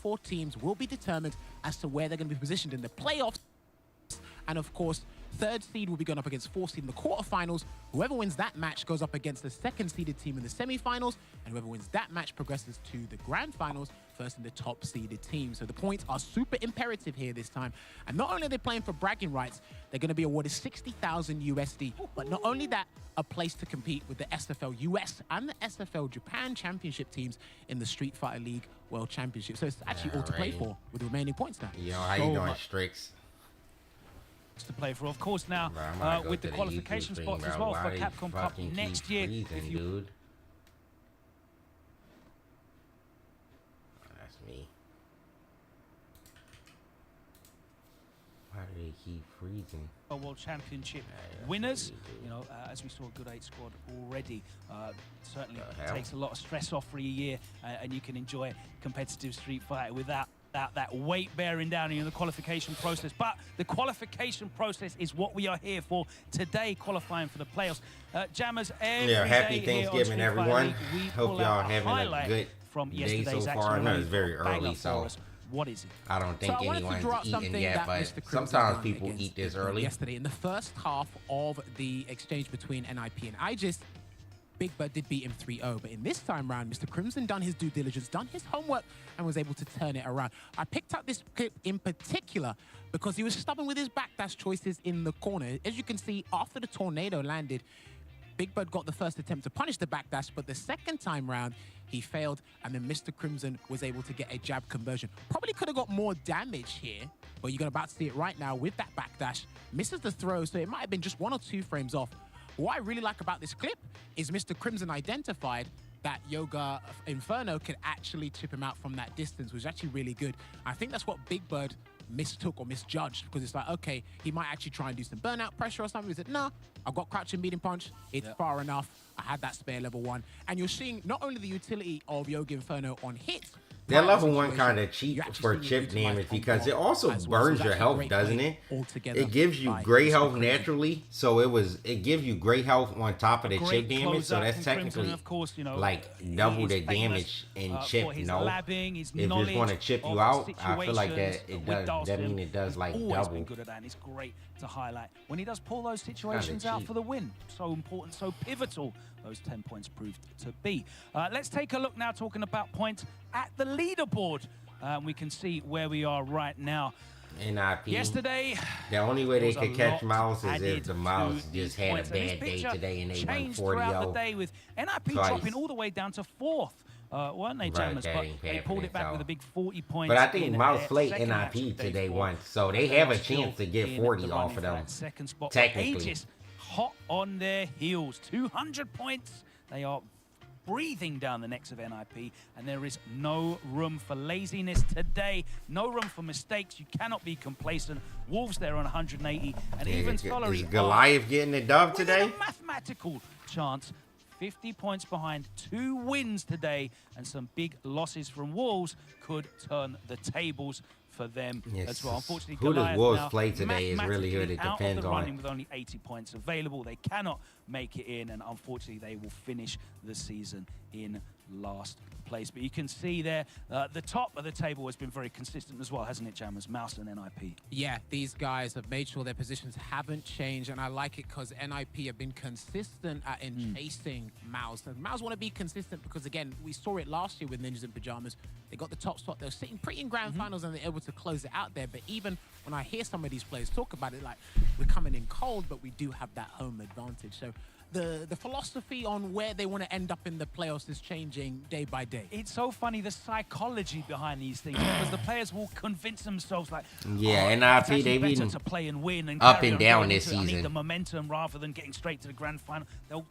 four teams will be determined as to where they're going to be positioned in the playoffs. And of course, third seed will be going up against fourth seed in the quarterfinals. Whoever wins that match goes up against the second seeded team in the semifinals, and whoever wins that match progresses to the grand finals, first in the top seeded team. So the points are super imperative here this time. And not only are they playing for bragging rights, they're going to be awarded 60,000 USD. But not only that, a place to compete with the SFL US and the SFL Japan championship teams in the Street Fighter League World Championship. So it's actually all to play for with the remaining points now. Yo, how you doing, Strix? To play for, of course, now with the qualification spots as well for Capcom Cup next year. Dude. Oh, that's me. Why do they keep freezing? World Championship winners, you know, as we saw a good 8 squad already, certainly takes a lot of stress off for a year, and you can enjoy competitive Street Fighter without that weight bearing down in the qualification process. But the qualification process is what we are here for today, qualifying for the playoffs. Jammers, happy Thanksgiving, everyone. Hope y'all having a good from day so far. I know it's very early, so what is it? I don't think anyone's eaten yet, but sometimes people eat this early. Yesterday, in the first half of the exchange between NIP and Aegis, Big Bird did beat him 3-0, but in this time round, Mr. Crimson done his due diligence, done his homework, and was able to turn it around. I picked up this clip in particular because he was stubborn with his backdash choices in the corner. As you can see, after the tornado landed, Big Bird got the first attempt to punish the backdash, but the second time round, he failed, and then Mr. Crimson was able to get a jab conversion. Probably could have got more damage here, but you're about to see it right now with that backdash. Misses the throw, so it might have been just 1 or 2 frames off. What I really like about this clip is Mr. Crimson identified that Yoga Inferno could actually chip him out from that distance, which is actually really good. I think that's what Big Bird mistook or misjudged, because it's like, okay, he might actually try and do some burnout pressure or something. He said, no, I've got crouching medium punch. It's far enough. I had that spare level 1. And you're seeing not only the utility of Yoga Inferno on hits, that level 1 kind of cheap for chip damage because it also burns your health, doesn't it? It gives you gray health naturally, so it gives you gray health on top of the chip damage. So that's technically like double the damage in chip. No, if it's going to chip you out, I feel like that it does. That means it does like double. Good at that, and it's great to highlight when he does pull those situations out for the win. So important, so pivotal. Those 10 points proved to be. Let's take a look now, talking about points at the leaderboard. We can see where we are right now. NIP. Yesterday, the only way they could catch Mouse is if the Mouse just had a bad day today and they went 40-0. The day with NIP dropping all the way down to 4th. Weren't they, Jammers? But they pulled it back with a big 40 points. But I think Mouse played NIP today once, so they have a chance to get 40 off of them. Second spot. Technically. Aegis hot on their heels. 200 points. They are breathing down the necks of NIP, and there is no room for laziness today. No room for mistakes. You cannot be complacent. Wolves there on 180, and even Scholarly. Is Goliath getting the dub today? A mathematical chance. 50 points behind, 2 wins today, and some big losses from Wolves could turn the tables for them as well. Unfortunately, who Goliath does Wolves play today is really who it depends on. Running with only 80 points available, they cannot make it in, and unfortunately, they will finish the season in last place. But you can see there, the top of the table has been very consistent as well, hasn't it, Jammers? Mouse and NIP. Yeah, these guys have made sure their positions haven't changed, and I like it because NIP have been consistent in chasing Mouse. And Mouse want to be consistent because, again, we saw it last year with Ninjas in Pajamas. They got the top spot. They were sitting pretty in grand finals, and they're able to close it out there. But even when I hear some of these players talk about it, like, we're coming in cold, but we do have that home advantage. So the philosophy on where they want to end up in the playoffs is changing day by day. It's so funny, the psychology behind these things, because the players will convince themselves like, NIP, they've been to play and win and up and down this season. I need the momentum rather than getting straight to the grand final. How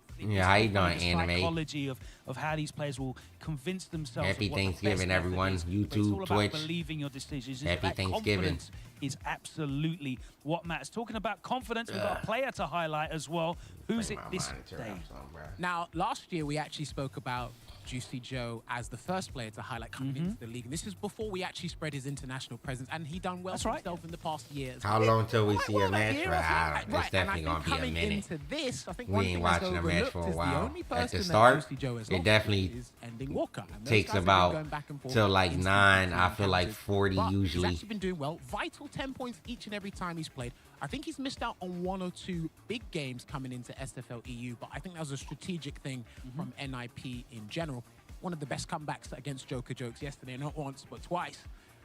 you doing, Anime? Psychology of how these players will convince themselves. Happy Thanksgiving, everyone. YouTube, Twitch. Believing your decisions. Happy Thanksgiving. Is absolutely what matters. Talking about confidence, we've got a player to highlight as well. Who's it this day? Now, last year we actually spoke about Juicy Joe as the first player to highlight coming into the league. And this is before we actually spread his international presence, and he done well for himself in the past year. How long till we see a match? It's definitely gonna be a minute. Into this, I think we ain't watching a match for a while. At the start, it definitely takes about till like 9. I feel like 40 usually. He's actually been doing well. Vital 10 points each and every time he's played. I think he's missed out on 1 or 2 big games coming into SFLEU, but I think that was a strategic thing from NIP in general. One of the best comebacks against Joker Jokes yesterday, not once, but twice.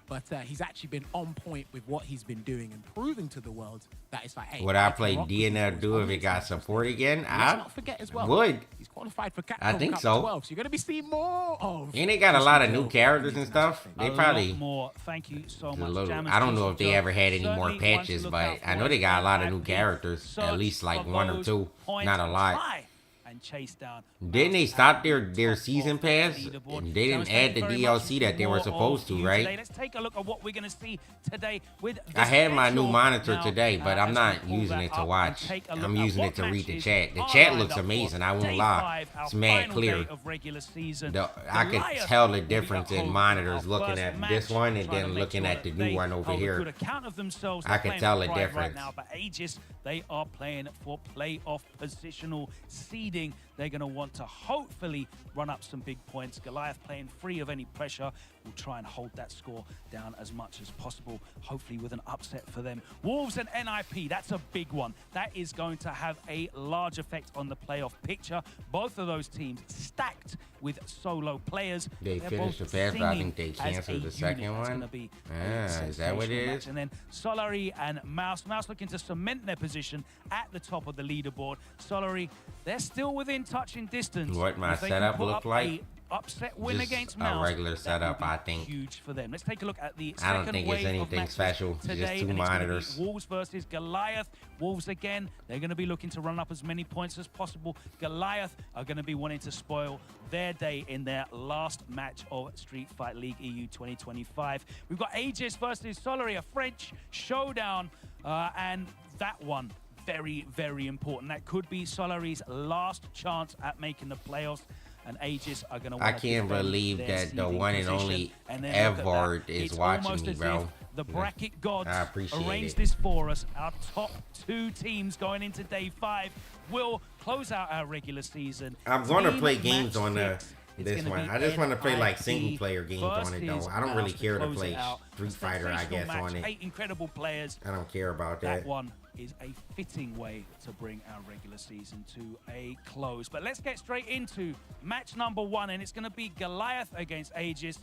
But he's actually been on point with what he's been doing and proving to the world that it's like, hey, would I play DNL do if it got support again? I not forget as well. Would. He's qualified for Capcom I think Cup so. 12, so you're going to be seeing more of. And they got a lot of new characters and stuff. They probably more. Thank you so much. I don't know if they ever had any more patches, but I know they got a lot of new characters. At least like 1 or 2, not a lot. Chase down. Didn't they stop their season pass? And they didn't add the DLC that they were supposed to, right? Let's take a look at what we're going to see today with I had my new monitor today, but I'm not using it to watch. I'm using it to read the chat. The chat looks amazing, I won't lie. It's mad clear. I could tell the difference in monitors looking at this one and then looking at the new one over here. I could tell the difference. But Aegis, they are playing for playoff positional seeding. They're going to want to hopefully run up some big points. Goliath playing free of any pressure will try and hold that score down as much as possible, hopefully with an upset for them. Wolves and NIP, that's a big one. That is going to have a large effect on the playoff picture. Both of those teams stacked with solo players. They finished the pass, but I think they canceled the second one. Is that what it is? And then Solari and Mouse. Mouse looking to cement their position at the top of the leaderboard. Solari, they're still within touching distance. What my setup look like? Upset win just against Mouse. A regular setup, I think. Huge for them. Let's take a look at the I don't think it's anything special. Today, just 2 monitors. Wolves versus Goliath. Wolves again. They're going to be looking to run up as many points as possible. Goliath are going to be wanting to spoil their day in their last match of Street Fight League EU 2025. We've got Aegis versus Solari, a French showdown, and that one very, very important. That could be Solari's last chance at making the playoffs. And Aegis are going to. I can't believe that the one and only Evard is watching me, bro. The bracket gods arranged this for us. Our top 2 teams going into day 5 will close out our regular season. I'm going to play games on this one. I just want to play like single player games on it though. I don't really care to play Street Fighter, I guess, on it. 8 incredible players. I don't care about that. That one is a fitting way to bring our regular season to a close. But let's get straight into match number 1, and it's going to be Goliath against Aegis.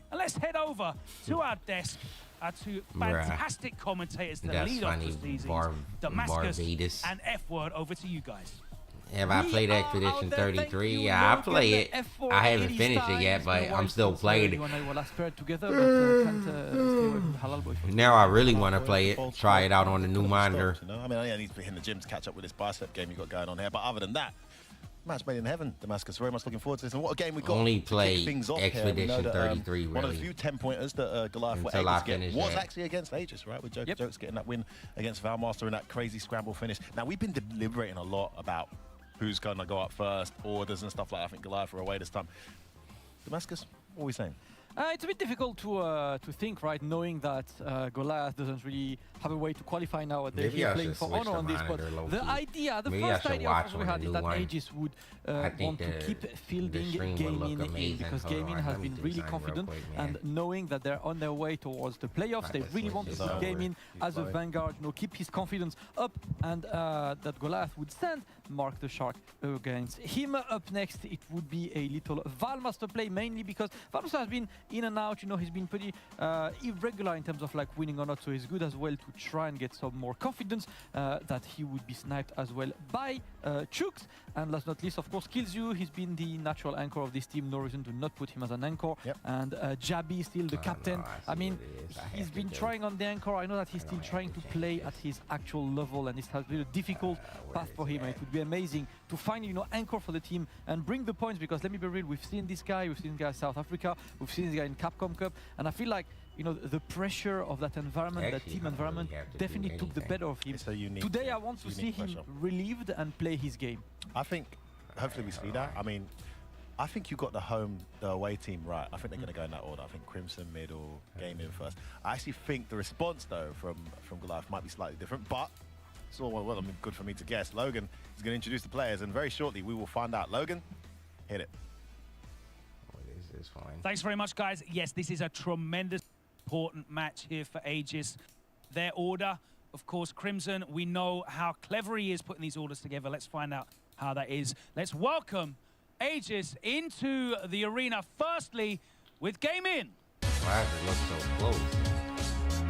And let's head over to our desk. Our 2 fantastic commentators to lead off the season, Damascus and F-Word. Over to you guys. Have I played Expedition 33? Yeah, I play it. I haven't finished it yet, but I'm still playing it. Now I really want to play it. Try it out on the new monitor. I mean, I need to be in the gym to catch up with this bicep game you got going on here. But other than that, match made in heaven, Damascus. Very much looking forward to this. And what a game we got. Only play Expedition 33, really. One of the few 10-pointers that Goliath were able to get was actually against Aegis, right? With Joker Jokes getting that win against Valmaster and that crazy scramble finish. Now, we've been deliberating a lot about who's going to go up first, orders and stuff like that. I think Goliath are away this time. Damascus, what are we saying? It's a bit difficult to think, right, knowing that Goliath doesn't really have a way to qualify now. They're playing for honor on this, but the idea, the first idea we had is that Aegis would want to keep fielding Gaming because Gaming has been really confident, and knowing that they're on their way towards the playoffs, they really want to put Gaming as a vanguard, keep his confidence up, and that Goliath would send Mark the Shark against him. Up next, it would be a little Valmaster play, mainly because Valmaster has been in and out, he's been pretty irregular in terms of like winning or not, so it's good as well to try and get some more confidence that he would be sniped as well by Chooks. And last but not least, of course, Killzu. He's been the natural anchor of this team, no reason to not put him as an anchor. And Jabby still the captain. I mean, he's been trying on the anchor. I know that he's still trying to play at his actual level, and it has been a difficult path for him, and it would be amazing to find, anchor for the team and bring the points, because let me be real, we've seen this guy in South Africa, we've seen this guy in Capcom Cup, and I feel like the pressure of that environment, that team environment, definitely took the better of him. Today I want to see him relieved and play his game. I think hopefully we see that. I mean, I think you got the away team right. I think they're going to go in that order. I think Crimson middle, Gaming first. I actually think the response though from Goliath might be slightly different, but it's all well, I mean, good for me to guess. Logan is going to introduce the players, and very shortly we will find out. Logan, hit it. This is fine. Thanks very much, guys. Yes, this is a tremendous, important match here for Aegis. Their order, of course, Crimson. We know how clever he is putting these orders together. Let's find out how that is. Let's welcome Aegis into the arena. Firstly, with Game In. Why does it look so close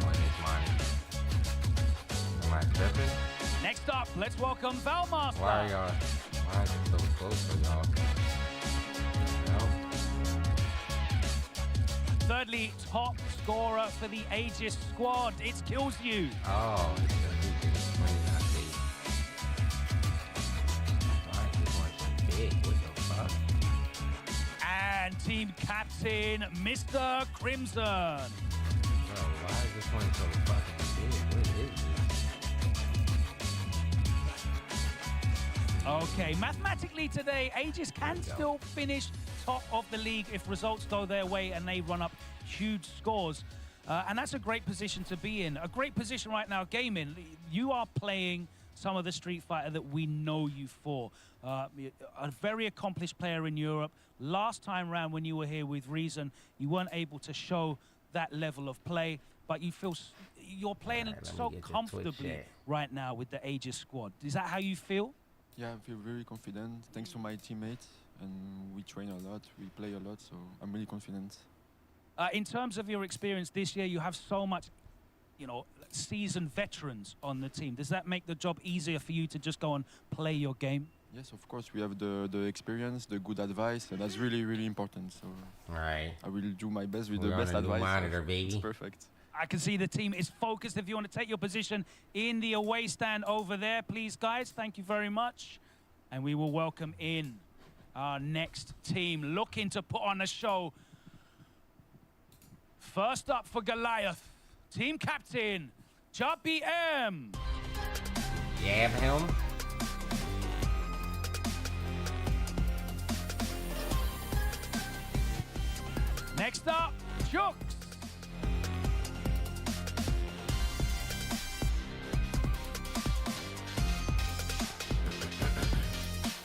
on his mind? Am I tripping? Next up, let's welcome Valmaster. Why is it so close for y'all? Thirdly, top scorer for the Aegis squad. It's KillsU. Oh, it's and team captain, Mr. Crimson. Bro, why is this one so fucking big? What is this? Okay, mathematically today, Aegis can still finish top of the league if results go their way and they run up huge scores. And that's a great position to be in. A great position right now, Gaming. You are playing some of the Street Fighter that we know you for. A very accomplished player in Europe. Last time round when you were here with Reason, you weren't able to show that level of play, but you feel you're playing so comfortably right now with the Aegis squad. Is that how you feel? Yeah, I feel very confident thanks to my teammates, and we train a lot, we play a lot, so I'm really confident. In terms of your experience this year, you have so much, you know, seasoned veterans on the team. Does that make the job easier for you to just go and play your game? Yes, of course, we have the experience, the good advice, and that's really, really important. So right. I will do my best with the best advice. Monitor, baby. It's perfect. I can see the team is focused. If you want to take your position in the away stand over there, please, guys. Thank you very much. And we will welcome in our next team looking to put on a show. First up for Goliath, team captain, JBM. Jab him. Next up, Jux.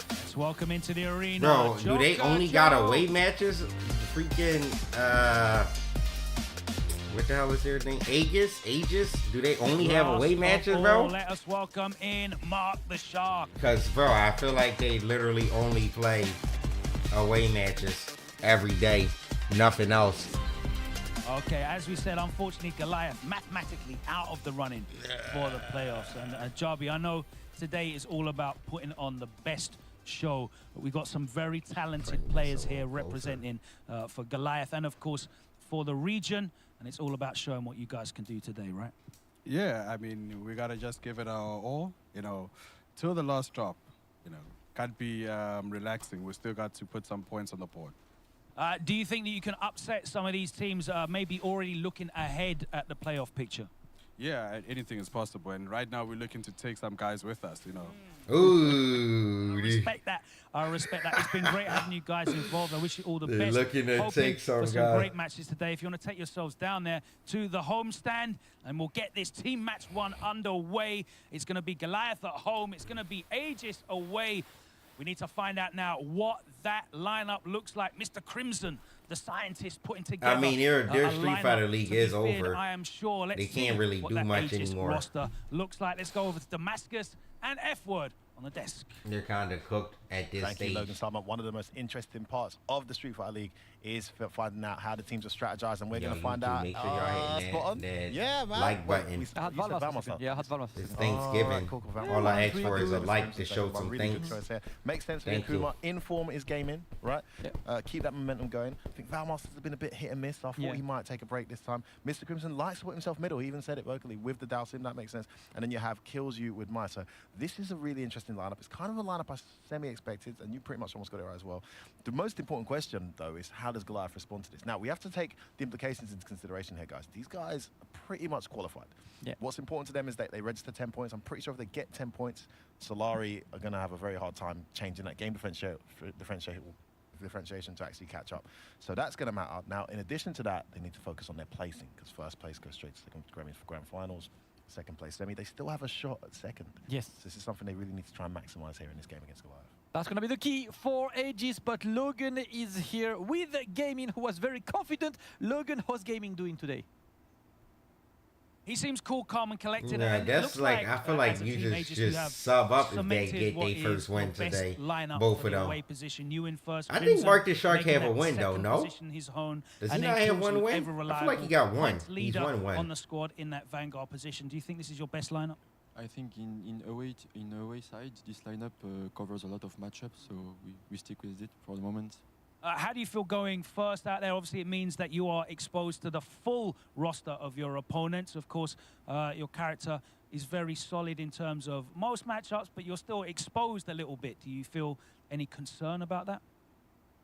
Let's welcome into the arena. Bro, do they only got away matches? Freaking, what the hell is their name? Aegis? Do they only have away matches, bro? Let us welcome in Mark the Shark. Because, bro, I feel like they literally only play away matches every day. Nothing else. Okay, as we said, unfortunately, Goliath mathematically out of the running for the playoffs. And Jarby, I know today is all about putting on the best show, but we've got some very talented players here representing for Goliath and, of course, for the region. And it's all about showing what you guys can do today, right? Yeah, I mean, we got to just give it our all, you know, till the last drop. You know, can't be relaxing. We still got to put some points on the board. Do you think that you can upset some of these teams maybe already looking ahead at the playoff picture? Yeah, anything is possible. And right now we're looking to take some guys with us, you know. Ooh. I respect that. I respect that. It's been great having you guys involved. I wish you all the best. Looking to take some for great matches today. If you want to take yourselves down there to the home stand, and we'll get this team match 1 underway. It's going to be Goliath at home. It's going to be Aegis away. We need to find out now what that lineup looks like. Mr. Crimson, the scientist, putting together. I mean, their Street Fighter League is over. I am sure. Let's they can't really do much anymore. Roster looks like. Let's go over to Damascus and F-Word on the desk. They're kind of cooked at this stage. Thank you, Logan Salma. One of the most interesting parts of the Street Fighter League is finding out how the teams are strategized, and we're going to find out. Make sure y'all hitting that yeah, man. like button. I had Valmaster. Yeah, I had Valmaster. It's Thanksgiving. Cool. All I ask for is a like to show some really things. Makes sense for Kuma. Inform is gaming, right? Yeah. Keep that momentum going. I think Valmaster's been a bit hit and miss. I thought he might take a break this time. Mr. Crimson likes to put himself middle. He even said it vocally with the Dalsim. That makes sense. And then you have KillsU with Mai. So this is a really interesting lineup. It's kind of a lineup I semi-expected, and you pretty much almost got it right as well. The most important question, though, is how does Goliath respond to this? Now, we have to take the implications into consideration here, guys. These guys are pretty much qualified. Yeah. What's important to them is that they register 10 points. I'm pretty sure if they get 10 points, Solari are going to have a very hard time changing that game differential differentiation to actually catch up. So that's going to matter. Now, in addition to that, they need to focus on their placing, because first place goes straight to second Grammys for grand finals. Second place semi, they still have a shot at second. Yes. So this is something they really need to try and maximize here in this game against Goliath. That's going to be the key for Aegis, but Logan is here with Gaming, who was very confident. Logan, how's Gaming doing today? He seems cool, calm, and collected. Yeah, and that's like, I feel like you just sub up if they get their first win today. Both of them. I think Mark the Shark have a win though, no? Does he not have one win? I feel like he got one. He's won one. On the squad in that Vanguard position. Do you think this is your best lineup? I think in away side, this lineup covers a lot of matchups, so we stick with it for the moment. How do you feel going first out there? Obviously, it means that you are exposed to the full roster of your opponents. Of course, your character is very solid in terms of most matchups, but you're still exposed a little bit. Do you feel any concern about that?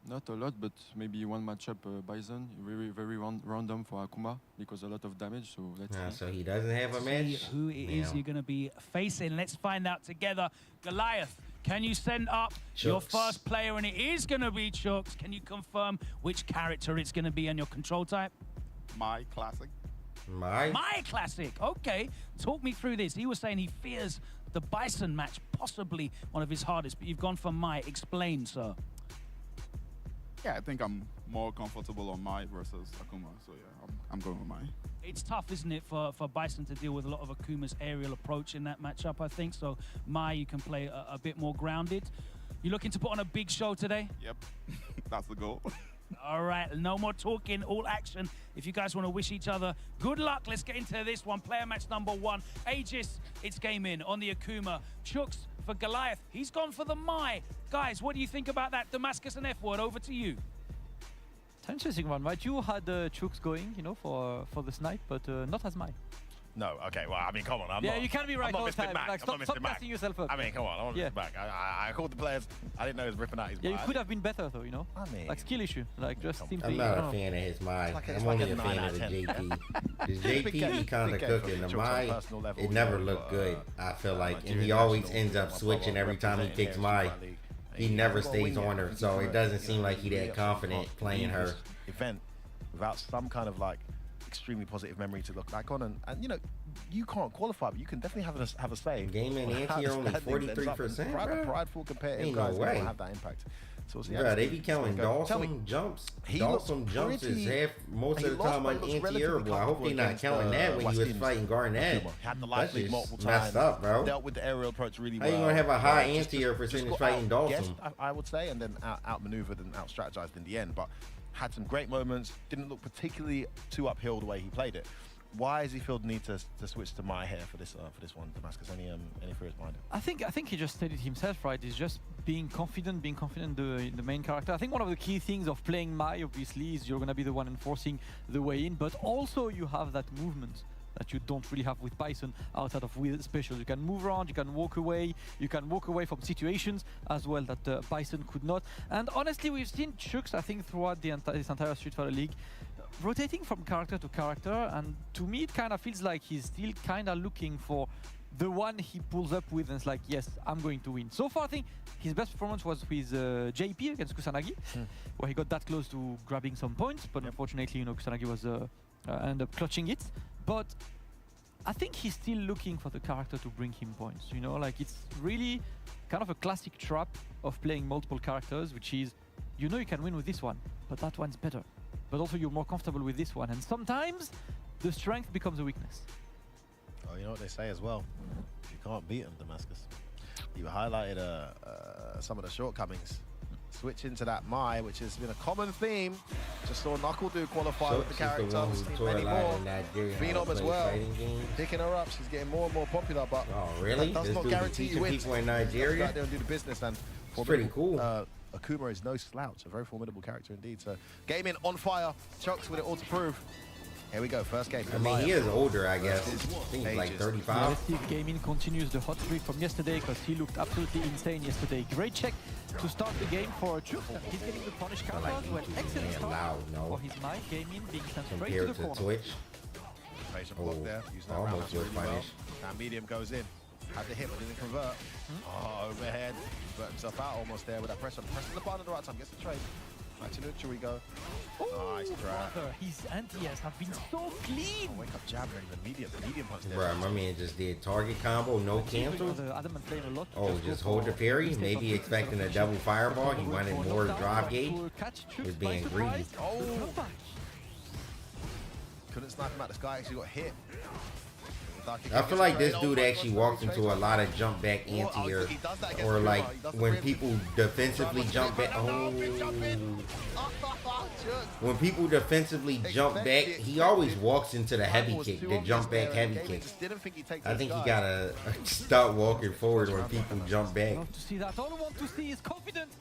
Not a lot, but maybe one matchup Bison, very random for Akuma, because a lot of damage, so let's see. So he doesn't have a match? Who it is you're going to be facing. Let's find out together. Goliath, can you send up your first player? And it is going to be Chooks. Can you confirm which character it's going to be and your control type? My classic. My classic. Okay. Talk me through this. He was saying he fears the Bison match, possibly one of his hardest, but you've gone for my. Explain, sir. Yeah, I think I'm more comfortable on Mai versus Akuma, so yeah, I'm going with Mai. It's tough, isn't it, for Bison to deal with a lot of Akuma's aerial approach in that matchup, I think. So Mai, you can play a bit more grounded. You looking to put on a big show today? Yep, that's the goal. All right, no more talking, all action. If you guys want to wish each other good luck, let's get into this one. Player match number 1. Aegis, it's game in on the Akuma. Chooks for Goliath. He's gone for the Mai. Guys, what do you think about that? Damascus and F-Word, over to you. It's an interesting one, right? You had Chooks going, you know, for the snipe, but not as Mai. No, okay, well, I mean, come on. You can't be right all the time. Like, stop messing yourself up. I mean, come on, I'm not Mr. Mac. I called the players. I didn't know he was ripping out his mind. You could have been better, though, you know? I mean... Like, skill issue. Like, just simply... I'm not a fan of his mind. I'm only a fan of the JP. His JP, he kind of cooking. The Mai, it never looked good, I feel like. And he always ends up switching every time he picks Mai. He never stays on her, so it doesn't seem like he that confident playing her. Event without some kind of, like, extremely positive memory to look back on, and you know, you can't qualify, but you can definitely have a say. Game and anti are only 43%. Prideful competitive guys don't have that impact. So yeah, they be counting Dawson jumps. Dawson jumps is half most of the time on anti-airable. I hope they're not counting that when he was fighting Garnett. That's just messed up, bro. Dealt with the aerial approach really well. How you gonna have a high anti-air percentage fighting Dawson? I would say, and then outmaneuvered and out-strategized in the end, but had some great moments, didn't look particularly too uphill the way he played it. Why does he feel the need to switch to my hair for this one, Damascus? Any fears behind it? I think he just said it himself, right? He's just being confident in the main character. I think one of the key things of playing Mai, obviously, is you're going to be the one enforcing the way in, but also you have that movement that you don't really have with Bison outside of with specials. You can move around, you can walk away from situations as well that Bison could not. And honestly, we've seen Chooks, I think, throughout this entire Street Fighter League, rotating from character to character, and to me it kind of feels like he's still kind of looking for the one he pulls up with and it's like, yes, I'm going to win. So far, I think his best performance was with JP against Kusanagi, where he got that close to grabbing some points, but unfortunately, you know, Kusanagi was ended up clutching it. But I think he's still looking for the character to bring him points, you know, like it's really kind of a classic trap of playing multiple characters, which is, you know, you can win with this one, but that one's better. But also you're more comfortable with this one, and sometimes the strength becomes a weakness. Oh, you know what they say as well, if you can't beat them, Damascus. You highlighted some of the shortcomings. Switch into that Mai, which has been a common theme. Just saw Knuckle do qualify with the character. We've seen many more. Phenom as well. Picking her up, she's getting more and more popular, but really? that does not guarantee you wins. People in Nigeria? Go out there and do the business, and it's pretty cool. Akuma is no slouch, a very formidable character indeed. So, gaming on fire. Chooks with it all to prove. Here we go, first game. I mean, he is older, I guess. I think he's like 35. Yeah, let's see if Gaming continues the hot streak from yesterday, because he looked absolutely insane yesterday. Great check to start the game for Chooks. He's getting the punish counter to an excellent start for his Mai. Gaming being sent straight to the corner. Twitch. Patient block there, using that round really well. Now medium goes in. Had the hit, but didn't convert. Oh, overhead. Burnt himself out almost there with that pressure. Pressing the button at the right time. Gets the trade. Back to neutral we go. Nice trap. His anti-airs have been so clean. Wake up jabbering the medium punch there. Bro, my man just did target combo, no cancel. Oh, just hold the parry. Maybe expecting a double fireball. He wanted more drive gauge. He was being greedy. Oh! Couldn't snipe him out. This guy actually got hit. I feel like this dude actually walks into a lot of jump back anti-air, or like when people defensively jump back. Oh, when people defensively jump back, he always walks into the heavy kick, the jump back heavy kick. I think he gotta start walking forward when people jump back. Love to see that. All I want to see is confidence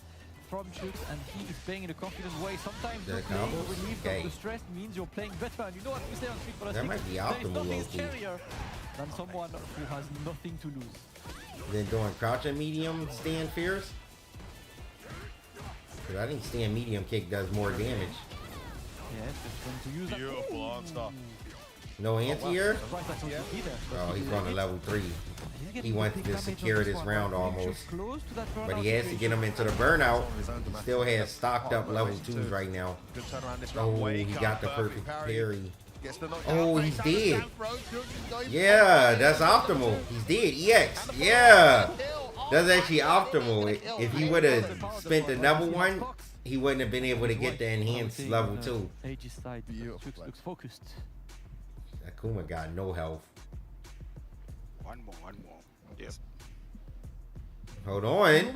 from Chooks, and he is playing in a confident way. Sometimes the relief of the stress means you're playing better, and you know what we say on Street for us. That might be optimal, there is nothing scarier than someone who has nothing to lose. Then doing crouch and medium stand fierce. Because I think stand medium kick does more damage. Yeah, just going to use beautiful on stop. No anti-air? Oh, he's going to level 3. He wants to secure this round almost. But he has to get him into the burnout. He still has stocked up level 2s right now. Oh, he got the perfect parry. Oh, he's dead. Yeah, that's optimal. He's dead. EX. Yeah. That's actually optimal. If he would have spent the double one, he wouldn't have been able to get the enhanced level 2. Aegis side looks focused. Akuma got no health. One more. Yes. Hold on.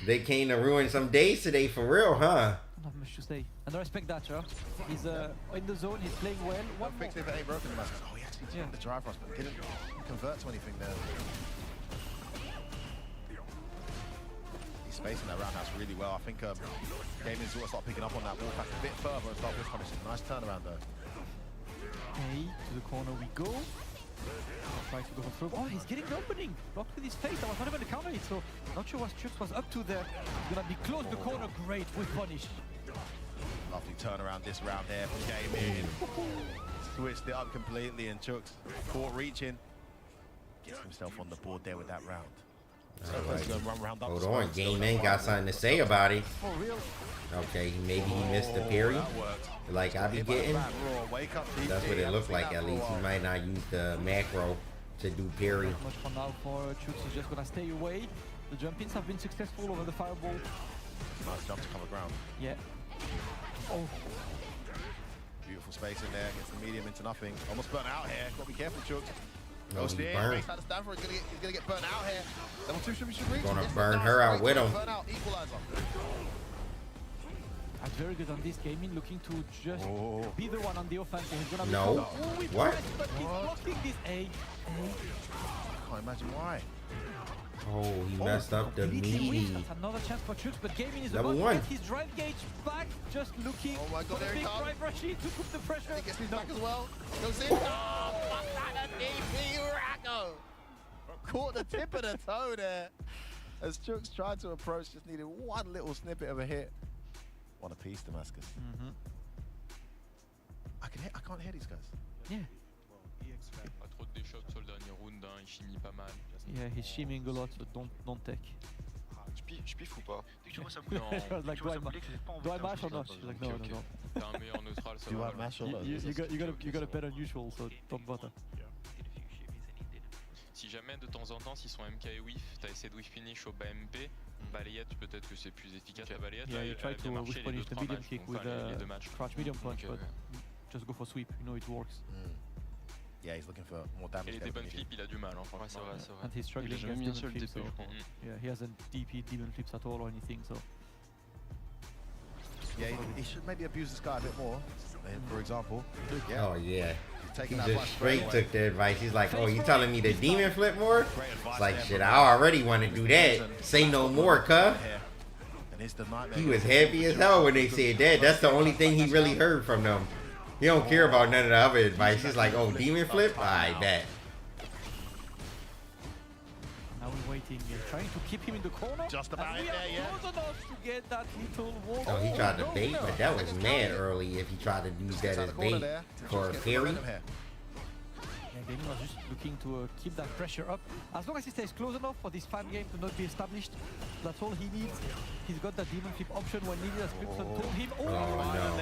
They came to ruin some days today for real, huh? Not much to say. And I respect that, sure. He's in the zone, he's playing well. One fix if it ain't broken, man. Oh, he actually took the drive rush, but didn't convert to anything there. He's spacing that roundhouse really well. I think Gaming's sort of start picking up on that wall back a bit further and start with punishing. Nice turnaround though. Okay, to the corner we go. Trying to go for through. Oh, he's getting the opening. Blocked with his face. That was not even a counter hit, so not sure what Chooks was up to there. He's gonna be close the corner. Great with punish. Lovely turnaround this round there from Gaming. Switched it up completely, and Chooks caught reaching. Gets himself on the board there with that round. So right. Run round up. Hold on, Gaming got something to say about it. For real. Okay, maybe he missed the parry. Like I be getting. That's what it looked like at least. He might not use the macro to do parry. Not much for now for Chooks. He's just gonna stay away. The jump-ins have been successful over the fireball. Nice jump to cover ground. Yeah. Oh. Beautiful space in there. Gets the medium into nothing. Almost burnt out here. Gotta be careful, Chooks. No, he's burned. He's gonna get burnt out here. Level 2 should reach. Gonna burn her out with him. That's very good on this Gaming, looking to just be the one on the offensive. He's gonna no. What? But he's blocking this A. I can't imagine why. Oh, he messed up the meaty. That's another chance for Chooks, but Gaming is level about 1. to get his drive gauge back, just looking for the big drive rush to put the pressure. He gets his back as well. Goes in. Oh, fuck that, a DP Rago. Caught the tip of the toe there. As Chooks tried to approach, just needed one little snippet of a hit. One apiece, Damascus. I can't hear these guys. Yeah. Yeah, he's shimming a lot, so don't take. Je piffe ou pas? Like, do I mash or not? She's like, no. Do I mash or not? You got a better neutral, so don't bother. Si jamais de temps en temps, s'ils sont MK et whiff, t'as essayé de whiff finish au bas MP, balayette, peut-être que c'est plus efficace la balayette. Yeah, you try to whiff punish the medium kick with crouch medium punch, but just go for sweep, you know it works. Yeah, he's looking for more damage. Et les demon flip, il a du mal, hein, franchement. C'est vrai. And he's struggling against demon flips, so yeah, he hasn't DP'd demon flips at all or anything, so. Yeah, he should maybe abuse this guy a bit more. For example. Yeah. Oh yeah. He just straight took the advice. He's like, oh, you telling me to demon flip more? It's like, shit, I already want to do that. Say no more, cuh. He was happy as hell when they said that. That's the only thing he really heard from them. He don't care about none of the other advice. He's like, oh, demon flip? I bet. Now we're waiting, trying to keep him in the corner. Just about it there, yeah. Close enough to get that little wall. Oh, he tried to bait, but that was mad early if he tried to use that as bait for a parry. Yeah, Gaming was just looking to keep that pressure up. As long as he stays close enough for this fan game to not be established, that's all he needs. He's got that demon flip option when needed, as Crimson told him. Oh, no.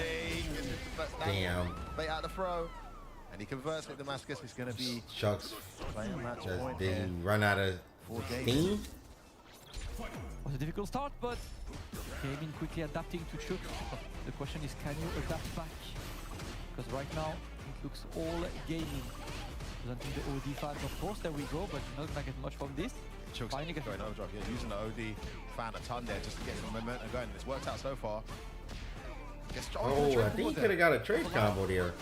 Damn. Bait out the throw. And he converts it. Damascus is going to be Chucks. playing a match point. Did he run out of steam? Was a difficult start, but Gaming quickly adapting to Chuk. The question is, can you adapt back? Because right now, it looks all Gaming. Presenting the OD fans, of course, there we go, but you're not going to get much from this. Chuk's going overdrive, yeah, using the OD fan a ton there just to get some momentum going. It's worked out so far. Oh, I think he could have got a trade combo there.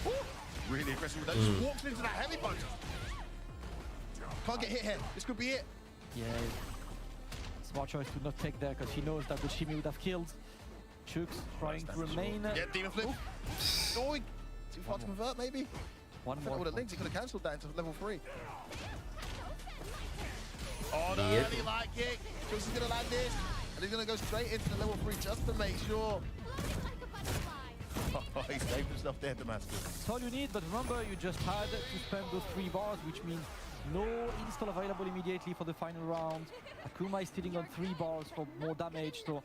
Ooh, really aggressive. Just walks into that heavy punch. Can't get hit here. This could be it. Yeah, smart choice to not take there because he knows that the shimmy would have killed. Chuk's trying to remain. Yeah, demon flip. Oh, too far to convert, maybe. One more. With the links, he could have cancelled that into level 3. Oh, no, early light kick. Chuk's is going to land this. And he's going to go straight into the level 3 just to make sure. Oh, he saved himself there, Damascus. That's all you need, but remember, you just had to spend those 3 bars, which means no install available immediately for the final round. Akuma is stealing on 3 bars for more damage, so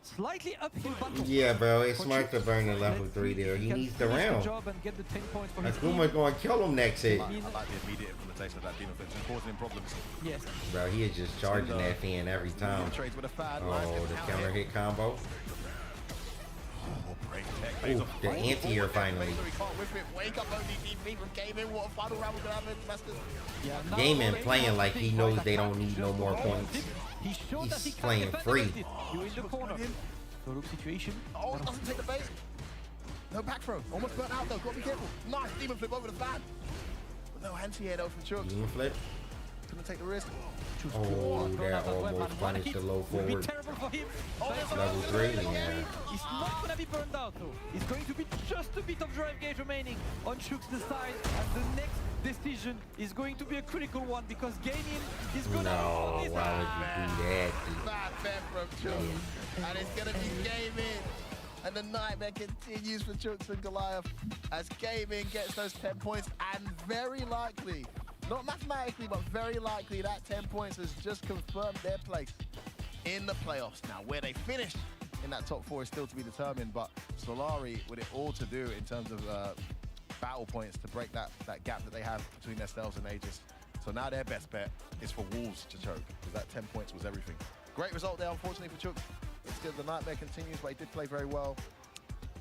slightly uphill battle. Yeah, bro, it's smart to burn the level 3 there. He needs the round. And get the 10 points for Akuma's going to kill him next hit. I like the immediate implementation of that demon flip. It's causing him problems. Yes. Bro, he is just charging that fan every time. Oh, the counter hit combo. Ooh, the anti-air finally. Gaming playing like he knows they don't need no more points. He's playing free. You in the corner. So look situation. Oh, doesn't take the base. No back throw. Almost burnt out though. Got to be careful. Nice demon flip over the fan. But no anti-air though from Chuk. Demon flip. Couldn't take the risk. Oh, that almost punished the low forward. Terrible for him. Level 3, yeah. He's not going to be burned out though. It's going to be just a bit of drive gauge remaining on Chuk's side, and the next decision is going to be a critical one because Gaming is going to. No, why would you do that? Bad bet from Chuk. And it's going to be Gaming. And the nightmare continues for Chooks and Goliath as Gaming gets those 10 points and very likely, not mathematically, but very likely that 10 points has just confirmed their place in the playoffs. Now, where they finish in that top 4 is still to be determined, but Solari with it all to do in terms of battle points to break that gap that they have between themselves and Aegis. So now their best bet is for Wolves to choke, because that 10 points was everything. Great result there, unfortunately, for Chooks. Still, the nightmare continues, but he did play very well.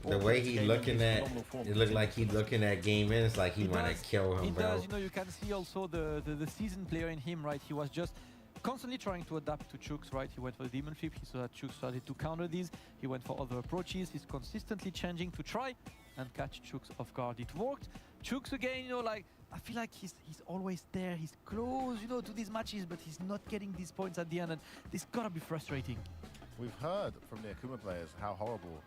The way he's looking at, it looked like he's looking at Game In. It's like he want to kill him, it bro. Does, you know, you can see also the seasoned player in him, right? He was just constantly trying to adapt to Chooks, right? He went for the demon flip. He saw that Chooks started to counter these. He went for other approaches. He's consistently changing to try and catch Chooks off guard. It worked. Chooks again, you know, like I feel like he's always there. He's close, you know, to these matches, but he's not getting these points at the end, and this gotta be frustrating. We've heard from the Akuma players how horrible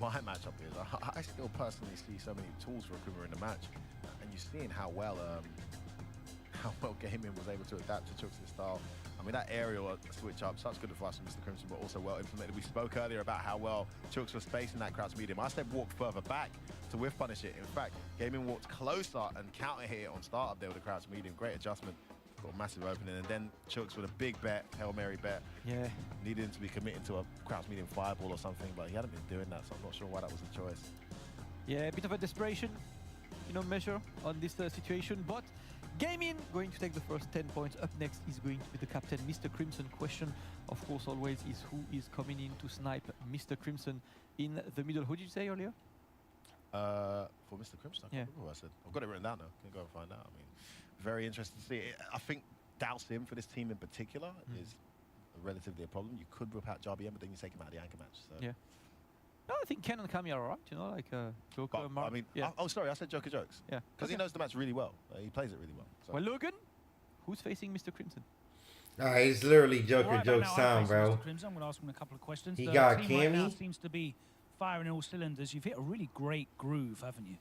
my matchup is. I still personally see so many tools for Akuma in the match, and you're seeing how well Gaming was able to adapt to Chooks' style. I mean, that aerial switch up, such good advice from Mr. Crimson, but also well implemented. We spoke earlier about how well Chooks was spacing that crouch medium. I said walk further back to whiff punish it. In fact, Gaming walked closer and counter hit it on startup there with a crouch medium. Great adjustment. Got a massive opening, and then Chooks with a big bet, Hail Mary bet. Yeah. Needed him to be committing to a crouch medium fireball or something, but he hadn't been doing that, so I'm not sure why that was a choice. Yeah, a bit of a desperation, you know, measure on this situation, but Gaming going to take the first 10 points. Up next is going to be the captain, Mr. Crimson. Question, of course, always is who is coming in to snipe Mr. Crimson in the middle. Who did you say earlier? For Mr. Crimson, I can't remember what I said. I've got it written down now. Can go and find out. I mean, very interesting to see. I think Dalsim for this team in particular is relatively a problem. You could rip out Jarbian, but then you take him out of the anchor match. So. Yeah. No, I think Ken and Kami are alright, you know, like Joker. But, I mean, yeah. Oh, sorry, I said Joker jokes. Yeah. Because he knows the match really well. He plays it really well. So. Well, Logan, who's facing Mr. Crimson? It's literally Joker jokes time, bro. Mr. Crimson. I'm going to ask him a couple of questions. He got Cammy. Right now seems to be firing all cylinders. You've hit a really great groove, haven't you?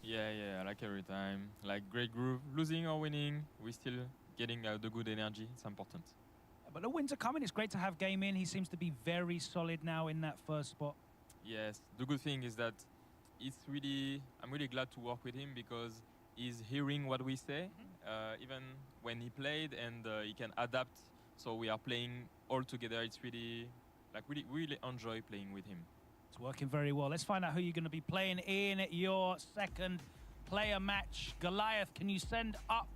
Yeah, like every time. Like great groove, losing or winning, we're still getting the good energy. It's important. But the wins are coming. It's great to have Gaming. He seems to be very solid now in that first spot. Yes, the good thing is that I'm really glad to work with him because he's hearing what we say, even when he played, and he can adapt. So we are playing all together. It's really enjoy playing with him. It's working very well. Let's find out who you're going to be playing in your second player match. Goliath, can you send up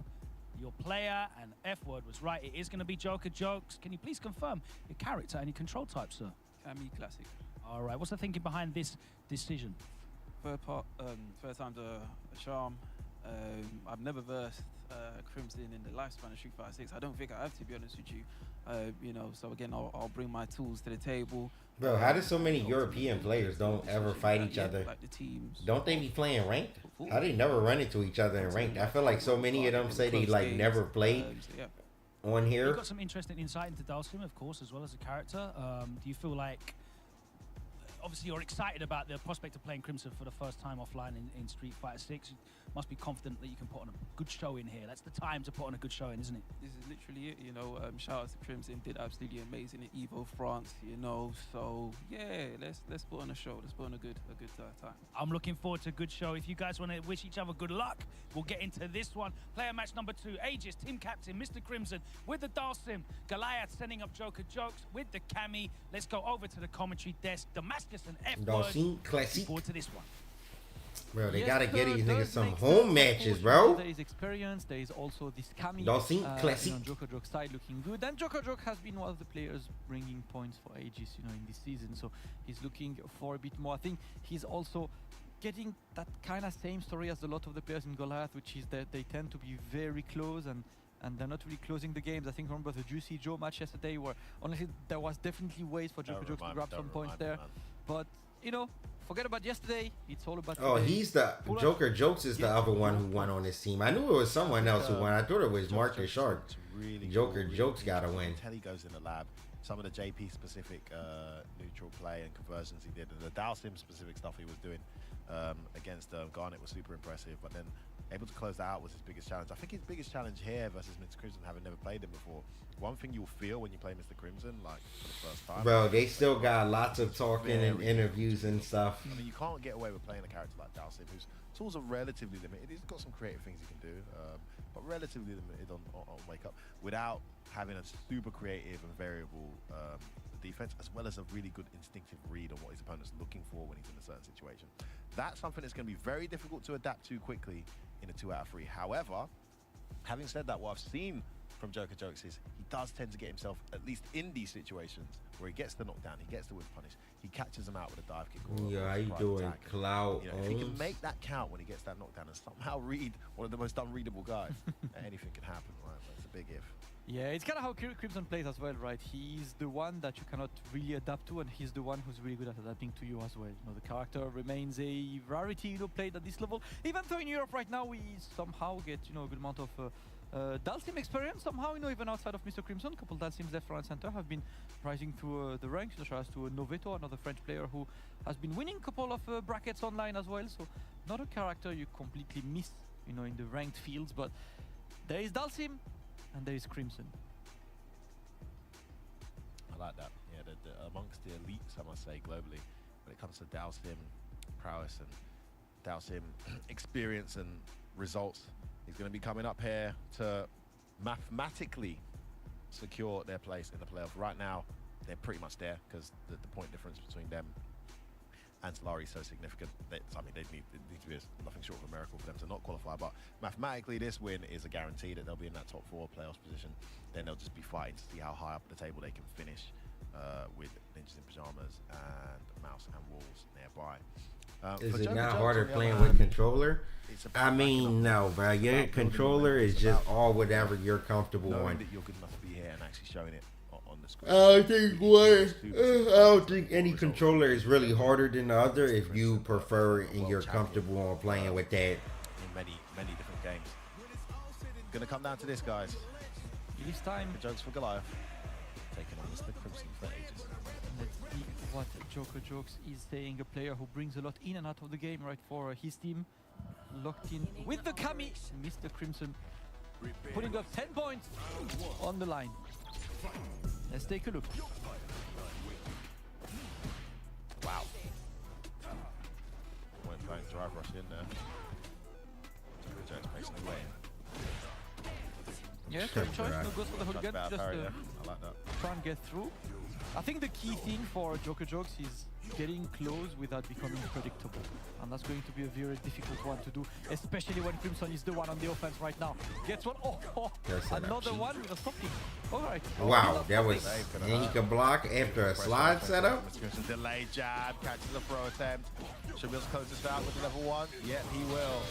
your player? And F-word was right. It is going to be Joker Jokes. Can you please confirm your character and your control type, sir? Cammy Classic. All right. What's the thinking behind this decision? First time's a charm. I've never versed Crimson in the lifespan of Street Fighter 6. I don't think I have, to be honest with you. You know, so again, I'll bring my tools to the table. Bro, how do so many European players don't ever fight each other? Like the teams. Don't they be playing ranked? How they never run into each other in ranked? I feel like so many of them say they like never played on here. You've got some interesting insight into Dalsim, of course, as well as a character. Do you feel like, obviously you're excited about the prospect of playing Crimson for the first time offline in Street Fighter 6. You must be confident that you can put on a good show in here. That's the time to put on a good show in, isn't it? This is literally it, you know. Shout out to Crimson, did absolutely amazing at Evo France, you know. So yeah, let's put on a show. Let's put on a good time. I'm looking forward to a good show. If you guys want to wish each other good luck, we'll get into this one. Player match number 2, Aegis, team captain, Mr. Crimson with the Dalsim. Goliath sending up Joker Jokes with the Cammy. Let's go over to the commentary desk. Damascus and F-word. Dalsim Classic. Forward to this one. Bro, they gotta get these niggas some home matches, bro. There is experience. There is also this Cammy. Classic. Joker Joke side looking good. And Joker Joke has been one of the players bringing points for Aegis, you know, in this season. So he's looking for a bit more. I think he's also getting that kind of same story as a lot of the players in Goliath, which is that they tend to be very close and they're not really closing the games. I think remember the Juicy Joe match yesterday where honestly there was definitely ways for Joker Jokes to grab some points there. But, you know, forget about yesterday. It's all about today. He's the Joker Jokes is the other one who won on this team. I knew it was someone else who won. I thought it was Marcus Shark. Really Joker Jokes got to win. Until he goes in the lab. Some of the JP specific neutral play and conversions he did, and the Dalsim specific stuff he was doing against Garnet was super impressive. But then able to close that out was his biggest challenge. I think his biggest challenge here versus Mr. Crimson, having never played him before, one thing you'll feel when you play Mr. Crimson, like for the first time, bro, they still got lots of talking and interviews and stuff. I mean, you can't get away with playing a character like Dalsim, whose tools are relatively limited. He's got some creative things he can do, but relatively limited on wake up, without having a super creative and variable defense, as well as a really good instinctive read on what his opponent's looking for when he's in a certain situation. That's something that's going to be very difficult to adapt to quickly in a 2 out of 3. However, having said that, what I've seen from Joker Jokes is he does tend to get himself, at least in these situations, where he gets the knockdown, he gets the whip punish, he catches him out with a dive kick. Or how you doing, Cloud? You know, if he can make that count when he gets that knockdown and somehow read one of the most unreadable guys, anything can happen, right? That's a big if. Yeah, it's kind of how Crimson plays as well, right? He's the one that you cannot really adapt to, and he's the one who's really good at adapting to you as well. You know, the character remains a rarity, you know, played at this level. Even though in Europe right now we somehow get, you know, a good amount of Dalsim experience somehow, you know, even outside of Mr. Crimson. A couple Dalsims left, right, and center have been rising through the ranks, such as to Noveto, another French player who has been winning a couple of brackets online as well. So not a character you completely miss, you know, in the ranked fields, but there is Dalsim and there is Crimson. I like that. Yeah, amongst the elites, I must say, globally, when it comes to Dalsim prowess and Dalsim experience and results, he's going to be coming up here to mathematically secure their place in the playoff. Right now, they're pretty much there because the point difference between them and Solari is so significant. I mean, it needs to be nothing short of a miracle for them to not qualify. But mathematically, this win is a guarantee that they'll be in that top 4 playoffs position. Then they'll just be fighting to see how high up the table they can finish with Ninjas in Pajamas and Mouse and Wolves nearby. Is it not harder playing with controller? I mean, no, bro. Your controller is just all whatever you're comfortable on. That you're good enough to be here and actually showing it on the screen. I don't think any controller is really harder than the other if you prefer and you're comfortable on playing with that. In many different games. Gonna come down to this, guys. It is time. The Jokes for Goliath. Taking on Mr. Crimson for Aegis. Let's see what Joker Jokes is saying. A player who brings a lot in and out of the game, right, for his team. Locked in with the Cammy, Mr. Crimson, putting up 10 points on the line. Let's take a look. Wow. Point blank. drive rush in there. Jones makes it away. Yeah, same choice. No, goes for the hooligan. Just I like that. Try and get through. I think the key thing for Joker Jokes is getting close without becoming predictable. And that's going to be a very difficult one to do, especially when Crimson is the one on the offense right now. Gets one. Oh, another one with a stopping. All right. Wow, that was... And he can block after a slide setup. Delay jab, catches the throw attempt. Should be able to close this out with the level 1. Yeah, he will.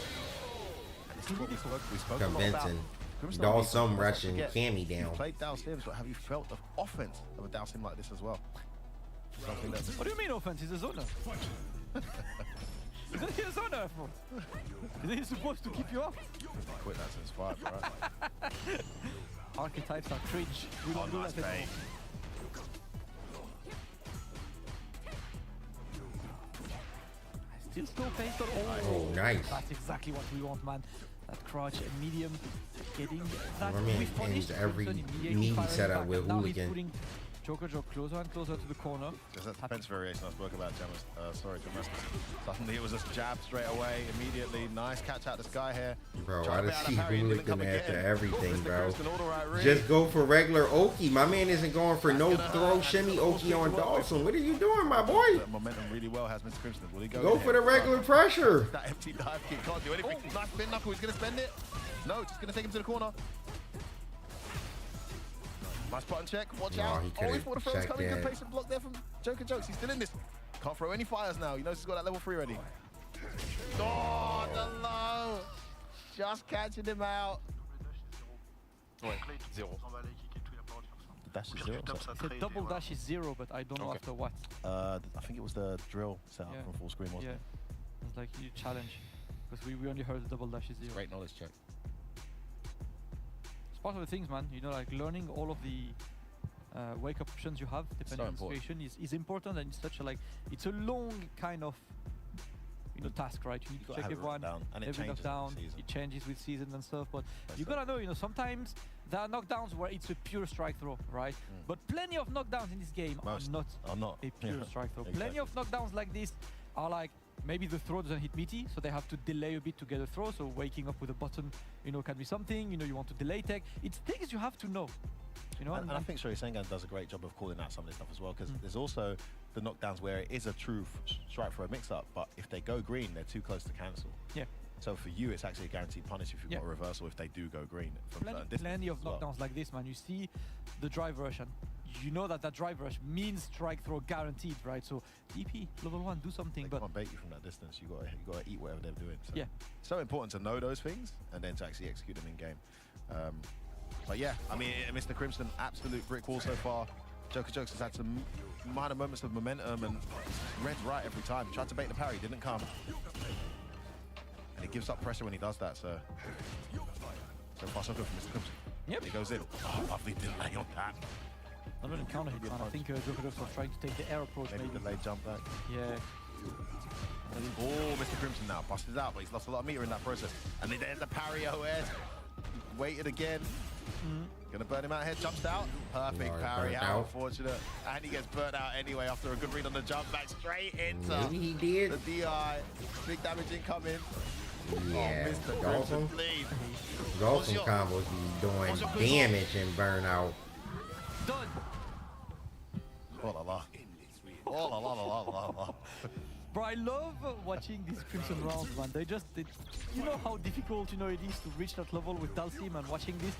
We spoke convincing. Doll some Russian Cammy down. You played Dow Sims, but have you felt the offense of a Dow Sim like this as well? What do you mean offense? He's a zoner. Isn't he a zoner? Isn't he supposed to keep you off? Quit that since 5, right? Archetypes are cringe. We don't do that anymore. Still slow paced. Oh, nice. That's exactly what we want, man. That crouch and medium, getting that whiff punish. Every meaty setup with hooligan. Joker Joke closer and closer to the corner. There's that defense variation I spoke about, Jamus. Suddenly it was a jab straight away, immediately. Nice catch out this guy here. Bro, I just see hooligan after everything, bro. Just go for regular Oki. My man isn't going for no throw shimmy Oki on Dawson. What are you doing, my boy? Momentum really well has Mr. Crimson. Will he go for the regular pressure. That empty dive kick can't do anything. Nice spin knuckle. He's going to spend it. No, just going to take him to the corner. Nice button check. Watch out. Oh, he thought the throw's coming. Good patient block there from Joker Jokes. He's still in this. Can't throw any fires now. He knows he's got that level 3 ready. Oh, the low. Just catching him out. Ouais, 0. The dash is 0. The double dash is 0, but I don't know after what. I think it was the drill setup from full screen, wasn't it? It's like you challenge. Because we only heard the double dash is 0. Great knowledge check. Part of the things, man, you know, like learning all of the wake-up options you have depending on the situation is important, and it's such a it's a long kind of task, right? You need to check everyone, every knockdown, it changes with season and stuff, but you gotta know, sometimes there are knockdowns where it's a pure strike throw, right? But plenty of knockdowns in this game are not a pure strike throw. Plenty of knockdowns like this are like, maybe the throw doesn't hit meaty, so they have to delay a bit to get a throw. So waking up with a button, can be something. You want to delay tech. It's things you have to know. And I think Shoryusengan does a great job of calling out some of this stuff as well, because there's also the knockdowns where it is a true strike for a mix-up, but if they go green, they're too close to cancel. Yeah. So for you, it's actually a guaranteed punish if you've got a reversal if they do go green. Plenty of knockdowns like this, man. You see the drive rush, and you know that drive rush means strike throw guaranteed, right? So DP level 1, do something. They can't bait you from that distance. You got to eat whatever they're doing. So so important to know those things and then to actually execute them in game. But yeah, I mean, Mr. Crimson, absolute brick wall so far. Joker Jokes has had some minor moments of momentum and red's right every time. Tried to bait the parry, didn't come. And he gives up pressure when he does that. So far so good for Mr. Crimson. Yep. He goes in. Oh, lovely delay on that. Not an encounter hit, man. I think Joker Jokes was trying to take the air approach. Maybe delayed jump back. Yeah. Oh, Mr. Crimson now busted out, but he's lost a lot of meter in that process. And there's the parry overhead. Waited again. Gonna burn him out here. Jumps out. Perfect parry. How unfortunate. And he gets burnt out anyway after a good read on the jump back straight into he did. The DI. Big damage incoming. Yeah, oh, Mr. Crimson, please. Dolphin combos be doing damage and burnout. Done. Oh la la. Oh la la la la la. Bro, I love watching these Crimson rounds, man. You know how difficult, it is to reach that level with Dalsim, and watching this.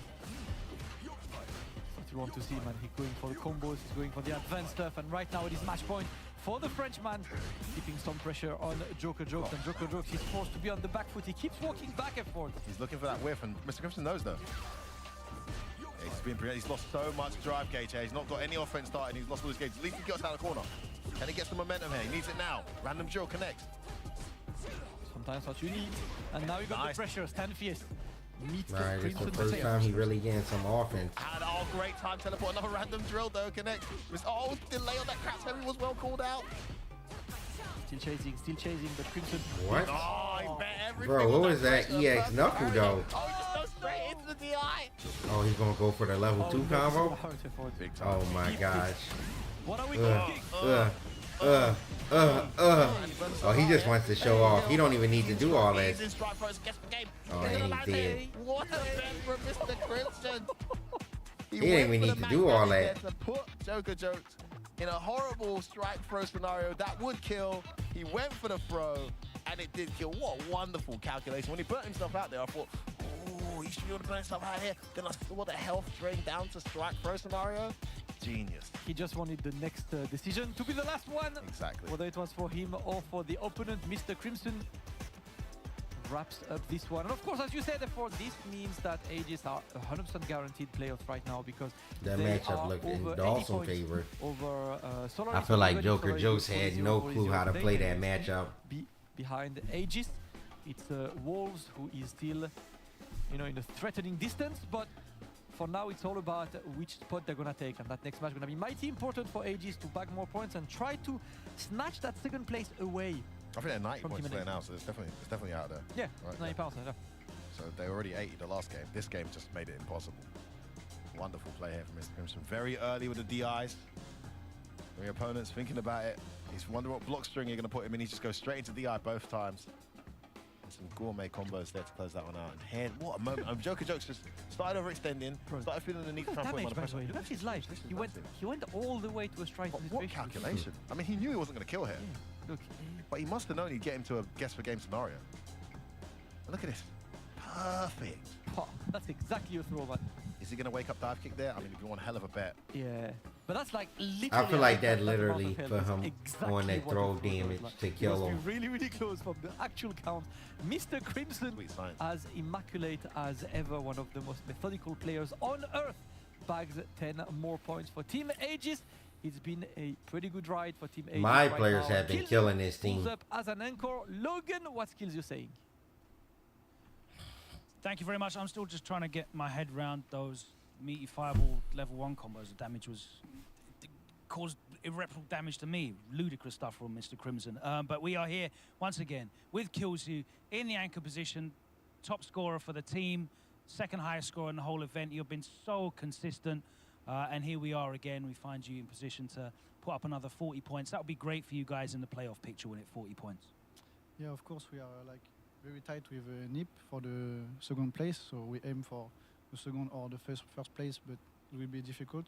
What you want to see, man. He's going for the combos, he's going for the advanced stuff, and right now it is match point for the Frenchman, keeping some pressure on Joker Jokes, and Joker Jokes is forced to be on the back foot. He keeps walking back and forth. He's looking for that whiff, and Mr. Crimson knows though. He's lost so much drive gauge here. He's not got any offense starting. He's lost all his gauge. At least he gets out of the corner. And he gets the momentum here. He needs it now. Random drill connects. Sometimes what you need. And now you got the pressure. Stand fierce. Right, it's the first time he really getting some offense. And great time teleport. Another random drill though. Connect. Oh, delay on that crap. Heavy was well called out. Still chasing, but Crimson. What? Oh, he bet everything. Bro, what was that EX knuckle though? Oh, he just goes straight into the DI. Oh, he's gonna go for the level 2 combo? Oh my gosh. What are we thinking? Oh, he just wants to show off. He don't even need to do all that. Oh, and he did. What a bet from Mr. Crimson. He didn't even need to do all that. To put Joker Jokes in a horrible strike throw scenario that would kill. He went for the throw, and it did kill. What a wonderful calculation. When he put himself out there, I thought, oh, he should be able to put himself out here. Gonna store the health drain down to strike throw scenario. Genius. He just wanted the next decision to be the last one. Exactly. Whether it was for him or for the opponent, Mr. Crimson wraps up this one. And of course, as you said before, this means that Aegis are 100% guaranteed playoffs right now because that matchup looked in Dawson's favor. Over Solar. I feel like Joker Jokes had no clue how to play that matchup. Behind Aegis, it's Wolves who is still, you know, in a threatening distance, but for now, it's all about which spot they're gonna take, and that next match gonna be mighty important for Aegis to bag more points and try to snatch that second place away. I think they're 90 points there now, so it's definitely out there. Yeah, right 90 pounds. Yeah. So they were already 80 the last game. This game just made it impossible. Wonderful play here from Mr. Crimson. Very early with the DIs. The opponent's thinking about it. He's wondering what block string you're gonna put him in. He just goes straight into DI both times. Some gourmet combos there to close that one out. And here, what a moment. Joker Jokes just started overextending, started feeling the need to try and put him on the pressure. Look at his life. He went all the way to a strike. What calculation? I mean, he knew he wasn't going to kill here. Yeah. Look, but he must have known he'd get him to a guess for game scenario. And look at this. Perfect. Oh, that's exactly your throw, man. Is he going to wake up dive kick there? I mean, it'd be one hell of a bet. Yeah. But that's like literally... I feel like that literally put him on that throw damage to kill him. Really, really close from the actual count. Mr. Crimson, as immaculate as ever, one of the most methodical players on Earth, bags 10 more points for Team Aegis. It's been a pretty good ride for Team Aegis. My players have been killing this team. Up as an anchor. Logan, what skills you saying? Thank you very much. I'm still just trying to get my head around those meaty fireball level 1 combos. The damage caused irreparable damage to me. Ludicrous stuff from Mr. Crimson. But we are here once again with Killsu in the anchor position, top scorer for the team, second highest scorer in the whole event. You've been so consistent, and here we are again. We find you in position to put up another 40 points. That would be great for you guys in the playoff picture when it's 40 points. Yeah, of course we are like very tight with NIP for the second place, so we aim for the second or the first place, but it will be difficult.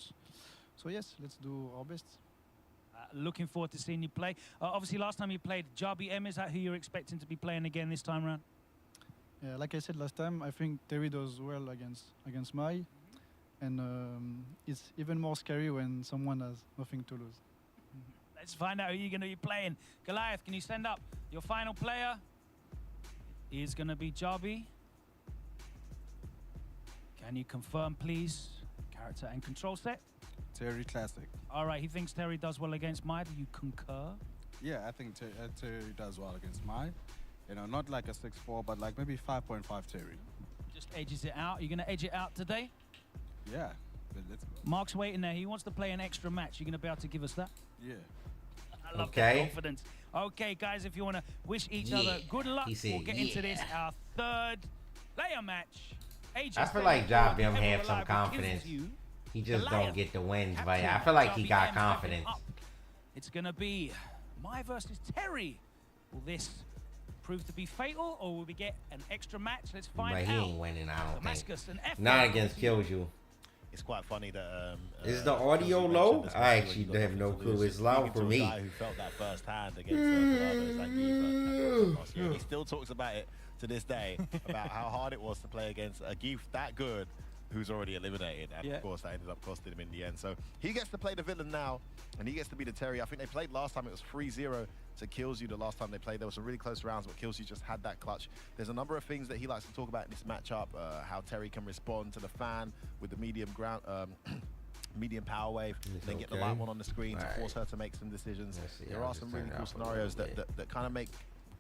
So yes, let's do our best. Looking forward to seeing you play. Obviously, last time you played Jabi M, is that who you're expecting to be playing again this time around? Yeah, like I said last time, I think Terry does well against Mai, and it's even more scary when someone has nothing to lose. Let's find out who you're going to be playing. Goliath, can you send up your final player? Is going to be Jabi. Can you confirm, please? Character and control set. Terry Classic. All right, he thinks Terry does well against Mai. Do you concur? Yeah, I think Terry does well against Mai. You know, not like a 6-4, but like maybe 5.5 Terry. Just edges it out. You're going to edge it out today? Yeah. Let's go. Mark's waiting there. He wants to play an extra match. You're going to be able to give us that? Yeah. I love that confidence. Okay, guys, if you want to wish each other good luck, we'll get into this, our third player match. I feel like Job them have some confidence. He just don't get the wins, but I feel like he got confidence. It's going to be Mai versus Terry. Will this prove to be fatal, or will we get an extra match? Let's find out. But he ain't winning, I don't Damascus think. Not against Killju. It's quite funny that... is the audio low? I actually have no clue. It's loud for me. Who felt that first hand against he still talks about it to this day, about how hard it was to play against a Geef that good, who's already eliminated, and of course that ended up costing him in the end. So he gets to play the villain now, and he gets to be the Terry. I think they played last time, it was 3-0 to Killsu the last time they played. There was some really close rounds, but Killsu just had that clutch. There's a number of things that he likes to talk about in this matchup, how Terry can respond to the fan with the medium ground, medium power wave, and then get the light one on the screen to force her to make some decisions. There are some really cool scenarios that kind of make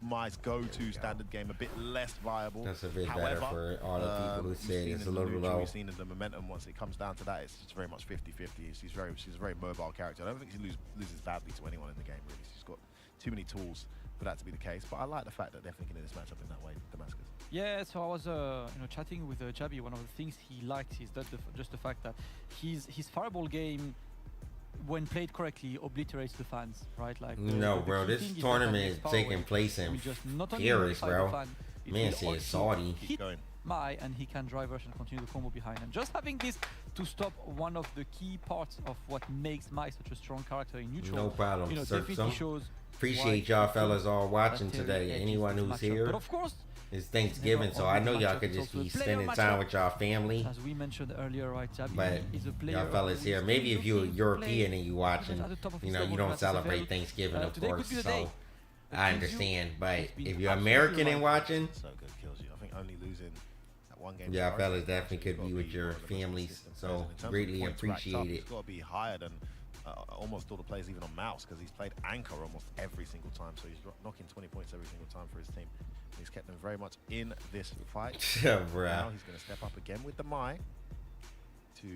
Mai's go-to standard game a bit less viable. That's a bit better for all the people who say it's a little low. We've seen in the momentum, once it comes down to that, it's just very much 50-50. She's a very mobile character. I don't think she loses badly to anyone in the game, really. She's got too many tools for that to be the case. But I like the fact that they're thinking of this matchup in that way, Damascus. Yeah, so I was chatting with Jabi. One of the things he likes is that just the fact that his fireball game when played correctly, obliterates the fans, right? Like no, bro, this tournament is taking place in Paris, bro. Man, say it's Saudi. Keep going. Mai, and he can drive rush and continue the combo behind. And just having this to stop one of the key parts of what makes Mai such a strong character in neutral. No problem. You know, definitely shows. Appreciate y'all fellas all watching today. Anyone who's here. But of course, it's Thanksgiving, so I know y'all could just be spending time with y'all family. As we mentioned earlier, right, Jabi but is a player y'all fellas here. Maybe if you're European and you watching, you know, you don't celebrate Thanksgiving, of course. So I understand. But if you're American and watching, so good kills you. I think only losing that one game. Y'all fellas definitely could be with your families. So greatly appreciate it. It's got to be higher than almost all the players, even on mouse, because he's played anchor almost every single time. So he's knocking 20 points every single time for his team. He's kept them very much in this fight. Yeah, now he's going to step up again with the Mai to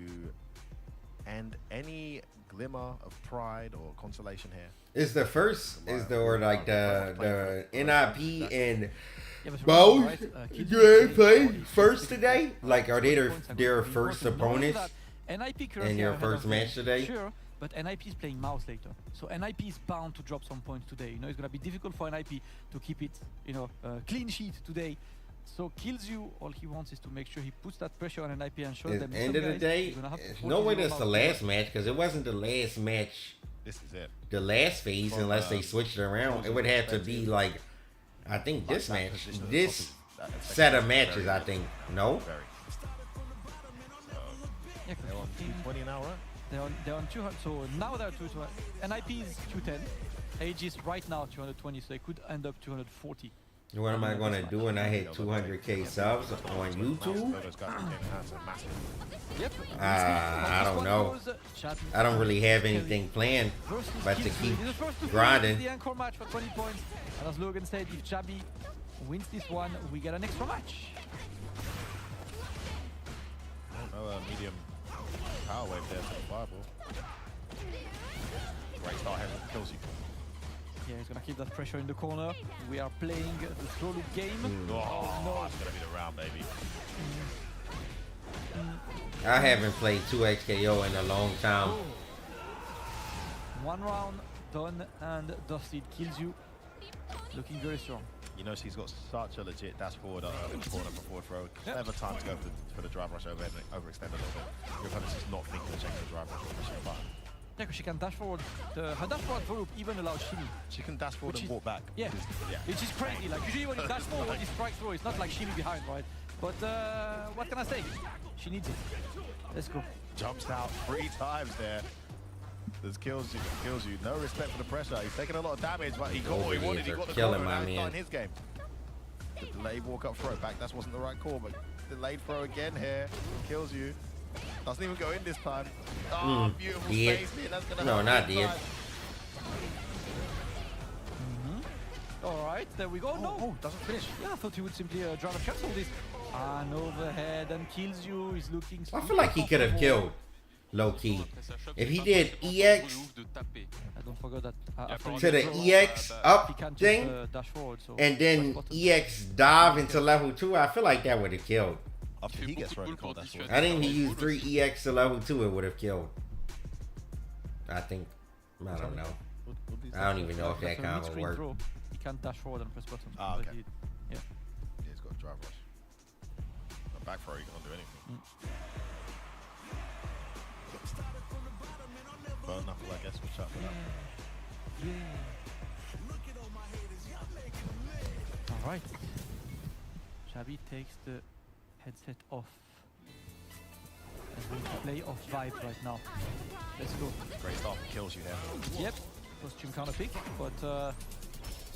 end any glimmer of pride or consolation here. Is the first, or like the NIP and both? Do they play first today? Like, are they their first opponents in your first match today? Sure. But NIP is playing mouse later, so NIP is bound to drop some points today. You know, it's gonna be difficult for NIP to keep it, you know, clean sheet today. So Kills You, all he wants is to make sure he puts that pressure on NIP and show them. At the end of the day, no way that's the last match, because it wasn't the last match. This is it. The last phase, unless they switched it around, it would have to be like, I think this match, this set of matches. I think no. Yeah, they're on 220 an hour. They're on 200, so now they're 220. NIP is 210. Aegis right now 220, so they could end up 240. What am I going to do when I hit 200K subs on YouTube? Yep. I don't know. I don't really have anything planned but to keep grinding. The encore match for 20 points. And as Logan said, if Jabi wins this one, we get an extra match. I don't know, medium power wave there for the fireball. Great start here with Kills You. Yeah, he's gonna keep that pressure in the corner. We are playing the slow loop game. Oh no, it's gonna be the round, baby. I haven't played 2XKO in a long time. One round done, and Dusty Kills You. Looking very strong. You know, he's got such a legit dash forward in the corner for forward throw. Never time to go for the drive rush overhead and overextend a little bit. Your opponent's just not thinking of checking the drive rush or pushing the button. Yeah, because she can dash forward. Her dash forward loop even allows shimmy. She can dash forward and walk back. Yeah, which is crazy. Like usually when you dash forward, you strike through. It's not like shimmy behind, right? But what can I say? She needs it. Let's go. Jumps out 3 times there. This kills you. No respect for the pressure. He's taking a lot of damage, but he got what he wanted. He got the killing my man. In his game. The delayed walk up throw back. That wasn't the right call, but delayed throw again here. Kills you. Doesn't even go in this time. Oh, beautiful space. That's gonna no, not dead. All right, there we go. No, doesn't finish. Yeah, I thought he would simply try to cancel this. And overhead and Kills You. He's looking. I feel like he could have killed. Low key. If he did EX I don't forget that to the EX up thing and then EX dive into level 2, I feel like that would have killed. After he gets ready to call that sword. I think he used 3 EX to level 2, it would have killed. I think. I don't know. I don't even know if that kind of would work. He can't dash forward and press buttons. Ah, okay. Yeah, he's got a drive rush. A back throw, he can't do anything. Burn knuckle, I guess, watch out for that. Alright. Jabi takes the headset off. And we play off vibes right now. Let's go. Great start for Kills You there. Yep. Costume counter pick, but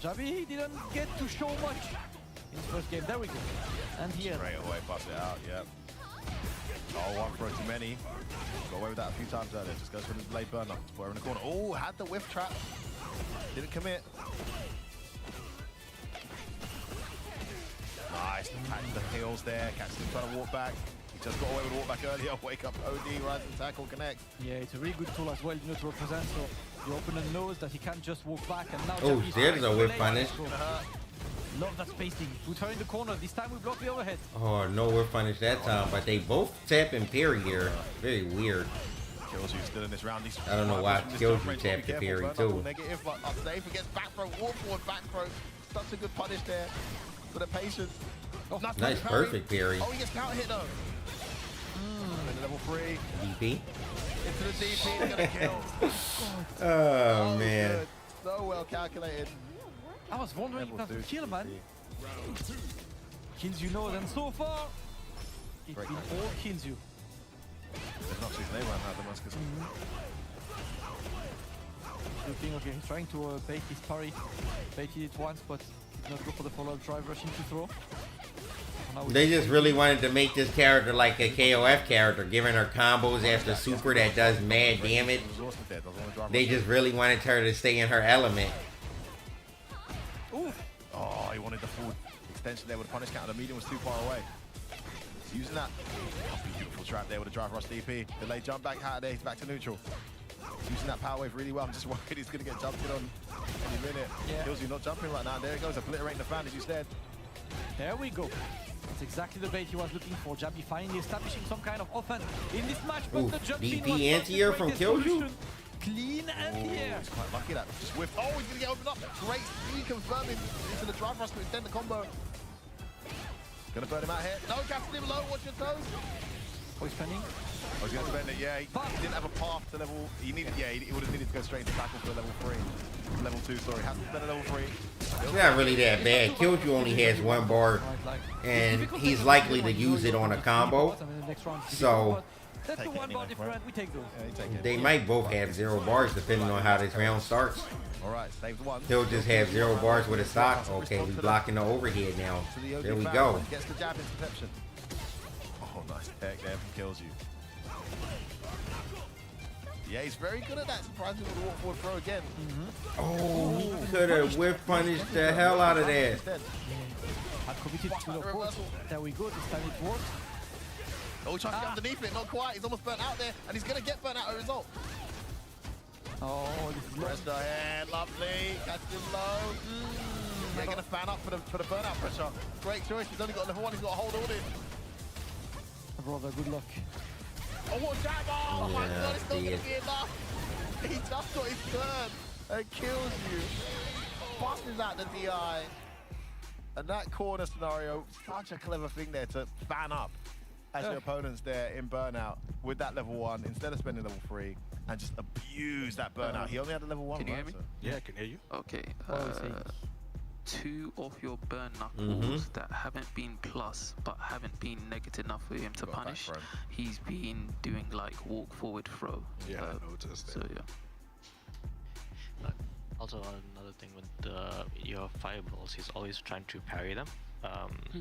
Jabi didn't get to show much in his first game. There we go. And here. Straight away, bust it out, yep. Oh, one throw too many. Got away with that a few times earlier. Just goes for the blade burn up. Put her in the corner. Oh, had the whiff trap. Didn't commit. Nice. Patting the heels there. Catches him trying to walk back. He just got away with the walk back earlier. Wake up OD, rise and tackle, connect. Yeah, it's a really good tool as well, you know, to represent. So the opponent knows that he can't just walk back. And now oh, there's a whip punish. Love that spacing. Put her in the corner. This time we block the overhead. Oh, no whip punish that time, but they both tap and parry here. Very weird. Kills you still in this round. I don't know why Kills you tapped the parry too. Negative, but up safe against back throw, walk forward, back throw. Such a good punish there for the patience. Oh, nice perfect parry. Oh, he gets counter hit though. Level 3. DP. Into the DP, he's gonna kill. Oh man. Good. So well calculated. I was wondering if that's a kill, man. Kills you know, and so far, it's been all kills you. There's not season A right now, Damascus. Looking, okay, he's trying to bait his parry. Baited it once, but did not go for the follow-up drive rush into throw. They just really wanted to make this character like a KOF character, giving her combos after super that does mad damage. They just really wanted her to stay in her element. Ooh. Oh, he wanted the full extension there with a punish counter. The medium was too far away. He's using that. Beautiful trap there with a drive rush DP. Delayed jump back out of there. He's back to neutral. He's using that power wave really well. I'm just worried he's going to get jumped in on any minute. Yeah. Kills you not jumping right now. There it goes. Obliterating the fan as you said. There we go. That's exactly the bait he was looking for. Jabby finally establishing some kind of offense in this match. But the jump DP anti-air from Killju. Clean anti-air. He's quite lucky that Swift. Oh, he's going to get opened up. Great speed confirming into the drive rush to extend the combo. Gonna burn him out here. No, Captain him low. Watch your toes. Oh, he's spending. Oh, he's going to bend it. Yeah, he didn't have a path to level. He needed. Yeah, he would have needed to go straight into tackle for level 3. Level 2, sorry. Has to spend a level 3. It's not really that bad. Killju only has 1 bar, and he's likely to use it on a combo. So that's the 1 bar different. We take those. Yeah, they might both have 0 bars depending on how this round starts. Alright, saved 1. He'll just have 0 bars with a stock. Okay, we blocking the overhead now. There we go. Gets the jab interception. Oh, nice tech there from Kills you. Yeah, he's very good at that. Surprisingly with the walk forward throw again. Oh, he could have whiff punished the hell out of that. I've committed to the court. There we go. This time it worked. Oh, he's trying to get underneath it. Not quite. He's almost burnt out there. And he's going to get burnt out as a result. Oh, this is press the hand, lovely. Catch him low. They're going to fan up for the burnout pressure. Great choice. He's only got level 1. He's got to hold all this. Brother, good luck. Oh, what a jab! Oh my god, it's not going to be enough. He just got his turn and kills you. Busts out the DI. And that corner scenario, such a clever thing there to fan up as your opponent's there in burnout with that level 1 instead of spending level 3 and just abuse that burnout. He only had a level 1. Can you hear me? Yeah, I can hear you. Okay. 2 of your burn knuckles that haven't been plus but haven't been negative enough for him to punish. He's been doing like walk forward throw. Yeah, I noticed that. So yeah. Also another thing with your fireballs, he's always trying to parry them.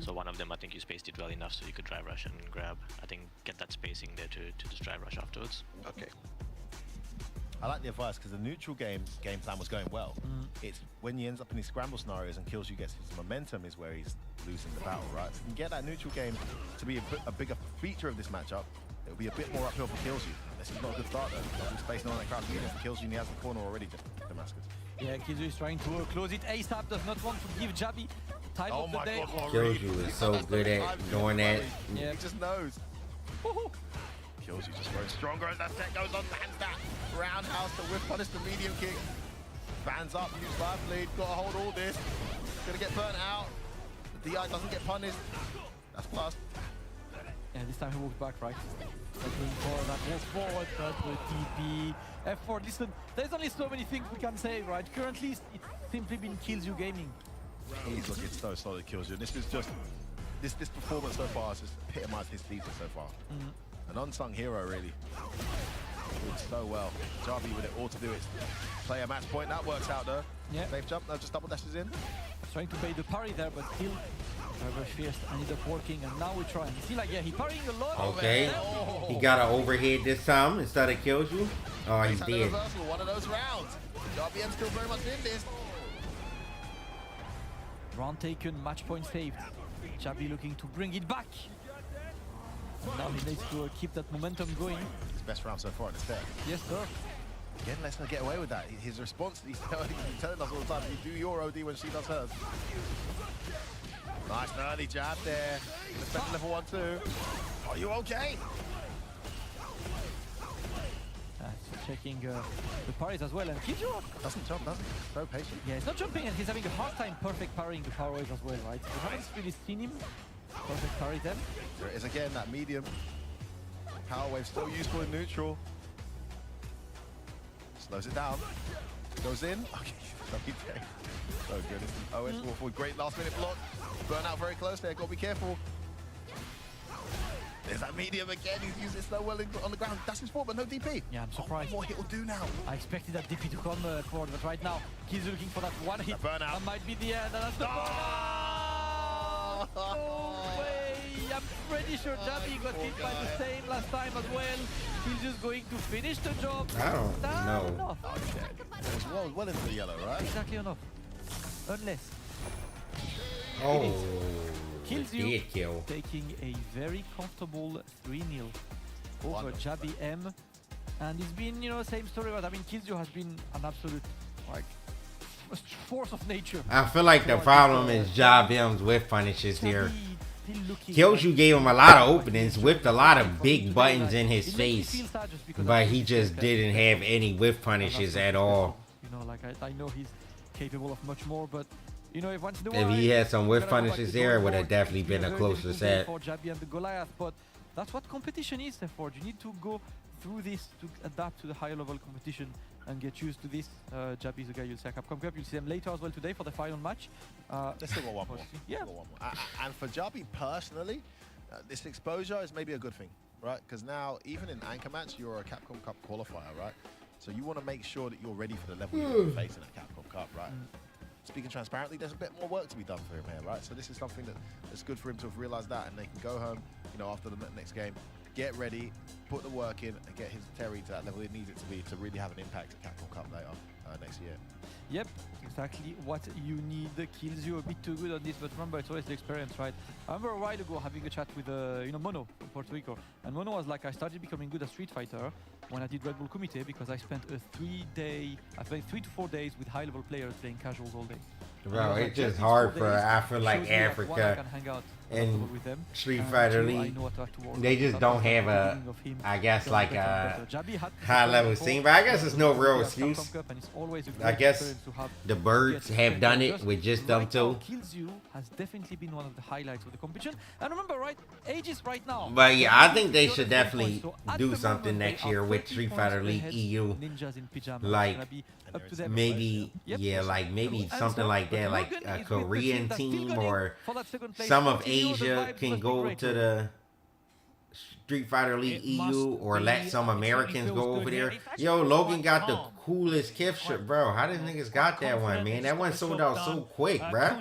So one of them, I think you spaced it well enough so you could drive rush and grab. I think get that spacing there to just drive rush afterwards. Okay. I like the advice because the neutral game plan was going well. It's when he ends up in these scramble scenarios and Kills you gets his momentum is where he's losing the battle, right? So you can get that neutral game to be a bigger feature of this matchup. It'll be a bit more uphill for Kills you. This is not a good start though. He's spacing on that crouch medium for Kills you and he has the corner already, Damascus. Yeah, Kills is trying to close it ASAP, does not want to give Jabby time of the day. Killju is so good at doing that. Yeah, he just knows. Kills you just growing stronger as that set goes on. Lands that roundhouse to whip punish the medium kick. Fans up, use life lead, gotta hold all this. Gonna get burnt out. The DI doesn't get punished. That's plus. Yeah, this time he walks back, right? Looking for that walk forward, but with TP, F4. Listen, there's only so many things we can say, right? Currently, it's simply been Kills You Gaming. He's looking so solid, Kills You. And this is just, this performance so far has just epitomized his season so far. An unsung hero, really. Doing so well. Jarby with it all to do it. Play a match point, that works out though. Yeah. Safe jump, no, just double dashes in. Trying to pay the parry there, but still very fierce and ended up working, and now we're trying. You see, like, yeah, he's parrying a lot. Okay. He got an overhead this time instead of Kills You. Oh, he's dead. Reversal, one of those rounds. Jarby still very much in this. Round taken, match point saved. Jabby looking to bring it back. And now he needs to keep that momentum going. His best round so far in the set. Yes, sir. Again, let's not get away with that. His response, he's telling us all the time, you do your OD when she does hers. Nice early jab there. Respect level 1 too. Are you okay? checking the parries as well. And Killzone doesn't jump, does he? So patient. Yeah, he's not jumping, and he's having a hard time perfect parrying the power wave as well, right? We haven't really seen him perfect parry them. There it is again, that medium. Power wave still useful in neutral. Slows it down. Goes in. Okay, so good. OS Wolf with great last minute block. Burnout very close there, gotta be careful. There's that medium again, he's using slow well on the ground. That's his fault, but no DP. Yeah, I'm surprised. What it'll do now? I expected that DP to come forward, but right now, he's looking for that one hit. Burnout. That might be the end, and that's the burnout! No way! I'm pretty sure Jabby got hit by the same last time as well. He's just going to finish the job. I don't know. It was well into the yellow, right? Exactly enough. Unless. Oh. KillZu taking a very comfortable 3-0 over Jabby M. And it's been, you know, same story, but I mean, KillZu has been an absolute, like, force of nature. I feel like the problem is Jabby M's whiff punishes here. KillZu gave him a lot of openings, whipped a lot of big buttons in his face, but he just didn't have any whiff punishes at all. You know, like, I know he's capable of much more, but you know, if he had some whiff punishes there, it would have definitely been a closer set. For Jabby and the Goliath, but that's what competition is, Forge. You need to go through this to adapt to the higher level competition and get used to this. Jabby is a guy you'll see at Capcom Cup. You'll see them later as well today for the final match. Let's still got one more. Yeah. And for Jabby personally, this exposure is maybe a good thing, right? Because now, even in Anchor Match, you're a Capcom Cup qualifier, right? So you want to make sure that you're ready for the level you're facing at Capcom Cup, right? Speaking transparently, there's a bit more work to be done for him here, right? So this is something that's good for him to have realized that, and they can go home, you know, after the next game, get ready, put the work in, and get his Terry to that level it needs it to be to really have an impact at Capcom Cup later next year. Yep, exactly what you need. KillZu a bit too good on this, but remember, it's always the experience, right? I remember a while ago having a chat with, you know, Mono from Puerto Rico, and Mono was like, I started becoming good at Street Fighter when I did Red Bull Kumite because I spent I spent 3 to 4 days with high-level players playing casuals all day. Bro, it's just hard for Africa and Street Fighter League. They just don't have a, I guess, like a high-level scene. But I guess it's no real excuse. I guess the Birds have done it with just them two. KillZu has definitely been one of the highlights of the competition. And remember, right, Aegis right now. But yeah, I think they should definitely do something next year with Street Fighter League EU. Like, maybe, yeah, like maybe something like that, like a Korean team or some of Asia can go to the Street Fighter League EU or let some Americans go over there. Yo, Logan got the coolest gift ship, bro. How did niggas got that one, man? That one sold out so quick, bro.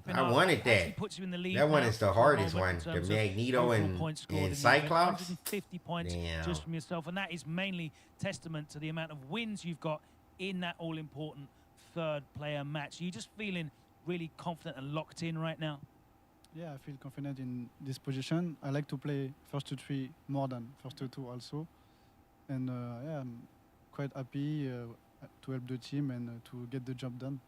I wanted that. That one is the hardest one. The Magneto and Cyclops. 150 points just from yourself, and that is mainly testament to the amount of wins you've got in that all-important third-player match. Are you just feeling really confident and locked in right now? Yeah, I feel confident in this position. I like to play first to 3 more than first to 2 also. And yeah, I'm quite happy to help the team and to get the job done.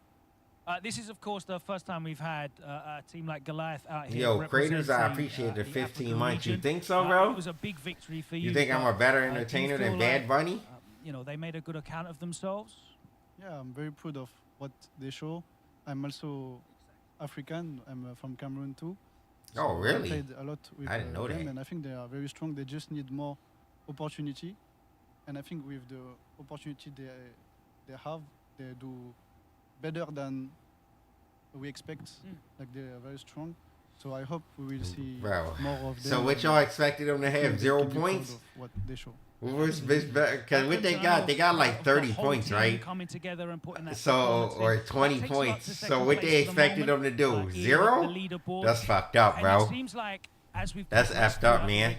This is, of course, the first time we've had a team like Goliath out here. Yo, Craters, I appreciate the 15 months. You think so, bro? It was a big victory for you. You think I'm a better entertainer than Bad Bunny? You know, they made a good account of themselves. Yeah, I'm very proud of what they show. I'm also African. I'm from Cameroon too. So oh, really? I played a lot with I didn't know them, that. and I think they are very strong. They just need more opportunity. And I think with the opportunity they have, they do better than we expect. Like they are very strong. So I hope we will see more of them. So what y'all expected them to have? 0 points? What they show. Because what they got like 30 points, right? So, or 20 points. So what they expected them to do? 0? That's fucked up, bro. That's effed up, man.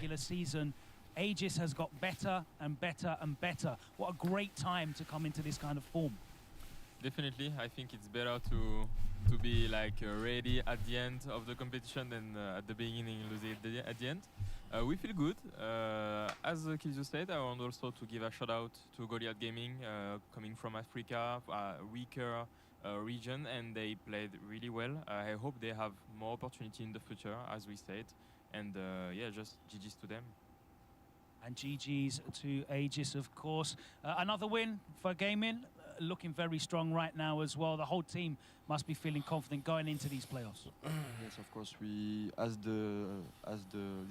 Aegis has got better and better and better. What a great time to come into this kind of form. Definitely, I think it's better to be like ready at the end of the competition than at the beginning, losing at the end. We feel good. As KillZu said, I want also to give a shout out to Goliath Gaming, coming from Africa, a weaker region, and they played really well. I hope they have more opportunity in the future, as we said, and yeah, just GG's to them. And GG's to Aegis, of course. Another win for Gaming, looking very strong right now as well. The whole team must be feeling confident going into these playoffs. Yes, of course. We, as the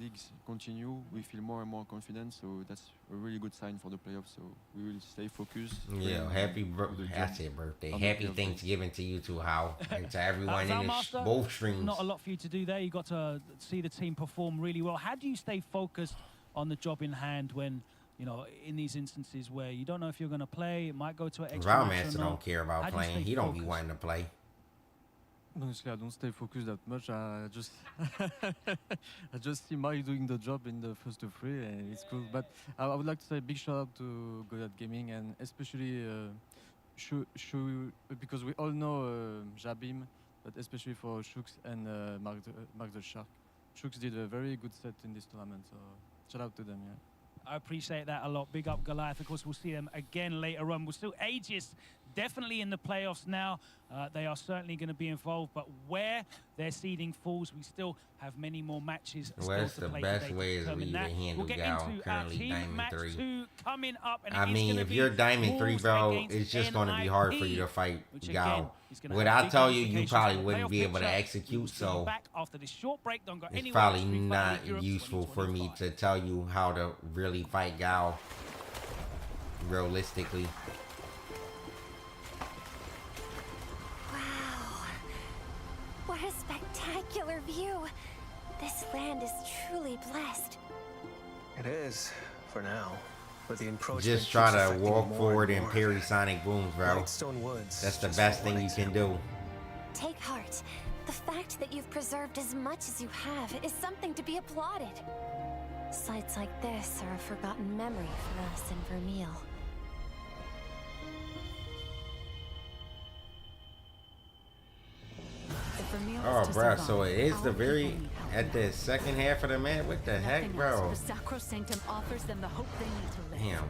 leagues continue, we feel more and more confident. So that's a really good sign for the playoffs. So we will stay focused. Yeah, happy birthday. Happy Thanksgiving to you too, Hao, and to everyone in both streams. Not a lot for you to do there. You got to see the team perform really well. How do you stay focused on the job in hand when, you know, in these instances where you don't know if you're going to play, it might go to an extra match or not? don't care about playing. He don't be wanting to play. Honestly, I don't stay focused that much. I just I just see Mike doing the job in the first two three, and it's cool. But I would like to say a big shout out to Goliath Gaming, and especially because we all know Jabim, but especially for Shooks and Mark the Shark. Shooks did a very good set in this tournament, so shout out to them. Yeah. I appreciate that a lot. Big up Goliath. Of course, we'll see them again later on. We'll still Aegis definitely in the playoffs now. They are certainly going to be involved, but where their seeding falls, we still have many more matches still to play. Best way is we to handle Gal, currently Diamond 3. Coming up, and I mean, if you're Diamond 3, bro, it's just going to be hard for you to fight Gal. What I tell you, you probably wouldn't be able to execute, so it's probably not useful for me to tell you how to really fight Gal realistically. What a spectacular view. This land is truly blessed. It is, for now. But the encroachment just try to walk forward and parry sonic booms, bro. That's the best thing you can do. Take heart. The fact that you've preserved as much as you have is something to be applauded. Sights like this are a forgotten memory for us in Vermeil. Oh, bro, so it is the very at the second half of the match. What the heck, bro? The Sacrosanctum offers them the hope they need to live. Damn.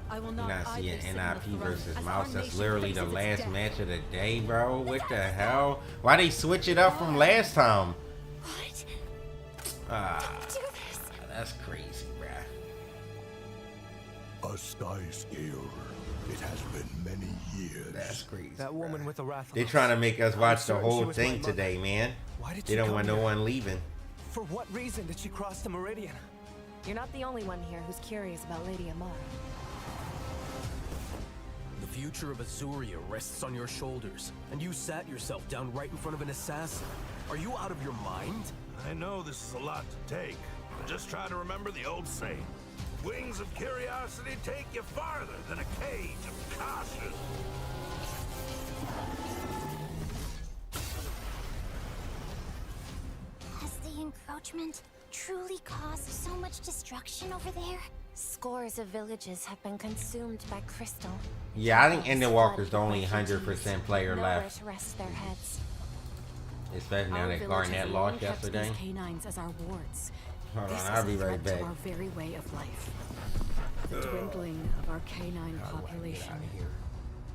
I will You're not not seeing NIP versus Mouse. That's literally the last match of the day, bro. What the hell? Why they switch it up from last time? What? That's crazy, bro. A sky scale. It has been many years. That's crazy. That woman with the wrath. They're trying to make us watch the whole thing today, man. Why did they don't want no one leaving. For what reason did she cross the meridian? You're not the only one here who's curious about Lady Amara. The future of Azuria rests on your shoulders, and you sat yourself down right in front of an assassin. Are you out of your mind? I know this is a lot to take, but just try to remember the old saying. Wings of curiosity take you farther than a cage of caution. Has the encroachment truly caused so much destruction over there? Scores of villages have been consumed by crystal. Yeah, I think Endwalker's the only 100% player left. To rest their heads. Especially now that Garnett lost yesterday. Canines as our wards. Hold on, I'll be right back. To our very way of life. The dwindling of our canine population.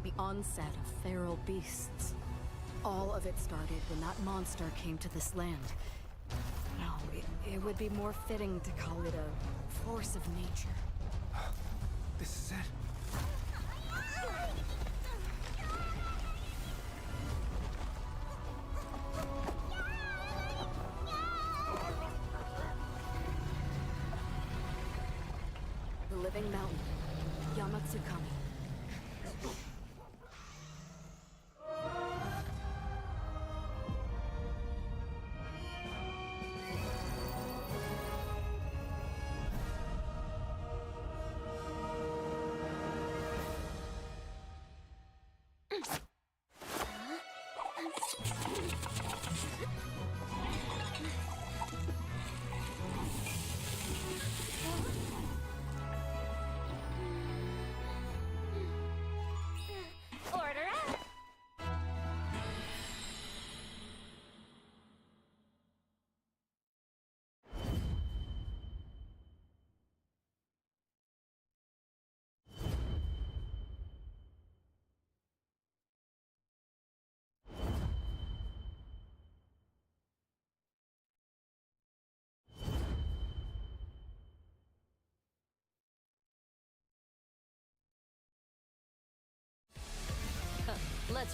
The onset of feral beasts. All of it started when that monster came to this land. No, it would be more fitting to call it a force of nature. This is it. The living mountain, Yamatsukami.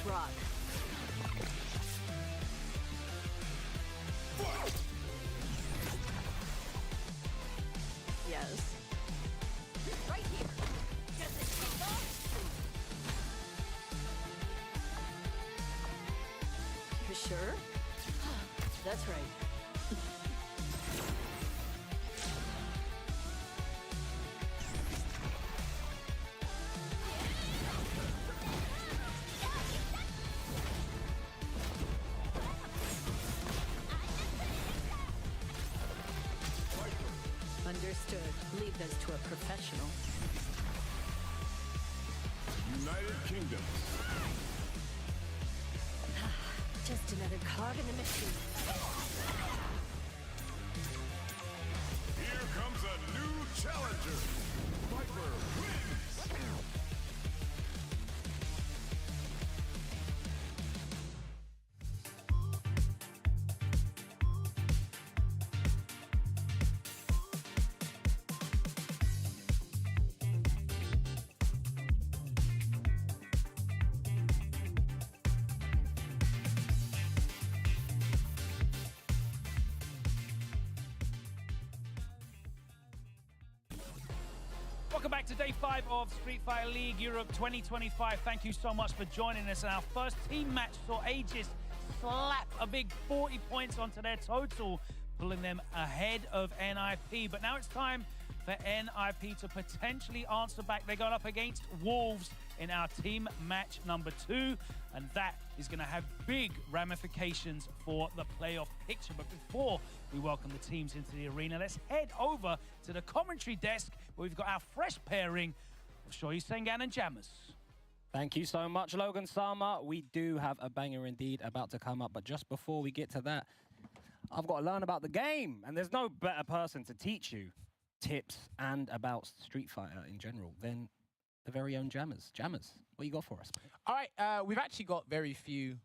Let's rock. Yes. Right here. Does it take off? You sure? That's right. Understood. Leave this to a professional. United Kingdom. Just another cog in the machine. Here comes a new challenger. Viper wins. Welcome back to day 5 of Street Fighter League Europe 2025. Thank you so much for joining us. And our first team match saw Aegis slap a big 40 points onto their total, pulling them ahead of NIP. But now it's time for NIP to potentially answer back. They're going up against Wolves in our team match number 2, and that is going to have big ramifications for the playoff picture. But before we welcome the teams into the arena, let's head over to the commentary desk where we've got our fresh pairing of Shoyi Sengan and Jammers. Thank you so much, Logan Sama. We do have a banger indeed about to come up, but just before we get to that, I've got to learn about the game, and there's no better person to teach you tips and about Street Fighter in general than the very own Jammers. Jammers, what you got for us, mate? All right, we've actually got very few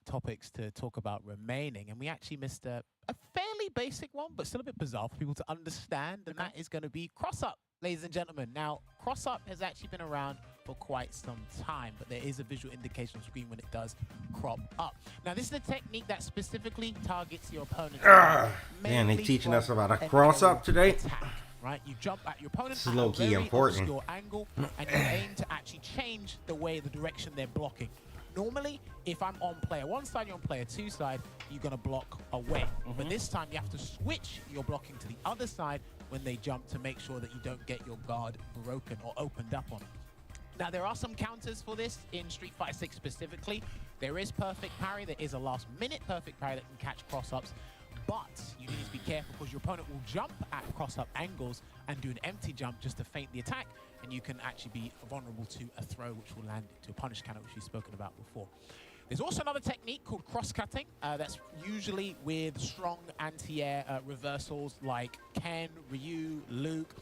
topics to talk about remaining, and we actually missed a fairly basic one, but still a bit bizarre for people to understand, and that is going to be cross-up, ladies and gentlemen. Now, cross-up has actually been around for quite some time, but there is a visual indication on screen when it does crop up. Now, this is a technique that specifically targets your opponent. Man, they teaching us about a cross-up today? Right, you jump at your opponent. This is low-key important. Angle, and you aim to actually change the direction they're blocking. Normally, if I'm on player 1 side, you're on player 2 side, you're going to block away. But this time, you have to switch your blocking to the other side when they jump to make sure that you don't get your guard broken or opened up on. Now, there are some counters for this in Street Fighter 6 specifically. There is perfect parry. There is a last-minute perfect parry that can catch cross-ups. But you need to be careful because your opponent will jump at cross-up angles and do an empty jump just to feint the attack, and you can actually be vulnerable to a throw which will land into a punish counter, which we've spoken about before. There's also another technique called cross-cutting. That's usually with strong anti-air reversals like Ken, Ryu, Luke.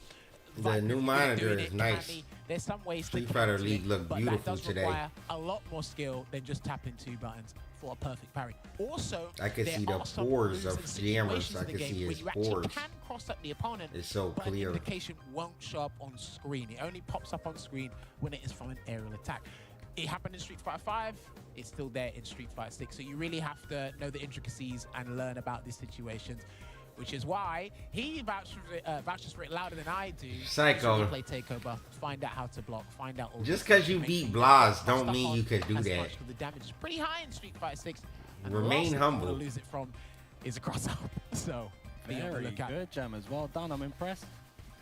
The new monitor is nice. There's some ways Street Fighter League look beautiful today. Require a lot more skill than just tapping 2 buttons for a perfect parry. Also, I can see the pores of Jammers. I can see his pores. You can cross up the opponent. It's so clear. But the indication won't show up on screen. It only pops up on screen when it is from an aerial attack. It happened in Street Fighter 5. It's still there in Street Fighter 6. So you really have to know the intricacies and learn about these situations, which is why he vouches for it louder than I do. Psycho. So play Takeover, find out how to block, find out all just because you beat Blas don't mean you could do that. The damage is pretty high in Street Fighter 6. Remain humble. Lose it from is a cross-up. So very good, Jammers. Well done. I'm impressed.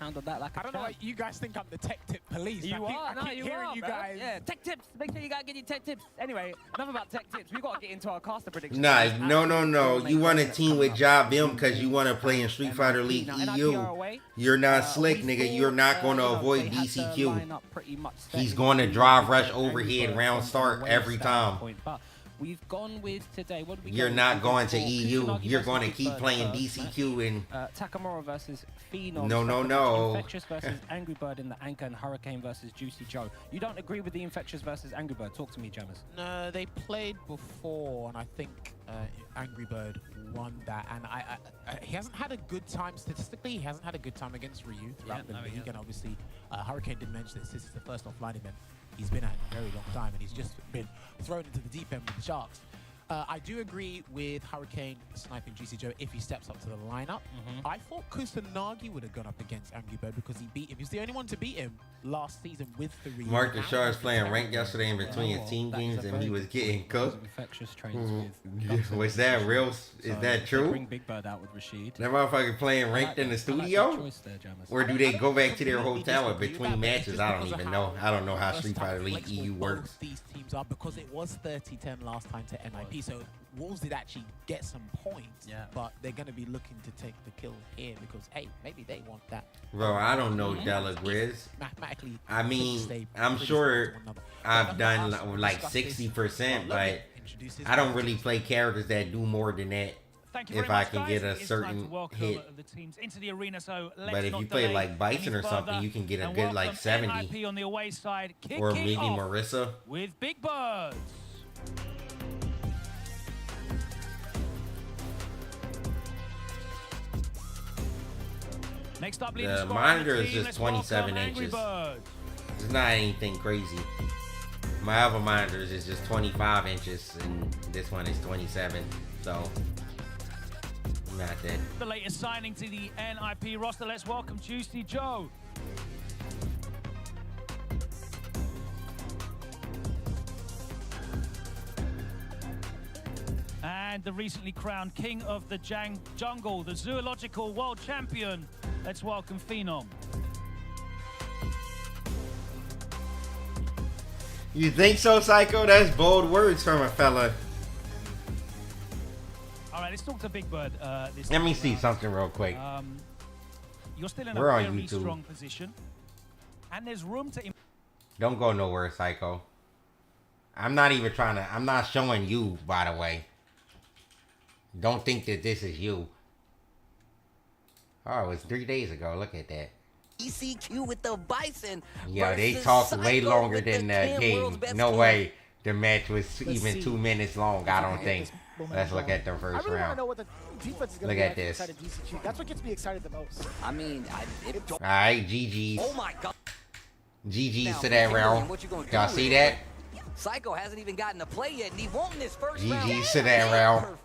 Handled that like a I don't know why you guys think I'm the tech tip police. You are. I keep hearing you guys. Yeah, tech tips. Make sure you gotta get your tech tips. Anyway, enough about tech tips. We gotta get into our caster predictions. Nah, no. You want to team with Job M because you want to play in Street Fighter League EU. You're not slick, nigga. You're not going to avoid DCQ. He's going to drive rush overhead round start every time. We've gone with today. What do we You're not going to EU. You're going to keep playing DCQ and Takamura versus Phenom. No. Infectious versus Angry Bird in the Anchor, and Hurricane versus Juicy Joe. You don't agree with the Infectious versus Angry Bird? Talk to me, Jammers. No, they played before, and I think Angry Bird won that. And he hasn't had a good time statistically. He hasn't had a good time against Ryu throughout the league, and obviously Hurricane did mention that this is the first offline event he's been at in a very long time, and he's just been thrown into the deep end with the Sharks. I do agree with Hurricane sniping GC Joe if he steps up to the lineup. I thought Kusanagi would have gone up against Angry Bird because he beat him. He's the only one to beat him last season with the rematch. Mark Deshaw is playing ranked yesterday in between his team games and he was getting cooked. Infectious trains with Was that real? Is that true? Bring Big Bird out with Rashid. That motherfucker playing ranked in the studio? Or do they go back to their hotel in between matches? I don't even know. I don't know how Street Fighter League EU works. These teams are because it was 30-10 last time to NIP, so Wolves did actually get some points, but they're going to be looking to take the kill here because, hey, maybe they want that. Bro, I don't know Della Grizz. Mathematically, I mean, I'm sure I've done like 60%, but I don't really play characters that do more than that. If I can get a certain hit. But if you play like Bison or something, you can get a good like 70. On the away side. Or maybe Marissa. With Big Birds. Next up, the monitor is just 27 inches. It's not anything crazy. My other monitors is just 25 inches, and this one is 27. So, not that. The latest signing to the NIP roster. Let's welcome Juicy Joe. And the recently crowned King of the Jungle, the Zoological World Champion. Let's welcome Phenom. You think so, Psycho? That's bold words from a fella. All right, let's talk to Big Bird. Let me see something real quick. You're still in We're a on very YouTube. strong position. And there's room to... Don't go nowhere, Psycho. I'm not even trying to... I'm not showing you, by the way. Don't think that this is you. Oh, it's 3 days ago. Look at that. ECQ with the Bison. Yeah, they talked way longer than the game. No way the match was even 2 minutes long, I don't think. Let's look at the first I really want to round. know what the defense is going Look to be at this. inside of DCQ. That's what gets me excited the most. I mean, Alright, GG's. Oh my God. GG's to that round. Y'all see that? Psycho hasn't even gotten to play yet, and he won this first round. GG's to that round.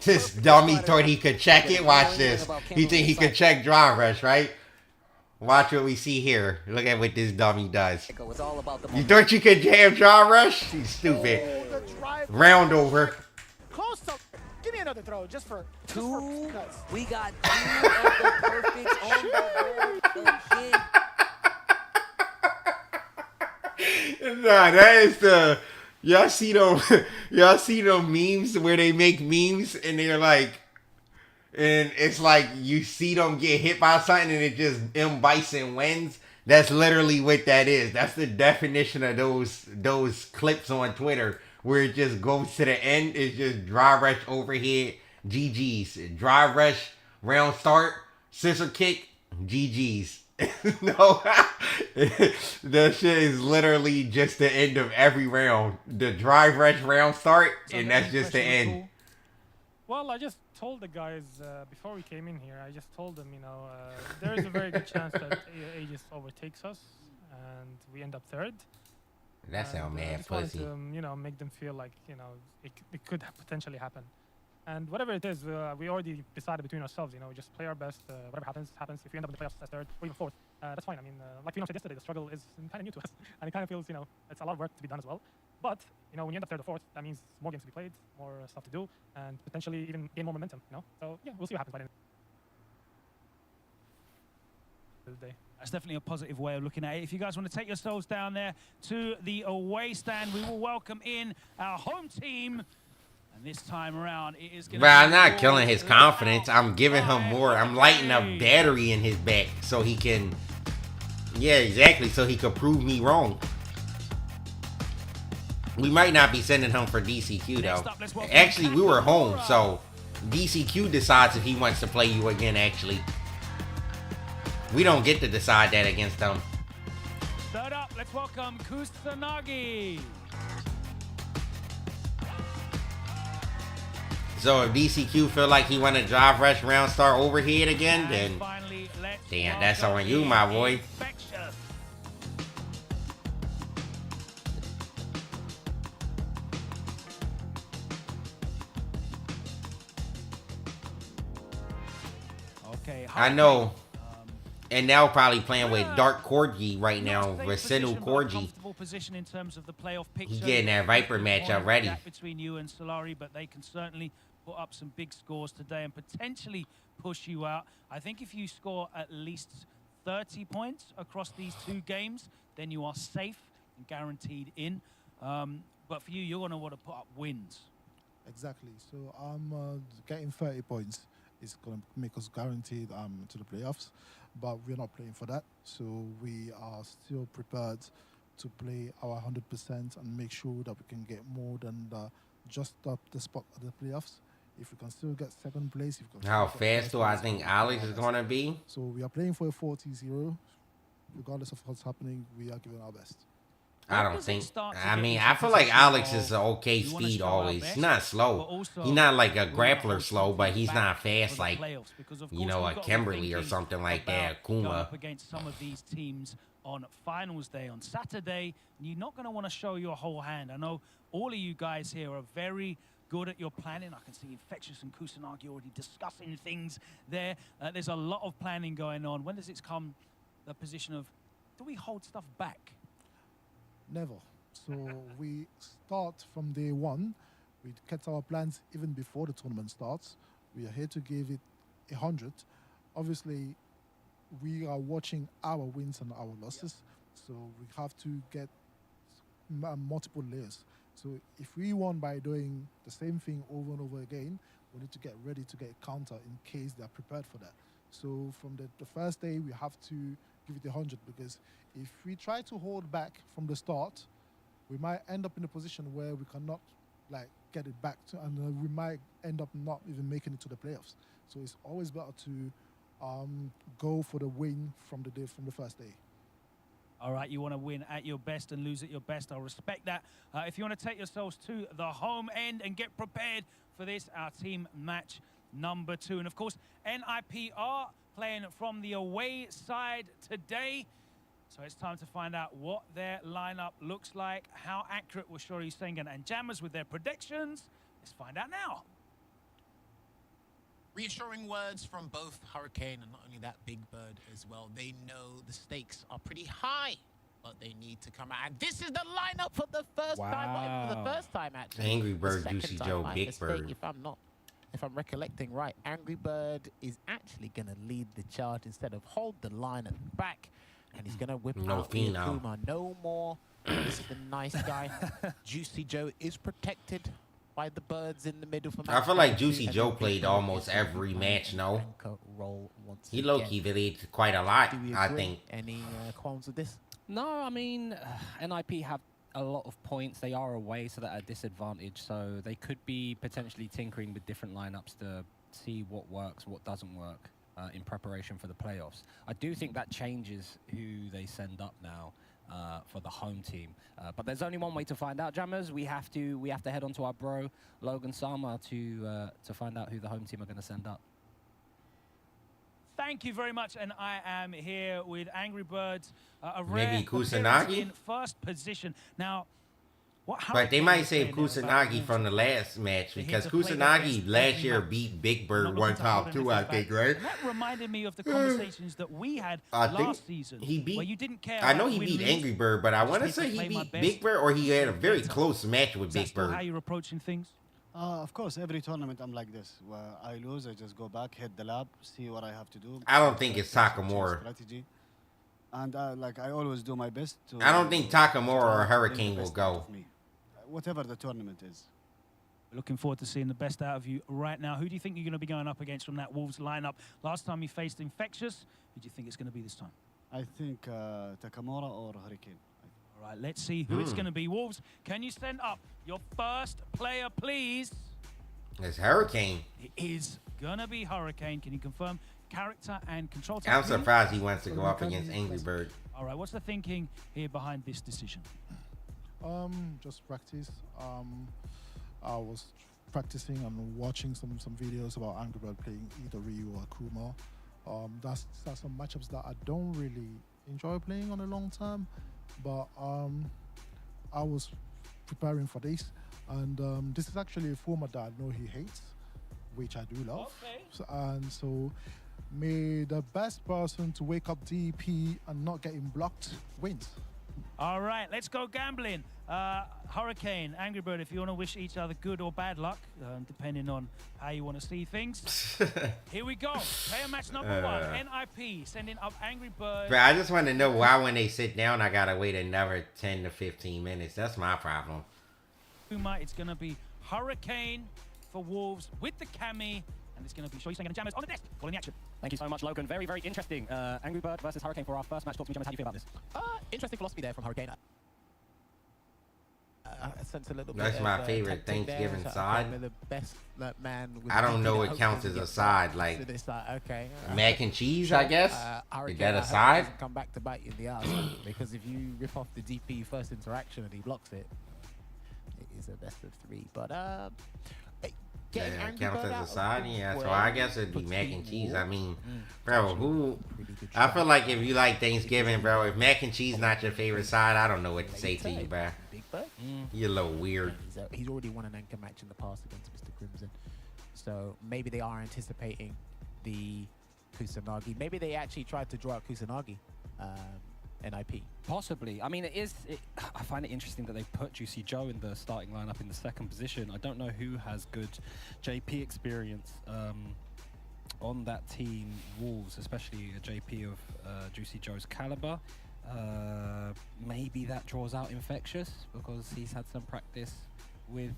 This dummy thought he could check it. Watch this. He think he could check drive rush, right? Watch what we see here. Look at what this dummy does. You thought you could jam drive rush? You stupid. Round over. Close to. Give me another throw just for two. We got 2 of the perfects on the board again. Nah, that is the... Y'all see them memes where they make memes and they're like... And it's like you see them get hit by something and it just M. Bison wins. That's literally what that is. That's the definition of those clips on Twitter where it just goes to the end. It's just dry rush overhead, GG's. Dry rush, round start, scissor kick, GG's. No, that shit is literally just the end of every round. The dry rush round start, and that's just the end. Well, I just told the guys before we came in here, I just told them, there is a very good chance that Aegis overtakes us and we end up third. That sound mad pussy. To, make them feel like, it could potentially happen. And whatever it is, we already decided between ourselves, we just play our best. Whatever happens, happens. If we end up in the playoffs as third or even fourth, that's fine. I mean, like we said yesterday, the struggle is kind of new to us. And it kind of feels, it's a lot of work to be done as well. But, when you end up third or fourth, that means more games to be played, more stuff to do, and potentially even gain more momentum, So, yeah, we'll see what happens by the end of the day. That's definitely a positive way of looking at it. If you guys want to take yourselves down there to the away stand, we will welcome in our home team. And this time around, it is going to But I'm not killing his confidence. I'm giving him more. I'm lighting a battery in his back so he can... Yeah, exactly. So he could prove me wrong. We might not be sending him for DCQ, though. Actually, we were home, so DCQ decides if he wants to play you again, actually. We don't get to decide that against them. Third up, let's welcome Kusanagi. So if DCQ feel like he want to drive rush round start overhead again, then damn, that's on you, my boy. Okay. I know. And now probably playing with Dark Corgi right now, with Sinu Corgi. Position in terms of the playoff picture. He's getting that Viper match already. Between you and Solari, but they can certainly put up some big scores today and potentially push you out. I think if you score at least 30 points across these 2 games, then you are safe and guaranteed in. But for you, you're going to want to put up wins. Exactly. So getting 30 points is going to make us guaranteed to the playoffs, but we're not playing for that. So we are still prepared to play our 100% and make sure that we can get more than just up the spot at the playoffs. If we can still get 2nd place. How fast do I think Alex is going to be? So we are playing for a 40-0. Regardless of what's happening, we are giving our best. I don't think. I mean, I feel like Alex is an okay speed always. He's not slow. He's not like a grappler slow, but he's not fast like, you know, a Kimberly or something like that. Kuma. Up against some of these teams on finals day on Saturday, you're not going to want to show your whole hand. I know all of you guys here are very good at your planning. I can see Infectious and Kusanagi already discussing things there. There's a lot of planning going on. When does it come the position of, do we hold stuff back? Never. So we start from day 1. We get our plans even before the tournament starts. We are here to give it 100. Obviously, we are watching our wins and our losses. So we have to get multiple layers. So if we won by doing the same thing over and over again, we need to get ready to get a counter in case they're prepared for that. So from the first day, we have to give it 100, because if we try to hold back from the start, we might end up in a position where we cannot like get it back to, and we might end up not even making it to the playoffs. So it's always better to go for the win from the first day. All right, you want to win at your best and lose at your best. I'll respect that. If you want to take yourselves to the home end and get prepared for this, our team match number 2. And of course, NIP are playing from the away side today. So it's time to find out what their lineup looks like. How accurate were Shori Sengen and Jammers with their predictions? Let's find out now. Reassuring words from both Hurricane and not only that, Big Bird as well. They know the stakes are pretty high, but they need to come out. And this is the lineup for the first time. For the first time, actually. Angry Bird, Juicy Joe, Big Bird. If I'm recollecting right, Angry Bird is actually going to lead the charge instead of hold the line at the back. And he's going to whip out the Akuma. No more. This is the nice guy. Juicy Joe is protected by the birds in the middle. I feel like Juicy Joe played almost every match, no? He low-key played quite a lot, I think. Any qualms with this? No, I mean, NIP have a lot of points. They are away, so they're at a disadvantage. So they could be potentially tinkering with different lineups to see what works, what doesn't work in preparation for the playoffs. I do think that changes who they send up now for the home team. But there's only one way to find out, Jammers. We have to head on to our bro, Logan Sama, to find out who the home team are going to send up. Thank you very much, and I am here with Angry Birds. Maybe Kusanagi in first position. Now, but they might save Kusanagi from the last match, because Kusanagi last year beat Big Bird 1-2, I think, right? That reminded me of the conversations that we had last season. He beat. Where you didn't care. I know he beat Angry Bird, but I want to say he beat Big Bird, or he had a very close match with Big Bird. How you're approaching things? Of course, every tournament I'm like this. Where I lose, I just go back, hit the lab, see what I have to do. I don't think it's Takamura. Strategy. And like I always do my best to. I don't think Takamura or Hurricane will go. Whatever the tournament is. Looking forward to seeing the best out of you right now. Who do you think you're going to be going up against from that Wolves lineup? Last time you faced Infectious. Who do you think it's going to be this time? I think Takamura or Hurricane. All right, let's see who it's going to be. Wolves, can you send up your first player, please? It's Hurricane. It is going to be Hurricane. Can you confirm character and control? I'm surprised he wants to go up against Angry Bird. All right, what's the thinking here behind this decision? Just practice. I was practicing and watching some videos about Angry Bird playing either Ryu or Akuma. That's some matchups that I don't really enjoy playing on a long term, but I was preparing for this, and this is actually a format that I know he hates, which I do love. Okay. So May the best person to wake up DP and not getting blocked wins. All right, let's go gambling. Hurricane, Angry Bird, if you want to wish each other good or bad luck, depending on how you want to see things. Here we go. Player match number 1. NIP sending up Angry Bird. But I just want to know why when they sit down, I got to wait another 10 to 15 minutes. That's my problem. It's going to be Hurricane for Wolves with the Cami. And it's going to be Shoyisang and Jammers on the desk. Following the action. Thank you so much, Logan. Very, very interesting. Angry Bird versus Hurricane for our first match. Talk to me, Jammers. How do you feel about this? Interesting philosophy there from Hurricane. I sense a little bit. That's my favorite Thanksgiving side. The best man with I don't know what counts as a side. Like okay, mac and cheese, I guess. Is that a side? Come back to bite you in the ass because if you rip off the DP first interaction and he blocks it, it is a best of 3. But yeah, counts as a side. Yeah, so I guess it'd be mac and cheese. I mean, bro, who? I feel like if you like Thanksgiving, bro, if mac and cheese not your favorite side, I don't know what to say to you, bro. You're a little weird. He's already won an anchor match in the past against Mr. Crimson, so maybe they are anticipating the Kusanagi. Maybe they actually tried to draw out Kusanagi. NIP. Possibly. I mean, I find it interesting that they put Juicy Joe in the starting lineup in the 2nd position. I don't know who has good JP experience on that team, Wolves, especially a JP of Juicy Joe's caliber. Maybe that draws out Infectious because he's had some practice with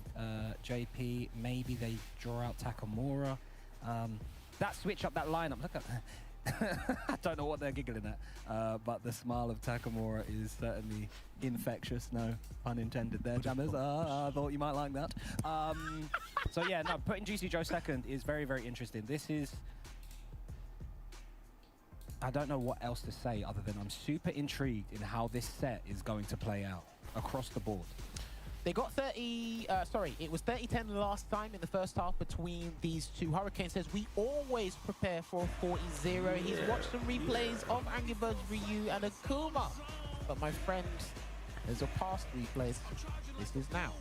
JP. Maybe they draw out Takamura. That switch up that lineup, look at I don't know what they're giggling at, but the smile of Takamura is certainly infectious. No pun intended there, Jammers. I thought you might like that. So yeah, no, putting Juicy Joe 2nd is very, very interesting. This is... I don't know what else to say other than I'm super intrigued in how this set is going to play out across the board. They got 30, it was 30-10 last time in the first half between these two. Hurricane says, we always prepare for a 40-0. He's watched some replays of Angry Birds, Ryu and Akuma. But my friends, there's a past replays. This is now.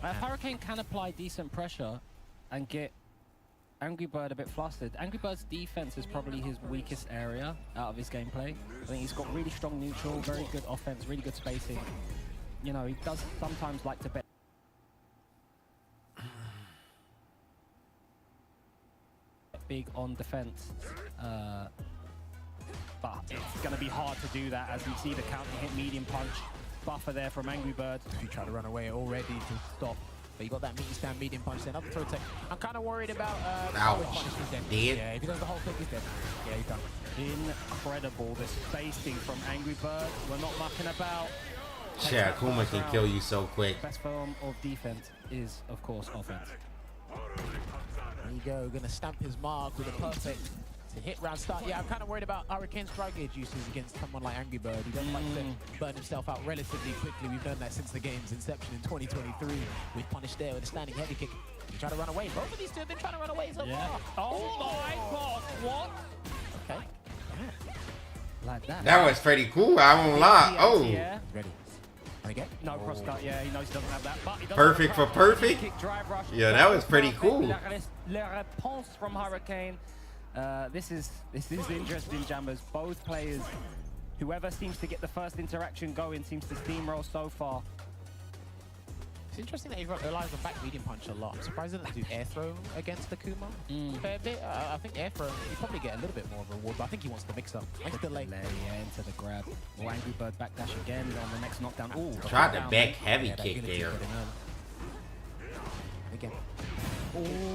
Hurricane can apply decent pressure and get Angry Bird a bit flustered. Angry Bird's defense is probably his weakest area out of his gameplay. I think he's got really strong neutral, very good offense, really good spacing. You know, he does sometimes like to bet big on defense, but it's going to be hard to do that as we see the counter hit medium punch buffer there from Angry Bird. He tried to run away already to stop, but you got that meaty stand medium punch there. Another throw tech. I'm kind of worried about Ouch. Yeah, if he does the whole thing, he's dead. Yeah, he's done. Incredible, the spacing from Angry Bird. We're not mucking about. Yeah, Akuma can kill you so quick. Best form of defense is, of course, offense. There you go, gonna stamp his mark with a perfect to hit round start. Yeah, I'm kind of worried about Hurricane's strike gauge uses against someone like Angry Bird. He doesn't like to burn himself out relatively quickly. We've done that since the game's inception in 2023. We've punished there with a standing heavy kick. He tried to run away. Both of these two have been trying to run away so far. Oh my god, what? Okay. Yeah. Like that. That was pretty cool, I won't lie. Oh. Ready. Okay. No cross cut, yeah, he knows he doesn't have that. But he does perfect for perfect? Yeah, that was pretty cool. Le réponse from Hurricane. This is interesting, Jammers. Both players, whoever seems to get the first interaction going seems to steamroll so far. It's interesting that he relies on back medium punch a lot. I'm surprised he doesn't do air throw against Akuma a fair bit. I think air throw, you probably get a little bit more of a reward, but I think he wants to mix up. Nice delay. Yeah, into the grab. Well, Angry Bird backdash again on the next knockdown. Ooh, tried the back heavy kick there. Again.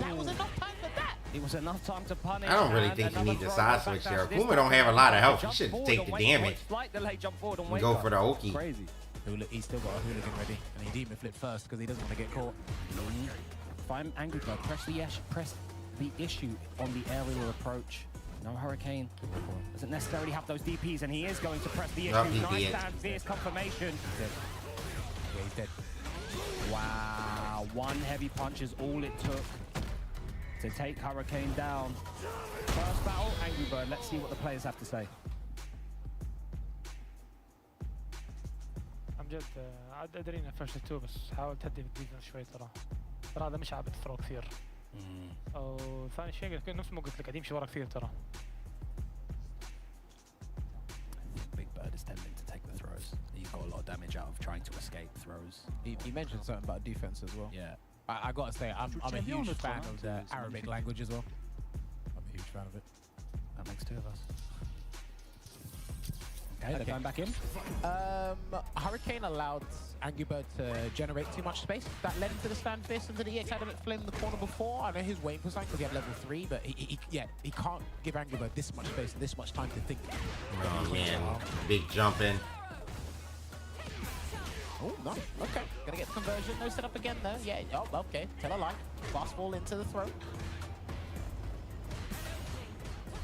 That was enough time for that. It was enough time to punish. I don't really think you need the side switch there. Akuma don't have a lot of health. He should take the damage and go for the Oki. Crazy. He's still got a hooligan ready, and he demon flip first because he doesn't want to get caught. Find Angry Bird, press the issue on the aerial approach. No Hurricane doesn't necessarily have those DPs, and he is going to press the issue. Nice stand, fierce confirmation. Yeah, he's dead. Wow, one heavy punch is all it took to take Hurricane down. First battle, Angry Bird. Let's see what the players have to say. جد عاد ادري انه فشل تو بس حاولت اهدي بالديفنس شوي ترى هذا مش عم بتفرق كثير ثاني شيء نفس ما قلت لك قديم شي ورا كثير ترى. Big Bird is tending to take the throws. You've got a lot of damage out of trying to escape throws. He mentioned something about defense as well. Yeah. I gotta say, I'm a huge fan of the Arabic language as well. I'm a huge fan of it. That makes two of us. Okay, they're going back in. Hurricane allowed Angry Bird to generate too much space. That led into the stand fist into the EX Adamant Flame in the corner before. I know his weight was like to get level 3, but he can't give Angry Bird this much space and this much time to think. Oh man, big jumping. Oh, no. Okay. Gonna get the conversion. No setup again, though. Yeah. Oh, okay. Tell a lie. Fast ball into the throw.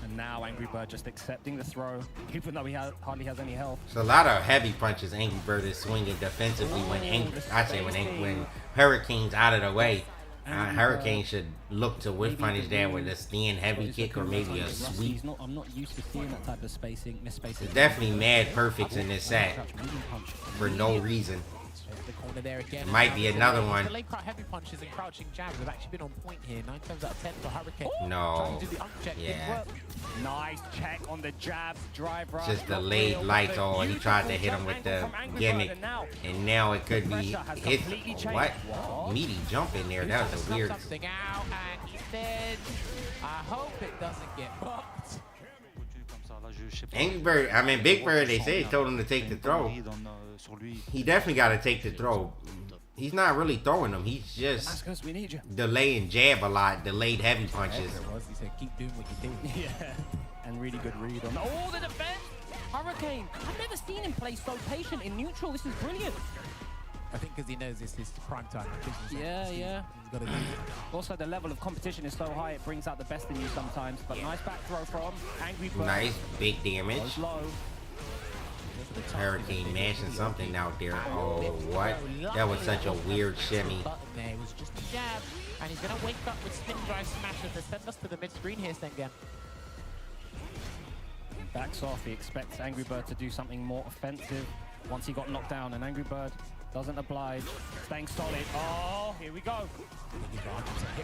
And now Angry Bird just accepting the throw, even though he hardly has any health. So a lot of heavy punches Angry Bird is swinging defensively when Hurricane's out of the way. Hurricane should look to whiff punish that with a stand heavy kick or maybe a sweep. I'm not used to seeing that type of spacing, misspacing. There's definitely mad perfects in this set for no reason. It might be another one. The late heavy punches and crouching jabs have actually been on point here. 9 times out of 10 for Hurricane. No. Yeah. Nice check on the jabs, drive right. Just delayed lights. Oh, he tried to hit him with the gimmick, and now it could be hit. What? Meaty jump in there. That was a weird. Something out, and he said, "I hope it doesn't get bumped." Angry Bird, I mean Big Bird, they said told him to take the throw. He definitely got to take the throw. He's not really throwing them. He's just delaying jab a lot, delayed heavy punches. He said, keep doing what you do. Yeah. And really good read on. Oh, the defense! Hurricane! I've never seen him play so patient in neutral. This is brilliant. I think because he knows this is prime time. Yeah. He's got to do it. Also, the level of competition is so high, it brings out the best in you sometimes. But nice back throw from Angry Bird. Nice, big damage. Low. Hurricane mashing something out there. Oh, what? That was such a weird shimmy. There was just a jab, and he's going to wake up with spin drive smasher to send us to the mid-screen here, Sengen. Backs off. He expects Angry Bird to do something more offensive once he got knocked down, and Angry Bird doesn't oblige, staying solid. Oh, here we go.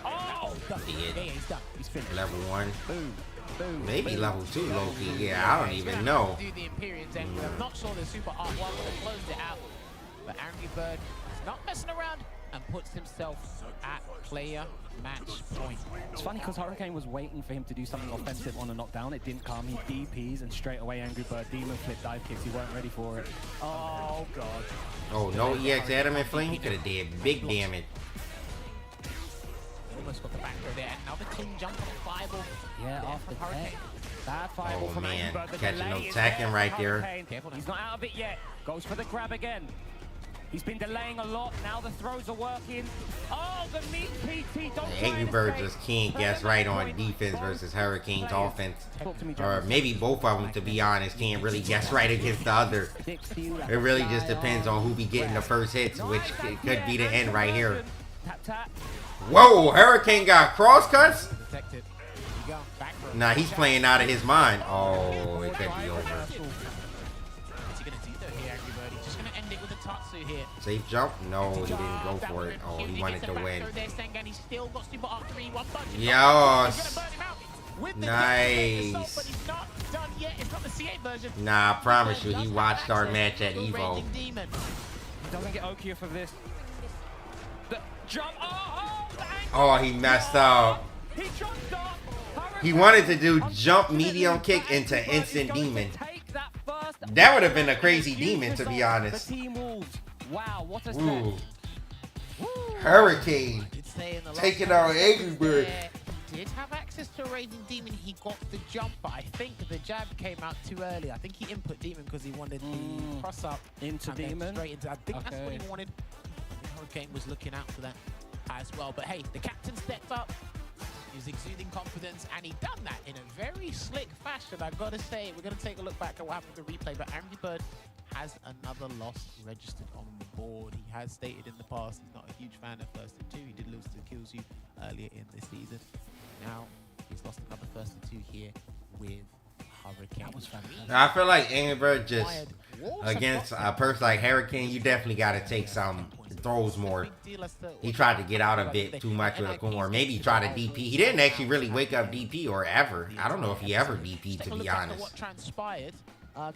Oh, he's done. He's finished. Level 1. Boom. Boom. Maybe boom. level 2, Loki. Yeah, I don't even know. Do the Empyrean's end. I'm not sure the Super Art 1 would have closed it out, but Angry Bird is not messing around and puts himself at player match point. It's funny because Hurricane was waiting for him to do something offensive on a knockdown. It didn't come. He DPs and straight away Angry Bird demon flip dive kicks. He weren't ready for it. Oh god. Oh, no EX Adamant Flame. He could have did big damage. Almost got the back throw there. Another team jump on the fireball. Yeah, off the Hurricane. Bad fireball from man, Angry Bird. The catching no delay is tacking there. right there. Careful, he's not out of it yet. Goes for the grab again. He's been delaying a lot. Now the throws are working. Oh, the meat PT. Angry Bird just can't guess right on defense versus Hurricane's offense. Or maybe both of them, to be honest, can't really guess right against the other. It really just depends on who be getting the first hits, which could be the end right here. Whoa, Hurricane got cross cuts? Nah, he's playing out of his mind. Oh, it could be over. Safe jump? No, he didn't go for it. Oh, he wanted to win. Yes. Nice. Nah, I promise you, he watched our match at Evo. He doesn't get Okia for this. The jump. Oh, he messed up. He wanted to do jump medium kick into instant demon. That would have been a crazy demon, to be honest. Wow, what a set. Hurricane taking out Angry Bird. Did have access to a Raging Demon. He got the jump, but I think the jab came out too early. I think he input Demon because he wanted the cross up into Demon. Straight into. I think that's what he wanted. Hurricane was looking out for that as well. But hey, the captain stepped up. He's exuding confidence, and he done that in a very slick fashion. I've got to say, we're going to take a look back at what happened to the replay, but Angry Bird has another loss registered on the board. He has stated in the past he's not a huge fan of 1st and 2. He did lose to Kills You earlier in the season. Now he's lost another 1st and 2 here with Hurricane. That was fantastic. I feel like Angry Bird just against a person like Hurricane, you definitely got to take some throws more. He tried to get out a bit too much with a Kuma, or maybe try to DP. He didn't actually really wake up DP or ever. I don't know if he ever DP, to be honest. What transpired?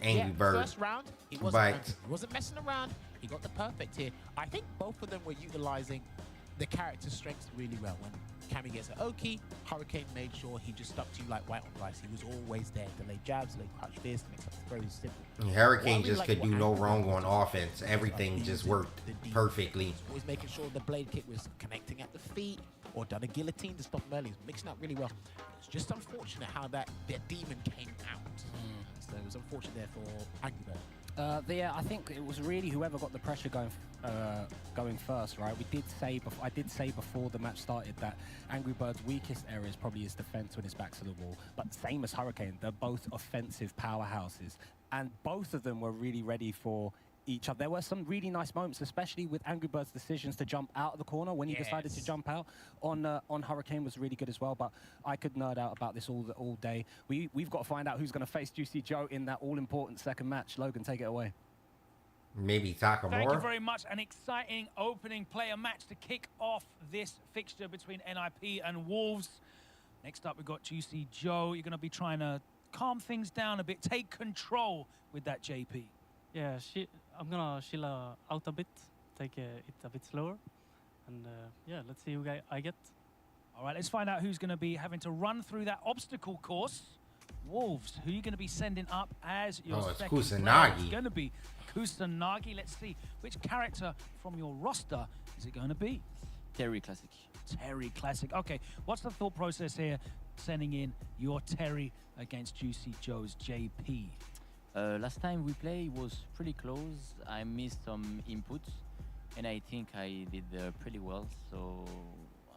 Angry Bird. First round, he wasn't messing around. He got the perfect here. I think both of them were utilizing the character strengths really well. When Cammy gets an Oki, Hurricane made sure he just stuck to you like white on rice. He was always there. Delayed jabs, delayed crouch fist, makes it very simple. Hurricane just could do no wrong on offense. Everything just worked perfectly. Always making sure the blade kick was connecting at the feet, or done a guillotine to stop him early. He was mixing up really well. It's just unfortunate how that demon came out. So it was unfortunate there for Angry Bird. Yeah, I think it was really whoever got the pressure going first, right? I did say before the match started that Angry Bird's weakest area is probably his defense when his back's to the wall. But same as Hurricane, they're both offensive powerhouses, and both of them were really ready for each other. There were some really nice moments, especially with Angry Bird's decisions to jump out of the corner when he decided to jump out on Hurricane was really good as well. But I could nerd out about this all day. We've got to find out who's going to face Juicy Joe in that all-important second match. Logan, take it away. Maybe Takamura. Thank you very much. An exciting opening player match to kick off this fixture between NIP and Wolves. Next up, we've got Juicy Joe. You're going to be trying to calm things down a bit, take control with that JP. Yeah, I'm gonna chill out a bit, take it a bit slower, and yeah, let's see who I get. All right, let's find out who's going to be having to run through that obstacle course. Wolves, who are you going to be sending up as your second player? It's going to be Kusanagi. Let's see, which character from your roster is it going to be? Terry Classic. Terry Classic. Okay, what's the thought process here, sending in your Terry against Juicy Joe's JP? Last time we played was pretty close. I missed some inputs, and I think I did pretty well. So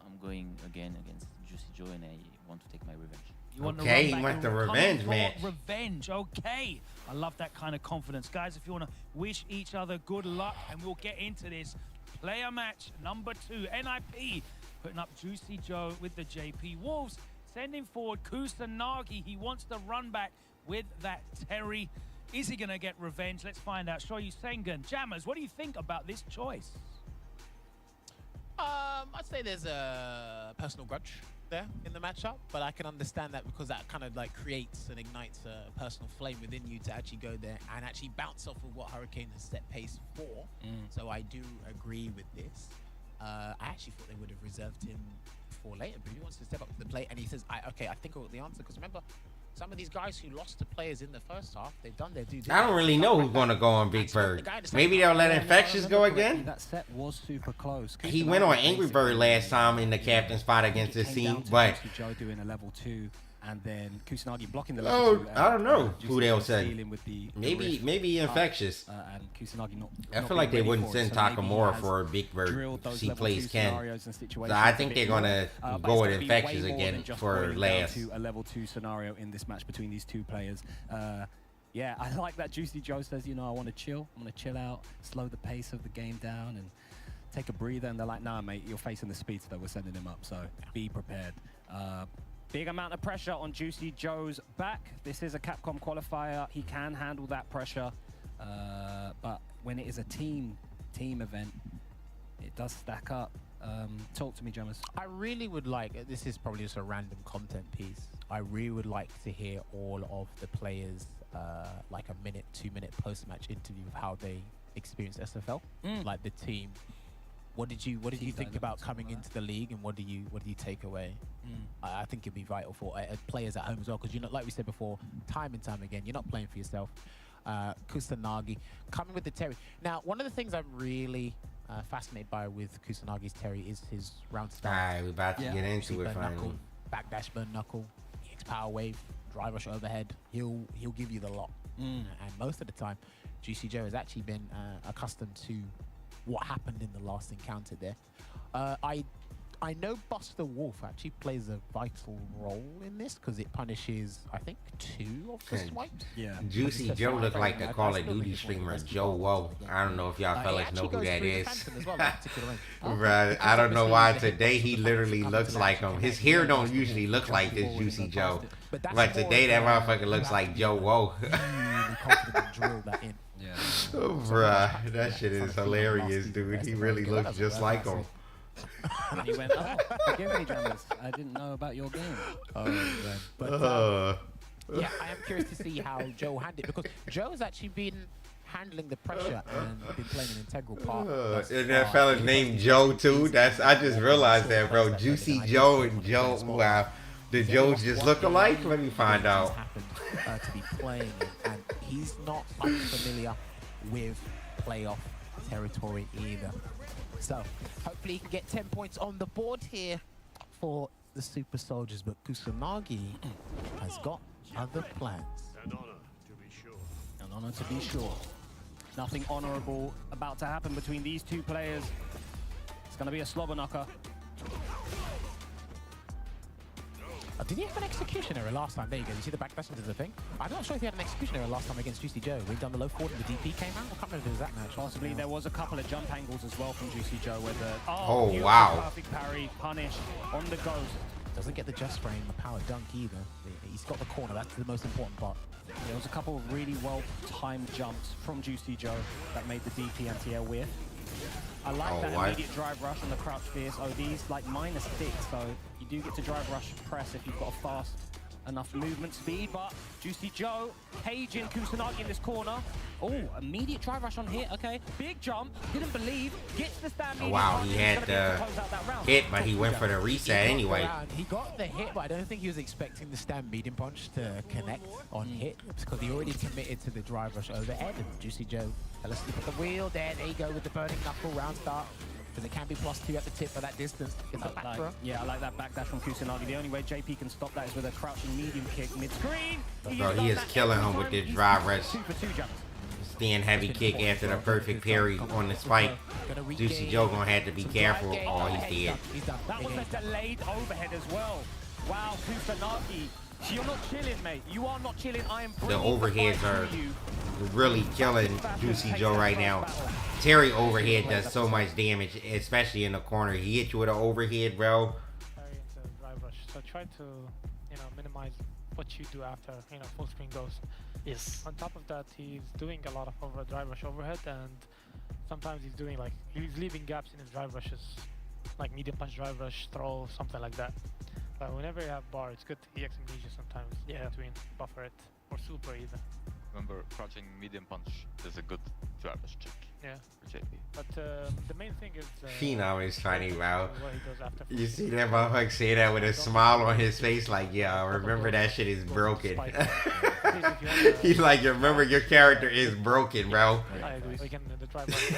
I'm going again against Juicy Joe, and I want to take my revenge. You want he went the revenge match. Revenge, okay. I love that kind of confidence. Guys, if you want to wish each other good luck, and we'll get into this. Player match number 2, NIP putting up Juicy Joe with the JP. Wolves sending forward Kusanagi. He wants to run back with that Terry. Is he going to get revenge? Let's find out. Shoyu Sengun. Jammers, what do you think about this choice? I'd say there's a personal grudge there in the matchup, but I can understand that because that kind of like creates and ignites a personal flame within you to actually go there and actually bounce off of what Hurricane has set pace for. So I do agree with this. I actually thought they would have reserved him for later, but he wants to step up to the plate and he says, okay, I think I got the answer, because remember, some of these guys who lost to players in the first half, they've done their due diligence. I don't really know who's going to go on Big Bird. Maybe they'll let Infectious go again? That set was super close. He went on Angry Bird last time in the captain spot against this team, but... Joe doing a level 2, and then Kusanagi blocking the level 2. I don't know who they'll send. Maybe Infectious. And Kusanagi not I feel like they wouldn't send Takamura for a Big Bird. He plays Ken. So I think they're going to go with Infectious again for last. A level 2 scenario in this match between these two players. Yeah, I like that Juicy Joe says, you know, I want to chill. I'm going to chill out, slow the pace of the game down, and take a breather. And they're like, nah, mate, you're facing the speedster. We're sending him up, so be prepared. Big amount of pressure on Juicy Joe's back. This is a Capcom qualifier. He can handle that pressure. But when it is a team event, it does stack up. Talk to me, Jammers. I really would like, this is probably just a random content piece, I really would like to hear all of the players like a minute, 2-minute post-match interview of how they experienced SFL, like the team. What did you think about coming into the league, and what do you take away? I think it'd be vital for players at home as well, because, you know, like we said before, time and time again, you're not playing for yourself. Kusanagi coming with the Terry. Now, one of the things I'm really fascinated by with Kusanagi's Terry is his round start. Alright, we're about to get into it finally. Backdash burn knuckle, EX power wave, drive rush overhead. He'll give you the lot. And most of the time, Juicy Joe has actually been accustomed to what happened in the last encounter there. I know Buster Wolf actually plays a vital role in this because it punishes, I think, 2 of the swipes. Yeah. Juicy Joe looked like the Call of Duty streamer Joe Woe. I don't know if y'all fellas know who that is. Right. I don't know why today he literally looks like him. His hair don't usually look like this Juicy Joe. But today that motherfucker looks like Joe Woe. Really confident drill that in. Yeah. Oh, bruh, that shit is hilarious, dude. He really looks just like him. And he went, oh, forgive me, Jammers. I didn't know about your game. Oh, man. But, yeah, I am curious to see how Joe handled it, because Joe has actually been handling the pressure and been playing an integral part. And that fella's named Joe too. I just realized that, bro. Juicy Joe and Joe. Wow. Did Joes just look alike? Let me find out. To be playing, and he's not unfamiliar with playoff territory either. So hopefully he can get 10 points on the board here for the Super Soldiers, but Kusanagi has got other plans. An honor to be sure. An honor to be sure. Nothing honorable about to happen between these two players. It's going to be a slobber knocker. Did he have an execution error last time? There you go. You see the backdash into the thing? I'm not sure if he had an execution error last time against Juicy Joe. We've done the low forward and the DP came out. I can't remember if it was that match. Possibly. There was a couple of jump angles as well from Juicy Joe where the oh wow, perfect parry, punish on the ghost. Doesn't get the just frame, the power dunk either. He's got the corner. That's the most important part. There was a couple of really well-timed jumps from Juicy Joe that made the DP anti-air whiff. I like that immediate drive rush on the crouch fierce ODs, like -6, so you do get to drive rush press if you've got a fast enough movement speed, but Juicy Joe caging Kusanagi in this corner. Oh, immediate drive rush on hit, okay. Big jump, didn't believe, gets the stand. Oh, wow, he had the hit, but he went for the reset anyway. He got the hit, but I don't think he was expecting the stand medium punch to connect on hit, because he already committed to the drive rush overhead, and Juicy Joe fell asleep at the wheel. There you go with the burning knuckle round start. Because it can be +2 at the tip for that distance. Yeah, I like that backdash from Kusanagi. The only way JP can stop that is with a crouching medium kick mid-screen. Bro, he is killing him with this drive rush. Stand heavy kick after the perfect parry on the spike. Juicy Joe gonna have to be careful. Oh, he's dead. That was a delayed overhead as well. Wow, Kusanagi. You're not chilling, mate. You are not chilling. I am the overheads are really killing Juicy Joe right now. Terry overhead does so much damage, especially in the corner. He hit you with an overhead, bro. Very into drive rush. So try to, minimize what you do after, full screen ghost. Yes. On top of that, he's doing a lot of drive rush overhead, and sometimes he's doing he's leaving gaps in his drive rushes, like medium punch drive rush, throw, something like that. But whenever you have bar, it's good to EX amnesia sometimes. Yeah. Between buffer it or super even. Remember, crouching medium punch is a good drive rush check. Yeah. For JP. But the main thing is. Phenom is funny, bro. What he does after. You see that motherfucker say that with a smile on his face, like, yeah, remember that shit is broken. He's like, remember your character is broken, bro. I agree. We can the drive rush.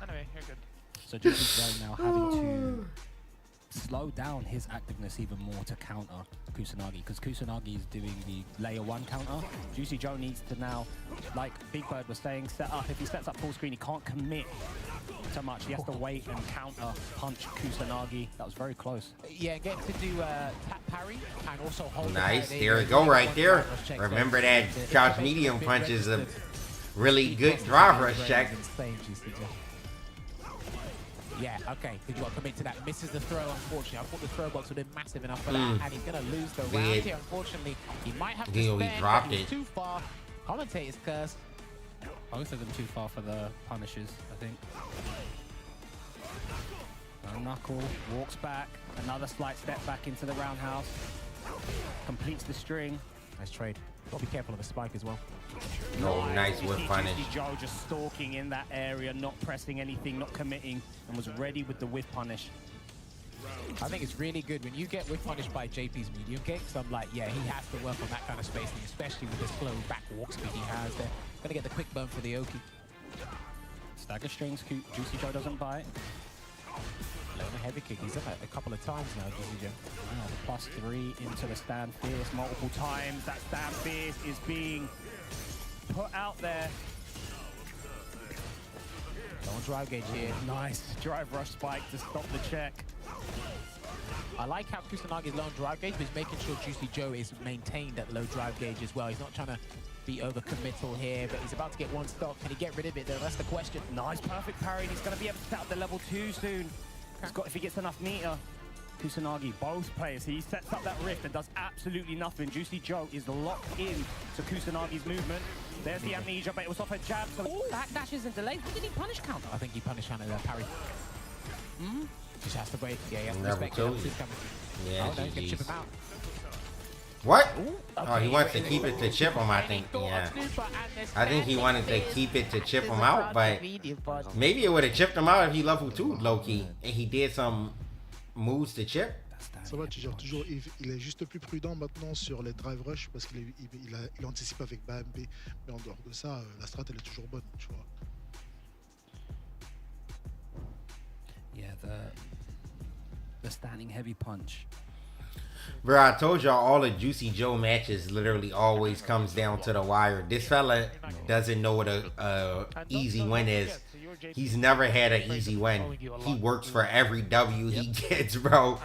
Anyway, you're good. So Juicy Joe now having to slow down his activeness even more to counter Kusanagi, because Kusanagi is doing the layer 1 counter. Juicy Joe needs to now, like Big Bird was saying, set up. If he sets up full screen, he can't commit so much. He has to wait and counter punch Kusanagi. That was very close. Yeah, get to do tap parry and also hold. Nice, there we go right there. Remember that crouch medium punch is a really good drive rush check. Yeah, okay. Did you want to commit to that? Misses the throw, unfortunately. I thought the throw box would have been massive enough for that, and he's going to lose the round here, unfortunately. He might have to spend, he dropped it. Too far. Commentator's curse. Both of them too far for the punishes, I think. Knuckle, walks back. Another slight step back into the roundhouse. Completes the string. Nice trade. Got to be careful of the spike as well. Oh, nice whip punish. Joe just stalking in that area, not pressing anything, not committing, and was ready with the whip punish. I think it's really good when you get whip punished by JP's medium kicks. I'm like, yeah, he has to work on that kind of spacing, especially with the slow back walk speed he has there. Gonna get the quick burn for the Oki. Stagger strings, Juicy Joe doesn't bite. Low heavy kick. He's done that a couple of times now, Juicy Joe. Wow, the +3 into the stand fierce multiple times. That stand fierce is being put out there. Long drive gauge here. Nice drive rush spike to stop the check. I like how Kusanagi's low on drive gauge, but he's making sure Juicy Joe is maintained at low drive gauge as well. He's not trying to be over-committal here, but he's about to get one stock. Can he get rid of it, though? That's the question. Nice, perfect parry. He's going to be able to set up the level 2 soon. If he gets enough meter. Kusanagi, both players. He sets up that rift and does absolutely nothing. Juicy Joe is locked in to Kusanagi's movement. There's the amnesia, but it was off a jab. So backdashes and delays. What did he punish counter? I think he punished counter there, parry. Just has to wait. Yeah, he has to Never respect told it. you. Oh, Yeah, no, he's going to chip GG's. him out. What? Ooh, Oh, he wants to keep it to chip him, I think. Yeah. I think he wanted to keep it to chip him out, but maybe it would have chipped him out if he level 2, low-key, and he did some moves to chip. Ça va, tu gères toujours. Il est juste plus prudent maintenant sur les drive rush parce qu'il anticipe avec BMP. Mais en dehors de ça, la strat elle est toujours bonne, tu vois. Yeah, the standing heavy punch. Bro, I told y'all all the Juicy Joe matches literally always comes down to the wire. This fella doesn't know what a easy win is. He's never had an easy win. He works for every W he gets, bro.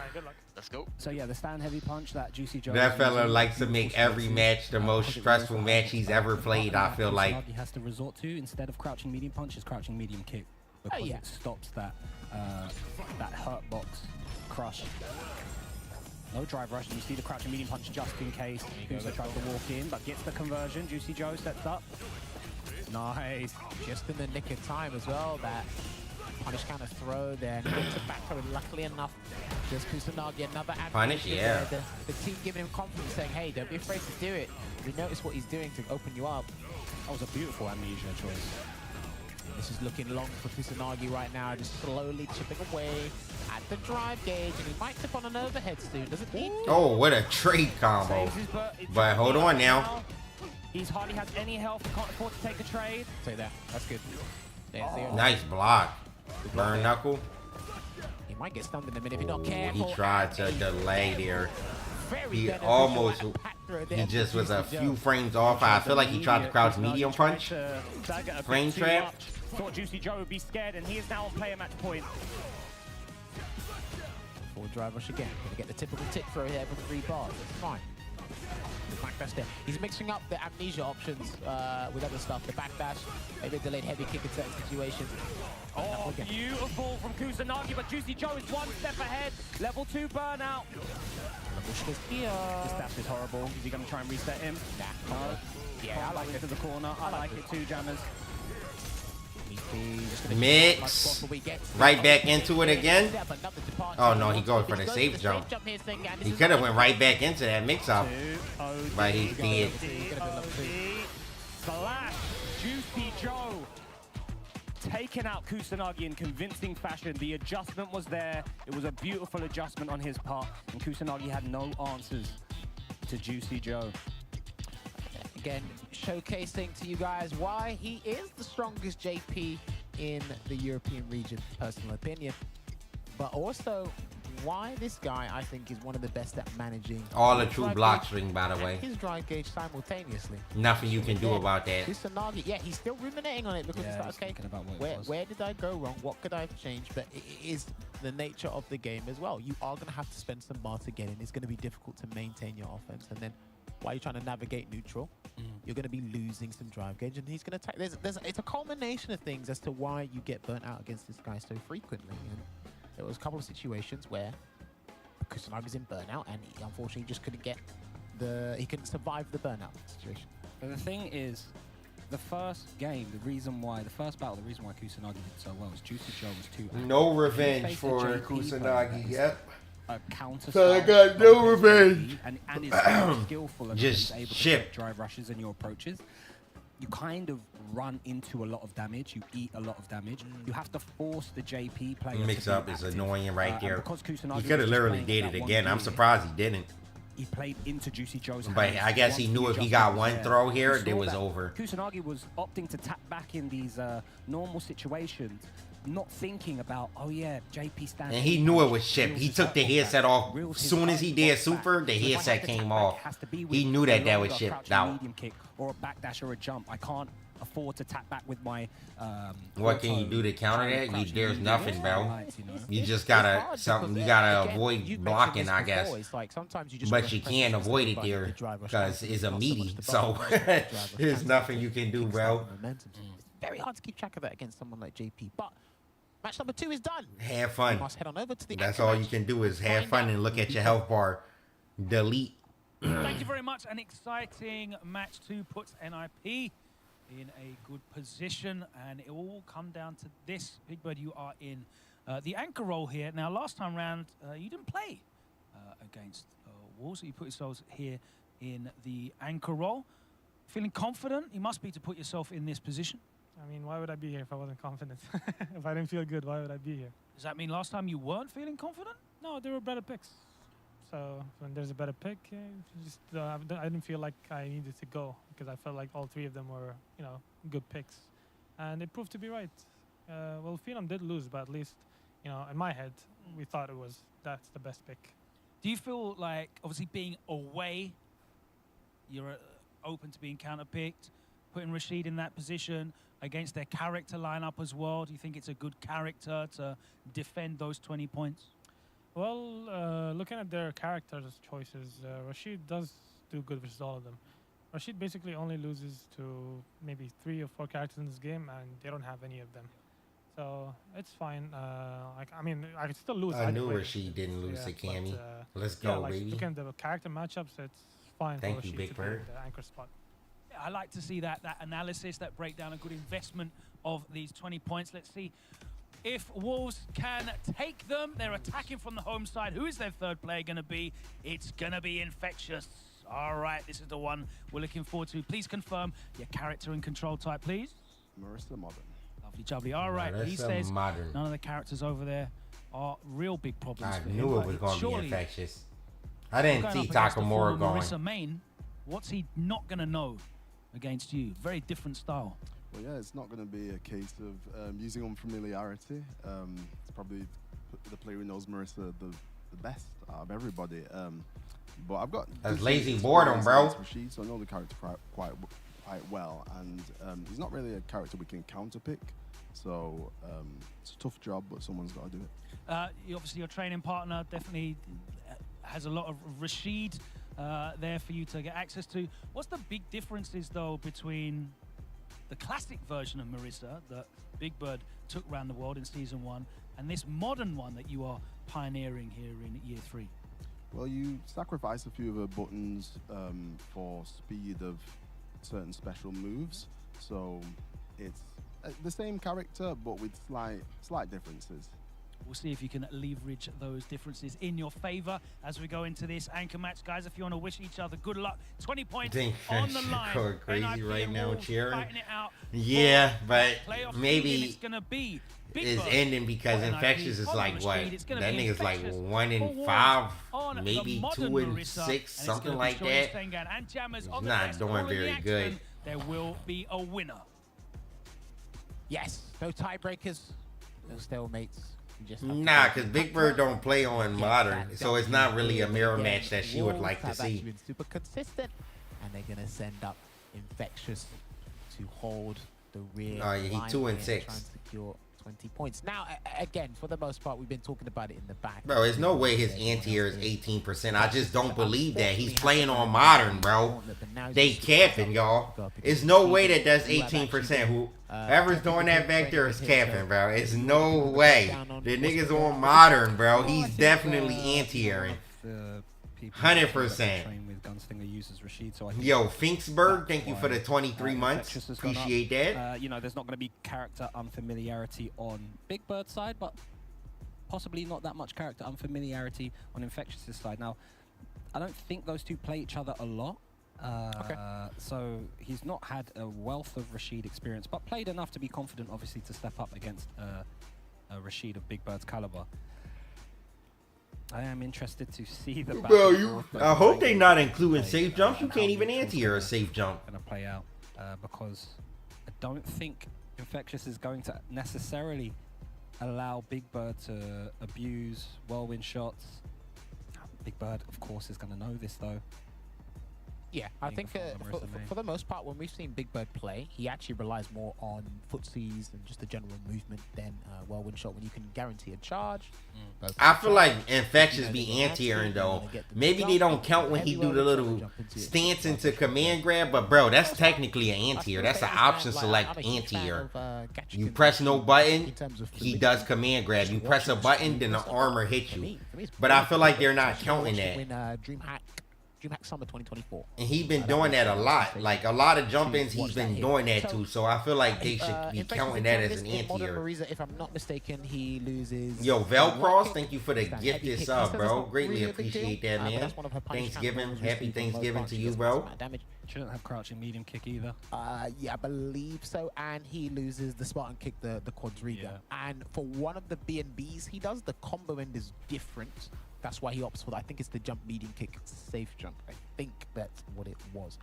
Let's go. So yeah, the stand heavy punch that Juicy Joe. That fella likes to make every match the most stressful match he's ever played, I feel like. He has to resort to instead of crouching medium punch is crouching medium kick because it stops that that hurt box crush. No drive rush, and you see the crouching medium punch just in case. Kusa tries to walk in, but gets the conversion. Juicy Joe sets up. Nice. Just in the nick of time as well. That punish counter throw there. Gets it back throw. Luckily enough, just Kusanagi another punish, yeah. The team giving him confidence, saying, "Hey, don't be afraid to do it. We notice what he's doing to open you up." That was a beautiful amnesia choice. This is looking long for Kusanagi right now, just slowly chipping away at the drive gauge, and he might tip on an overhead soon, doesn't he? Oh, what a trade combo. But hold on now. He's hardly has any health, he can't afford to take a trade. Say that, that's good. Nice block. Burn knuckle. He might get stunned in a minute if he's not careful. He tried to delay there. He almost, he just was a few frames off. I feel like he tried to crouch medium punch. Frame trap. Thought Juicy Joe would be scared, and he is now on player match point. Forward drive rush again. Gonna get the typical tip throw here from 3 bars. It's fine. The backdash there. He's mixing up the amnesia options with other stuff. The backdash, maybe a delayed heavy kick in certain situations. Oh, beautiful from Kusanagi, but Juicy Joe is one step ahead. Level 2 burnout. This dash is horrible. Is he going to try and reset him? Nah. No. Yeah, I like it to the corner. I like it too, Jammers. Mix. Right back into it again. Oh no, he goes for the safe jump. He could have went right back into that mix up. But he did. Slash. Juicy Joe taking out Kusanagi in convincing fashion. The adjustment was there. It was a beautiful adjustment on his part, and Kusanagi had no answers to Juicy Joe. Again, showcasing to you guys why he is the strongest JP in the European region, personal opinion. But also why this guy, I think, is one of the best at managing all the true block string, by the way. His drive gauge simultaneously. Nothing you can do about that. Kusanagi, yeah, he's still ruminating on it because it's like, okay, where did I go wrong? What could I have changed? But it is the nature of the game as well. You are going to have to spend some bar to get in. It's going to be difficult to maintain your offense. And then while you're trying to navigate neutral, you're going to be losing some drive gauge, and he's going to attack. It's a culmination of things as to why you get burnt out against this guy so frequently. And there was a couple of situations where Kusanagi's in burnout, and he unfortunately just couldn't get he couldn't survive the burnout situation. But the thing is, the first game, the reason why Kusanagi did so well was Juicy Joe was too active. No revenge for Kusanagi, yep. Counter so I got no revenge. And is so skillful and just able to ship take drive rushes in your approaches. You kind of run into a lot of damage. You eat a lot of damage. You have to force the JP player. Mix up is annoying right there. He He could have literally did it again. I'm surprised he didn't. He played into Juicy Joe's But hands. I guess he knew if he got one throw here, it was over. Kusanagi was opting to tap back in these normal situations, not thinking about, oh yeah, JP standing. And he knew it was chip. He took the headset off. As soon as he did super, the headset came off. He knew that was shipped out. Medium kick or a backdash or a jump. I can't afford to tap back with my. What can you do to counter that? There's nothing, bro. You just gotta You gotta avoid blocking, I guess. But you can't avoid it there because it's a meaty. So there's nothing you can do, bro. It's very hard to keep track of that against someone like JP, but Match number 2 is done. Have fun. We must head on over to the That's anchor all match. you can do is have fun and look at your health bar. Delete. Thank you very much. An exciting match 2 puts NIP in a good position, and it will all come down to this. Big Bird, you are in the anchor role here. Now, last time round, you didn't play against Wolves, so you put yourselves here in the anchor role. Feeling confident? You must be to put yourself in this position. I mean, why would I be here if I wasn't confident? If I didn't feel good, why would I be here? Does that mean last time you weren't feeling confident? No, there were better picks. So when there's a better pick, just I didn't feel like I needed to go because I felt like all 3 of them were, you know, good picks, and it proved to be right. Well, Phenom did lose, but at least, you know, in my head, we thought that's the best pick. Do you feel like, obviously being away, you're open to being counterpicked, putting Rashid in that position against their character lineup as well? Do you think it's a good character to defend those 20 points? Well, looking at their characters' choices, Rashid does do good versus all of them. Rashid basically only loses to maybe 3 or 4 characters in this game, and they don't have any of them. So it's fine. I mean, I could still lose. I knew Rashid didn't lose to Cammy. Let's go, like, baby. Looking at the character matchups, it's fine. Thank for you, Rashid Big to be Bird. the anchor spot. Yeah, I like to see that analysis, that breakdown, a good investment of these 20 points. Let's see if Wolves can take them. They're attacking from the home side. Who is their 3rd player going to be? It's going to be Infectious. All right, this is the one we're looking forward to. Please confirm your character and control type, please. Marissa Modern. Lovely jubbly. All right, he says Modern. none of the characters over there are real big problems I for him. knew it was going to be Infectious. I didn't Going see up against the Takamura former going. Marissa Main, what's he not going to know against you? Very different style. Well, yeah, it's not going to be a case of using unfamiliarity. It's probably the player who knows Marissa the best out of everybody. But I've got that's lazy boredom, bro. Rashid, so I know the character quite well, and he's not really a character we can counterpick. So it's a tough job, but someone's got to do it. Obviously, your training partner definitely has a lot of Rashid there for you to get access to. What's the big differences, though, between the classic version of Marissa that Big Bird took around the world in Season 1 and this modern one that you are pioneering here in Year 3? Well, you sacrifice a few of her buttons for speed of certain special moves. So it's the same character, but with slight differences. We'll see if you can leverage those differences in your favor as we go into this anchor match. Guys, if you want to wish each other good luck, 20 points on the line. Going crazy NIP right now, Wolves cheering. fighting it out Yeah, but maybe it's gonna be it's ending because Infectious is like what? That nigga's like 1 in 5, maybe 2 in 6, something like that. He's not doing very good. There will be a winner. Yes, no tiebreakers, no stalemates. Nah, because Big Bird don't play on Modern, so it's not really a mirror match that she would like to see. Been super consistent, and they're gonna send up Infectious to hold the rear. Oh, yeah, he 2 and 6. Trying to secure 20 points. Now, again, for the most part, we've been talking about it in the back. Bro, there's no way his anti-air is 18%. I just don't believe that. He's playing on Modern, bro. They capping, y'all. There's no way that that's 18%. Whoever's doing that back there is capping, bro. It's no way. The nigga's on Modern, bro. He's definitely anti-airing. 100%. Yo, Finksburg, thank you for the 23 months. Appreciate that. You know, there's not going to be character unfamiliarity on Big Bird's side, but possibly not that much character unfamiliarity on Infectious's side. Now, I don't think those two play each other a lot. So he's not had a wealth of Rashid experience, but played enough to be confident, obviously, to step up against a Rashid of Big Bird's caliber. I am interested to see the Bro, I hope they not including safe jumps. You can't even anti-air a safe jump. Gonna play out because I don't think Infectious is going to necessarily allow Big Bird to abuse whirlwind shots. Big Bird, of course, is going to know this though. Yeah, I think for the most part, when we've seen Big Bird play, he actually relies more on footsies and just the general movement than whirlwind shot when you can guarantee a charge. I feel like Infectious be anti-airing though. Maybe they don't count when he do the little stance into command grab, but bro, that's technically an anti-air. That's an option select anti-air. You press no button, he does command grab. You press a button, then the armor hits you. But I feel like they're not counting that. DreamHack Summer 2024. And he's been doing that a lot. Like a lot of jump-ins, he's been doing that too. So I feel like they should be counting that as an anti-air. If I'm not mistaken, he loses. Yo, Velcross, thank you for the gifted sub, bro. Greatly appreciate that, man. Thanksgiving, happy Thanksgiving to you, bro. Shouldn't have crouching medium kick either. Yeah, I believe so. And he loses the Spartan kick, the quadriga. And for one of the B&Bs, he does the combo end is different. That's why he opts for that. I think it's the jump medium kick safe jump. I think that's what it was.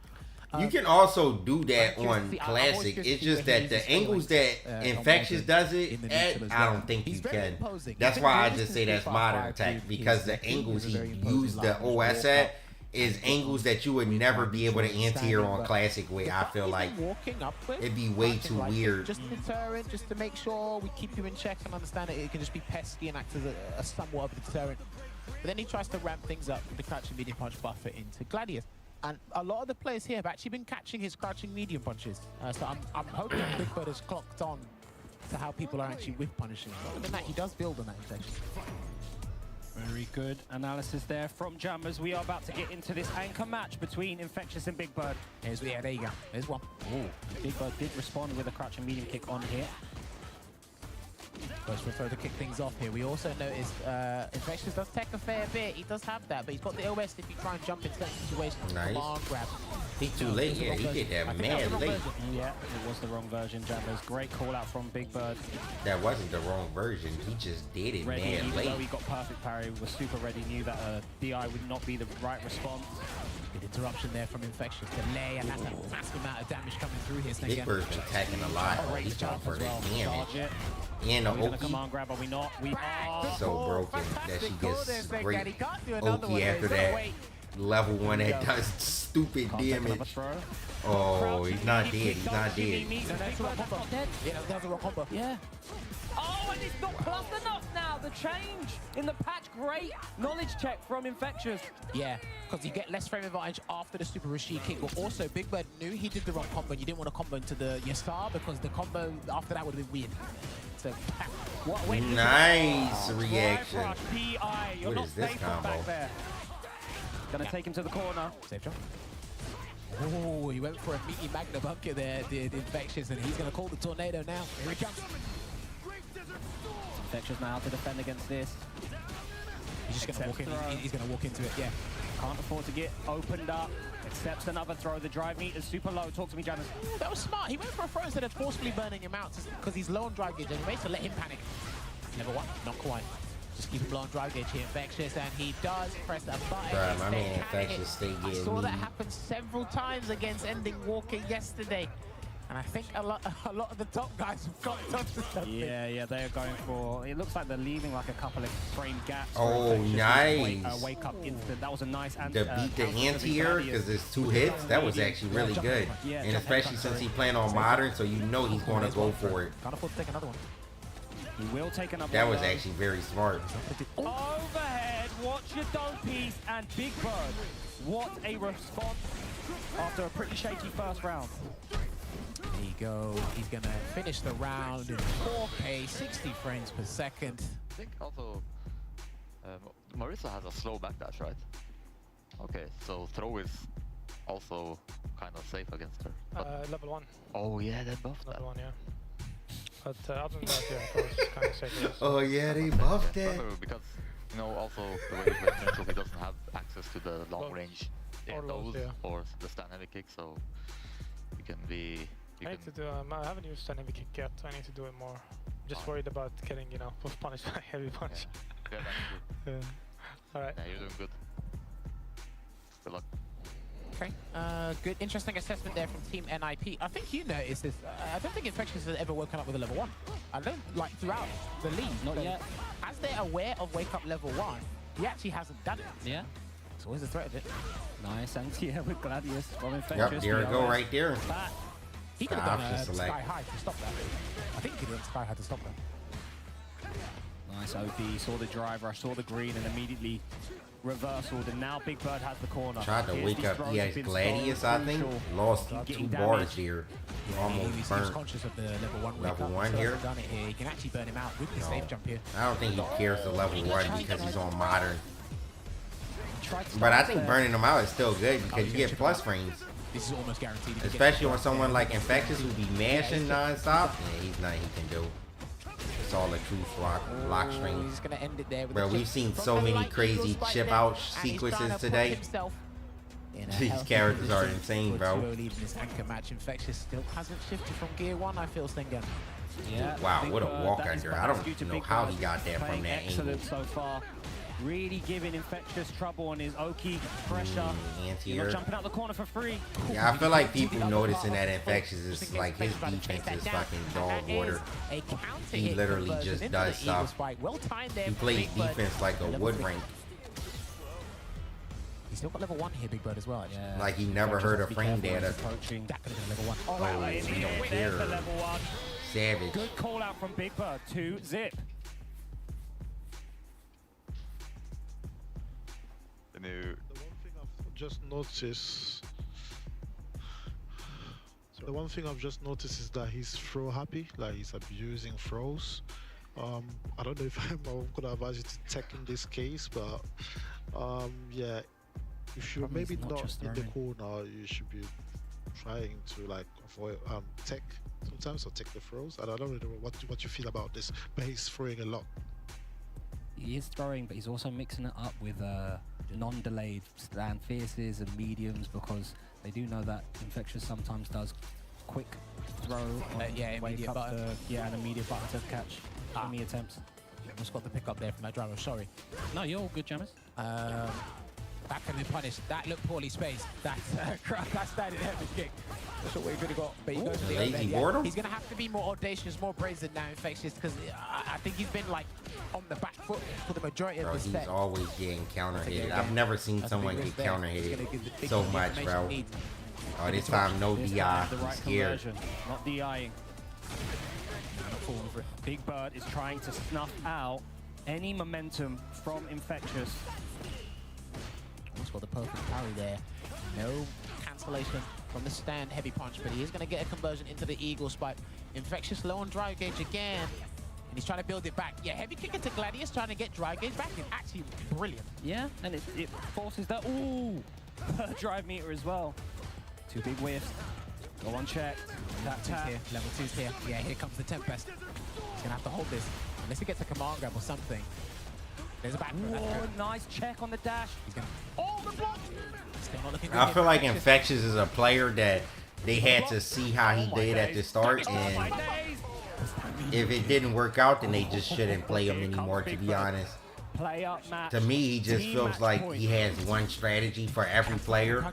You can also do that on Classic. It's just that the angles that Infectious does it at, I don't think you can. That's why I just say that's modern attack, because the angles he used the OS at is angles that you would never be able to anti-air on Classic with. I feel like it'd be way too weird. Just deterrent, just to make sure we keep you in check and understand that it can just be pesky and act as a somewhat of a deterrent. But then he tries to ramp things up with the crouching medium punch buffer into Gladius. And a lot of the players here have actually been catching his crouching medium punches. So I'm hoping Big Bird has clocked on to how people are actually whiff punishing. Other than that, he does build on that infection. Very good analysis there from Jammers. We are about to get into this anchor match between Infectious and Big Bird. Yeah, there you go. There's one. Ooh, Big Bird did respond with a crouching medium kick on here. First throw to kick things off here. We also noticed Infectious does take a fair bit. He does have that, but he's got the OS if you try and jump in certain situations. Nice. Command grab. He's too late. Yeah, he did that mad late. Yeah, it was the wrong version, Jammers. Great call out from Big Bird. That wasn't the wrong version. He just did it Ready, mad even late. though he got perfect parry, was super ready, knew that DI would not be the right response. Good interruption there from Infectious. Delay, and that's a massive amount of damage coming through here. Big Bird's been attacking a lot. He's going for the damage. And the OP. Command grab, are we not? We are. So broken that she gets great OP after that. Level 1 that does stupid damage. Oh, he's not dead. He's not dead. Yeah, that was a wrong combo. Yeah. Oh, and it's not plus enough now. The change in the patch. Great knowledge check from Infectious. Yeah, because you get less frame advantage after the Super Rashid kick. But also, Big Bird knew he did the wrong combo. You didn't want to combo into the Yasar because the combo after that would have been weird. So, nice reaction. What is this combo? Gonna take him to the corner. Safe jump. Oh, he went for a meaty Magna bunker there, did Infectious, and he's gonna call the tornado now. Here he comes. Infectious now to defend against this. He's just gonna walk in. He's gonna walk into it. Yeah. Can't afford to get opened up. Accepts another throw. The drive meter is super low. Talk to me, Jammers. That was smart. He went for a throw instead of forcefully burning him out because he's low on drive gauge anyway, so let him panic. Never one. Not quite. Just keep him low on drive gauge here, Infectious, and he does press a button. Bruh, my man Infectious stay getting me. I saw that happen several times against Ending Walker yesterday. And I think a lot of the top guys have got onto something. Yeah, they're going for. It looks like they're leaving like a couple of frame gaps. Oh, nice. Wake up instant. That was a nice to beat the anti-air because there's 2 hits. That was actually really good. And especially since he's playing on modern, so you know he's going to go for it. Can't afford to take another one. He will take another that one. was actually very smart. Overhead, watch your dome piece, and Big Bird. What a response after a pretty shaky first round. There you go. He's going to finish the round in 4K, 60 frames per second. I think also Marissa has a slow backdash, right? Okay, so throw is also kind of safe against her. Level 1. Oh yeah, they buffed that. Level 1, yeah. But other than that, yeah, throw is kind of safe. Yes. Oh yeah, they buffed that. Because, you know, also the way he plays neutral, he doesn't have access to the long range or the stand heavy kick, so you can be... I need to do, I haven't used stand heavy kick yet, I need to do it more. I'm just worried about getting, you know, punished by heavy punch. Yeah, that's good. Alright. Yeah, you're doing good. Good luck. Okay, good, interesting assessment there from Team NIP. I think you noticed this. I don't think Infectious has ever woken up with a level 1. I don't, like, throughout the league. Not yet. As they're aware of wake up level 1, he actually hasn't done it. Yeah. It's always a threat of it. Nice anti-air with Gladius from Infectious. Yep, there we go, right there. Back. He could have done Sky High to stop that. I think he could have done Sky High to stop that. Nice OD, saw the drive rush, saw the green, and immediately reversaled. And now Big Bird has the corner. Tried to wake up EX Gladius, I think. Lost 2 bars here. Almost He was burnt. conscious of the level 1 wake Level up. 1 Still here. hasn't done it here. He can actually burn him out with the No. safe jump here. I don't think he cares to level 1 because he's on modern. Tried to But I stop think there. burning him out is still good because you get plus frames. This is almost guaranteed. Especially on someone like Infectious who be mashing non-stop. Yeah, he's nothing he can do. It's all a true lock string. He's just gonna end it there with Bro, a we've chip seen from so the many light crazy Eagles chip right out there, and he's sequences trying to put today. himself in a These healthy characters are position insane, for bro. 2-0 lead in this anchor match. Infectious still hasn't shifted from gear 1, I feel, Stengen. Yeah, Wow, Big what a Bird, walk that is under. I perhaps due to don't know Big how Bird he got that from playing that angle. excellent so far. Really giving Infectious trouble on his Oki pressure. You're Anti-air. not jumping out the corner for free. Yeah, I feel like people noticing that Infectious is like his defense is fucking dog water. He literally just does stuff. He plays defense like a wood rank. He's still got level 1 here, Big Bird, as well. Yeah. Like he never heard of frame data. Approaching. That could have been level 1. Oh, wow, he he don't went there care. for level 1. Savage. Good call out from Big Bird to Zip. The one thing I've just noticed. The one thing I've just noticed is that he's throw happy, like he's abusing throws. I don't know if I'm gonna advise you to tech in this case, but yeah, if you're maybe not in the corner, you should be trying to like avoid tech sometimes or take the throws. And I don't really know what you feel about this, but he's throwing a lot. He is throwing, but he's also mixing it up with non-delayed stand fierces and mediums because they do know that Infectious sometimes does quick throw on yeah, wake immediate up button. and immediate button to catch any attempts. Almost got the pick up there from that driver, sorry. No, you're all good, Jammers. That can be punished. That looked poorly spaced. That's standing heavy kick. Not sure what he could have got, but he goes for the lazy overhead, yeah. boredom? He's going to have to be more audacious, more brazen now, Infectious, because I think he's been like on the back foot for the majority Bro, of the he's set. always getting counter hit. Yeah. I've never seen That's a someone big get risk there. counter He's hit gonna give the big so bit of much, information bro. he needs. Oh, this time no This DI. time the He's right scared. conversion, not DIing. Not falling for it. Big Bird is trying to snuff out any momentum from Infectious. Almost got the perfect parry there. No cancellation from the stand heavy punch, but he is going to get a conversion into the Eagle spike. Infectious low on drive gauge again. And he's trying to build it back. Yeah, heavy kick into Gladius, trying to get drive gauge back. It's actually brilliant. Yeah, and it forces that. Ooh! Drive meter as well. 2 big whiffs. Go unchecked. Tap. Here. Level 2's here. Yeah, here comes the Tempest. He's going to have to hold this. Unless he gets a command grab or something. There's a back. Whoa, nice check on the dash. He's gonna... Oh, the block! Still not looking good I here feel for like Infectious is a player that they had to see how he did at the start, and if it didn't work out, then they just shouldn't play him anymore, to be honest. Play up match. To me, he just feels like he has one strategy for every player,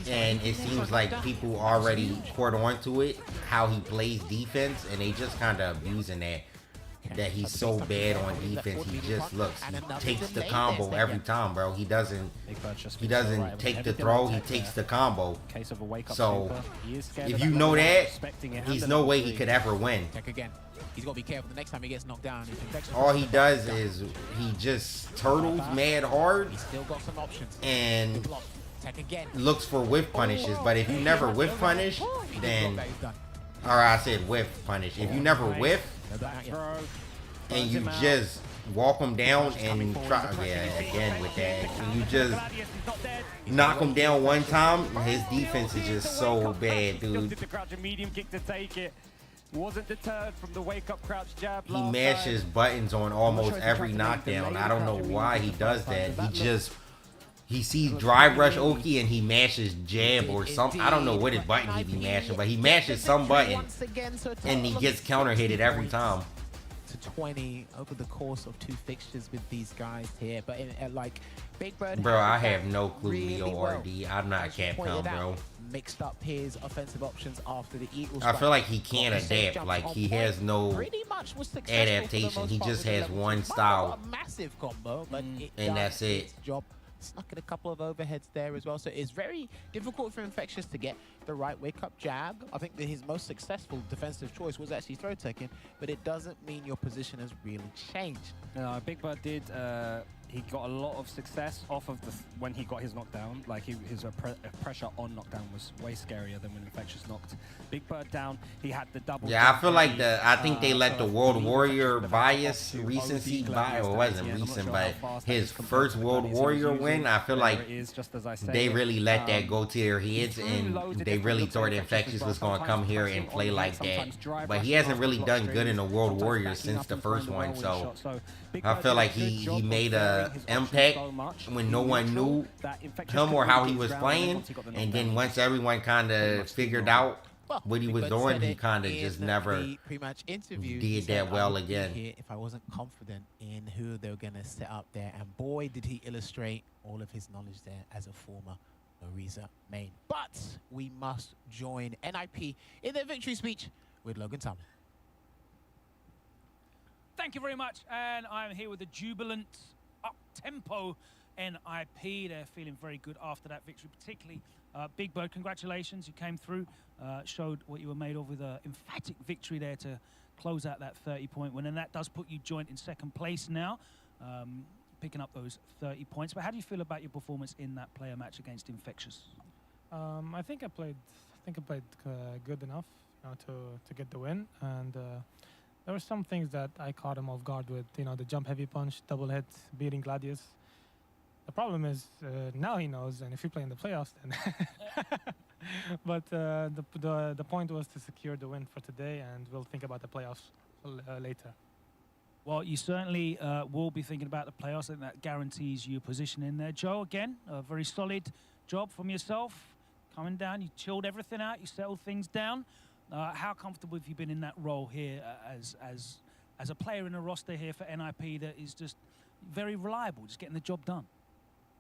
and it seems like people already caught on to it, how he plays defense, and they just kind of abusing that he's so bad on defense. He just looks, he takes the combo every time, bro. He doesn't take the throw, he takes the combo. So if you know that, he's no way he could ever win. Check again. He's got to be careful the next time he gets knocked down. All he does is he just turtles mad hard He's still got some options. and Check again. looks for whiff punishes. But if you never whiff punish, then, or I said whiff punish. If you never whiff and you just walk him down and try, yeah, again with that, and you just knock him down one time, his defense is just so bad, dude. Wasn't deterred from the wake up crouch jab. He mashes buttons on almost every knockdown. I don't know why he does that. He sees drive rush Oki and he mashes jab or something. I don't know what his button he be mashing, but he mashes some button and he gets counter hitted every time. To 20 over the course of 2 fixtures with these guys here, but like Big Bird. Bro, I have no clue, Leo RD. I'm not Capcom, bro. Mixed up his offensive options after the Eagles. I feel like he can't adapt. Like he has no adaptation. He just has one style, a massive combo, but and that's it. Job snuck in a couple of overheads there as well. So it's very difficult for Infectious to get the right wake-up jab. I think that his most successful defensive choice was actually throw teching, but it doesn't mean your position has really changed. Big Bird did. He got a lot of success off of when he got his knockdown. Like his pressure on knockdown was way scarier than when Infectious knocked Big Bird down. He had the double. Yeah, I feel like I think they let the World Warrior bias recency bias. It wasn't recent, but his first World Warrior win, I feel like they really let that go to their heads, and they really thought Infectious was going to come here and play like that. But he hasn't really done good in the World Warrior since the first one, so I feel like he made a impact when no one knew him or how he was playing, and then once everyone kind of figured out what he was doing, he kind of just never pre-match interview did that well again. If I wasn't confident in who they were going to set up there, and boy did he illustrate all of his knowledge there as a former Oriza main. But we must join NIP in their victory speech with Logan Thomas. Thank you very much, and I'm here with the jubilant, up-tempo NIP. They're feeling very good after that victory, particularly Big Bird. Congratulations, you came through, showed what you were made of with an emphatic victory there to close out that 30-point win, and that does put you joint in second place now, picking up those 30 points. But how do you feel about your performance in that player match against Infectious? I think I played good enough, you know, to get the win, and there were some things that I caught him off guard with, you know, the jump heavy punch, double hit, beating Gladius. The problem is now he knows, and if you play in the playoffs, then. But the point was to secure the win for today, and we'll think about the playoffs later. Well, you certainly will be thinking about the playoffs. I think that guarantees you a position in there. Joe, again, a very solid job from yourself. Coming down, you chilled everything out, you settled things down. How comfortable have you been in that role here as a player in a roster here for NIP that is just very reliable, just getting the job done?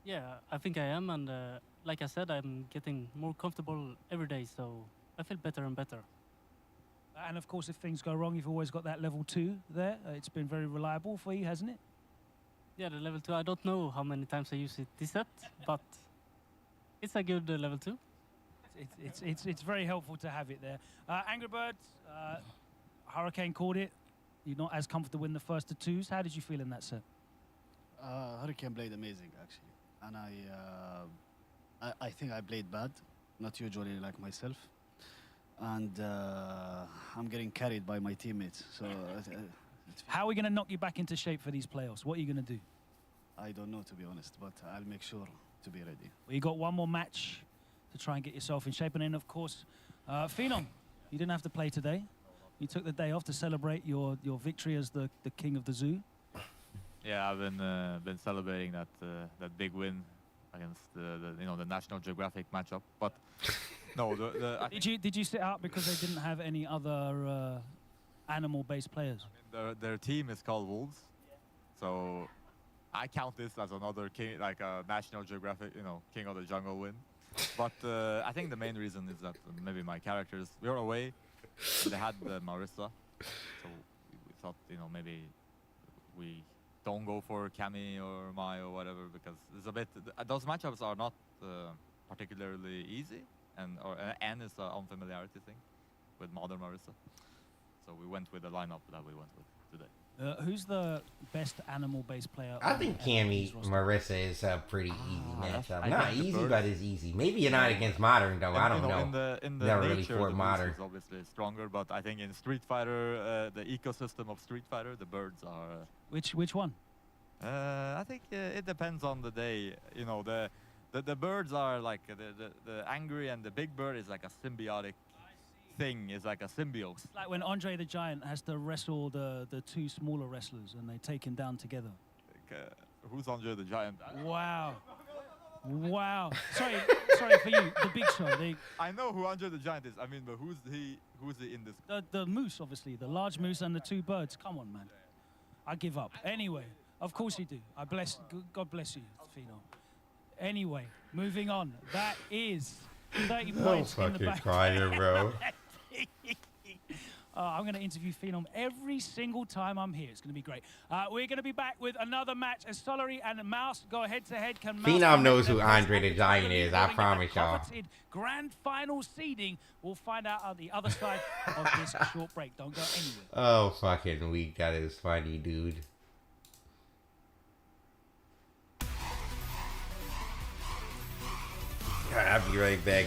Yeah, I think I am, and like I said, I'm getting more comfortable every day, so I feel better and better. And of course, if things go wrong, you've always got that level 2 there. It's been very reliable for you, hasn't it? Yeah, the level 2, I don't know how many times I use it this set, but it's a good level 2. It's very helpful to have it there. Angry Birds, Hurricane called it. You're not as comfortable in the first of 2s. How did you feel in that set? Hurricane played amazing, actually. And I think I played bad, not usually like myself. And I'm getting carried by my teammates. So how are we going to knock you back into shape for these playoffs? What are you going to do? I don't know, to be honest, but I'll make sure to be ready. Well, you got one more match to try and get yourself in shape. And then, of course, Phenom, you didn't have to play today. You took the day off to celebrate your victory as the king of the zoo. Yeah, I've been celebrating that big win against the National Geographic matchup. But no, did you sit out because they didn't have any other animal-based players? I mean, their team is called Wolves, so I count this as another king, like a National Geographic, King of the Jungle win. But I think the main reason is that maybe my characters, we were away, they had Marissa, so we thought, maybe we don't go for Cammy or Mai or whatever, because it's a bit, those matchups are not particularly easy, and it's an unfamiliarity thing with modern Marissa. So we went with the lineup that we went with today. Who's the best animal-based player? I think Cammy Marissa is a pretty easy matchup. Not easy, but it's easy. Maybe you're not against modern though. I don't know. In the Never nature, really fought the modern. is obviously stronger, but I think in Street Fighter, the ecosystem of Street Fighter, the birds are. Which one? I think it depends on the day. The birds are like the angry, and the big bird is like a symbiotic thing, is like a symbiote. It's like when Andre the Giant has to wrestle the two smaller wrestlers and they take him down together. Who's Andre the Giant? Wow. Sorry for you, the Big Show. I know who Andre the Giant is. I mean, but who's he in this? The moose, obviously, the large moose and the two birds. Come on, man. I give up. Anyway, of course you do. God bless you, Fino. Anyway, moving on. That is 30 points in the back. Crying, bro. I'm going to interview Phenom every single time I'm here. It's going to be great. We're going to be back with another match as Solary and Mouse go head-to-head. Phenom knows who Andre the Giant is. I promise y'all. Grand final seeding. We'll find out on the other side of this short break. Don't go anywhere. Oh, fucking weak. That is funny, dude. I'll be right back.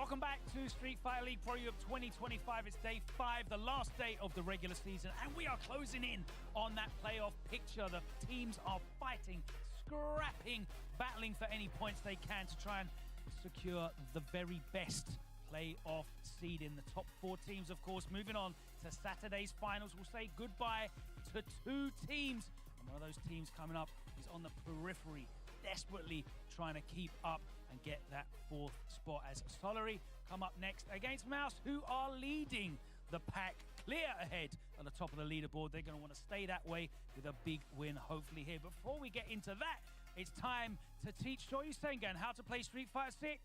Welcome back to Street Fighter League Pro Europe 2025. It's day 5, the last day of the regular season, and we are closing in on that playoff picture. The teams are fighting, scrapping, battling for any points they can to try and secure the very best playoff seed in the top 4 teams, of course. Moving on to Saturday's finals, we'll say goodbye to 2 teams, and one of those teams coming up is on the periphery, desperately trying to keep up and get that 4th spot, as SFLEU come up next against Mouse, who are leading the pack clear ahead on the top of the leaderboard. They're going to want to stay that way with a big win, hopefully, here. Before we get into that, it's time to teach Shoyu Sengan how to play Street Fighter 6.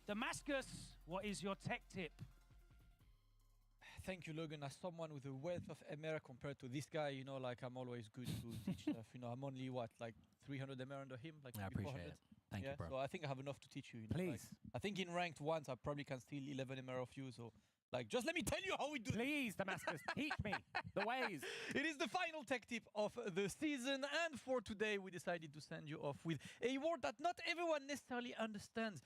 Damascus, what is your tech tip? Thank you, Logan. As someone with a wealth of MR compared to this guy, you know, like I'm always good to teach stuff. You know, I'm only, what, like 300 MR under him? Like I appreciate it. Thank you, bro. So I think I have enough to teach you. Please. Like, I think in ranked ones, I probably can steal 11 MR of you. So, like, just let me tell you how we do it. Please, Damascus, teach me the ways. It is the final tech tip of the season, and for today, we decided to send you off with a word that not everyone necessarily understands.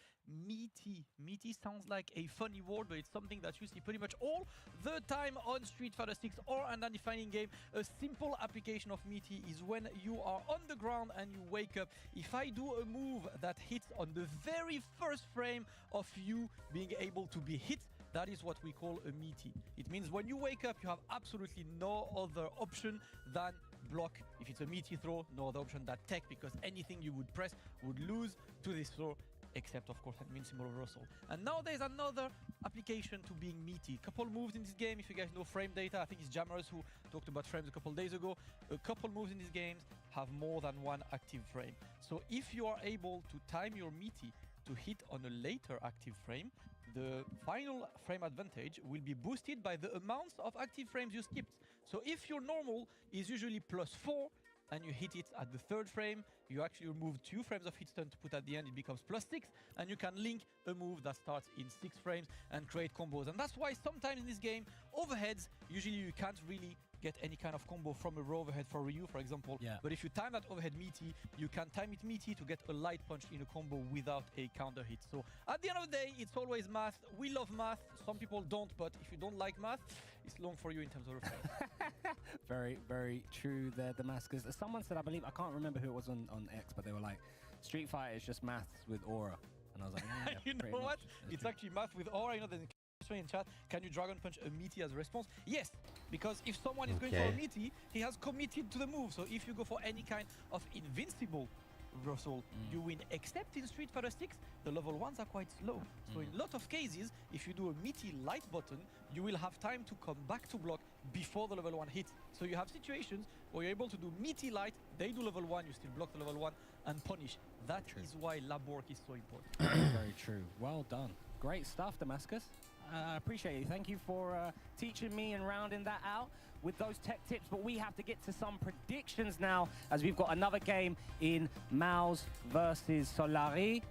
Meaty. Meaty sounds like a funny word, but it's something that you see pretty much all the time on Street Fighter 6 or an undefining game. A simple application of meaty is when you are on the ground and you wake up. If I do a move that hits on the very first frame of you being able to be hit, that is what we call a meaty. It means when you wake up, you have absolutely no other option than block. If it's a meaty throw, no other option than tech, because anything you would press would lose to this throw, except of course invincible reversal. And now there's another application to being meaty. Couple moves in this game, if you guys know frame data, I think it's Jammers who talked about frames a couple days ago. A couple moves in these games have more than one active frame. So if you are able to time your meaty to hit on a later active frame, the final frame advantage will be boosted by the amounts of active frames you skipped. So if your normal is usually +4 and you hit it at the 3rd frame, you actually remove 2 frames of hit stun to put at the end, it becomes +6, and you can link a move that starts in 6 frames and create combos. And that's why sometimes in this game, overheads, usually you can't really get any kind of combo from a raw overhead for Ryu, for example. Yeah. But if you time that overhead meaty, you can time it meaty to get a light punch in a combo without a counter hit. So at the end of the day, it's always math. We love math. Some people don't, but if you don't like math, it's long for you in terms of refrain. Very, very true there, Damascus. As someone said, I believe, I can't remember who it was on X, but they were like, Street Fighter is just maths with aura. And I was like, yeah, you know what? It's actually math with aura. You know, there's in chat, can you Dragon Punch a meaty as a response? Yes, because if someone is going for a meaty, he has committed to the move. So if you go for any kind of invincible reversal, you win. Except in Street Fighter 6, the level 1s are quite slow. So in a lot of cases, if you do a meaty light button, you will have time to come back to block before the level 1 hits. So you have situations where you're able to do meaty light, they do level 1, you still block the level 1 and punish. That is why lab work is so important. Very true. Well done. Great stuff, Damascus. I appreciate it. Thank you for teaching me and rounding that out with those tech tips. But we have to get to some predictions now, as we've got another game in Mouse versus SFLEU.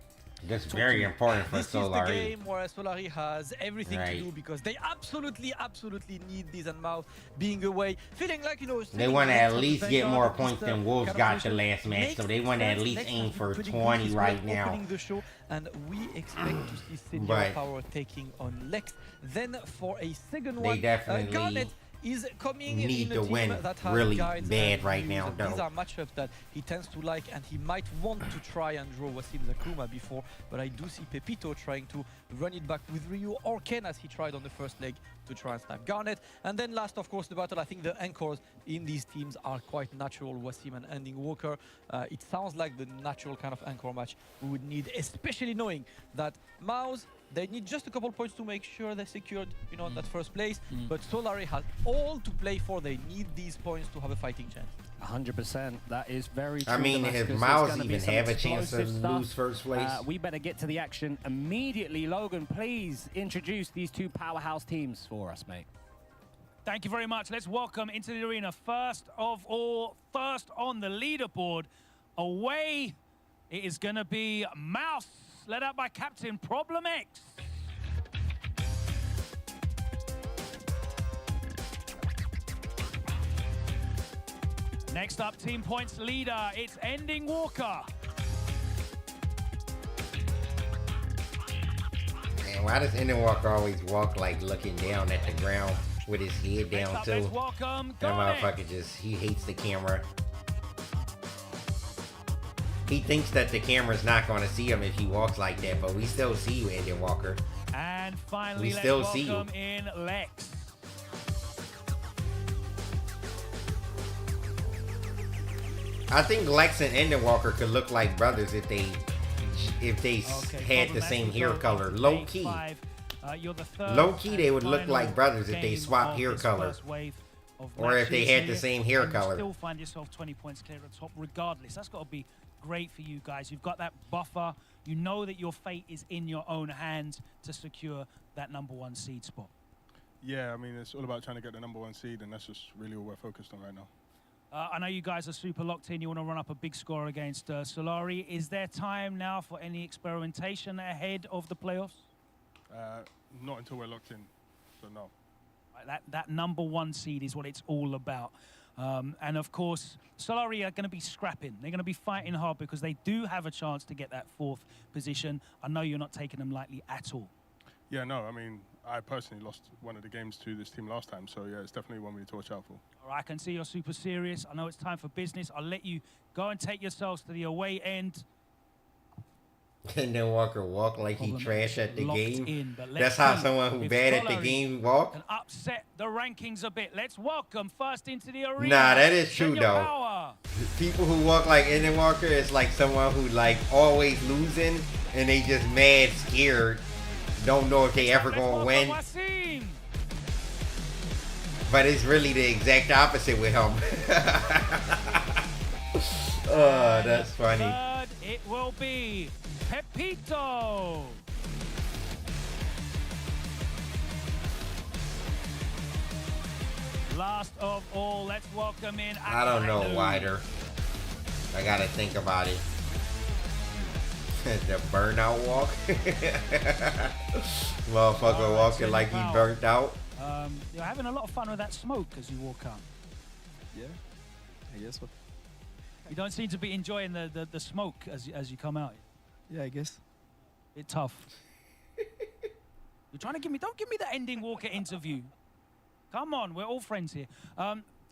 That's very important for SFLEU. This is the game where SFLEU has everything to do, because they absolutely need this, and Mouse being away, feeling like, you know, they want to at least get more points than Wolves got the last match, so they want to at least aim for 20 right now. The show, and we expect to see Senior Power taking on Lex. Then for a second one, Garnet is coming need in to win that has really guides bad right now, though. These are matchups that he tends to like, and he might want to try and draw Wasim Zakuma before, but I do see Pepito trying to run it back with Ryu or Ken, as he tried on the first leg to try and snipe Garnet. And then last, of course, the battle. I think the anchors in these teams are quite natural, Wasim and Ending Walker. It sounds like the natural kind of anchor match we would need, especially knowing that Mouse, they need just a couple points to make sure they secured, you know, that first place. But SFLEU has all to play for. They need these points to have a fighting chance. 100%. That is very true. I mean, if Mouse even have a chance to lose first place. We better get to the action immediately. Logan, please introduce these 2 powerhouse teams for us, mate. Thank you very much. Let's welcome into the arena, first of all, first on the leaderboard, away, it is going to be Mouse, led out by Captain Problem X. Next up, team points leader, it's Ending Walker. Why does Endwalker always walk like looking down at the ground with his head down too? That motherfucker he hates the camera. He thinks that the camera's not going to see him if he walks like that, but we still see you, Endwalker. And finally, we still see you. In Lex. I think Lex and Endwalker could look like brothers if they had the same hair color. Low key. Low key, they would look like brothers if they swapped hair color. Or if they had the same hair color. Still find yourself 20 points clear at the top regardless. That's got to be great for you guys. You've got that buffer. You know that your fate is in your own hands to secure that #1 seed spot. Yeah, I mean, it's all about trying to get the #1 seed, and that's just really all we're focused on right now. I know you guys are super locked in. You want to run up a big score against Solari. Is there time now for any experimentation ahead of the playoffs? Not until we're locked in, so no. That #1 seed is what it's all about. And of course, Solari are going to be scrapping. They're going to be fighting hard because they do have a chance to get that 4th position. I know you're not taking them lightly at all. Yeah, no, I mean, I personally lost one of the games to this team last time, so yeah, it's definitely one we need to watch out for. All right, I can see you're super serious. I know it's time for business. I'll let you go and take yourselves to the away end. And then Walker walk like he trash at the game. That's how someone who bad at the game walk. And upset the rankings a bit. Let's welcome first into the arena. Nah, that is true though. People who walk like Endwalker is like someone who like always losing and they just mad, scared, don't know if they ever gonna win. But it's really the exact opposite with him. Oh, that's funny. Third, it will be Pepito. Last of all, let's welcome in. I don't know, Wider. I gotta think about it. The burnout walk. Motherfucker walking like he burnt out. You're having a lot of fun with that smoke as you walk up. Yeah, I guess so. You don't seem to be enjoying the smoke as you come out. Yeah, I guess. Bit tough. You're trying to don't give me the ending Walker interview. Come on, we're all friends here.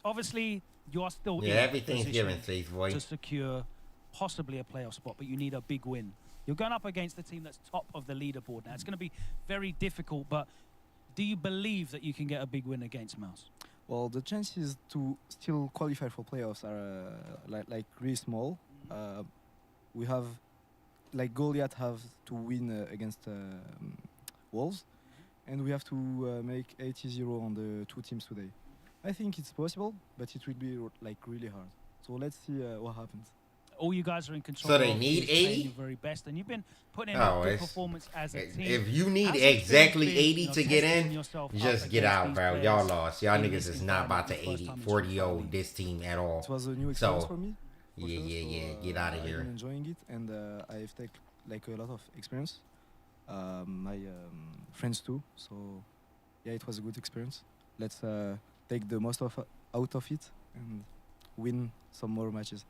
Obviously, you are still in everything's position given, Safe Boy. to secure possibly a playoff spot, but you need a big win. You're going up against the team that's top of the leaderboard now. It's going to be very difficult, but do you believe that you can get a big win against Mouse? Well, the chances to still qualify for playoffs are like really small. We have, like Goliath have to win against Wolves, and we have to make 80-0 on the 2 teams today. I think it's possible, but it will be like really hard. So let's see what happens. All you guys are in control. So they need 80? Your very best, and you've been putting in a good performance as a team. If you need exactly 80 to get in, just get out, bro. Y'all lost. Y'all niggas is not about to 40-0 this team at all. It was a new experience for me. Yeah. Get out of here. I've been enjoying it, and I've taken like a lot of experience. My friends too. So yeah, it was a good experience. Let's take the most out of it and win some more matches.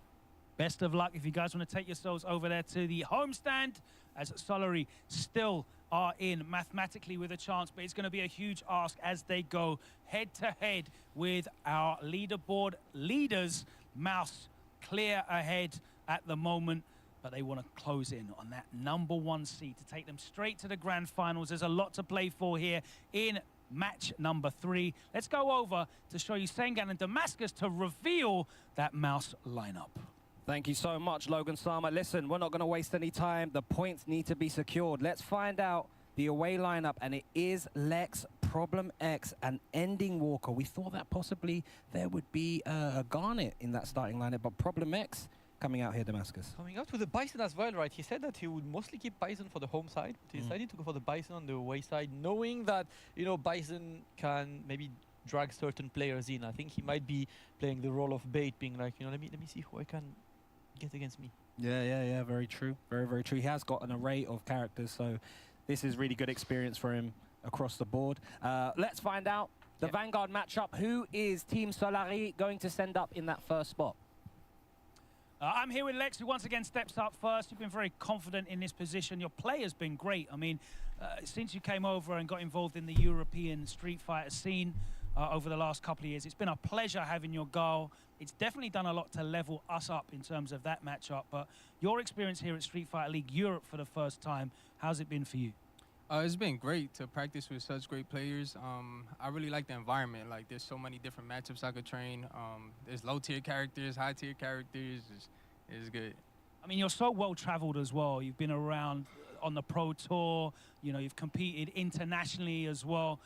Best of luck if you guys want to take yourselves over there to the homestand, as Solari still are in mathematically with a chance, but it's going to be a huge ask as they go head-to-head with our leaderboard leaders. Mouse clear ahead at the moment, but they want to close in on that #1 seed to take them straight to the grand finals. There's a lot to play for here in match number 3. Let's go over to show you Sengan and Damascus to reveal that Mouse lineup. Thank you so much, Logan Sama. Listen, we're not going to waste any time. The points need to be secured. Let's find out the away lineup, and it is Lex, Problem X, and Ending Walker. We thought that possibly there would be a Garnet in that starting lineup, but Problem X coming out here, Damascus. Coming out with the Bison as well, right? He said that he would mostly keep Bison for the home side, but he decided to go for the Bison on the away side, knowing that, you know, Bison can maybe drag certain players in. I think he might be playing the role of bait, being like, you know, let me see who I can get against me. Yeah, very true. Very true. He has got an array of characters, so this is really good experience for him across the board. Let's find out the Vanguard matchup. Who is Team Solari going to send up in that first spot? I'm here with Lex, who once again steps up first. You've been very confident in this position. Your play has been great. I mean, since you came over and got involved in the European Street Fighter scene over the last couple of years, it's been a pleasure having your goal. It's definitely done a lot to level us up in terms of that matchup. But your experience here at Street Fighter League Europe for the first time, how's it been for you? It's been great to practice with such great players. I really like the environment. Like, there's so many different matchups I could train. There's low-tier characters, high-tier characters. It's good. I mean, you're so well-traveled as well. You've been around on the Pro Tour. You know, you've competed internationally as well.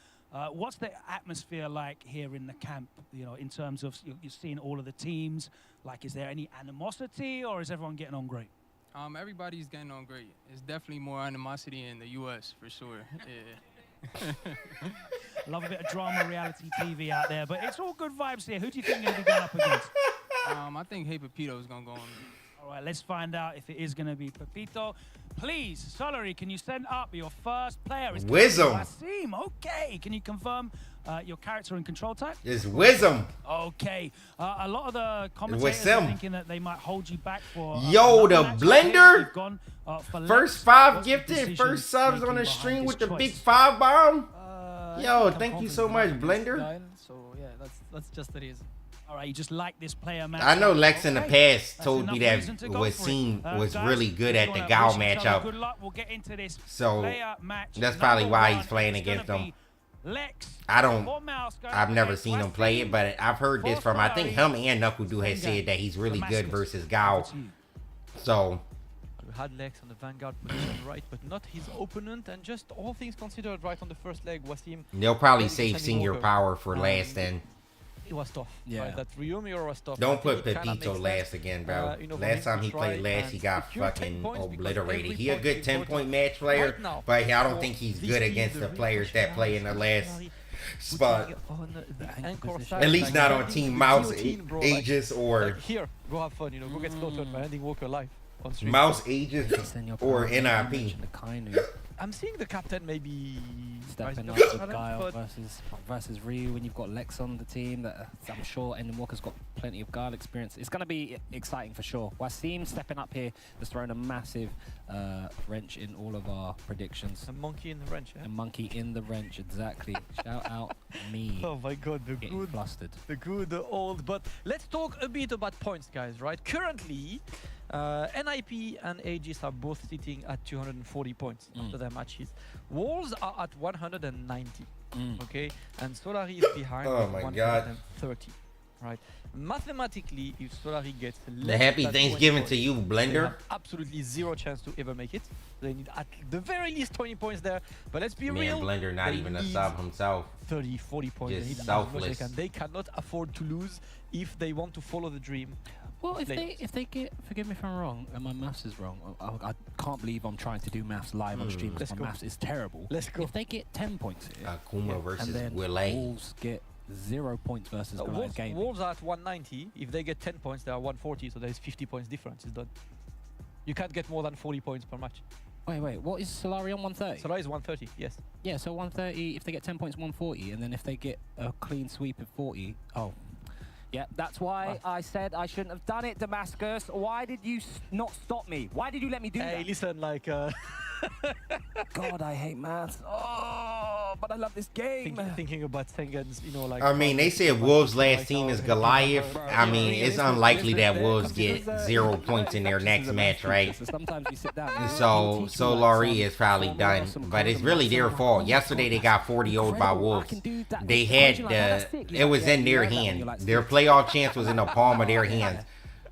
What's the atmosphere like here in the camp, you know, in terms of you're seeing all of the teams? Like, is there any animosity, or is everyone getting on great? Everybody's getting on great. It's definitely more animosity in the U.S. for sure. Yeah. Love a bit of drama, reality TV out there, but it's all good vibes here. Who do you think you're going to be going up against? I think Hey Pepito is going to go on. All right, let's find out if it is going to be Pepito. Please, Solary, can you send up your first player? It's Wisdom. Wasim. Okay, can you confirm your character and control type? It's Wisdom. Okay. A lot of the commentators are thinking that they might hold you back for... Yo, the blender. Gone, first 5 gifted, first subs on the stream with the big 5 bomb. Yo, thank you so much, Blender. So yeah, that's just the reason. All right, you just like this player match. I know Lex in the past told me that Wasim was really good at the Gao matchup. Good luck. We'll get into this So match that's probably why he's playing against them. I've never seen him play it, but I've heard this from, I think him and Knuckle has said that he's really good versus Gao. So we had Lex on the Vanguard position, right, but not his opponent, and just all things considered, right on the first leg, Wasim. They'll probably save Senior Power for last then. It was tough. Yeah. Right? That Ryu mirror was tough. Don't put Pepito last again, bro. Last time he played last, he got fucking obliterated. He a good 10-point match player, but I don't think he's good against the players that play in the last spot. At least not on Team Mouse Aegis or... Here, go have fun, you know, go get slaughtered by ending Walker live on stream. Mouse Aegis or NIP. I'm seeing the captain maybe stepping up with Guile versus Ryu when you've got Lex on the team. That I'm sure Endon Walker's got plenty of Guile experience. It's going to be exciting for sure. Wasim stepping up here has thrown a massive wrench in all of our predictions. A monkey in the wrench, yeah? A monkey in the wrench, exactly. Shout out me. Oh my god, the good, flustered. The good old. But let's talk a bit about points, guys, right? Currently, NIP and Aegis are both sitting at 240 points after their matches. Wolves are at 190, okay? And Solary is behind at 130, right? Mathematically, if Solary gets the happy Thanksgiving to you, Blender. They have absolutely zero chance to ever make it. They need at the very least 20 points there. But let's be real. Blender not even a sub himself. 30, 40 points. Just they need selfless. they cannot afford to lose if they want to follow the dream. Well, if they get, forgive me if I'm wrong, and my maths is wrong. I can't believe I'm trying to do maths live on stream because my maths is terrible. Let's go. If they get 10 points here, Kuma versus and then Willay. Wolves get 0 points versus Goliath game. Wolves are at 190. If they get 10 points, they are 140. So there's 50 points difference. It's done. You can't get more than 40 points per match. Wait, what is Solary on 130? Solary is 130, yes. Yeah, so 130, if they get 10 points, 140, and then if they get a clean sweep of 40, yeah, that's why I said I shouldn't have done it, Damascus. Why did you not stop me? Why did you let me do that? Hey, listen, like... God, I hate maths. Oh, but I love this game. Thinking about Sengen's, you know, like... I mean, they said Wolves' last team is Goliath. I mean, it's unlikely that Wolves get 0 points in their next match, right? Sometimes we sit down. So Solary is probably done, but it's really their fault. Yesterday they got 40-0'd by Wolves. They had it was in their hand. Their playoff chance was in the palm of their hands.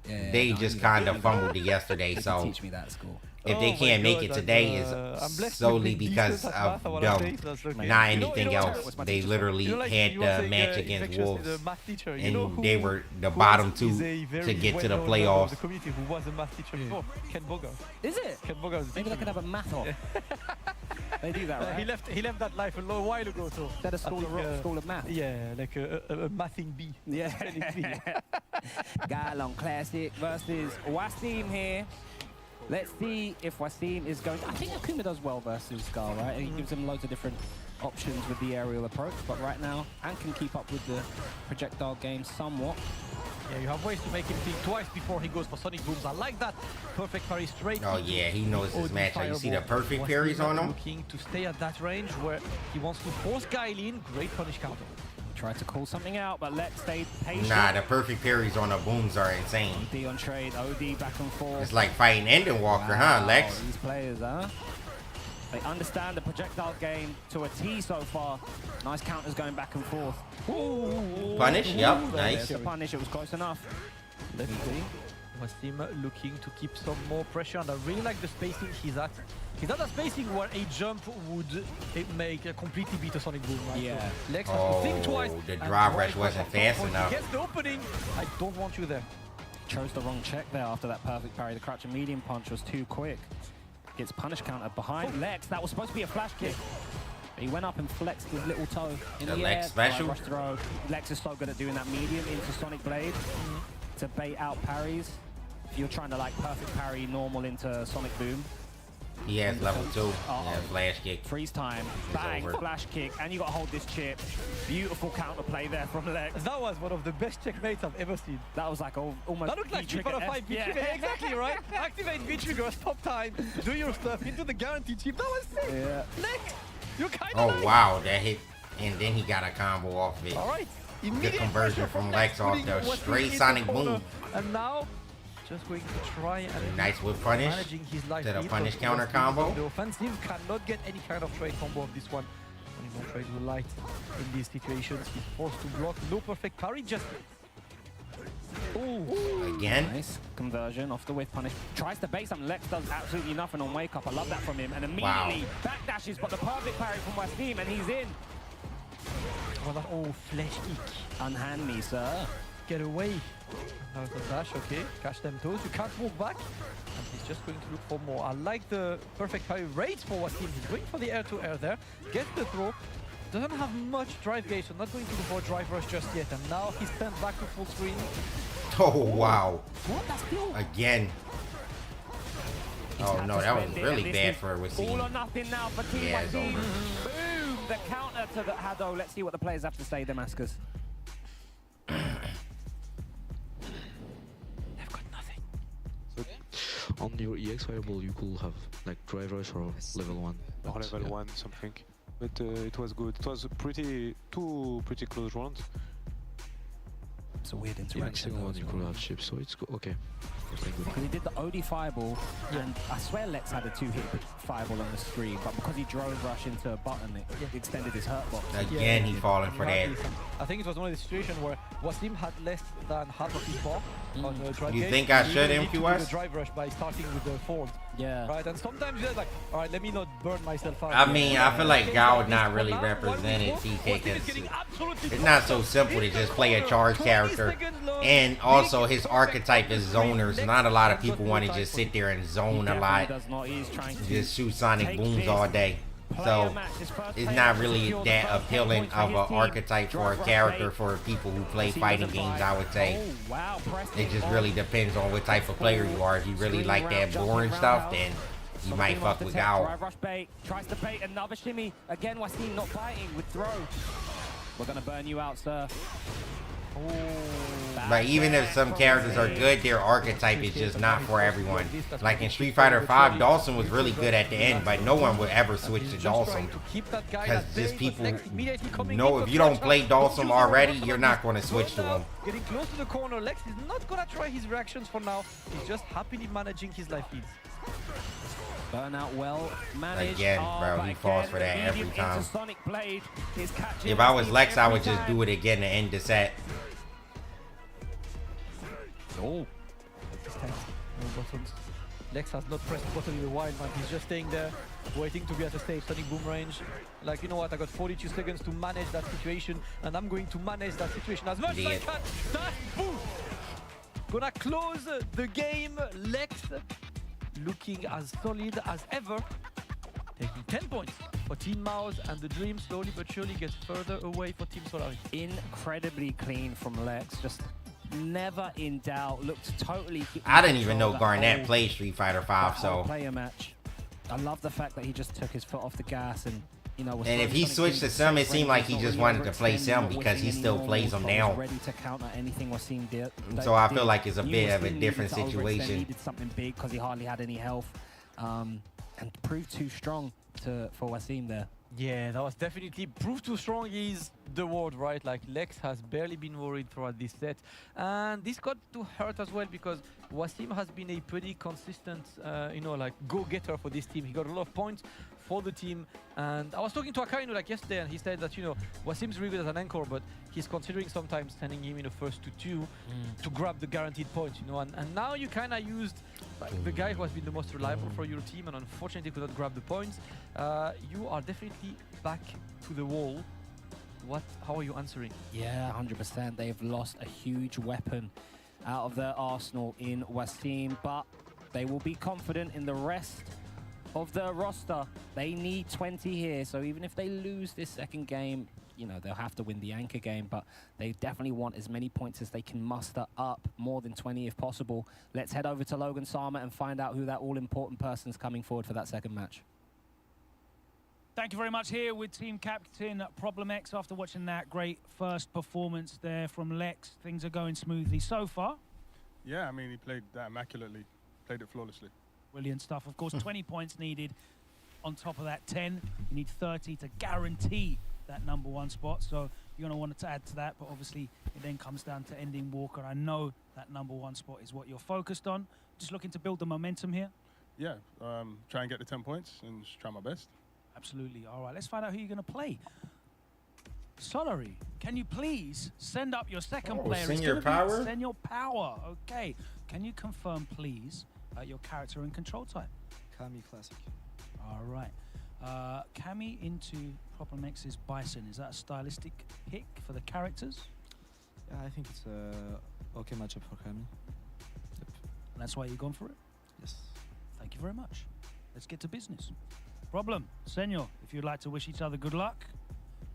They just kind of fumbled it yesterday. So if they can't make it today, is solely because of them, not anything else. They literally had the match against Wolves, and they were the bottom 2 to get to the playoffs. The community who was a math teacher before, Ken Bogart. Is it? Ken Bogart. Maybe they could have a math off. They do that, right? He left that life a long while ago. So that a school of math. Yeah, like a mathing bee. Yeah. Galon Classic versus Wasim here. Let's see if Wasim is going... I think Akuma does well versus Scar, right? And he gives him loads of different options with the aerial approach. But right now, Ant can keep up with the projectile game somewhat. Yeah, you have ways to make him think twice before he goes for Sonic Booms. I like that. Perfect parry straight. Oh yeah, he knows his matchup. You see the perfect parries on him? Looking to stay at that range where he wants to force Guile in. Great punish counter. Tried to call something out, but Lex stayed patient. Nah, the perfect parries on the booms are insane. OD on trade, OD back and forth. It's like fighting Endwalker, huh, Lex? These players, huh? They understand the projectile game to a T so far. Nice counters going back and forth. Ooh. Punish, yep, nice. The punish, it was close enough. Let's see. Wasim looking to keep some more pressure, and I really like the spacing he's at. He's at a spacing where a jump would make a completely beat a Sonic Boom, right? Yeah. So Lex has to think twice. The drive rush wasn't fast enough. He gets the opening. I don't want you there. Chose the wrong check there after that perfect parry. The crouch and medium punch was too quick. Gets punish counter behind Lex. That was supposed to be a flash kick. But he went up and flexed his little toe in the Lex air. special? Rush throw. Lex is so good at doing that medium into Sonic Blade to bait out parries. If you're trying to like perfect parry normal into Sonic Boom. He has level 2. Yeah, flash kick. Freeze time. Bang, flash kick. And you got to hold this chip. Beautiful counter play there from Lex. That was one of the best checkmates I've ever seen. That was like almost. That looked like Street Fighter 5 V-Trigger. Yeah. Exactly, right? Activate V-Trigger, stop time, do your stuff into the guaranteed chip. That was sick. Yeah. Lex, you kind Oh, of wow, that hit. And then he got a combo off of it. All right. Good conversion from Lex off the straight Sonic Boom. And now, just going to try and Nice whip punish managing his life to the lead, punish but counter combo. The offensive cannot get any kind of trade combo of this one. Only no trade will light in these situations. He's forced to block. No perfect parry, just. Ooh. Again. Nice conversion off the whiff punish. Tries to bait something. Lex does absolutely nothing on wake up. I love that from him. And immediately backdashes, but the perfect parry from Wasim, and he's in. Oh, flash kick. Unhand me, sir. Get away. Now the dash, okay. Catch them toes. You can't walk back. And he's just going to look for more. I like the perfect parry rates for Wasim. He's going for the air-to-air there. Gets the throw. Doesn't have much drive gauge, so not going to go for a drive rush just yet. And now he stands back to full screen. Oh, wow. What? That's still... Again. Oh, no, that was really bad for Wasim. All or nothing now for Team Yeah, it's Wasim. over. Boom! The counter to the Hado. Let's see what the players have to say, Damascus. On your EX variable, you could have like drive rush or level 1. Or level 1, something. But it was good. It was two pretty close rounds. It's a weird Yeah, interaction. second one you could have chips, so it's okay. Because he did the OD fireball, and I swear Lex had a 2-hit fireball on the screen, but because he drove rush into a button, it extended his hurt box. Again, he falling for that. I think it was one of the situations where Wasim had less than half of his bar on the drive You gauge. think I He should really need to do MQS? the drive rush by starting with the forward. Yeah. Right, and sometimes you're like, all right, let me not burn myself out. I mean, I feel like God would not really represented TK because it's not so simple to just play a charge character. And also, his archetype is zoner, so not a lot of people want to just sit there and zone a lot. Just shoot Sonic Booms all day. So, it's not really that appealing of an archetype for a character for people who play fighting games, I would say. It just really depends on what type of player you are. If you really like that boring stuff, then you might fuck with Gao. Drive rush bait, tries to bait another shimmy. Again, Wasim not biting with throw. We're going to burn you out, sir. But even if some characters are good, their archetype is just not for everyone. Like in Street Fighter 5, Dawson was really good at the end, but no one would ever switch to Dawson. Because just people know if you don't play Dawson already, you're not going to switch to him. Getting close to the corner, Lex is not going to try his reactions for now. He's just happily managing his life leads. Burnout well managed. Again, bro, he falls for that every time. Sonic Blade is catching. If I was Lex, I would just do it again to end the set. Oh. No buttons. Lex has not pressed button in a while, man. He's just staying there, waiting to be at a safe Sonic Boom range. Like, you know what? I got 42 seconds to manage that situation, and I'm going to manage that situation as much as I can. That boom! Gonna close the game. Lex looking as solid as ever. Taking 10 points for Team Mouse, and the dream slowly but surely gets further away for Team Solaris. Incredibly clean from Lex. Just never in doubt. Looked totally. I didn't even know Garnett played Street Fighter 5, so. Player match. I love the fact that he just took his foot off the gas and you know, and if he switched to Sim, it seemed like he just wanted to play Sim because he still plays him now. Ready to counter anything Wasim did. So I feel like it's a bit of a different situation. He did something big because he hardly had any health, and proved too strong for Wasim there. Yeah, that was definitely proof too strong is the word, right? Like Lex has barely been worried throughout this set, and this got to hurt as well because Wasim has been a pretty consistent, you know, like go-getter for this team. He got a lot of points for the team, and I was talking to Akainu like yesterday, and he said that, you know, Wasim's really good as an anchor, but he's considering sometimes sending him in the first to to grab the guaranteed points, you know, and now you kind of used like the guy who has been the most reliable for your team and unfortunately could not grab the points. You are definitely back to the wall. How are you answering? Yeah, 100%. They've lost a huge weapon out of their arsenal in Wasim, but they will be confident in the rest of their roster. They need 20 here, so even if they lose this second game, you know, they'll have to win the anchor game, but they definitely want as many points as they can muster up, more than 20 if possible. Let's head over to Logan Sama and find out who that all-important person is coming forward for that second match. Thank you very much. Here with team captain Problem X. After watching that great first performance there from Lex, things are going smoothly so far. Yeah, I mean, he played that immaculately, played it flawlessly. Brilliant stuff. Of course, 20 points needed. On top of that, 10. You need 30 to guarantee that #1 spot. So you're going to want to add to that. But obviously, it then comes down to ending Walker. I know that #1 spot is what you're focused on. Just looking to build the momentum here. Yeah, try and get the 10 points and just try my best. Absolutely. All right, let's find out who you're going to play. Solary, can you please send up your second player? Senior Power? Senior Power. Okay. Can you confirm, please, your character and control type? Kami Classic. All right. Kami into Problem X's Bison. Is that a stylistic pick for the characters? Yeah, I think it's a okay matchup for Kami. Yep. And that's why you've gone for it? Yes. Thank you very much. Let's get to business. Problem, Senor, if you'd like to wish each other good luck.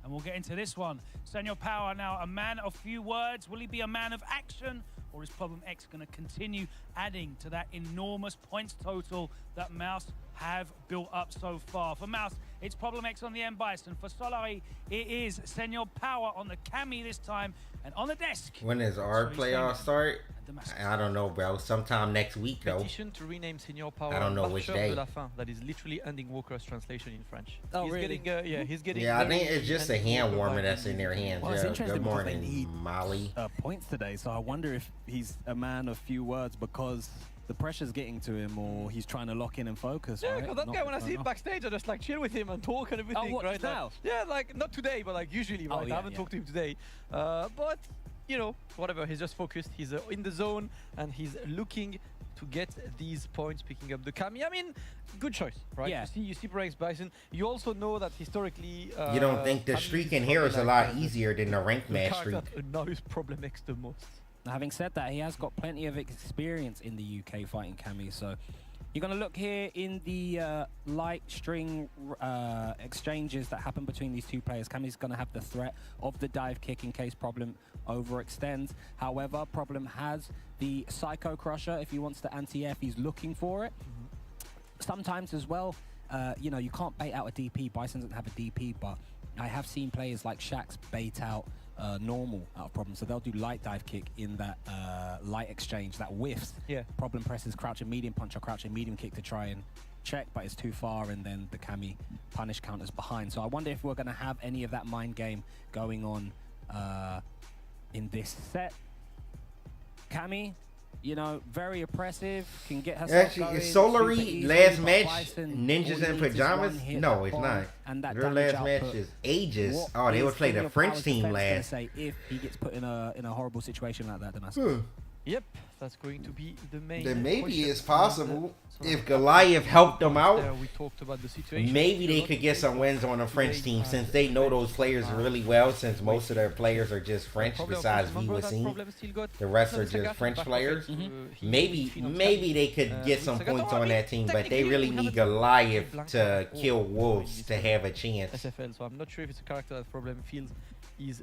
And we'll get into this one. Senor Power now a man of few words. Will he be a man of action? Or is Problem X going to continue adding to that enormous points total that Mouse have built up so far? For Mouse, it's Problem X on the M Bison. For Solari, it is Senor Power on the Kami this time. And on the desk. When does our playoffs start? I don't know, bro. Sometime next week, though. Petition to rename Senor Power. I don't know which day. De la fin, that is literally ending Walker's translation in French. Oh, he's really? Getting, he's getting. Yeah, I think it's just a hand warmer that's in their hands. Well, it's interesting good because they morning, need Molly. Points today, so I wonder if he's a man of few words because the pressure's getting to him, or he's trying to lock in and focus. Yeah, right? because that guy, when I see him backstage, I just like chill with him and talk and everything. Oh, what, right now? Like, yeah, like not today, but like usually, right? Yeah, I haven't talked to him today, but you know, whatever. He's just focused. He's in the zone and he's looking to get these points, picking up the Kami. I mean, good choice, right? Yeah. You see Brax Bison. You also know that historically. You don't think the streak in here is a lot easier than the ranked match streak? Now is Problem X the most. Now, having said that, he has got plenty of experience in the UK fighting Kami, so you're going to look here in the light string exchanges that happen between these two players. Kami's going to have the threat of the dive kick in case Problem overextends. However, Problem has the Psycho Crusher. If he wants the anti-F, he's looking for it. Sometimes as well, you know, you can't bait out a DP. Bison doesn't have a DP, but I have seen players like Shax bait out normal out of Problem, so they'll do light dive kick in that light exchange that whiffs. Yeah. Problem presses crouch and medium punch or crouch and medium kick to try and check, but it's too far, and then the Kami punish counters behind. So I wonder if we're going to have any of that mind game going on in this set. Kami, you know, very oppressive, can get herself Actually, going, is Solary super last easy, match but Bison, all Ninjas he in needs is Pajamas? one hit No, at it's bomb, not. and that Their damage last match output. is ages. What Oh, they would is play the Senor French Power's team defense gonna last. say if he gets put in a horrible situation like that, Damascus? Yep, that's going to be the main. Then maybe question. it's possible if Goliath helped them out. We talked about the situation. Maybe they could get some wins on the French team since they know those players really well. Since most of their players are just French, besides Viwasim. The rest are just French players. Maybe they could get some points on that team, but they really need Goliath to kill Wolves to have a chance. SFL, so I'm not sure if it's a character that Problem feels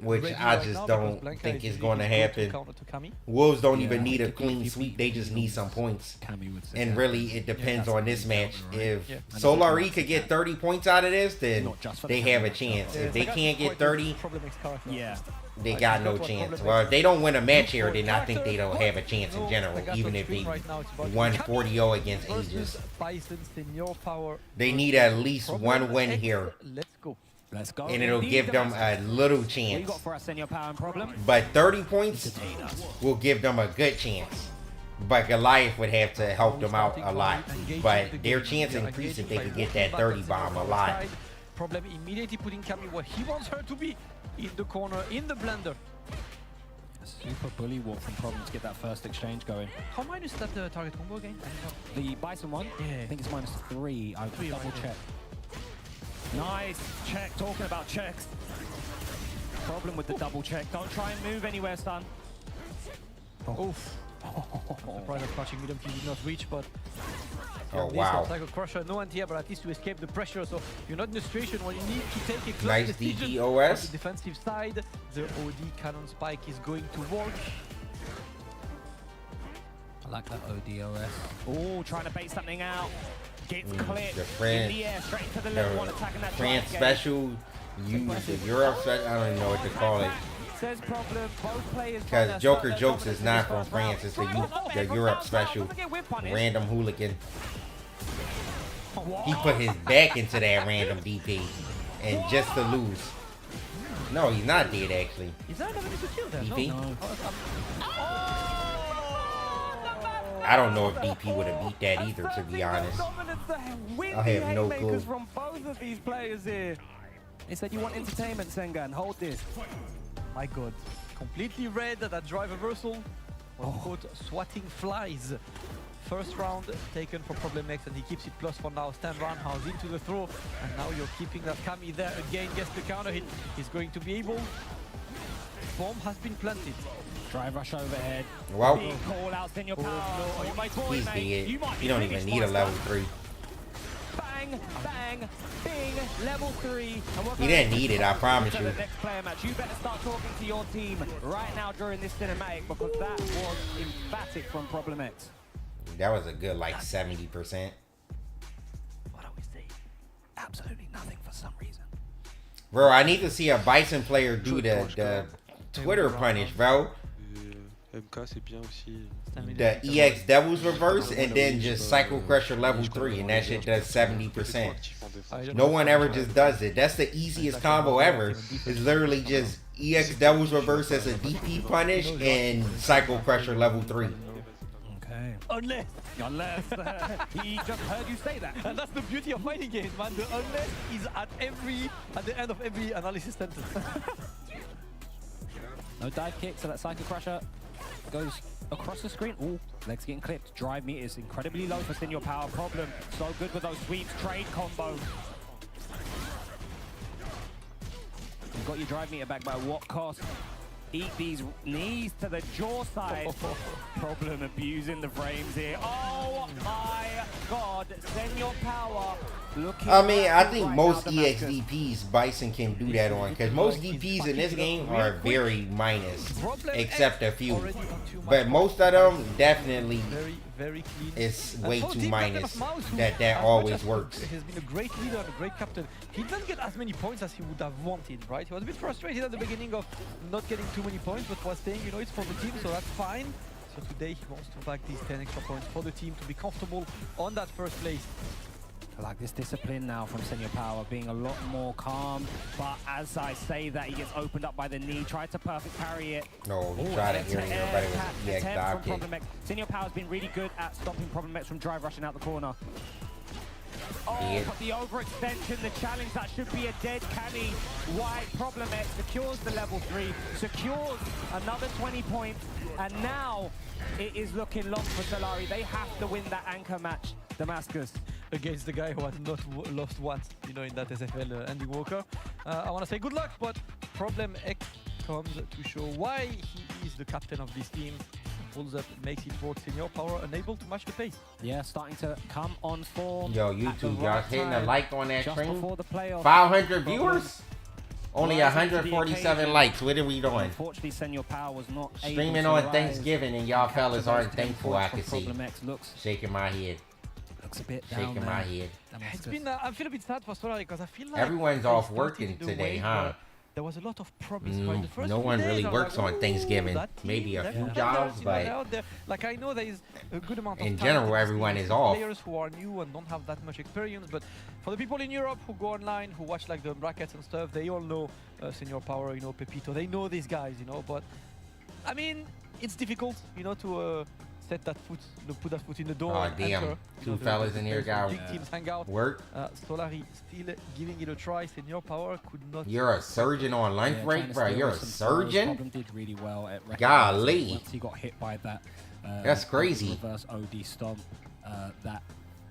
which I just don't think is going to happen. Wolves don't even need a clean sweep. They just need some points. And really, it depends on this match. If Solari could get 30 points out of this, then they have a chance. If they can't get 30, they got no chance. Well, if they don't win a match here, then I think they don't have a chance in general, even if they won 40-0 against Aegis. They need at least one win here. Let's go. And it'll give them a little chance. What you got for us, Senior Power and Problem? But 30 points will give them a good chance. But Goliath would have to help them out a lot. But their chance increased if they could get that 30 bomb a lot. Problem immediately putting Cammy where he wants her to be. In the corner, in the blender. A super bully walk from Problem to get that first exchange going. How minus that target combo again? The Bison one? Yeah. I think it's -3. I'll double check. Nice check. Talking about checks. Problem with the double check. Don't try and move anywhere, son. Oof. Surprise of crushing medium he did not reach, but oh wow. Psycho Crusher, no anti-air, but at least you escape the pressure, so you're not in a situation where you need to take a close nice decision DPOS. on the defensive side. The OD cannon spike is going to work. I like that ODOS. Oh, trying to bait something out. Gets clipped the France, in the air, straight into the level one, attacking that France special, use the Europe special, I don't even know what to call it. Says Problem, both players because Joker Jokes is not from France, it's the Europe special. Random hooligan. He put his back into that random DP and just to lose. No, he's not dead actually. Is that another kill there? DP? No. I don't know if DP would have beat that either, to be honest. I have no clue. From both of these players here. They said you want entertainment, Sengan. Hold this. My god. Completely red, that drive reversal. Quote, swatting flies. First round taken for Problem X, and he keeps it plus for now. Stand roundhouse into the throw, and now you're keeping that Kami there again. Gets the counter hit. He's going to be able. Bomb has been planted. Drive rush overhead. Wow. Big call outs in your power. He's dead. You don't even need a level 3. Bang, bang, bing, level 3. He didn't need it, I promise you. Next player match. You better start talking to your team right now during this cinematic, because that was emphatic from Problem X. That was a good like 70%. What are we saying? Absolutely nothing for some reason. Bro, I need to see a Bison player do the Twitter punish, bro. MK c'est bien aussi. The EX Devils reverse and then just Cycle Crusher level 3 and that shit does 70%. No one ever just does it. That's the easiest combo ever. It's literally just EX Devils reverse as a DP punish and Cycle Crusher level 3. Okay. Unless he just heard you say that. And that's the beauty of fighting games, man. The unless is at the end of every analysis sentence. No dive kick, so that Psycho Crusher goes across the screen. Ooh, legs getting clipped. Drive meter is incredibly low for Senior Power. Problem so good with those sweeps. Trade combo. You've got your drive meter back by what cost? Eat these knees to the jaw side. Problem abusing the frames here. Oh my god, Senior Power. I mean, I think most EXDPs Bison can do that on, because most DPs in this game are very minus, except a few. But most of them definitely is way too minus. That always works. He's been a great leader and a great captain. He didn't get as many points as he would have wanted, right? He was a bit frustrated at the beginning of not getting too many points, but was saying, you know, it's for the team, so that's fine. So today he wants to back these 10 extra points for the team to be comfortable on that first place. I like this discipline now from Senior Power, being a lot more calm. But as I say that, he gets opened up by the knee, tried to perfect parry it. No, he tried it here, but it was EX dog kick. Senior Power's been really good at stopping Problem X from drive rushing out the corner. Oh, but the overextension, the challenge, that should be a dead canny. White Problem X secures the level 3, secures another 20 points, and now it is looking long for Solari. They have to win that anchor match, Damascus. Against the guy who has not lost once, you know, in that SFL Andy Walker. I want to say good luck, but Problem X comes to show why he is the captain of this team. Pulls up, makes it work. Senior Power unable to match the pace. Yeah, starting to come on form. Yo, YouTube, y'all hitting a like on that stream. 500 viewers? Only 147 likes. What are we doing? Unfortunately, Senor Power was not streaming on Thanksgiving, and y'all fellas aren't thankful. I can see. Shaking my head. Looks a bit shaking my head. It's been. I feel a bit sad for Solari because I feel like everyone's off working today, huh? There was a lot of progress. The first no one really works on Thanksgiving. Maybe a few jobs, but like I know there is a good amount of in general, everyone is off. Players who are new and don't have that much experience, but for the people in Europe who go online, who watch like the brackets and stuff, they all know Senor Power, you know, Pepito. They know these guys, you know. But I mean, it's difficult, you know, to set that foot, put that foot in the door. Oh damn! Enter, two fellas in here got big teams hang out. Work. Solari still giving it a try. Senor Power could not. You're a surgeon on lunch break, bro. You're a surgeon. Did really well at golly. Once he got hit by that. That's crazy. Reverse OD stomp. That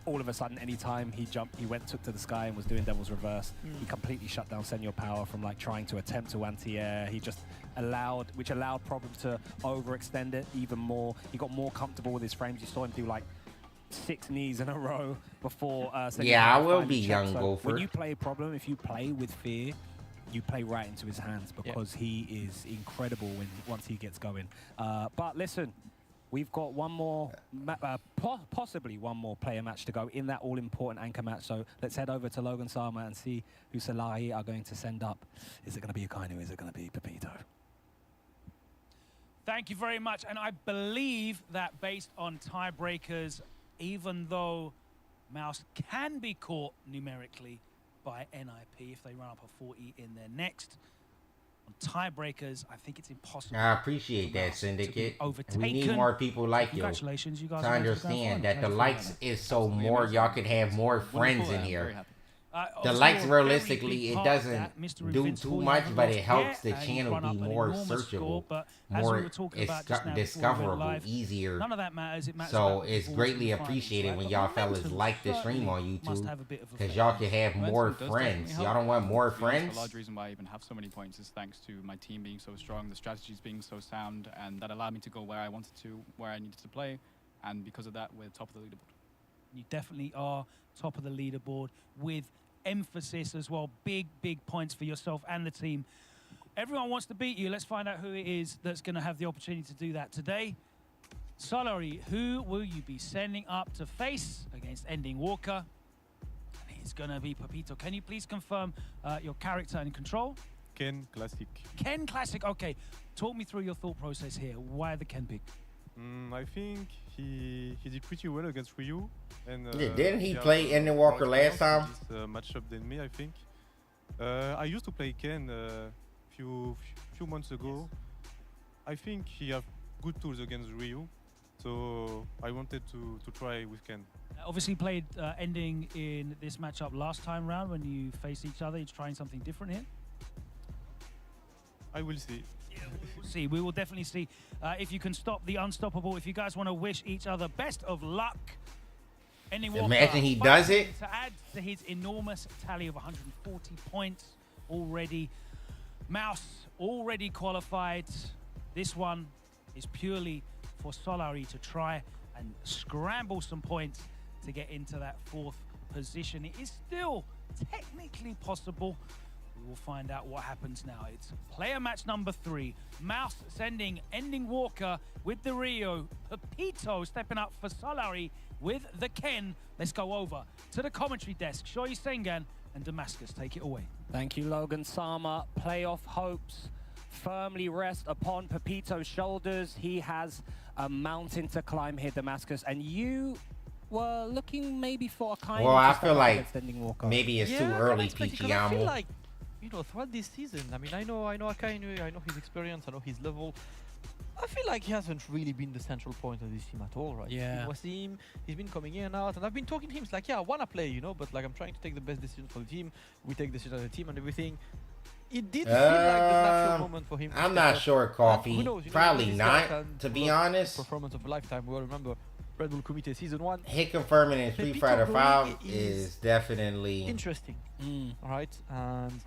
all of a sudden, anytime he jumped, he took to the sky and was doing Devil's Reverse. He completely shut down Senor Power from like trying to attempt to anti-air. He just allowed Problem to overextend it even more. He got more comfortable with his frames. You saw him do like 6 knees in a row before. Yeah, I will be young Gopher. When you play Problem, if you play with fear, you play right into his hands because he is incredible once he gets going. But listen. We've got one more, possibly one more player match to go in that all-important anchor match. So let's head over to Logan Sama and see who Solari are going to send up. Is it going to be Akainu? Is it going to be Pepito? Thank you very much. And I believe that based on tiebreakers, even though Mouse can be caught numerically by NIP if they run up a 40 in their next, tiebreakers, I think it's impossible. I appreciate that, Syndicate. We need more people like you Congratulations, you guys to understand that the likes is so more y'all could have more friends in here. The likes, realistically, it doesn't do too much, but it helps the channel be more searchable, more discoverable, easier. None of that matters. It matters. So it's greatly appreciated when y'all fellas like the stream on YouTube, because y'all can have more friends. Y'all don't want more friends? A large reason why I even have so many points is thanks to my team being so strong, the strategies being so sound, and that allowed me to go where I wanted to, where I needed to play, and because of that, we're top of the leaderboard. You definitely are top of the leaderboard with emphasis as well. Big points for yourself and the team. Everyone wants to beat you. Let's find out who it is that's going to have the opportunity to do that today. Solari, who will you be sending up to face against Ending Walker? And it's going to be Pepito. Can you please confirm your character and control? Ken Classic. Ken Classic. Okay, talk me through your thought process here. Why the Ken pick? I think he did pretty well against Ryu. And, didn't he play Ending Walker last time? This matchup than me, I think. I used to play Ken few months ago. I think he have good tools against Ryu, so I wanted to try with Ken. Obviously played Ending in this matchup last time round when you faced each other. You're trying something different here? I will see. We'll see. We will definitely see if you can stop the unstoppable. If you guys want to wish each other best of luck. Imagine he does it. To add to his enormous tally of 140 points already. Mouse already qualified. This one is purely for Solari to try and scramble some points to get into that 4th position. It is still technically possible. We will find out what happens now. It's player match number 3. Mouse sending Ending Walker with the Rio. Pepito stepping up for Solari with the Ken. Let's go over to the commentary desk. Shoyi Sengan and Damascus, take it away. Thank you, Logan Sama. Playoff hopes firmly rest upon Pepito's shoulders. He has a mountain to climb here, Damascus, and you were looking maybe for a kind of... Well, I feel like maybe it's too early, Peachy I feel like, you know, throughout this season, I mean, I know Akainu, I know his experience, I know his level. I feel like he hasn't really been the central point of this team at all, right? Yeah. It was him, he's been coming in and out, and I've been talking to him, it's like, yeah, I wanna play, you know, but like I'm trying to take the best decision for the team. We take decisions as a team and everything. It did feel like the natural moment for him. I'm not sure, Coffee. Who knows, probably not, to be honest. Performance of a lifetime. We all remember Red Bull Kumite Season 1. Hit confirming in Street Fighter 5 is definitely interesting. All right, and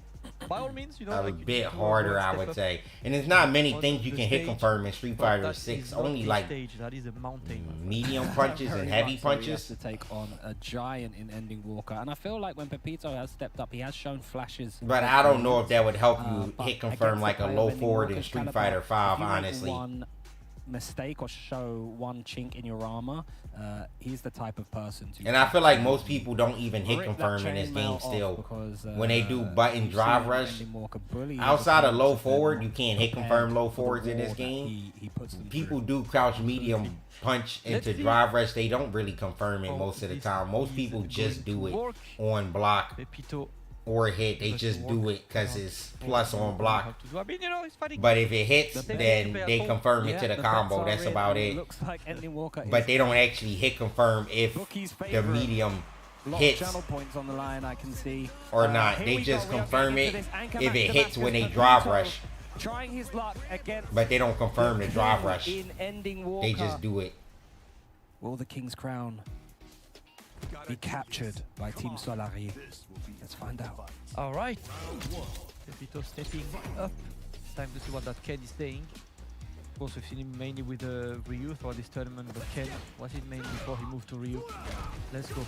by all means, you know, a like bit harder, I would say. And there's not many things you can hit confirm in Street Fighter 6. Only like medium punches and heavy punches. To take on a giant in Ending Walker, and I feel like when Pepito has stepped up, he has shown flashes. But I don't know if that would help you hit confirm like a low forward in Street Fighter 5, honestly. One mistake or show one chink in your armor, he's the type of person to. And I feel like most people don't even hit confirm in this game still. Because, when they do button drive rush, outside of low forward, you can't hit confirm low forwards in this game. People do crouch medium punch into drive rush. They don't really confirm it most of the time. Most people just do it on block or hit. They just do it because it's plus on block. But if it hits, then they confirm it to the combo. That's about it. But they don't actually hit confirm if the medium hits points on the line, I can see. Or not. They just confirm it if it hits when they drive rush. Trying his luck against, but they don't confirm the drive rush. They just do it. Will the King's Crown be captured by Team Solari? Let's find out. All right. Pepito stepping up. Time to see what that Ken is saying. Of course, we've seen him mainly with Ryu throughout this tournament, but Ken was it mainly before he moved to Ryu. Let's go.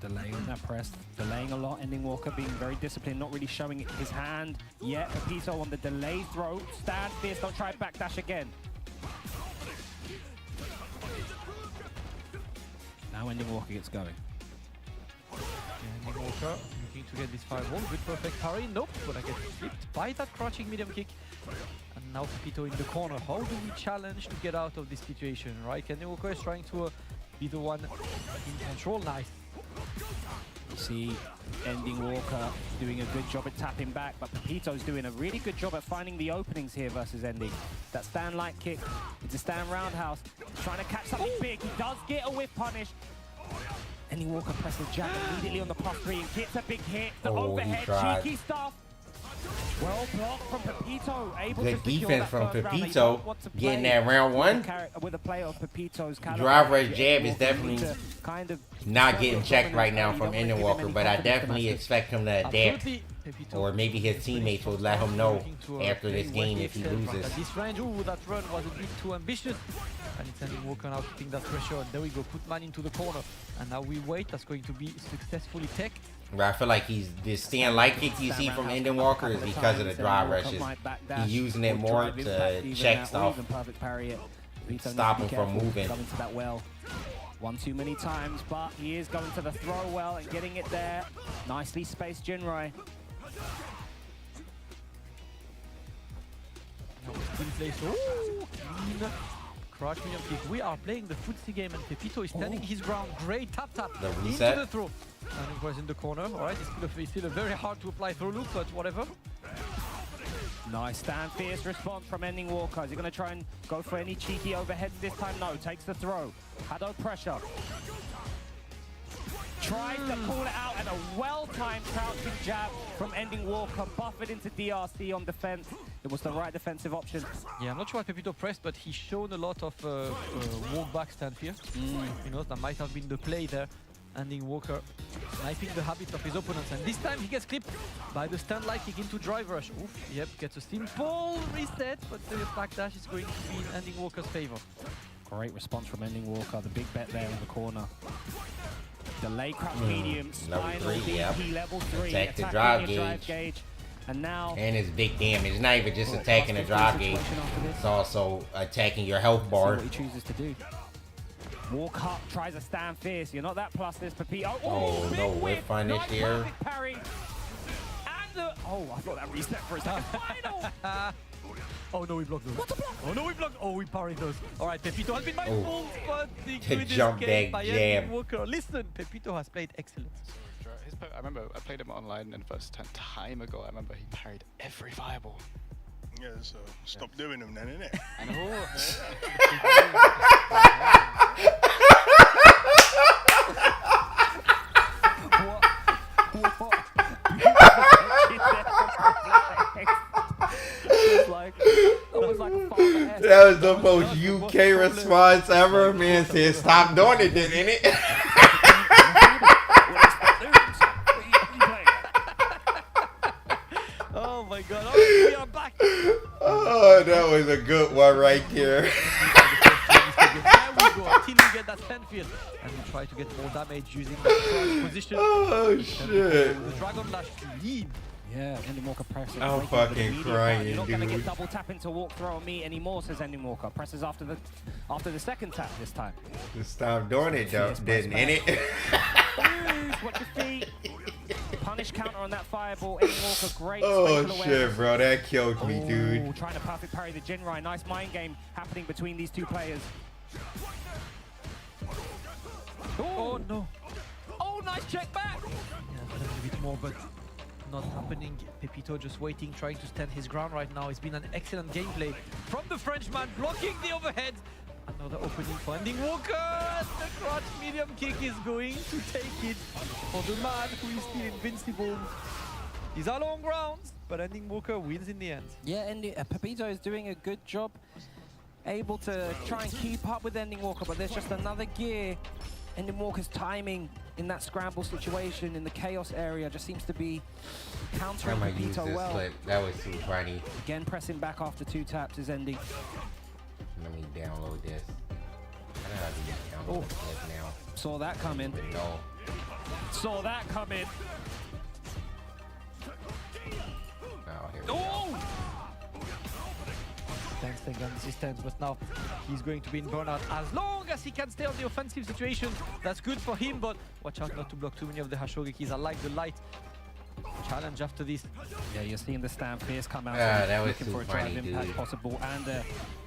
Delaying that press, delaying a lot. Ending Walker being very disciplined, not really showing his hand yet. Pepito on the delayed throw. Stand fierce, don't try backdash again. Now Ending Walker gets going. Ending Walker looking to get this fireball. Good perfect parry. Nope, but I get flipped by that crouching medium kick. And now Pepito in the corner. How do we challenge to get out of this situation, right? Ending Walker is trying to be the one in control. Nice. You see Ending Walker doing a good job at tapping back, but Pepito's doing a really good job at finding the openings here versus Ending. That stand light kick, it's a stand roundhouse, trying to catch something big. He does get a whiff punish. Ending Walker presses jab immediately on the +3 and gets a big hit. The overhead cheeky stuff. Well blocked from Pepito. Good defense from Pepito. Getting that round one. With a play of Pepito's drive rush jab is definitely not getting checked right now from Ending Walker, but I definitely expect him to adapt. Or maybe his teammates will let him know after this game if he loses. At this range, that run was a bit too ambitious. And it's Ending Walker now keeping that pressure. And there we go, put man into the corner. And now we wait, that's going to be successfully teched. But I feel like this stand light kick you see from Ending Walker is because of the drive rushes. He's using it more to check stuff, stop him from moving. One too many times, but he is going to the throw well and getting it there. Nicely spaced Jinrai. Crouch medium kick. We are playing the footsie game and Pepito is standing his ground. Great tap into the throw. And it was in the corner. Alright, it's still a very hard to apply throw loop, but whatever. Nice stand fierce response from Ending Walker. Is he going to try and go for any cheeky overheads this time? No, takes the throw. Hado pressure. Tries to pull it out and a well-timed crouching jab from Ending Walker. Buffered into DRC on defense. It was the right defensive option. Yeah, I'm not sure what Pepito pressed, but he's shown a lot of walk back stand fear. You know, that might have been the play there. Ending Walker sniping the habits of his opponents, and this time he gets clipped by the stand light kick into drive rush. Oof, yep, gets a simple reset, but the backdash is going to be in Ending Walker's favor. Great response from Ending Walker, the big bet there in the corner. Delay crouch medium, spinal DP level 3, attack the drive gauge. And now... And it's big damage. It's not even just attacking the drive gauge, it's also attacking your health bar. See what he chooses to do. Walk up, tries a stand fierce. You're not that plus this Pepito. Oh, no whip punish here. Parry. And the... Oh, I thought that reset for a second. Final! Oh no, we blocked those. What a block! Oh no, we blocked. Oh, we parried those. All right, Pepito has been mindful, but the good escape by Ending Walker. Listen, Pepito has played excellent. I remember I played him online in the first time ago. I remember he parried every fireball. Yeah, so stop doing them then, innit? I know. That was the most UK response ever. Man said, stop doing it then, innit? was a good one right there. There we go, until you get that Stanfield. And you try to get more damage using that position. Oh, shit. The Dragon Lash to lead. Yeah, Ending Walker pressing. I'm fucking crying, You're not going to dude. get double tap into walk throw on me anymore, says Ending Walker. Presses after the second tap this time. Just stop doing it, though. Didn't it? Watch your feet. Punish counter on that fireball. Ending Walker, great. Oh, spatial shit, awareness. bro. That killed me, dude. Ooh, trying to perfect parry the Jinrai. Nice mind game happening between these two players. Oh, no. Oh, nice check back. Yeah, a little bit more, but not happening. Pepito just waiting, trying to stand his ground right now. It's been an excellent gameplay from the Frenchman, blocking the overhead. Another opening for Ending Walker. The crotch medium kick is going to take it for the man who is still invincible. These are long rounds, but Ending Walker wins in the end. Yeah, Pepito is doing a good job, able to try and keep up with Ending Walker, but there's just another gear. Ending Walker's timing in that scramble situation in the chaos area just seems to be countering I might use Pepito this well. clip. That was too funny. Again, pressing back after 2 taps is Ending. Let me download this. I don't know how to download this now. Saw that coming. No. Saw that coming. Oh, here we go. Oh! Thanks again resistance, but now he's going to be in burnout as long as he can stay on the offensive situation. That's good for him, but watch out not to block too many of the Hashogekis. I like the light challenge after this. Yeah, you're seeing the stand fierce come out. That was looking too for a drive funny, impact dude. possible, and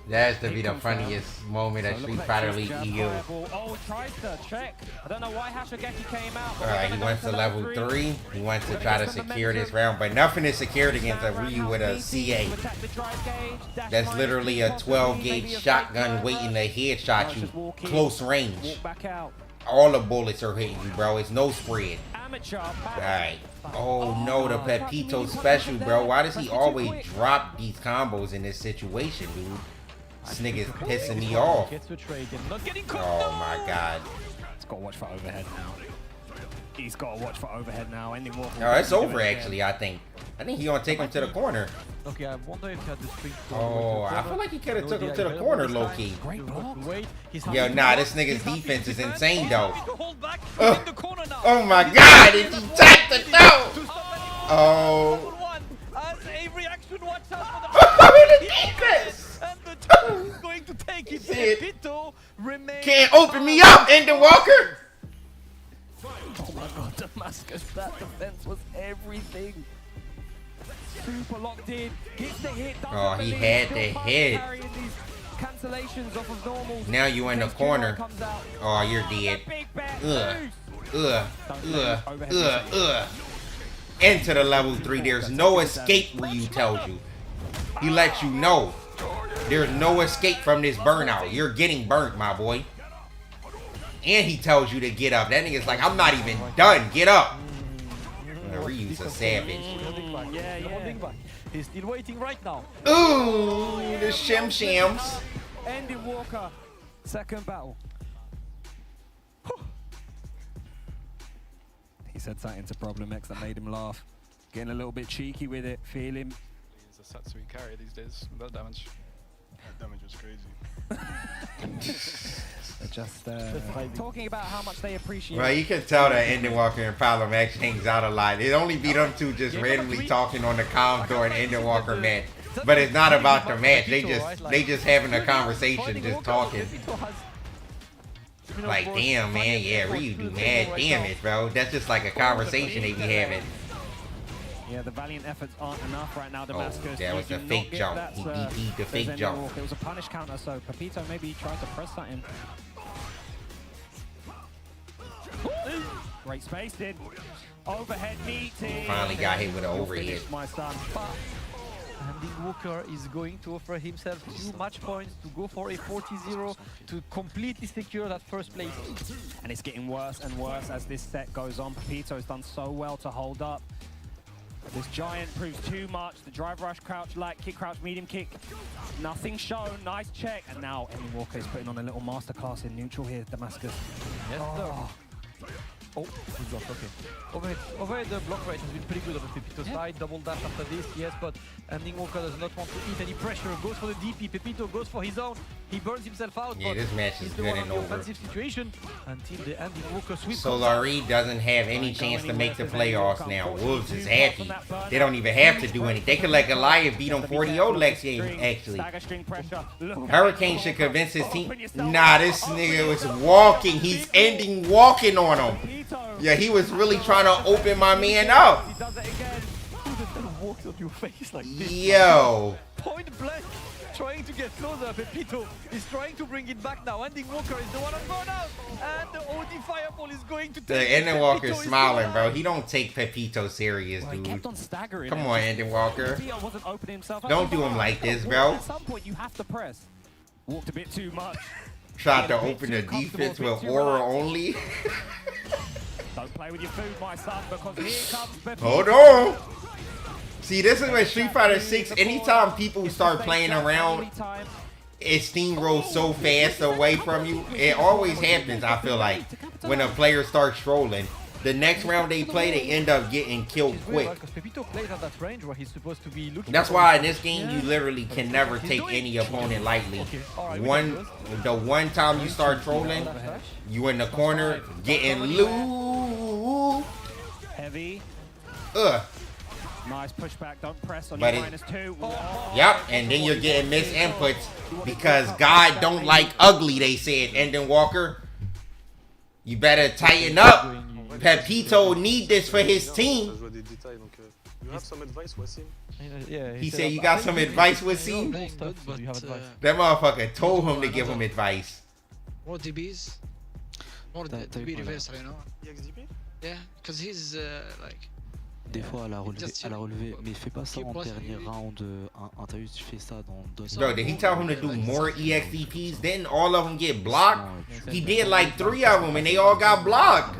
That has to be the funniest moment at Street Fighter League EU. Oh, tries to check. I don't know why Hashogeki came out. Alright, he went to level 3. He wants to try to secure this round, but nothing is secured against a Ryu with a CA. That's literally a 12-gauge shotgun waiting to headshot you close range. All the bullets are hitting you, bro. It's no spread. Alright. Oh no, the Pepito special, bro. Why does he always drop these combos in this situation, dude? This nigga's pissing me off. Oh my god. He's got to watch for overhead now. He's got to watch for overhead now. Ending Walker. Oh, it's over actually, I think. I think he's gonna take him to the corner. Okay, I wonder if he had the streak. Oh, I feel like he could have took him to the corner, low key. Great block. Yo, nah, this nigga's defense is insane though. Oh my god, did he tap the throw? Oh. As a reaction, watch out for the defense. And the two is going to take it. Pepito remains. Can't open me up, Ending Walker. Oh my god, Damascus, that defense was everything. Super locked in, gets the hit. Oh, he had the hit. Cancellations off of normal. Now you in the corner. Oh, you're dead. Into the level 3. There's no escape, Ryu tells you. He lets you know. There's no escape from this burnout. You're getting burnt, my boy. And he tells you to get up. That nigga's like, I'm not even done. Get up. Ryu's a savage. He's still waiting right now. Ooh, the shim shams. Ending Walker, second battle. He said something to Problem X that made him laugh. Getting a little bit cheeky with it, feeling. He's a Satsui carry these days without damage. That damage was crazy. Just talking about how much they appreciate. Well, you can tell that Ending Walker and Problem X hangs out a lot. It only be them two just randomly talking on the comms during Ending Walker match. But it's not about the match. They just having a conversation, just talking. Like, damn, man, yeah, Ryu do mad damage, bro. That's just like a conversation they be having. Yeah, the valiant efforts aren't enough right now, Damascus. Oh, that was a fake jump. He DP'd the fake jump. It was a punish counter, so Pepito maybe tried to press something. Great space, did. Overhead meeting. Finally got hit with an overhead. My son. Ending Walker is going to offer himself 2 match points to go for a 40-0 to completely secure that first place. And it's getting worse and worse as this set goes on. Pepito has done so well to hold up. This giant proves too much. The drive rush, crouch, light kick, crouch, medium kick. Nothing shown. Nice check. And now Ending Walker is putting on a little masterclass in neutral here, Damascus. Yes, sir. Oh, good block, okay. Overhead the block rate has been pretty good on the Pepito side. Double dash after this, yes, but Ending Walker does not want to eat any pressure. Goes for the DP. Pepito goes for his own. He burns himself out. Yeah, but this match is he's the good one and on the over. offensive situation until the Ending Walker sweep. Solari doesn't have any chance to make the playoffs now. Wolves is happy. They don't even have to do anything. They could let Goliath beat on 40-0 next game, actually. Hurricane should convince his team. Nah, this nigga was walking. He's ending walking on him. Yeah, he was really trying to open my man up. Walks on your face like this. Yo. Point blank. Trying to get closer. Pepito is trying to bring it back now. Ending Walker is the one on burnout. And the OD Fireball is going to take The Ending Walker is smiling, bro. He don't take Pepito serious, dude. Kept on staggering. Come on, Ending Walker. Wasn't opening himself up. Don't do him like this, bro. At some point, you have to press. Walked a bit too much. Tried to open the defense with aura only. Don't play with your food, my son, because here comes Pepito. Hold on. See, this is when Street Fighter 6, anytime people start playing around, it steamrolls so fast away from you. It always happens, I feel like, when a player starts trolling. The next round they play, they end up getting killed quick. That's why in this game, you literally can never take any opponent lightly. The one time you start trolling, you in the corner, getting loose. Heavy. Nice pushback, don't press on your -2. Yep, and then you're getting missed inputs because God don't like ugly, they said. Ending Walker, you better tighten up. Pepito need this for his team. You have some advice, Wasim? He said you got some advice, Wasim? That motherfucker told him to give him advice. More DBs. More DB reversal, you know? Yeah, because he's like... Des fois à la relevée, mais fais pas ça en dernier round. T'as vu, tu fais ça dans d'autres. Bro, did he tell him to do more EXDPs? Didn't all of them get blocked? He did like 3 of them and they all got blocked.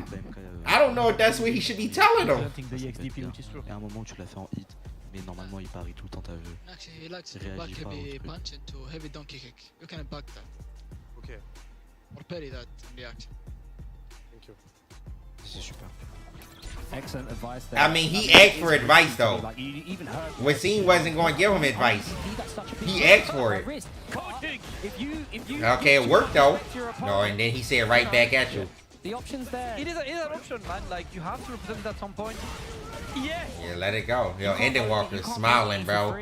I don't know if that's what he should be telling them. Et à un moment, tu l'as fait en hit, mais normalement, il parie tout le temps, t'as vu. Actually, he likes to back heavy punch into heavy donkey kick. You can back that. Okay. Or parry that in reaction. Thank you. C'est super. Excellent advice there. I mean, he asked for advice though. Wasim wasn't going to give him advice. He asked for it. Okay, it worked though. No, and then he said right back at you. The option's there. It is an option, man. Like, you have to represent it at some point. Yeah. Yeah, let it go. Yo, Ending Walker's smiling, bro.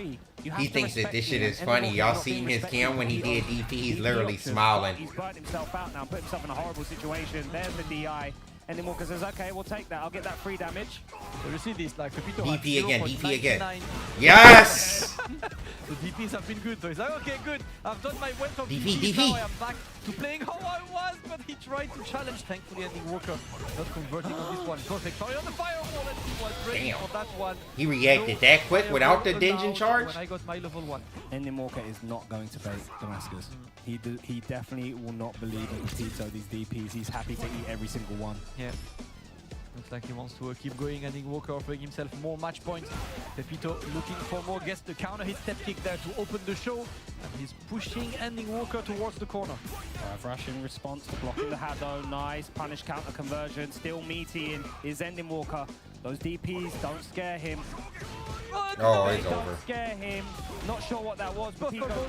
He thinks that this shit is funny. Y'all seen his cam when he did DP? He's literally smiling. He's burnt himself out now, put himself in a horrible situation. There's the DI. Ending Walker says, okay, we'll take that. I'll get that free damage. So you see this, like, Pepito DP again, DP again. 0.99. Yes! The DPs have been good, so he's like, okay, good. I've done my went of DP. Now I am back to playing how I was, but he tried to challenge. Thankfully, Ending Walker not converting on this one. Perfect. Sorry on the fireball, and he was ready for that one. He reacted that quick without the Dungeon charge? When I got my level 1. Ending Walker is not going to bait Damascus. He definitely will not believe in Pepito, these DPs. He's happy to eat every single one. Yeah. Looks like he wants to keep going. Ending Walker offering himself more match points. Pepito looking for more. Gets the counter hit step kick there to open the show. And he's pushing Ending Walker towards the corner. Rush in response to blocking the Hado. Nice punish counter conversion. Still meaty in is Ending Walker. Those DPs don't scare him. Oh, it's don't over. Scare him. Not sure what that was. Pepito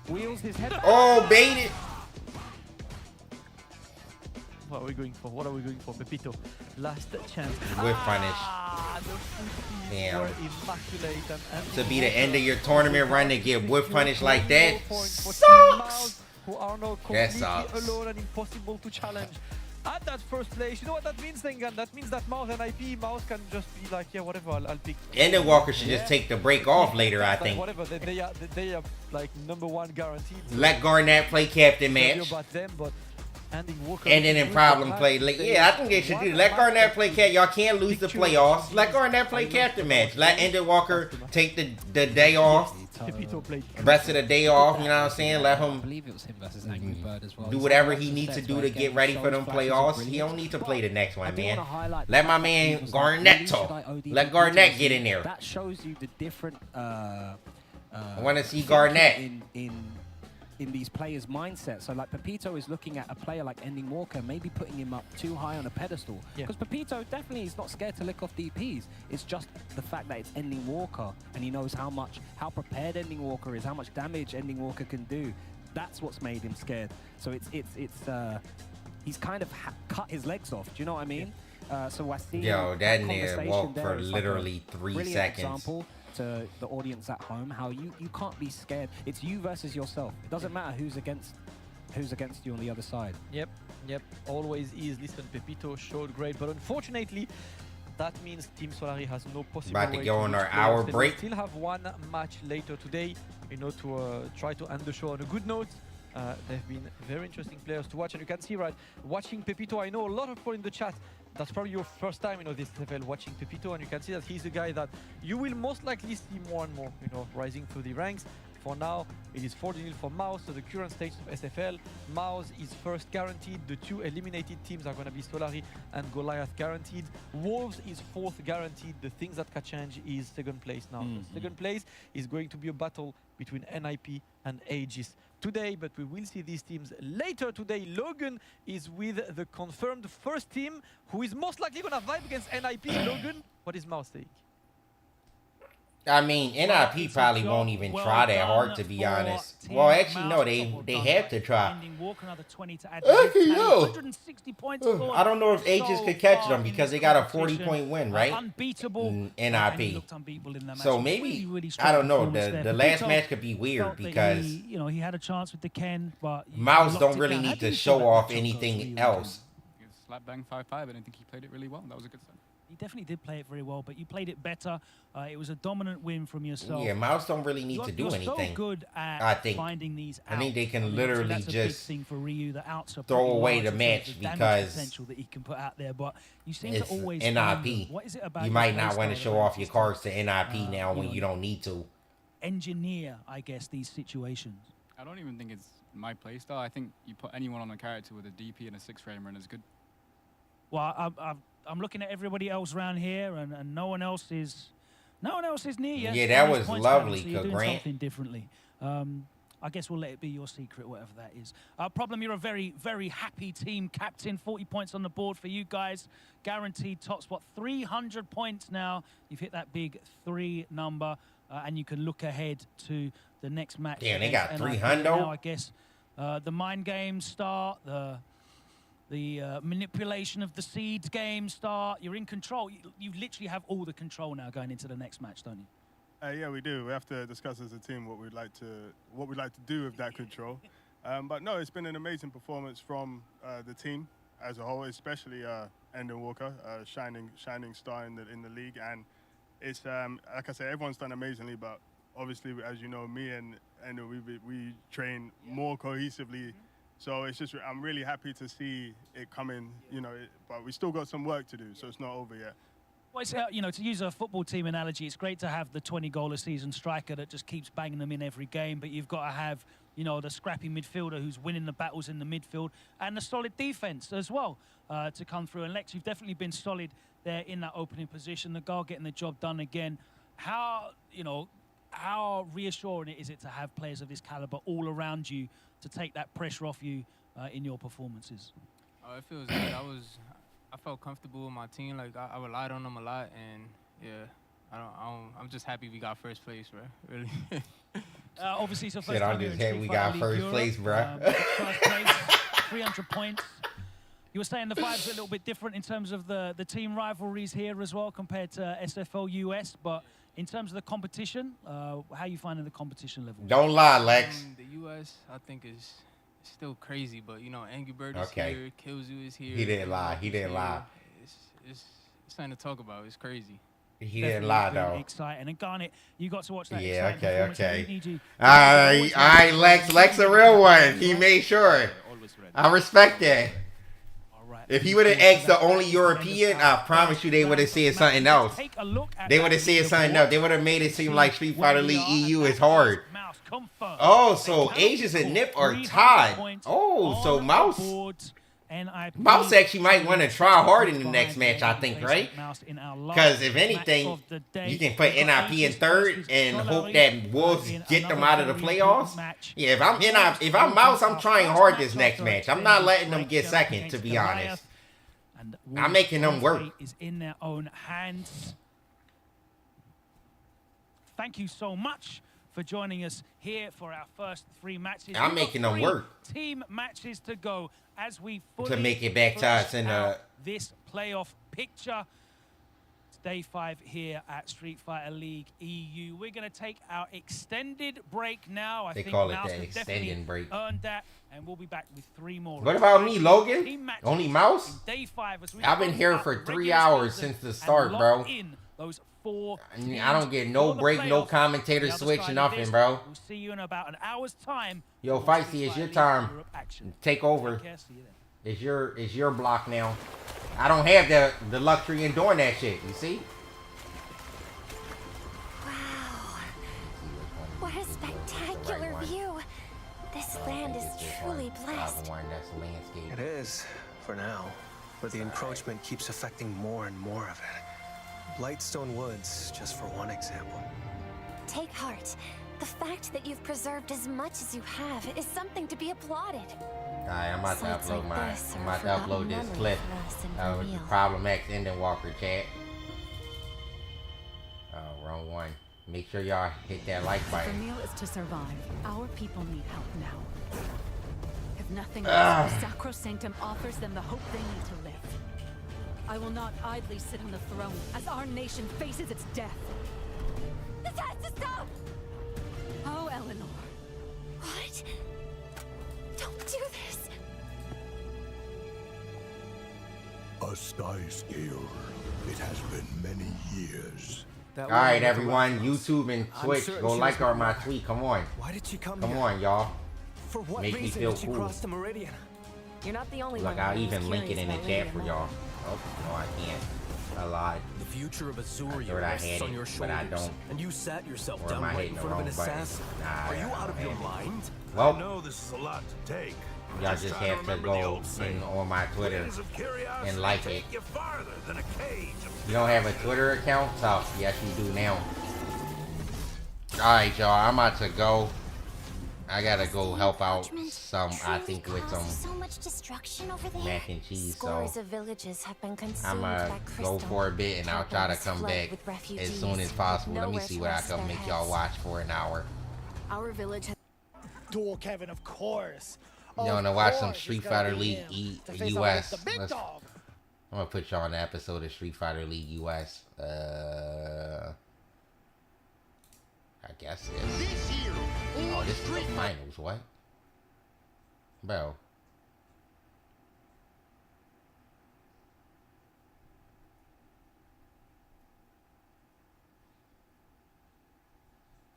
wheels his head. Oh, baited. What are we going for? What are we going for? Pepito, last chance. Whip punish. The Damn. were immaculate. And To be the end of your tournament run to get whip punish like that sucks. Who are now That completely sucks. alone and impossible to challenge. At that first place, you know what that means, Tengan? That means that Mouse and IP, Mouse can just be like, yeah, whatever, I'll pick. Ending Walker should just take the break off later, I Like, think. whatever, they are like #1 guaranteed. Let Garnett play captain match. About them, but Ending Walker And then in problem play. Yeah, I think they should do. Let Garnett play captain. Y'all can't lose the playoffs. Let Garnett play captain match. Let Ending Walker take the day off. Rest of the day off, you know what I'm saying? Let him do whatever he needs to do to get ready for them playoffs. He don't need to play the next one, man. Let my man Garnett talk. Let Garnett get in there. That shows you the different. I want to see Garnett. in these players' mindsets. So like Pepito is looking at a player like Ending Walker, maybe putting him up too high on a pedestal. Because Pepito definitely is not scared to lick off DPs. It's just the fact that it's Ending Walker, and he knows how prepared Ending Walker is, how much damage Ending Walker can do. That's what's made him scared. So he's kind of cut his legs off. Do you know what I mean? So I see. Yo, that nigga walked for literally 3 seconds. Example to the audience at home, how you can't be scared. It's you versus yourself. It doesn't matter who's against you on the other side. Yep. Always is. Listen, Pepito showed great, but unfortunately, that means Team Solari has no possible About to way go on reach our playoffs. hour They break. still have one match later today, to try to end the show on a good note. They've been very interesting players to watch, and you can see, right, watching Pepito, I know a lot of people in the chat, that's probably your first time, this SFL watching Pepito, and you can see that he's a guy that you will most likely see more and more, rising through the ranks. For now, it is 4-0 for Mouse, so the current stage of SFL. Mouse is first guaranteed. The 2 eliminated teams are going to be Solari and Goliath guaranteed. Wolves is 4th guaranteed. The things that can change is second place now. So second place is going to be a battle between NIP and Aegis today, but we will see these teams later today. Logan is with the confirmed first team, who is most likely going to vibe against NIP. Logan, what is Mouse take? I mean, NIP probably won't even try that hard, to be honest. Well, actually, no, they have to try. Actually, no. I don't know if Aegis could catch them because they got a 40-point win, right? NIP. So maybe, I don't know, the last match could be weird because he had a chance with the Ken, but Mouse don't really need to show off anything else. Slap bang 5-5. I don't think he played it really well. That was a good start. He definitely did play it very well, but you played it better. It was a dominant win from yourself. Yeah, Mouse don't really need to do anything. So good at I think. finding these out. I think they can literally just thing for Ryu, the outs are throw away the large match damage because potential that he can put out there, but you seem it's to always NIP. What is it about you might not want to show off your cards to NIP now when you don't need to. Engineer, I guess, these situations. I don't even think it's my playstyle. I think you put anyone on a character with a DP and a 6-framer and it's good. Well, I'm looking at everybody else around here, and no one else is near you. Yeah, that was lovely, so you're doing Grant. something differently. I guess we'll let it be your secret, whatever that is. Problem, you're a very, very happy team captain. 40 points on the board for you guys. Guaranteed top spot. 300 points now. You've hit that big 3 number, and you can look ahead to the next match. Damn, they got 300. Now, I guess the mind games start. The manipulation of the seeds game start. You're in control. You literally have all the control now going into the next match, don't you? Yeah, we do. We have to discuss as a team what we'd like to do with that control. But no, it's been an amazing performance from the team as a whole, especially Endon Walker, shining star in the league. And it's like I said, everyone's done amazingly. But obviously, as you know, me and Endon, we train more cohesively. So it's just, I'm really happy to see it coming, but we still got some work to do, so it's not over yet. Well, it's, to use a football team analogy, it's great to have the 20-goal-a-season striker that just keeps banging them in every game, but you've got to have, the scrappy midfielder who's winning the battles in the midfield and the solid defense as well to come through. And Lex, you've definitely been solid there in that opening position. The goal getting the job done again. How reassuring is it to have players of this caliber all around you to take that pressure off you in your performances? It feels good. I felt comfortable with my team. Like I relied on them a lot, and yeah, I'm just happy we got first place, bro. Really. Obviously, it's the first Shit, time I'm you're just in happy Street we Fighter got League first Europe. place, bro. First place, 300 points. You were saying the vibes are a little bit different in terms of the team rivalries here as well compared to SFL US, but in terms of the competition, how are you finding the competition level? Don't lie, Lex. The US, I think, is still crazy, but Angry Bird is here, Killzoo is here. He didn't lie. He didn't lie. It's something to talk about. It's crazy. He didn't lie, though. Exciting. And Garnet, you got to watch that. Yeah, okay. All right, Lex a real one. He made sure. I respect that. If he would have asked the only European, I promise you they would have said something else. They would have said something else. They would have made it seem like Street Fighter League EU is hard. Oh, so Aegis and Nip are tied. Oh, so Mouse. Mouse actually might want to try hard in the next match, I think, right? Because if anything, you can put NIP in third and hope that Wolves get them out of the playoffs. Yeah, if I'm Mouse, I'm trying hard this next match. I'm not letting them get second, to be honest. I'm making them work. Is in their own hands. Thank you so much for joining us here for our first 3 matches. I'm making them work. Team matches to go as we fully to make it back to us in this playoff picture. It's day 5 here at Street Fighter League EU. We're going to take our extended break now. I think call it Mouse the has extended break. Earned that, and we'll be back with 3 more. What about me, Logan? Only Mouse? Day 5 as we I've been here for 3 hours since the start, bro. Those 4 I don't get no break, no commentator switch, nothing, bro. We'll see you in about an hour's time. Yo, Feisty, it's your time. Take over. It's your block now. I don't have the luxury in doing that shit, you see? Wow. What a spectacular view. This land is truly blessed. It is, for now. But the encroachment keeps affecting more and more of it. Lightstone Woods, just for one example. Take heart. The fact that you've preserved as much as you have is something to be applauded. Alright, I'm about to upload this clip of the Problem X Ending Walker chat. Oh, wrong one. Make sure y'all hit that like button. If the meal is to survive, our people need help now. If nothing else, Sacrosanctum offers them the hope they need to live. I will not idly sit on the throne as our nation faces its death. This has to stop! Oh, Eleanor. What? Don't do this! A sky scale. It has been many years. Alright, everyone. YouTube and Twitch, go like my tweet. Come on. Why did she come Come on, y'all. For what Make me reason feel did she cool. cross the meridian? You're not the only Look, one. I'll even link it in the chat for y'all. Oh, no, I can't. I lied. The future of Azuria I rests on your but I shoulders, don't. and you sat yourself Or down am I right hitting in the front of an wrong button? assassin. Nah, Are you I out of your don't. mind? Well, I know this is a lot to take. y'all just have to go on my Twitter and like it. You don't have a Twitter account? Oh, yes you do now. Alright, y'all, I'm about to go. I gotta go help out some, I think, with some So much destruction over there. mac and cheese, so Scores of villages have been consumed I'm gonna by go crystal. for a bit and I'll try to Capitals come flood back with as soon as refugees possible. with Let me nowhere see to what I rest can their make y'all heads. watch for an hour. Our village has Duel Kevin, of course. You wanna watch some Street Fighter League US? I'm gonna put y'all on the episode of Street Fighter League US. I guess it's... Oh, this is the finals, what? Bro.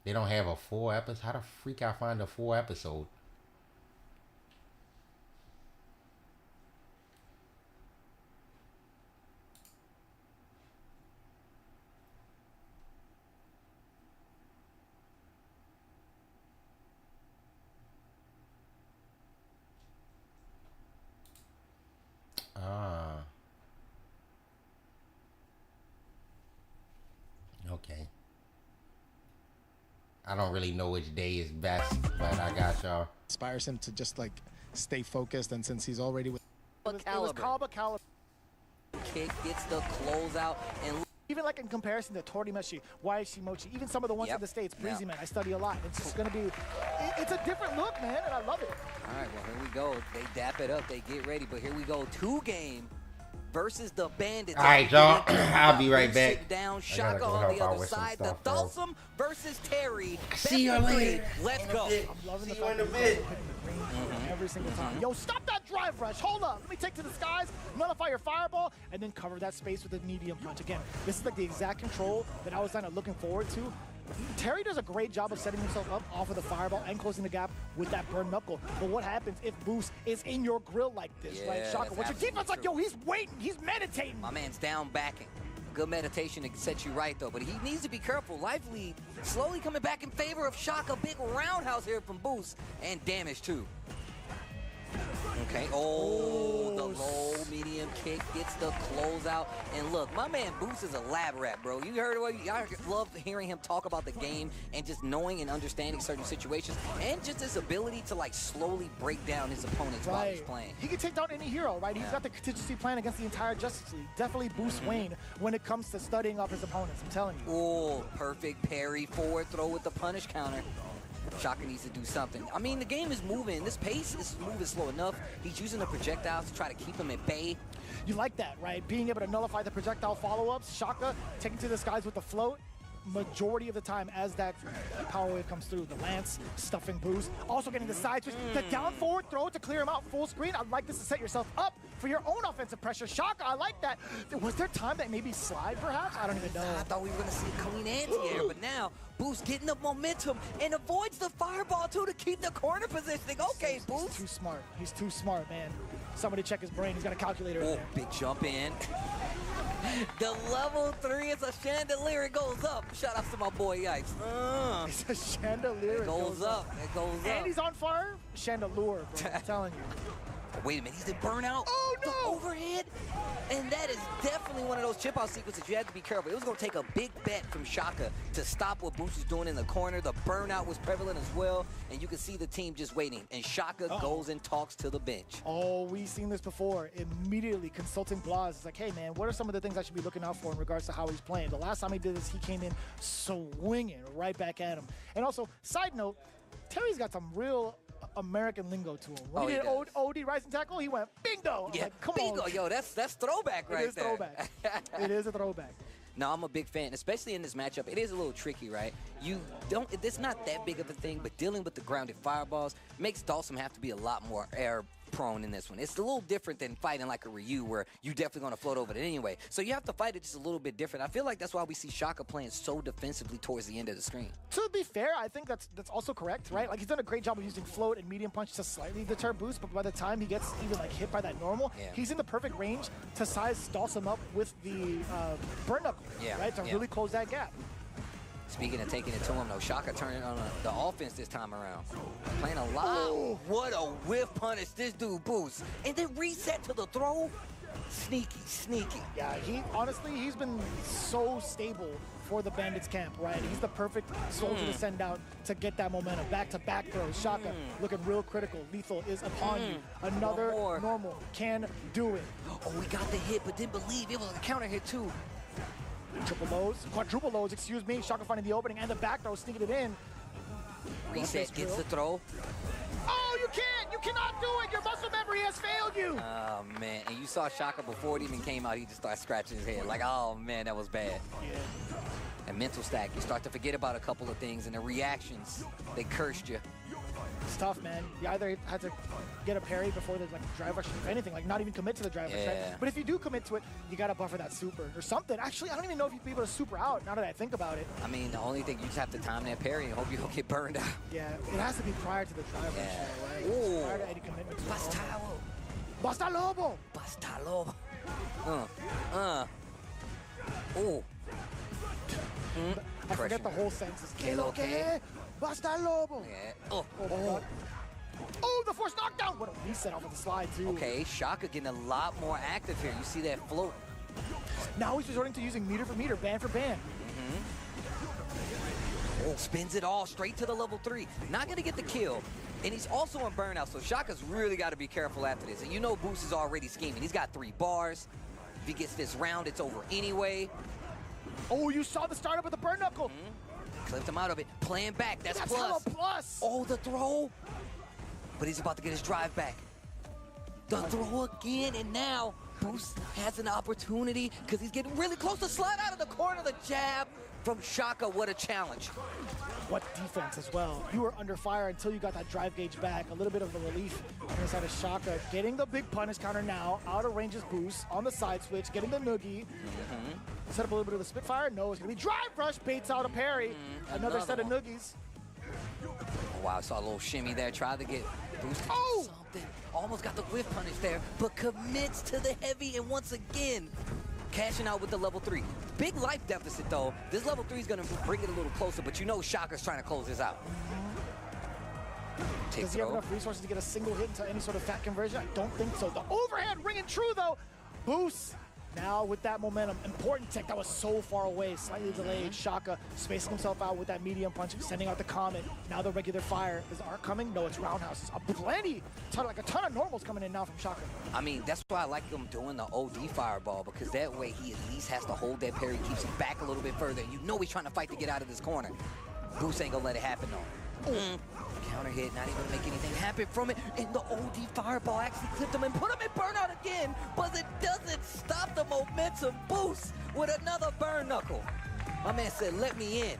They don't have a full episode? How the freak I find a full episode? Ah. Okay. I don't really know which day is best, but I got y'all. Inspires him to just like stay focused, and since he's already with It was Kaba Caliber. Kick gets the close out and Even like in comparison to Torimachi, Waishimochi, even some of the ones in the States, Breezy Man, I study a lot. It's just going to be, it's a different look, man, and I love it. all right, well, here we go. They dap it up. They get ready. But here we go. 2-game versus the Bandits. All right, y'all. I'll be right back. Sit down. I gotta Shaka go on help the out other with some side. The stuff, bro. Dhalsim versus Terry. See you Best of three. later. Let's go. I'm loving the fact that he's hitting every single time. Yo, stop that drive rush. Hold up. Let me take to the skies, nullify your fireball, and then cover that space with a medium punch. Again, this is like the exact control that I was kind of looking forward to. Terry does a great job of setting himself up off of the fireball and closing the gap with that burn knuckle. But what happens if Boost is in your grill like this, right? Shaka, what's your defense like? Yo, he's waiting. He's meditating. My man's down backing. Good meditation to set you right, though. But he needs to be careful. Lively slowly coming back in favor of Shaka. Big roundhouse here from Boost. And damage, too. Okay. Oh, the gets the closeout. And look, my man Boost is a lab rat, bro. You heard what I love hearing him talk about the game and just knowing and understanding certain situations and just his ability to like slowly break down his opponents while he's playing. He can take down any hero, right? He's got the contingency plan against the entire Justice League. Definitely boosts Wayne when it comes to studying up his opponents, I'm telling you. Oh, perfect parry, forward throw with the punish counter. Shaka needs to do something. I mean, the game is moving. This pace is moving slow enough. He's using the projectiles to try to keep him at bay. You like that, right? Being able to nullify the projectile follow-ups. Shaka taking to the skies with the float. Majority of the time as that power wave comes through. The lance, stuffing Boost. Also getting the side switch. The down forward throw to clear him out full screen. I'd like this to set yourself up for your own offensive pressure. Shaka, I like that. Was there time that maybe slide perhaps? I don't even know. I thought we were going to see a clean anti-air, but now Boost getting the momentum and avoids the fireball too to keep the corner positioning. Okay, Boost. He's too smart. He's too smart, man. Somebody check his brain. He's got a calculator in there. Big jump in. The level 3 is a chandelier. It goes up. Shout out to my boy Yikes. It's a chandelier. It goes up. It goes up. And he's on fire. Chandelier, bro. I'm telling you. Wait a minute, he's in burnout. Oh, no! The overhead. And that is definitely one of those chip out sequences you have to be careful. It was going to take a big bet from Shaka to stop what Boost was doing in the corner. The burnout was prevalent as well. And you can see the team just waiting. And Shaka goes and talks to the bench. Oh, we've seen this before. Immediately consulting Blas. It's like, hey, man, what are some of the things I should be looking out for in regards to how he's playing? The last time he did this, he came in swinging right back at him. And also, side note, Terry's got some real American lingo to him. When he did OD rising tackle, he went bingo. Yeah, like, come bingo. on. Yo, that's throwback right there. Throwback. It is a throwback. No, I'm a big fan, especially in this matchup. It is a little tricky, right? It's not that big of a thing, but dealing with the grounded fireballs makes Dawson have to be a lot more air prone in this one. It's a little different than fighting like a Ryu where you're definitely going to float over it anyway. So you have to fight it just a little bit different. I feel like that's why we see Shaka playing so defensively towards the end of the screen. To be fair, I think that's also correct, right? Like, he's done a great job of using float and medium punch to slightly deter Boost, but by the time he gets even like hit by that normal, he's in the perfect range to size Dawson up with the burn knuckle, right? To really close that gap. Speaking of taking it to him, though, Shaka turning on the offense this time around. Playing a lot. Oh. What a whiff punish this dude Boost. And then reset to the throw. Sneaky, sneaky. Yeah, he's been so stable for the Bandits camp, right? He's the perfect soldier to send out to get that momentum. Back-to-back throws. Shaka looking real critical. Lethal is upon you. Another normal can do it. Oh, we got the hit, but didn't believe it was a counter hit too. Quadruple lows, excuse me. Shaka finding the opening and the back throw, sneaking it in. Reset gets the throw. Oh, you can't! You cannot do it! Your muscle memory has failed you! Oh, man. And you saw Shaka before it even came out, he just started scratching his head. Like, oh, man, that was bad. Yeah. And mental stack, you start to forget about a couple of things, and the reactions, they cursed you. It's tough, man. You either had to get a parry before the drive rush, if anything, like not even commit to the drive rush, right? But if you do commit to it, you gotta buffer that super or something. Actually, I don't even know if you'd be able to super out now that I think about it. I mean, the only thing, you just have to time that parry and hope you don't get burned out. Yeah, it has to be prior to the drive rush, right? Ooh. Prior to any commitment to Basta Lobo! Basta Lobo! Ooh. I forget the whole sentence. Que lo que? Basta Lobo! Yeah. Oh my God. Oh, the force knockdown! What a reset off of the slide, too. Okay, Shaka getting a lot more active here. You see that float. Now he's resorting to using meter for meter, band for band. Oh, spins it all straight to the level 3. Not going to get the kill. And he's also on burnout, so Shaka's really got to be careful after this. And you know Boost is already scheming. He's got 3 bars. If he gets this round, it's over anyway. Oh, you saw the startup with the burn knuckle. Clipped him out of it. Playing back. That's plus. Plus. Oh, the throw. But he's about to get his drive back. The throw again, and now Boost has an opportunity because he's getting really close to slide out of the corner. The jab from Shaka. What a challenge. What defense as well. You were under fire until you got that drive gauge back. A little bit of a relief on the side of Shaka. Getting the big punish counter now. Out of range is Boost on the side switch. Getting the noogie. Set up a little bit of the Spitfire. No, it's going to be drive rush. Baits out a parry. Another set of noogies. Oh, wow, I saw a little shimmy there. Tried to get Boost to do something. Almost got the whiff punish there, but commits to the heavy, and once again, cashing out with the level 3. Big life deficit, though. This level 3 is going to bring it a little closer, but you know Shaka's trying to close this out. Does he have enough resources to get a single hit into any sort of fat conversion? I don't think so. The overhand ringing true, though. Boost. Now with that momentum, important tech that was so far away, slightly delayed. Shaka spacing himself out with that medium punch, sending out the Comet. Now the regular fire. Is Arc coming? No, it's roundhouses. Like a ton of normals coming in now from Shaka. I mean, that's why I like him doing the OD fireball, because that way he at least has to hold that parry, keeps him back a little bit further. You know he's trying to fight to get out of this corner. Boost ain't gonna let it happen though. Counter hit, not even gonna make anything happen from it. And the OD fireball actually clipped him and put him in burnout again, but it doesn't stop the momentum. Boost with another burn knuckle. My man said, let me in.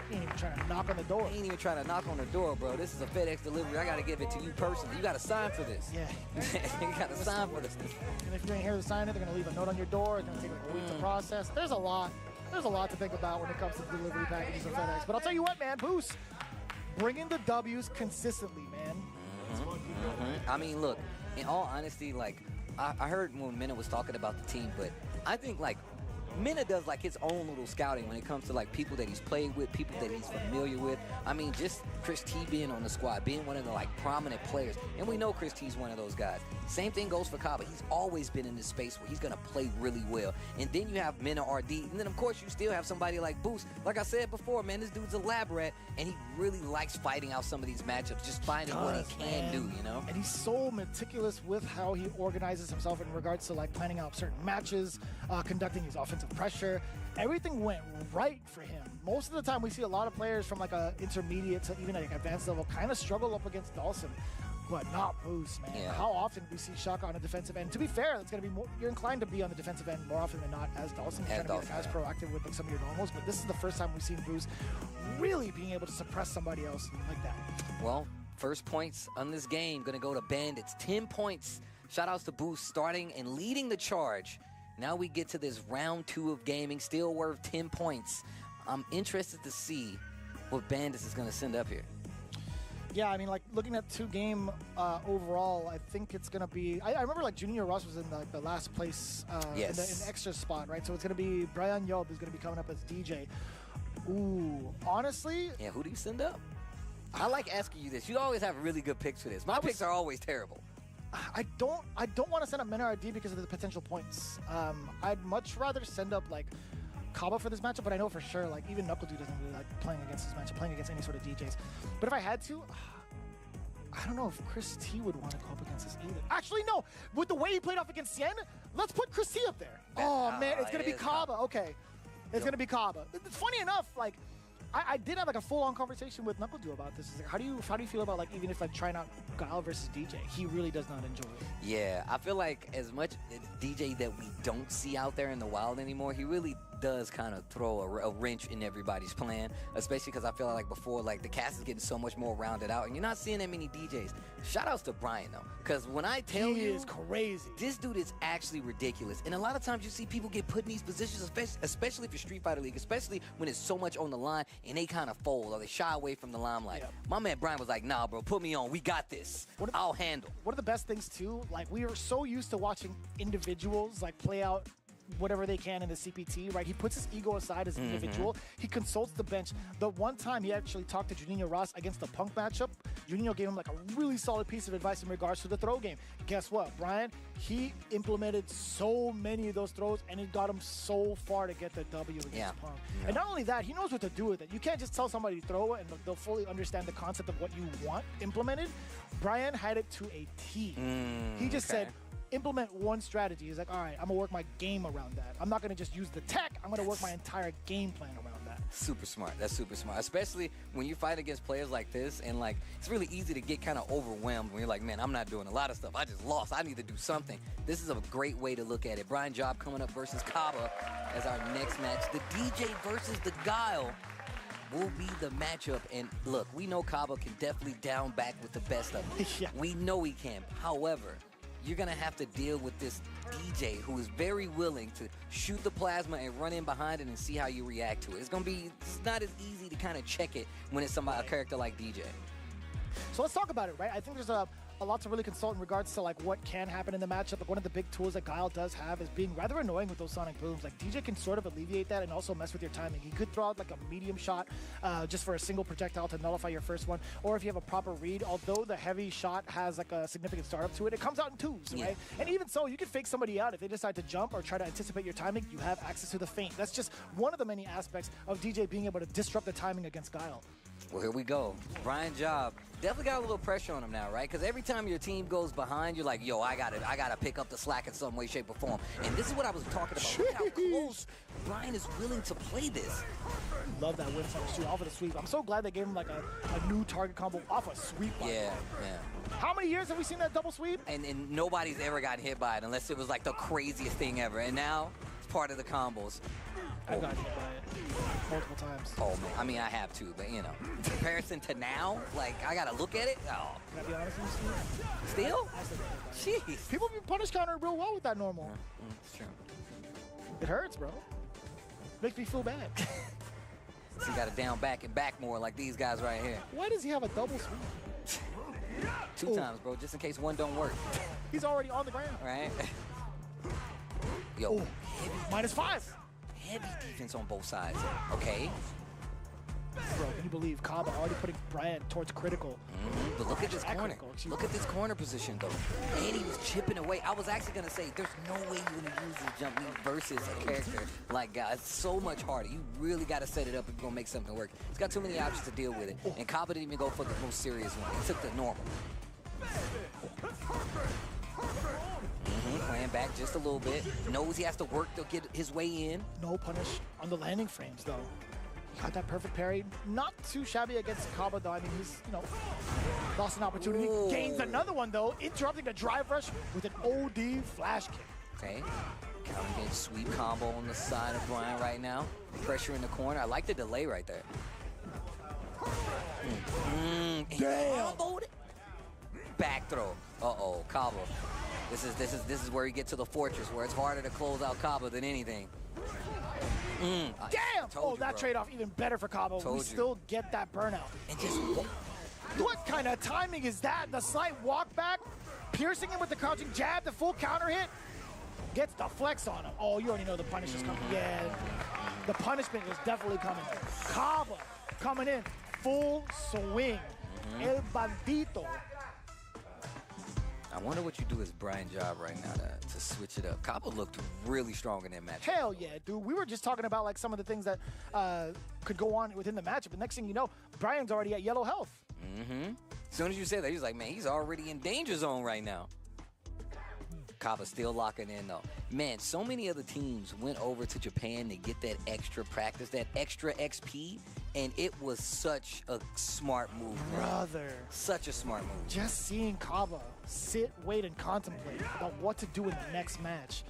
He ain't even trying to knock on the door. He ain't even trying to knock on the door, bro. This is a FedEx delivery. I gotta give it to you personally. You gotta sign for this. Yeah. You gotta sign for this. And if you didn't hear the sign, they're gonna leave a note on your door. It's gonna take like a week to process. There's a lot to think about when it comes to delivery packages of FedEx. But I'll tell you what, man, Boost bringing the W's consistently, man. I mean, look, in all honesty, like, I heard when Minna was talking about the team, but I think, like, Minna does, like, his own little scouting when it comes to, like, people that he's played with, people that he's familiar with. I mean, just Chris T being on the squad, being one of the, like, prominent players. And we know Chris T's one of those guys. Same thing goes for Kaba. He's always been in this space where he's going to play really well. And then you have Minna RD. And then, of course, you still have somebody like Boost. Like I said before, man, this dude's a lab rat. And he really likes fighting out some of these matchups, just finding what he can do, you know? And he's so meticulous with how he organizes himself in regards to, like, planning out certain matches, conducting his offensive pressure. Everything went right for him. Most of the time, we see a lot of players from, like, a intermediate to even, like, advanced level kind of struggle up against Dawson. But not Boost, man. Yeah. How often do we see Shaka on the defensive end? To be fair, that's going to be more, you're inclined to be on the defensive end more often than not as Dawson. You're trying to be like, as proactive with, like, some of your normals. But this is the first time we've seen Boost really being able to suppress somebody else like that. Well, first points on this game going to go to Bandits. 10 points. Shoutouts to Boost starting and leading the charge. Now we get to this round 2 of gaming, still worth 10 points. I'm interested to see what Bandits is going to send up here. Yeah, I mean, like, looking at 2-game overall, I think it's going to be... I remember, like, Junior Ross was in, like, the last place in the extra spot, right? So it's going to be Brian Yob is going to be coming up as DJ. Ooh, honestly... Yeah, who do you send up? I like asking you this. You always have really good picks for this. My picks are always terrible. I don't want to send up Minna RD because of the potential points. I'd much rather send up, like, Kaba for this matchup, but I know for sure, like, even Knuckle Dude doesn't really like playing against this matchup, playing against any sort of DJs. But if I had to, I don't know if Chris T would want to go up against this either. Actually, no. With the way he played off against Cien, let's put Chris T up there. Oh, man, it's going to be Kaba. Okay. It's going to be Kaba. It's funny enough, like, I did have, like, a full-on conversation with Knuckle Dude about this. Like, how do you feel about, like, even if, like, trying out Guile versus DJ? He really does not enjoy it. Yeah, I feel like as much DJ that we don't see out there in the wild anymore, he really does kind of throw a wrench in everybody's plan, especially because I feel like before, like, the cast is getting so much more rounded out, and you're not seeing that many DJs. Shoutouts to Brian, though, because when I tell you, he is crazy. This dude is actually ridiculous, and a lot of times you see people get put in these positions, especially if you're Street Fighter League, especially when it's so much on the line, and they kind of fold or they shy away from the limelight. Yeah. My man Brian was like, nah, bro, put me on. We got this. I'll handle. One of the best things, too, like, we are so used to watching individuals, like, play out whatever they can in the CPT, right? He puts his ego aside as an individual. He consults the bench. The one time he actually talked to Juninho Ross against the Punk matchup, Juninho gave him, like, a really solid piece of advice in regards to the throw game. Guess what, Brian? He implemented so many of those throws, and it got him so far to get the W against Punk. Yeah. And not only that, he knows what to do with it. You can't just tell somebody to throw it, and they'll fully understand the concept of what you want implemented. Brian had it to a T. He just said, implement one strategy. He's like, all right, I'm gonna work my game around that. I'm not gonna just use the tech. I'm gonna work my entire game plan around that. Super smart. That's super smart. Especially when you fight against players like this, and, like, it's really easy to get kind of overwhelmed when you're like, man, I'm not doing a lot of stuff. I just lost. I need to do something. This is a great way to look at it. Brian Job coming up versus Kaba as our next match. The DJ versus the Guile will be the matchup. And look, we know Kaba can definitely down back with the best of them. Yeah. We know he can. However, you're going to have to deal with this DJ who is very willing to shoot the plasma and run in behind it and see how you react to it. It's not as easy to kind of check it when it's a character like DJ. So let's talk about it, right? I think there's a a lot to really consult in regards to like what can happen in the matchup. Like one of the big tools that Guile does have is being rather annoying with those sonic booms. Like DJ can sort of alleviate that and also mess with your timing. He could throw out like a medium shot just for a single projectile to nullify your first one, or if you have a proper read, although the heavy shot has like a significant startup to it, it comes out in twos, right? And even so, you can fake somebody out if they decide to jump or try to anticipate your timing. You have access to the feint. That's just one of the many aspects of DJ being able to disrupt the timing against Guile. Well, here we go. Brian Job definitely got a little pressure on him now, right? Because every time your team goes behind, you're like, yo, I gotta pick up the slack in some way, shape, or form. And this is what I was talking about. Look how close Brian is willing to play this. Love that whip punish too, off of the sweep. I'm so glad they gave him like a new target combo off a sweep. Yeah. How many years have we seen that double sweep? And nobody's ever gotten hit by it unless it was like the craziest thing ever. And now it's part of the combos. I've gotten hit by it multiple times. Oh man, I mean I have too, but you know, in comparison to now, like I gotta look at it. Oh. Can I be honest with you, Steve? Still? I still get hit by it. Jeez. People be punish countered real well with that normal. It's true. It hurts, bro. Makes me feel bad. So you gotta down back and back more like these guys right here. Why does he have a double sweep? Two times, bro, just in case one don't work. He's already on the ground. Right? Yo, -5. Heavy defense on both sides. Okay. Bro, can you believe Kaba already putting Brian towards critical? But look at this corner. Look at this corner position, though. And he was chipping away. I was actually going to say, there's no way you're going to use this jump move versus a character like guy. It's so much harder. You really got to set it up if you're going to make something work. He's got too many options to deal with it. And Kaba didn't even go for the most serious one. He took the normal. Playing back just a little bit. Knows he has to work to get his way in. No punish on the landing frames, though. He got that perfect parry. Not too shabby against Kaba, though. I mean, he's, lost an opportunity. Ooh. Gains another one, though, interrupting the drive rush with an OD flash kick. Okay. Counting sweep combo on the side of Brian right now. Pressure in the corner. I like the delay right there. Damn. Back throw. Uh-oh, Kaba. This is where you get to the fortress, where it's harder to close out Kaba than anything. Damn! Oh, that trade-off even better for Kaba. We still get that burnout. And just what kind of timing is that? The slight walk back, piercing him with the crouching jab, the full counter hit, gets the flex on him. Oh, you already know the punish is coming. Yeah, the punishment is definitely coming. Kaba coming in, full swing. El Bandito. I wonder what you do as Brian Job right now to switch it up. Kaba looked really strong in that match. Hell yeah, dude. We were just talking about like some of the things that could go on within the matchup. The next thing you know, Brian's already at yellow health. As soon as you said that, he was like, man, he's already in danger zone right now. Kaba's still locking in, though. Man, so many other teams went over to Japan to get that extra practice, that extra XP, and it was such a smart move, brother. Such a smart move. Just seeing Kaba sit, wait, and contemplate about what to do in the next match.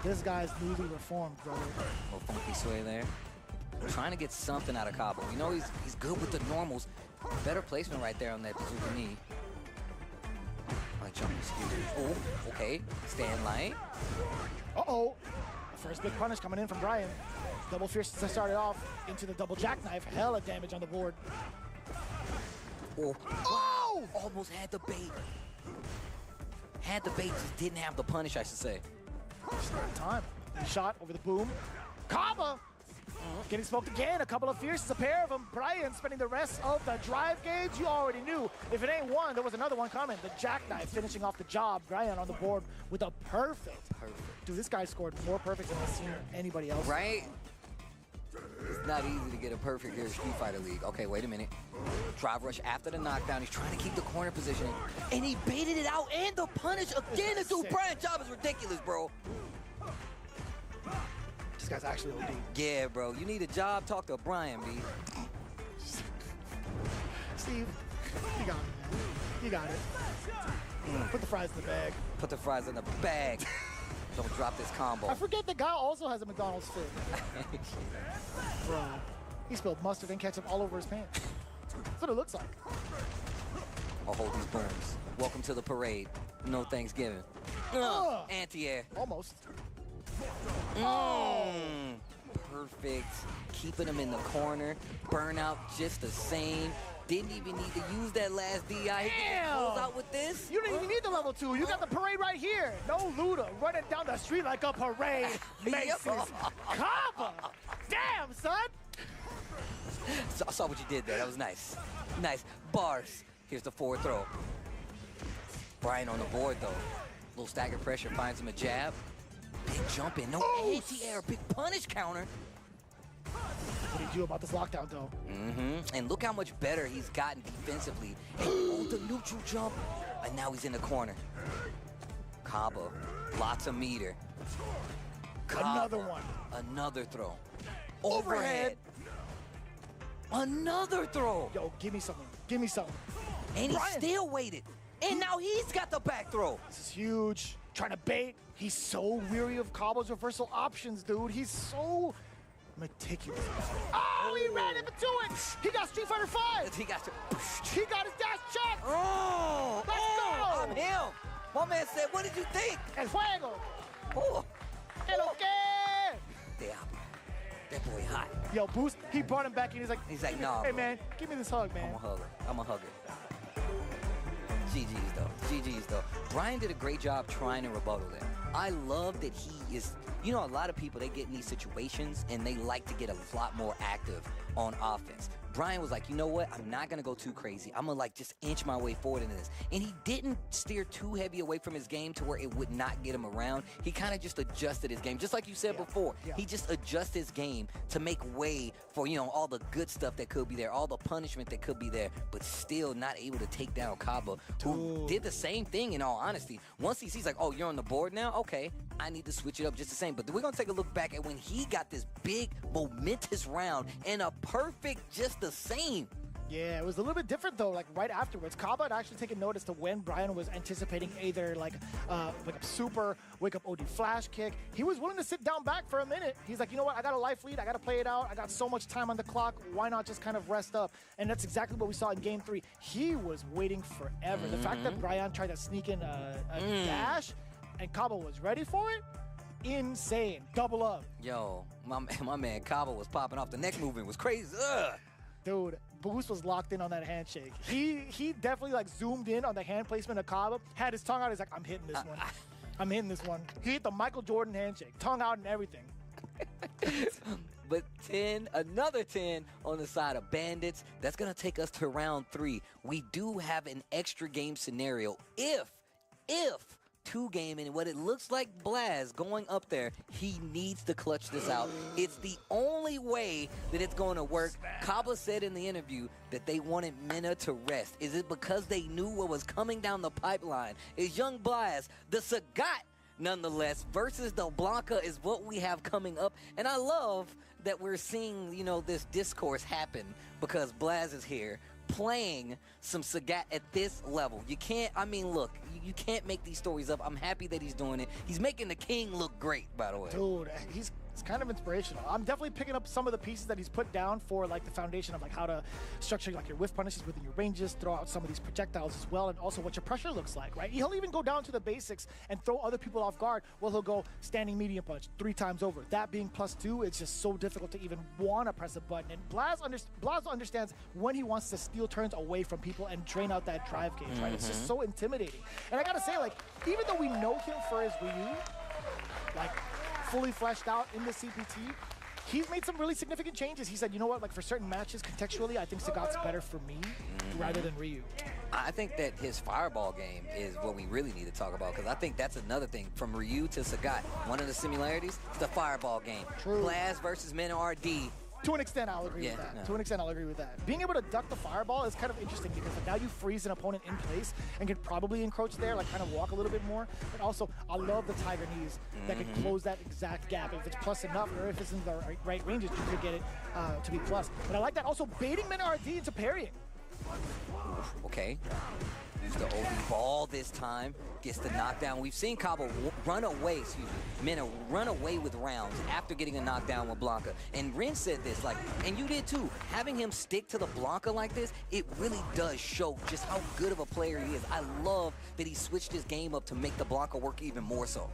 This guy's newly reformed, brother. A little funky sway there. Trying to get something out of Kaba. We know he's good with the normals. Better placement right there on that bazooka knee. Jumping oh, okay. Stand light. Uh-oh. First big punish coming in from Brian. Double fierce to start it off into the double jackknife. Hella damage on the board. Oh! Almost had the bait. Had the bait, just didn't have the punish, I should say. Just not time. Shot over the boom. Kaba! Getting smoked again, a couple of fierces, a pair of them. Brian spending the rest of the drive gauge. You already knew. If it ain't one, there was another one coming. The jackknife finishing off the job. Brian on the board with a perfect. Dude, this guy scored more perfect than I've seen anybody else. Right? It's not easy to get a perfect here in Street Fighter League. Okay, wait a minute. Drive rush after the knockdown. He's trying to keep the corner position. And he baited it out and the punish again. The dude, Brian Job is ridiculous, bro. This guy's actually OD. Yeah, bro. You need a job, talk to Brian, B. Steve, you got it, man. You got it. Put the fries in the bag. Put the fries in the bag. Don't drop this combo. I forget the guy also has a McDonald's fit. Bro, he spilled mustard and ketchup all over his pants. That's what it looks like. I'll hold these booms. Welcome to the parade. No Thanksgiving. Anti-air. Almost. Perfect. Keeping him in the corner. Burnout just the same. Didn't even need to use that last DI. He can close out with this. You didn't even need the level 2. You got the parade right here. No Luda running down the street like a parade. Maces. Kaba. Damn, son. So I saw what you did there. That was nice. Nice. Bars. Here's the forward throw. Brian on the board, though. Little stagger pressure. Finds him a jab. Big jump in. No anti-air. Big punish counter. What do you do about this lockdown, though? And look how much better he's gotten defensively. And the neutral jump. And now he's in the corner. Kaba. Lots of meter. Kaba. Another one. Another throw. Overhead. Another throw. Yo, give me something. Give me something. And he still waited. And now he's got the back throw. This is huge. Trying to bait. He's so weary of Kaba's reversal options, dude. He's so meticulous. Oh, he ran into it. He got Street Fighter 5. He got his dash check. Oh, let's go. I'm him. My man said, what did you think? El fuego. Oh. El okay. That boy hot. Yo, Boost, he brought him back in. He's like, nah, hey, bro. man, give me this hug, man. I'm a hugger. GG's though. Brian did a great job trying to rebuttal there. I love that he is, you know, a lot of people, they get in these situations and they like to get a lot more active on offense. Brian was like, you know what? I'm not going to go too crazy. I'm going to, like, just inch my way forward into this. And he didn't steer too heavy away from his game to where it would not get him around. He kind of just adjusted his game. Just like you said before, he just adjusted his game to make way for, you know, all the good stuff that could be there, all the punishment that could be there, but still not able to take down Kaba, who did the same thing, in all honesty. Once he sees, like, oh, you're on the board now? Okay, I need to switch it up just the same. But we're going to take a look back at when he got this big, momentous round and a perfect just the same. Yeah, it was a little bit different though. Like right afterwards, Kaba had actually taken notice to when Brian was anticipating either like a super wake up OD flash kick. He was willing to sit down back for a minute. He's like, you know what? I got a life lead. I got to play it out. I got so much time on the clock. Why not just kind of rest up? And that's exactly what we saw in Game 3. He was waiting forever. The fact that Brian tried to sneak in a dash and Kaba was ready for it. Insane. Double up. Yo, my man Kaba was popping off. The neck movement was crazy. Ugh. Dude, Boost was locked in on that handshake. He definitely like zoomed in on the hand placement of Kaba, had his tongue out. He's like, I'm hitting this one. I'm hitting this one. He hit the Michael Jordan handshake, tongue out and everything. But another 10 on the side of Bandits. That's going to take us to round 3. We do have an extra game scenario if 2-game, and what it looks like Blaz going up there, he needs to clutch this out. It's the only way that it's going to work. Kaba said in the interview that they wanted Mena to rest. Is it because they knew what was coming down the pipeline? Is young Blaz, the Sagat, nonetheless, versus the Blanca is what we have coming up. And I love that we're seeing, you know, this discourse happen because Blaz is here playing some Sagat at this level. You can't, I mean, look, you can't make these stories up. I'm happy that he's doing it. He's making the king look great, by the way. Dude, it's kind of inspirational. I'm definitely picking up some of the pieces that he's put down for like the foundation of like how to structure like your whiff punishes within your ranges, throw out some of these projectiles as well, and also what your pressure looks like, right? He'll even go down to the basics and throw other people off guard. Well, he'll go standing medium punch 3 times over. That being +2, it's just so difficult to even want to press a button. And Blaz understands when he wants to steal turns away from people and drain out that drive gauge, right? It's just so intimidating. And I gotta say, like, even though we know him for his Ryu, like, fully fleshed out in the CPT, he's made some really significant changes. He said, you know what, like for certain matches, contextually, I think Sagat's better for me rather than Ryu. I think that his fireball game is what we really need to talk about, because I think that's another thing. From Ryu to Sagat, one of the similarities is the fireball game. True. Blaz versus Mena RD. To an extent, I'll agree with that. No. To an extent, I'll agree with that. Being able to duck the fireball is kind of interesting because like, now you freeze an opponent in place and can probably encroach there, like kind of walk a little bit more. But also, I love the Tiger Knees that can close that exact gap. If it's plus enough or if it's in the right ranges, you could get it to be plus. But I like that. Also, baiting Mena RD into parrying. Okay. Use the OB ball this time. Gets the knockdown. We've seen Cabo run away, Mena run away with rounds after getting a knockdown with Blanca. And Ren said this, like, and you did too. Having him stick to the Blanca like this, it really does show just how good of a player he is. I love that he switched his game up to make the Blanca work even more so.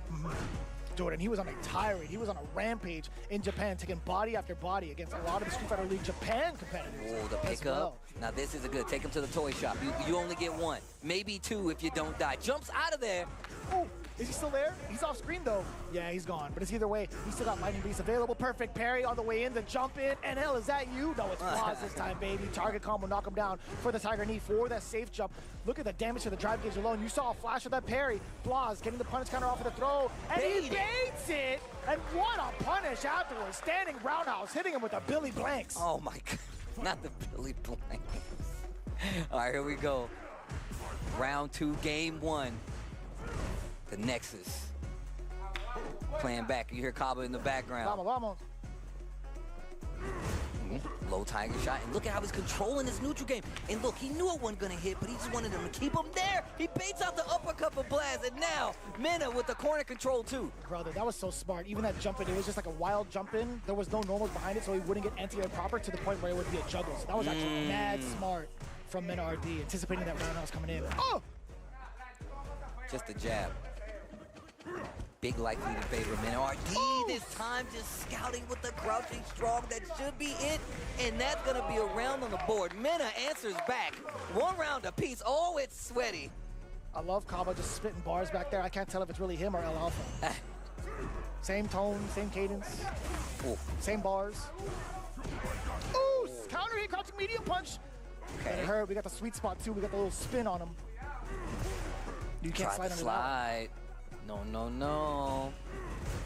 Jordan, he was on a tirade. He was on a rampage in Japan, taking body after body against a lot of the Street Fighter League Japan competitors. Oh, the pickup. Well. Now this is a good. Take him to the toy shop. You only get one, maybe two if you don't die. Jumps out of there. Oh, is he still there? He's off screen though. Yeah, he's gone. But it's either way. He's still got Lightning Beast available. Perfect parry on the way in. The jump in. NL, is that you? No, it's Flaws this time, baby. Target combo, knock him down for the Tiger Knee for that safe jump. Look at the damage to the drive gauge alone. You saw a flash of that parry. Flaws getting the punish counter off of the throw. And he baits it. And what a punish afterwards. Standing roundhouse, hitting him with a Billy Blanks. Oh my God. Not the Billy Blanks. All right, here we go. Round 2, game 1. The Nexus. Playing back. You hear Kaba in the background. Vamos, vamos. Low Tiger shot. And look at how he's controlling his neutral game. And look, he knew it wasn't going to hit, but he just wanted him to keep him there. He baits out the uppercut for Blaz. And now, Mena with the corner control, too. Brother, that was so smart. Even that jump in, it was just like a wild jump in. There was no normals behind it, so he wouldn't get anti-air proper to the point where it would be a juggle. So that was actually mad smart from Mena RD, anticipating that roundhouse coming in. Oh! Just a jab. Big likely to favor Mena RD this time, just scouting with the crouching strong. That should be it, and that's gonna be a round on the board. Mena answers back. 1 round apiece. Oh, it's sweaty. I love Kaba just spitting bars back there. I can't tell if it's really him or El Alpha. Same tone, same cadence, same bars. Ooh, counter hit, crouching medium punch. Okay. And hurt. We got the sweet spot too. We got the little spin on him. You can't slide under that. No, no, no.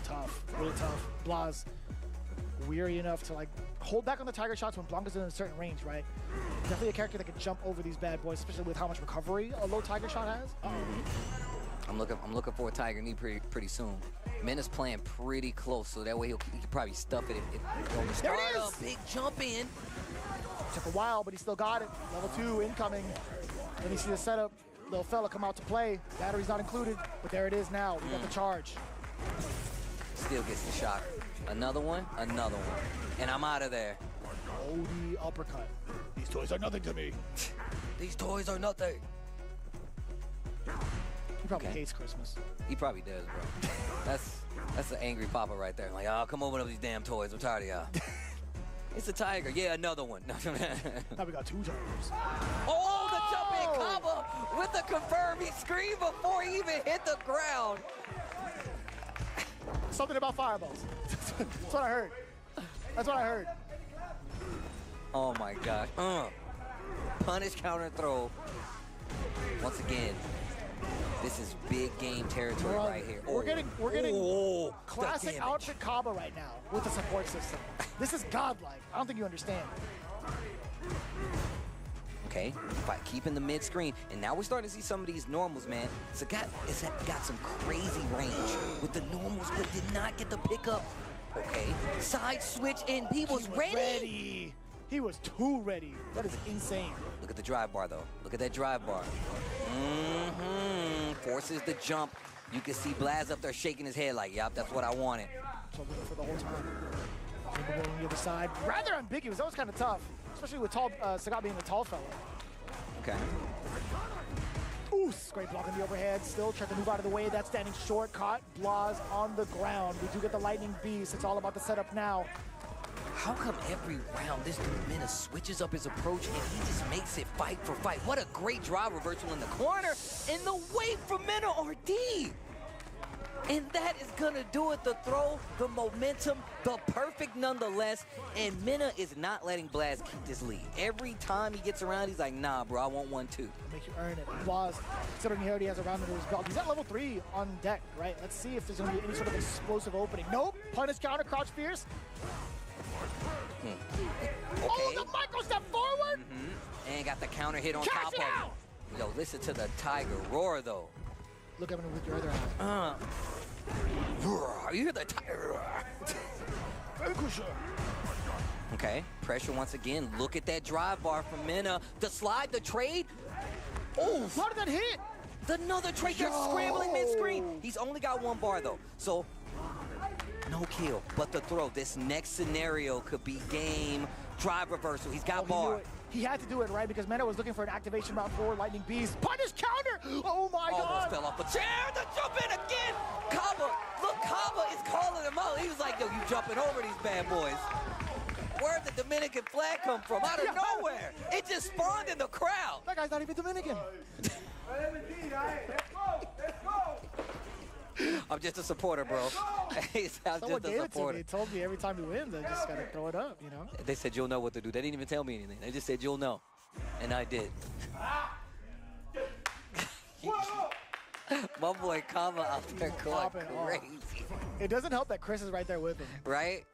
Tough, really tough. Blaz, weary enough to like hold back on the Tiger shots when Blanca's in a certain range, right? Definitely a character that can jump over these bad boys, especially with how much recovery a low Tiger shot has. I'm looking for a Tiger Knee pretty soon. Mena's playing pretty close, so that way he can probably stuff it if on the start. There it is! Big jump in. Took a while, but he still got it. Level 2 incoming. Let me see the setup. Little fella come out to play. Battery's not included, but there it is now. We got the charge. Still gets the shock. Another one, and I'm out of there. OD uppercut. These toys are nothing to me. These toys are nothing. He probably hates Christmas. He probably does, bro. That's an angry papa right there. Like, oh, come open up these damn toys. I'm tired of y'all. It's a tiger. Yeah, another one. Now we got 2 tigers. Oh, the jump in Kaba with the confirm. He screamed before he even hit the ground. Something about fireballs. That's what I heard. That's what I heard. Oh my gosh. Punish counter throw. Once again, this is big game territory right here. We're getting classic outfit Kaba right now with the support system. This is godlike. I don't think you understand. Okay, by keeping the mid screen, and now we're starting to see some of these normals, man. It's got some crazy range with the normals, but did not get the pickup. Okay, side switch, and he was ready. He was too ready. That is insane. Look at the drive bar, though. Look at that drive bar. Forces the jump. You can see Blaz up there shaking his head like, yup, that's what I wanted. So good for the whole time. On the other side, rather ambiguous. That was kind of tough, especially with tall Sagat being the tall fella. Okay. Ooh, great block on the overhead. Still trying to move out of the way. That's standing short. Caught Blaz on the ground. We do get the Lightning Beast. It's all about the setup now. How come every round this dude Mena switches up his approach and he just makes it fight for fight? What a great drive reversal in the corner and the wait from Mena RD. And that is gonna do it. The throw, the momentum, the perfect nonetheless. And Mena is not letting Blaz keep this lead. Every time he gets around, he's like, nah, bro, I want 1-2. Make you earn it. Blaz, considering he already has a round under his belt. He's at level 3 on deck, right? Let's see if there's gonna be any sort of explosive opening. Nope. Punish counter, crouch fierce. Okay. Oh, the micro step forward. And got the counter hit on top of him. Yo, listen to the Tiger roar, though. Look at him with your other eye. You hear the Tiger roar? Okay, pressure once again. Look at that drive bar from Mena. The slide, the trade. Oh, how did that hit? Another trade. They're scrambling mid-screen. He's only got 1 bar, though. So, no kill, but the throw. This next scenario could be game. Drive reversal. He's got bar. He had to do it, right? Because Mena was looking for an activation route forward. Lightning Beast. Punish counter. Oh, my God. Almost fell off the chair. The jump in again. Kaba. Look, Kaba jumping over these bad boys. Where'd the Dominican flag come from? Out of nowhere. It just spawned in the crowd. That guy's not even Dominican. I'm just a supporter, bro. I'm Someone just a gave it to me. supporter. They told me every time he wins, I just gotta throw it up, you know? They said you'll know what to do. They didn't even tell me anything. They just said you'll know. And I did. My boy Kama out there going Popping off. crazy. It doesn't help that Chris is right there with him. Right?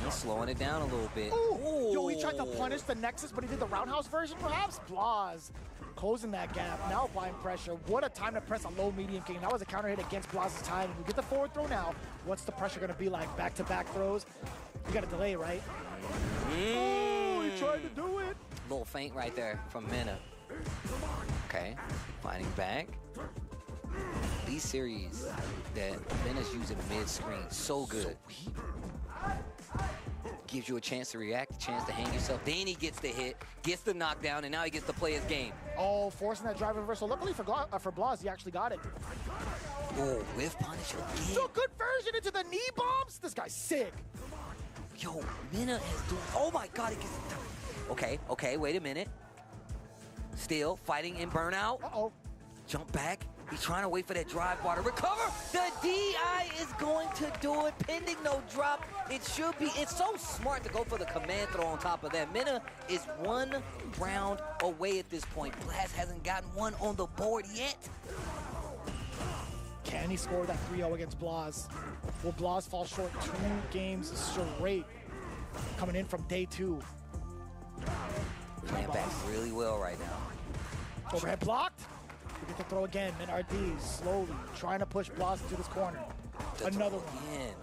He's slowing it down a little bit. Ooh. Yo, he tried to punish the Nexus, but he did the roundhouse version, perhaps? Blaz closing that gap, now applying pressure. What a time to press a low medium king. That was a counter hit against Blaz's time. We get the forward throw now. What's the pressure gonna be like? Back-to-back throws? You got a delay, right? Oh, he tried to do it. Little feint right there from Mena. Okay, fighting back. These series that Mena's using mid-screen, so good. Gives you a chance to react, a chance to hang yourself. Then he gets the hit, gets the knockdown, and now he gets to play his game. Oh, forcing that drive reversal. Luckily for Blaz, he actually got it. Oh, whiff punish again. So good version into the knee bombs. This guy's sick. Yo, Mena is doing, oh my God, he gets it done. Okay, wait a minute. Still fighting in burnout. Uh-oh. Jump back. He's trying to wait for that drive bar to recover. The DI is going to do it, pending no drop. It should be. It's so smart to go for the command throw on top of that. Mena is 1 round away at this point. Blaz hasn't gotten one on the board yet. Can he score that 3-0 against Blaz? Will Blaz fall short 2 games straight? Coming in from day 2. Playing back really well right now. Overhead blocked. We get the throw again. Min RD slowly trying to push Blaz into this corner. Another one. Again.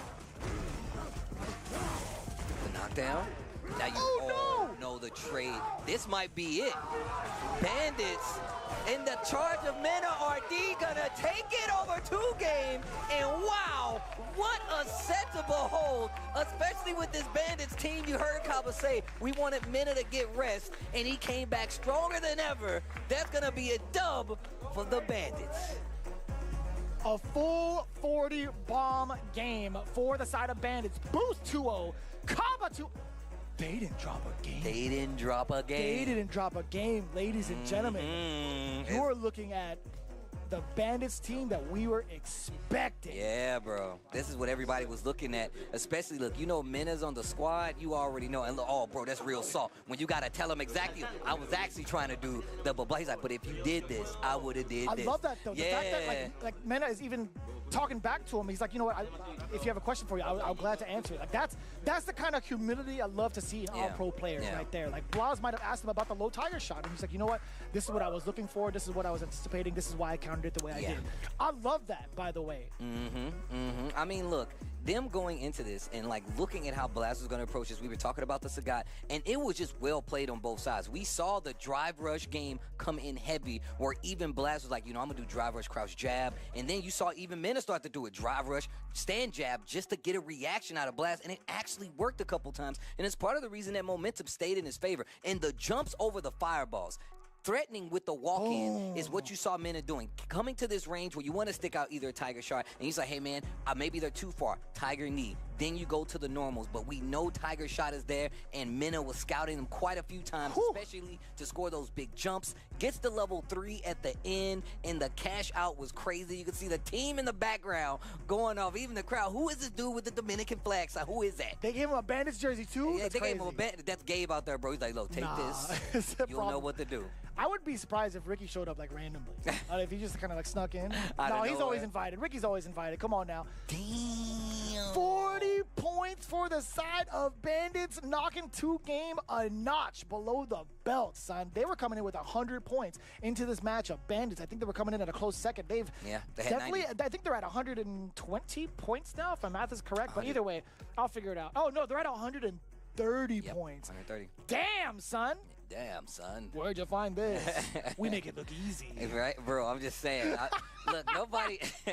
The knockdown. Now you know the trade. This might be it. Bandits in the charge of Mena RD gonna take it over 2 games. And wow, what a set to behold, especially with this Bandits team. You heard Kaba say we wanted Mena to get rest, and he came back stronger than ever. That's gonna be a dub for the Bandits. A full 40 bomb game for the side of Bandits. Boost 2-0. Kaba 2. They didn't drop a game. They didn't drop a game. They didn't drop a game, ladies and gentlemen. You're looking at the Bandits team that we were expecting. Yeah, bro. This is what everybody was looking at. Especially, look, you know Mena's on the squad. You already know. And look, oh, bro, that's real salt. When you got to tell him exactly, I was actually trying to do the blah. He's like, but if you did this, I would have did this. I love that, though. The fact that, like Mena is even talking back to him. He's like, you know what, if you have a question for you, I'm glad to answer it. Like, that's the kind of humility I love to see in all pro players right there. Like, Blaz might have asked him about the low tiger shot, and he's like, you know what, this is what I was looking for, this is what I was anticipating, this is why I countered it the way I did. I love that, by the way. I mean, look, them going into this and like looking at how Blaz was going to approach this, we were talking about the Sagat, and it was just well played on both sides. We saw the drive rush game come in heavy, where even Blaz was like, you know, I'm gonna do drive rush, crouch jab, and then you saw even Mena start to do it, drive rush, stand jab, just to get a reaction out of Blaz, and it actually worked a couple times, and it's part of the reason that momentum stayed in his favor. And the jumps over the fireballs, threatening with the walk-in is what you saw Mena doing. Coming to this range where you want to stick out either a tiger shot, and he's like, hey man, maybe they're too far, tiger knee. Then you go to the normals, but we know tiger shot is there, and Mena was scouting them quite a few times, especially to score those big jumps. Gets to level 3 at the end, and the cash out was crazy. You can see the team in the background going off, even the crowd. Who is this dude with the Dominican flag sign? Who is that? They gave him a Bandits jersey too? Yeah, they gave him a Bandits. That's Gabe out there, bro. He's like, look, take this. You'll know what to do. I would be surprised if Ricky showed up like randomly. If he just kind of like snuck in. No, he's always invited. Ricky's always invited. Come on now. Damn. 40 points for the side of Bandits, knocking 2 game a notch below the belt, son. They were coming in with 100 points into this matchup. Bandits, I think they were coming in at a close second. They had definitely, 90. I think they're at 120 points now, if my math is correct. But either way, I'll figure it out. Oh no, they're at 130 points. 130. Damn, son. Damn, son. Where'd you find this? We make it look easy. Right, bro, I'm just saying. Look,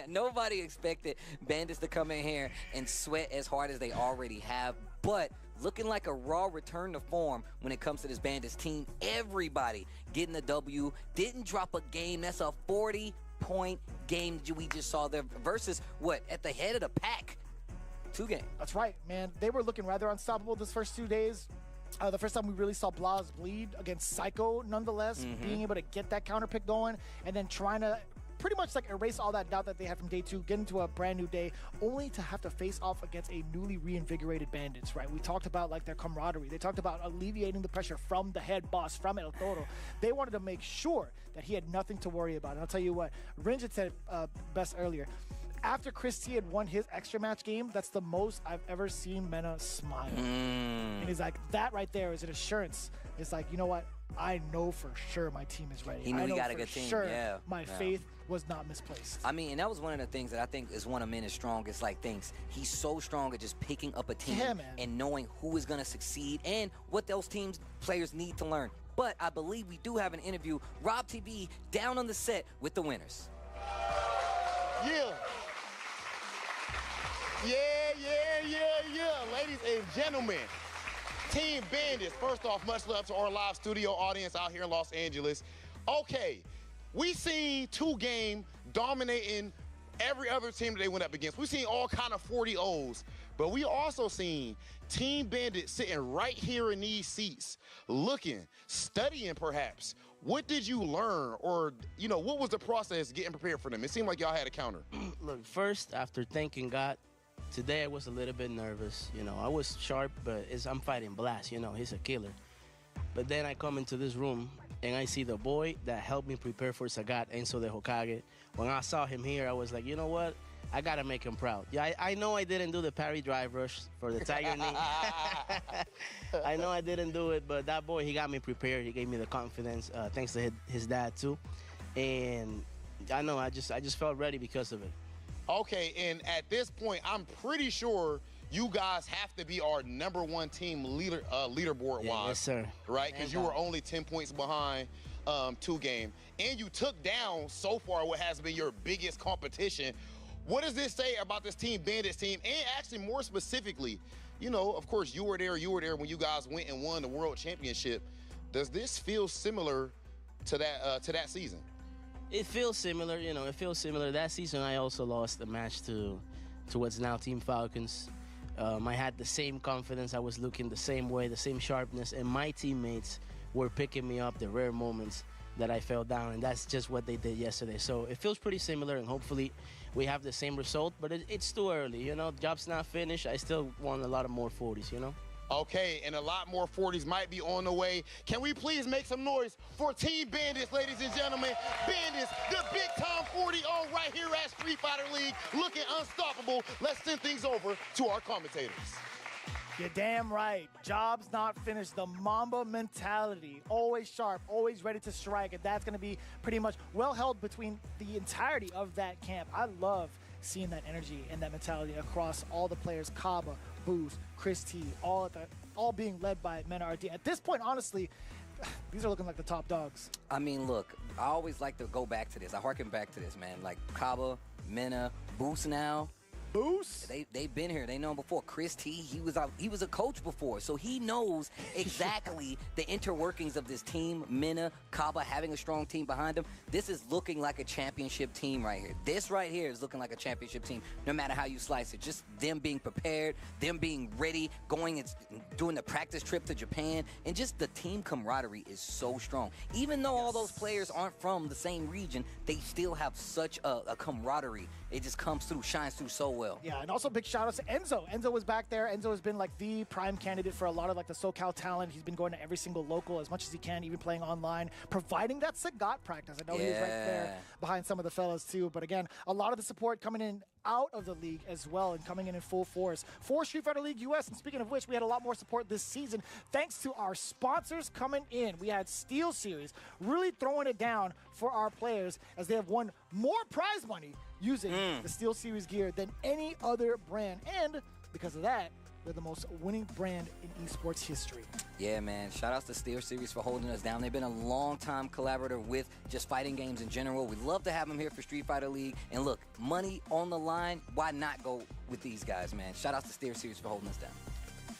nobody expected Bandits to come in here and sweat as hard as they already have, but looking like a raw return to form when it comes to this Bandits team. Everybody getting the W. Didn't drop a game. That's a 40-point game we just saw there versus what? At the head of the pack. 2 games. That's right, man. They were looking rather unstoppable this first 2 days. The first time we really saw Blas bleed against Psycho, nonetheless, being able to get that counter pick going and then trying to pretty much like erase all that doubt that they had from day 2, get into a brand new day, only to have to face off against a newly reinvigorated Bandits, right? We talked about like their camaraderie. They talked about alleviating the pressure from the head boss, from El Toro. They wanted to make sure that he had nothing to worry about. And I'll tell you what, Ringe had said best earlier. After Chris T had won his extra match game, that's the most I've ever seen Mena smile. And he's like, that right there is an assurance. It's like, you know what? I know for sure my team is ready. He knew I know he got a for good team. sure Yeah. my faith was not misplaced. I mean, and that was one of the things that I think is one of Mena's strongest things. He's so strong at just picking up a team and knowing who is going to succeed and what those teams players need to learn. But I believe we do have an interview. Rob TV down on the set with the winners. Yeah. Ladies and gentlemen, Team Bandits, first off, much love to our live studio audience out here in Los Angeles. Okay, we seen 2-game dominating every other team that they went up against. We've seen all kind of 40-0s, but we also seen Team Bandits sitting right here in these seats, looking, studying perhaps. What did you learn, or, you know, what was the process getting prepared for them? It seemed like y'all had a counter. Look, first, after thanking God, today I was a little bit nervous. You know, I was sharp, but I'm fighting Blas. You know, he's a killer. But then I come into this room, and I see the boy that helped me prepare for Sagat, Enzo de Hokage. When I saw him here, I was like, you know what? I got to make him proud. Yeah, I know I didn't do the parry drive rush for the Tiger Knee. I know I didn't do it, but that boy, he got me prepared. He gave me the confidence, thanks to his dad, too. And I know I just felt ready because of it. Okay, and at this point, I'm pretty sure you guys have to be our #1 team leaderboard-wise. Yes, sir. Right? Because you were only 10 points behind 2 game. And you took down, so far, what has been your biggest competition. What does this say about this Team Bandits team? And actually, more specifically, you know, of course, you were there when you guys went and won the World Championship. Does this feel similar to that season? It feels similar, you know, it feels similar. That season, I also lost the match to what's now Team Falcons. I had the same confidence. I was looking the same way, the same sharpness, and my teammates were picking me up the rare moments that I fell down, and that's just what they did yesterday. So it feels pretty similar, and hopefully we have the same result, but it's too early, you know. Job's not finished. I still want a lot of more 40s, you know. Okay, and a lot more 40s might be on the way. Can we please make some noise for Team Bandits, ladies and gentlemen? Bandits, the big-time 40-0 right here at Street Fighter League, looking unstoppable. Let's send things over to our commentators. You're damn right. Job's not finished. The Mamba mentality. Always sharp, always ready to strike. And that's going to be pretty much well held between the entirety of that camp. I love seeing that energy and that mentality across all the players. Kaba, Boost, Chris T, all being led by Mena RD. At this point, honestly, these are looking like the top dogs. I mean, look, I always like to go back to this. I harken back to this, man. Like Kaba, Mena, Boost now. Boost? They've been here. They know him before. Chris T, he was a coach before, so he knows exactly the interworkings of this team. Mena, Kaba having a strong team behind them. This is looking like a championship team right here. This right here is looking like a championship team, no matter how you slice it. Just them being prepared, them being ready, going and doing the practice trip to Japan, and just the team camaraderie is so strong. Even though all those players aren't from the same region, they still have such a camaraderie. It just comes through, shines through so well. Yeah, and also big shout outs to Enzo. Enzo was back there. Enzo has been like the prime candidate for a lot of like the SoCal talent. He's been going to every single local as much as he can, even playing online, providing that Sagat practice. I know he was right there behind some of the fellas too. But again, a lot of the support coming in out of the league as well and coming in full force for Street Fighter League US. And speaking of which, we had a lot more support this season thanks to our sponsors coming in. We had Steel Series really throwing it down for our players as they have won more prize money using the Steel Series gear than any other brand. And because of that, they're the most winning brand in esports history. Yeah, man. Shout outs to Steel Series for holding us down. They've been a long-time collaborator with just fighting games in general. We love to have them here for Street Fighter League. And look, money on the line, why not go with these guys, man? Shout outs to Steel Series for holding us down.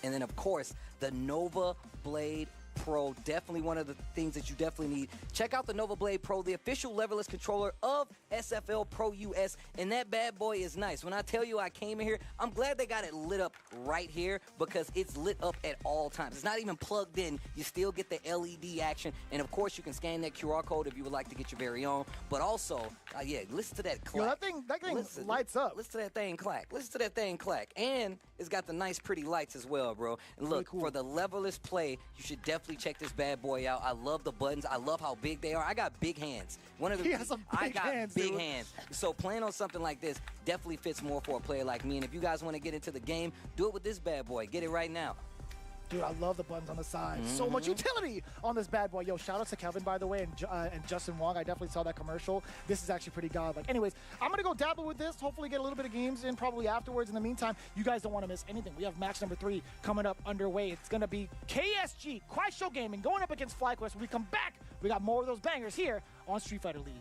And then, of course, the Nova Blade Pro, definitely one of the things that you definitely need. Check out the Nova Blade Pro, the official leverless controller of SFL Pro US, and that bad boy is nice. When I tell you I came in here, I'm glad they got it lit up right here because it's lit up at all times. It's not even plugged in. You still get the LED action, and of course you can scan that QR code if you would like to get your very own. But also, yeah, listen to that clack. Yo, that thing lights up. Listen to that thing clack. Listen to that thing clack. And it's got the nice pretty lights as well, bro. And look, for the leveless play, you should definitely check this bad boy out. I love the buttons. I love how big they are. I got big hands. He has some big hands, big dude. hands. So playing on something like this definitely fits more for a player like me. And if you guys want to get into the game, do it with this bad boy. Get it right now. Dude, I love the buttons on the side. So much utility on this bad boy. Yo, shout out to Kevin, by the way, and Justin Wong. I definitely saw that commercial. This is actually pretty godlike. Anyways, I'm going to go dabble with this, hopefully get a little bit of games in probably afterwards. In the meantime, you guys don't want to miss anything. We have match number 3 coming up underway. It's going to be KSG, Show Gaming, going up against FlyQuest. When we come back, we got more of those bangers here on Street Fighter League.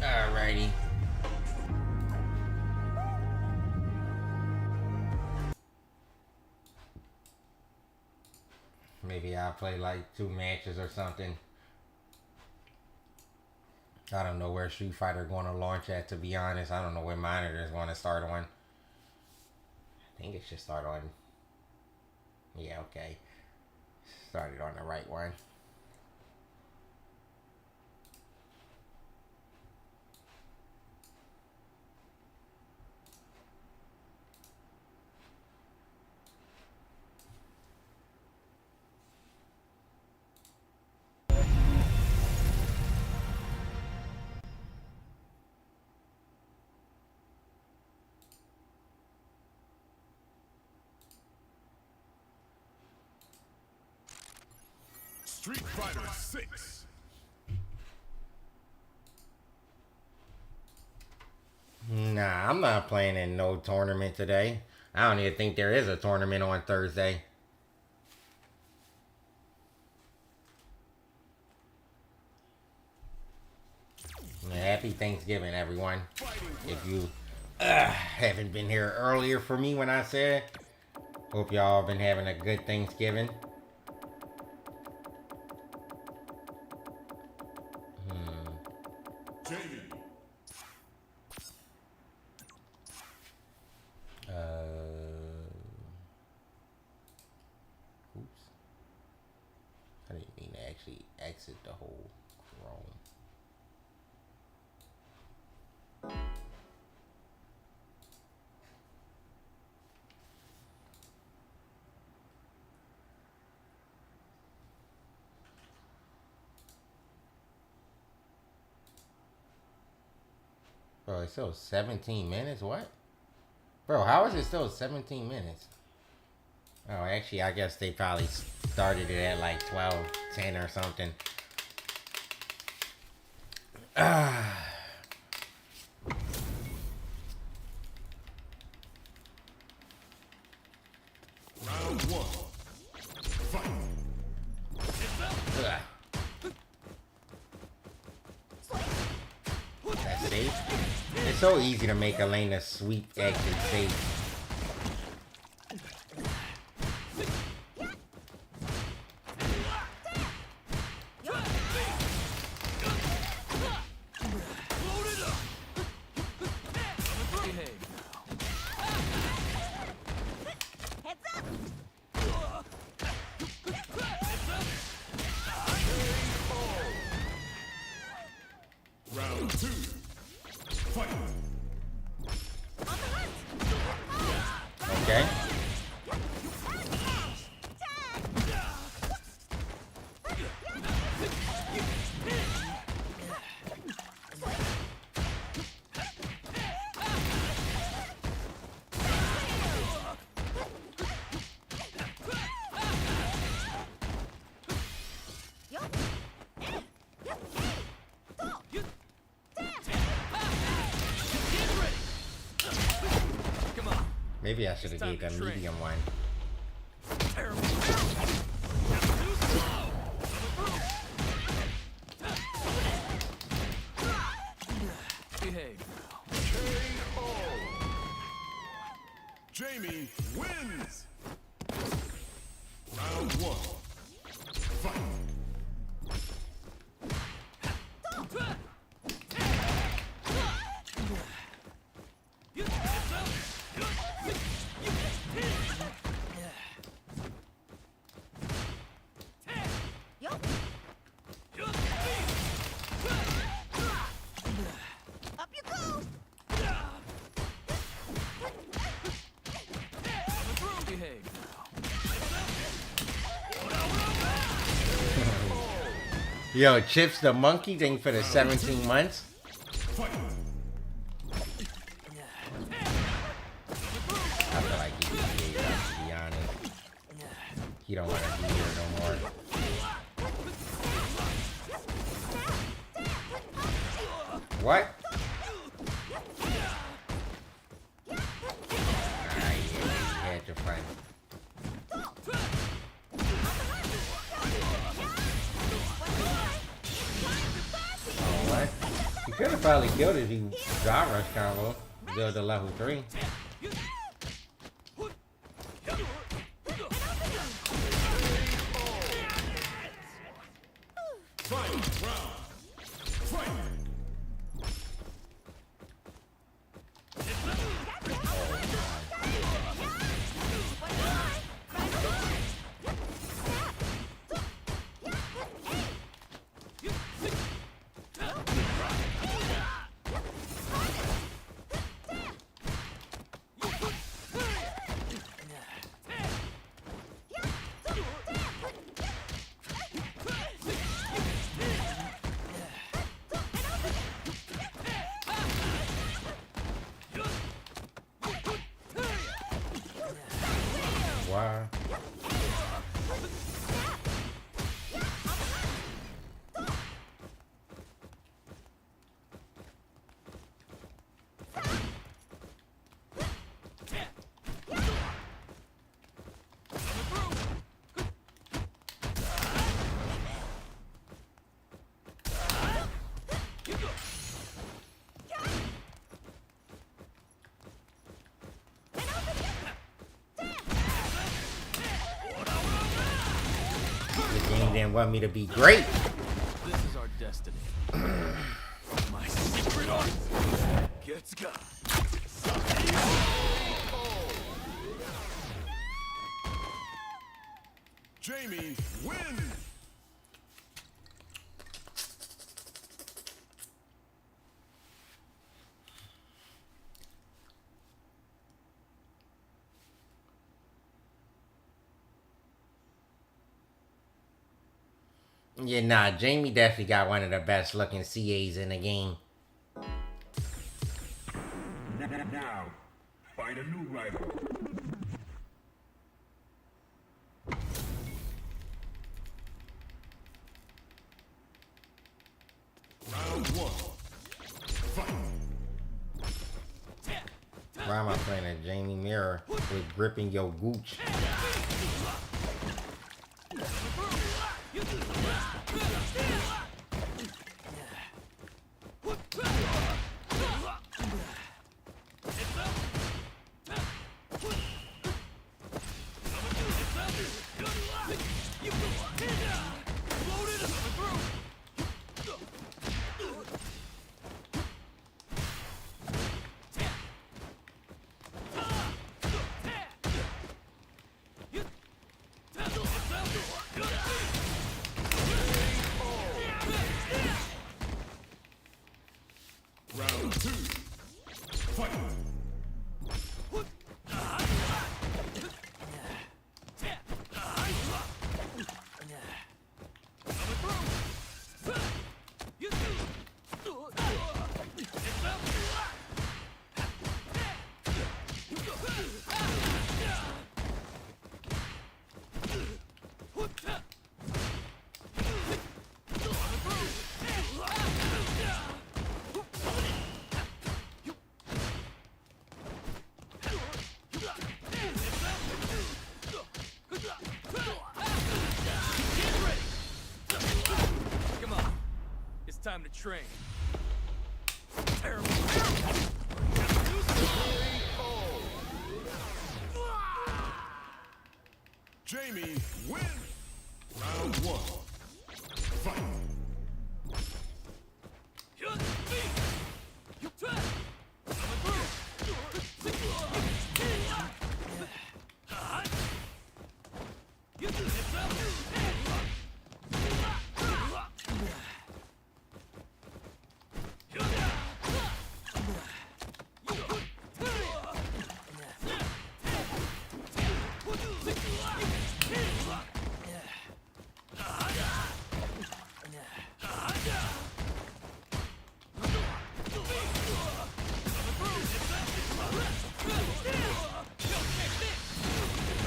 Alrighty. Maybe I'll play like 2 matches or something. I don't know where Street Fighter going to launch at, to be honest. I don't know where monitor is going to start on. I think it should start on... Yeah, okay. Started on the right one. Street Fighter 6. Nah, I'm not playing in no tournament today. I don't even think there is a tournament on Thursday. Happy Thanksgiving, everyone. If you haven't been here earlier for me when I said, hope y'all been having a good Thanksgiving. Oops. I didn't mean to actually exit the whole Chrome. Bro, it's still 17 minutes? What? Bro, how is it still 17 minutes? Oh, actually, I guess they probably started it at like 12:10 or something. Round 1. Fight. That's safe. It's so easy to make Elena's sweep action safe. Round 2. Fight. Maybe I should have gave that medium one. Behave. Jamie wins. Round 1. Fight. Yo, Chips the monkey thing for the 17 months. I feel like he just gave up, to be honest. He don't want to be here no more. What? Ah, yeah, he had to fight. He could have probably killed it if he dry rush combo. Build to level 3. Wow. Didn't want me to be great. This is our destiny. My secret art gets got. Jamie wins. Yeah, nah, Jamie definitely got one of the best looking CAs in the game. Now, find a new rival. Round 1. Fight. Why am I playing a Jamie Mirror with gripping your gooch? time to train. Jamie wins. Round 1. Fight.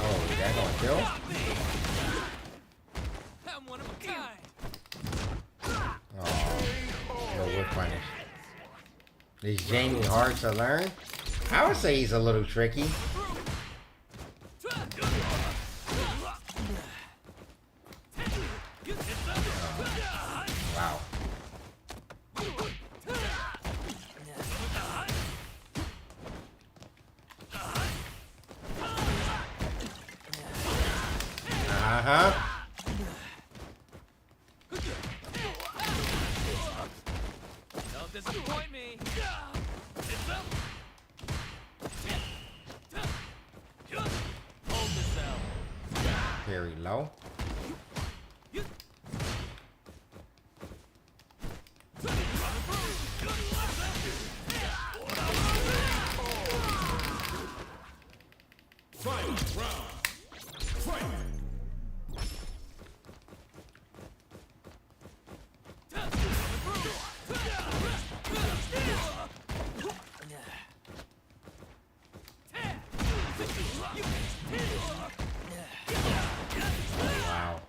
Oh, is that gonna kill? I'm one of a kind. Oh, no wood punish. Is Jamie hard to learn? I would say he's a little tricky. Wow. Uh-huh. Don't disappoint me. Hold this out. Very low. Final round. Fight. Wow.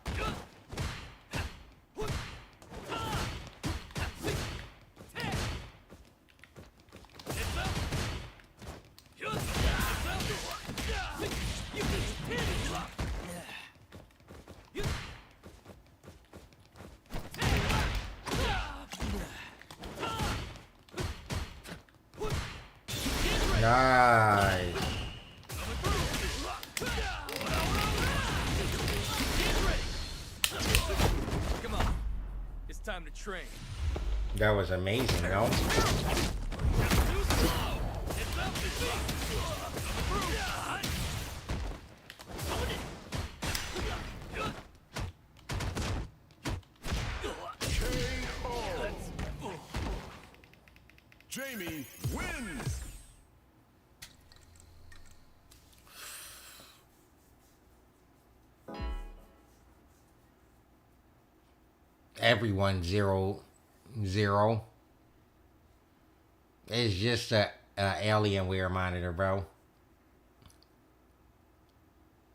Nice. Come on. It's time to train. That was amazing, no? Jamie wins. Everyone 0-0. It's just a Alienware monitor, bro.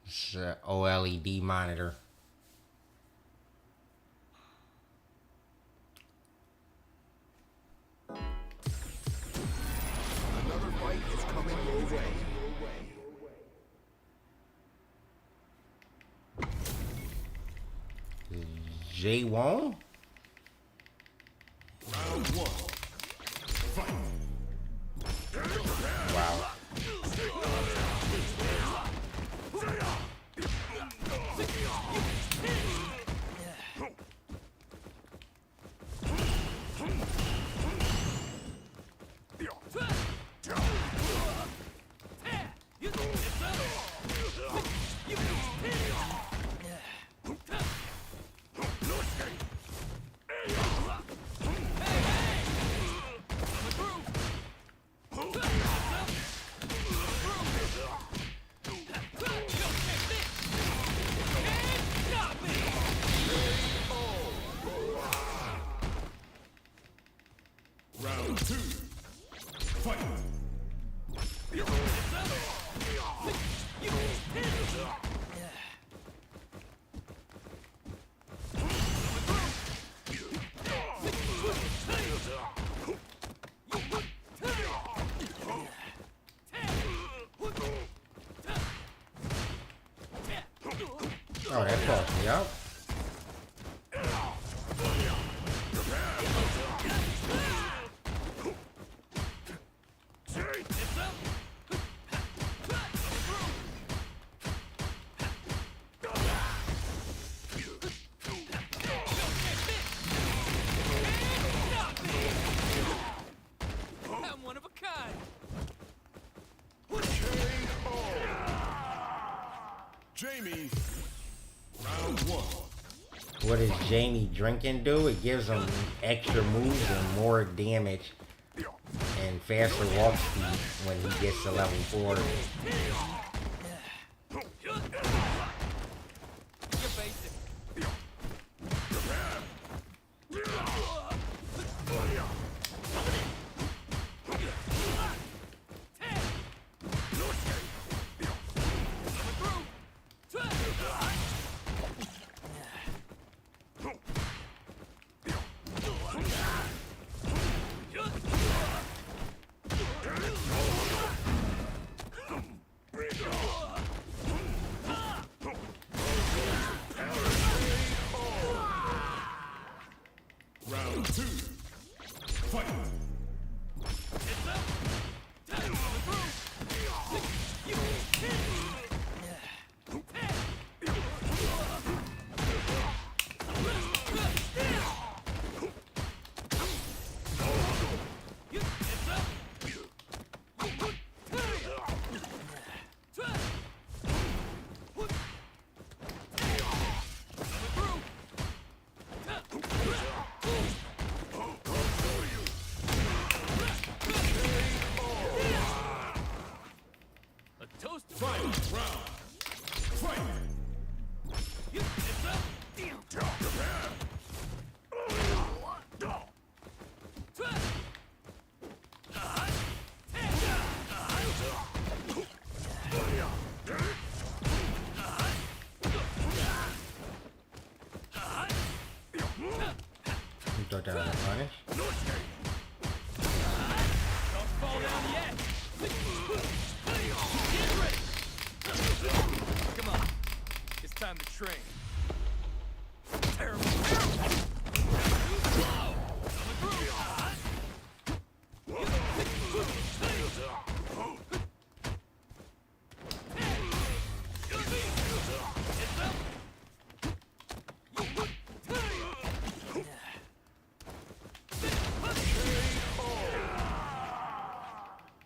It's a OLED monitor. Another fight is coming your way. Jay Wong? Round 1. Fight. Wow. Round 2. Fight. Oh, that fucked me up. What does Jamie drinking do? It gives him extra moves and more damage and faster walk speed when he gets to level 4. Round 2. Fight. You thought that was a punish? Don't fall down yet. Come on. It's time to train. Terrible.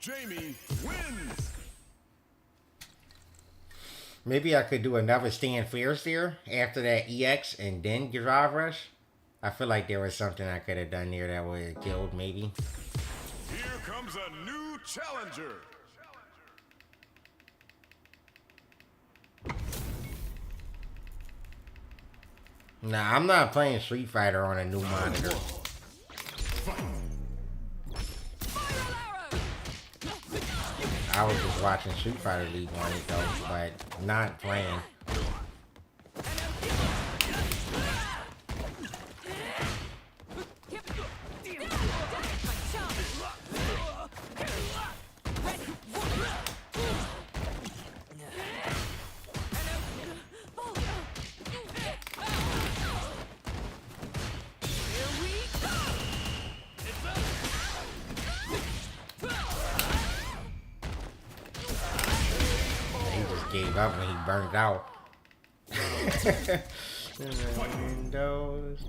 Jamie wins. Maybe I could do another stand fierce there after that EX and then Garage Rush. I feel like there was something I could have done there that would have killed maybe. Here comes a new challenger. Nah, I'm not playing Street Fighter on a new monitor. I was just watching Street Fighter League on it though, but not playing. Gave up when he burned out. Windows.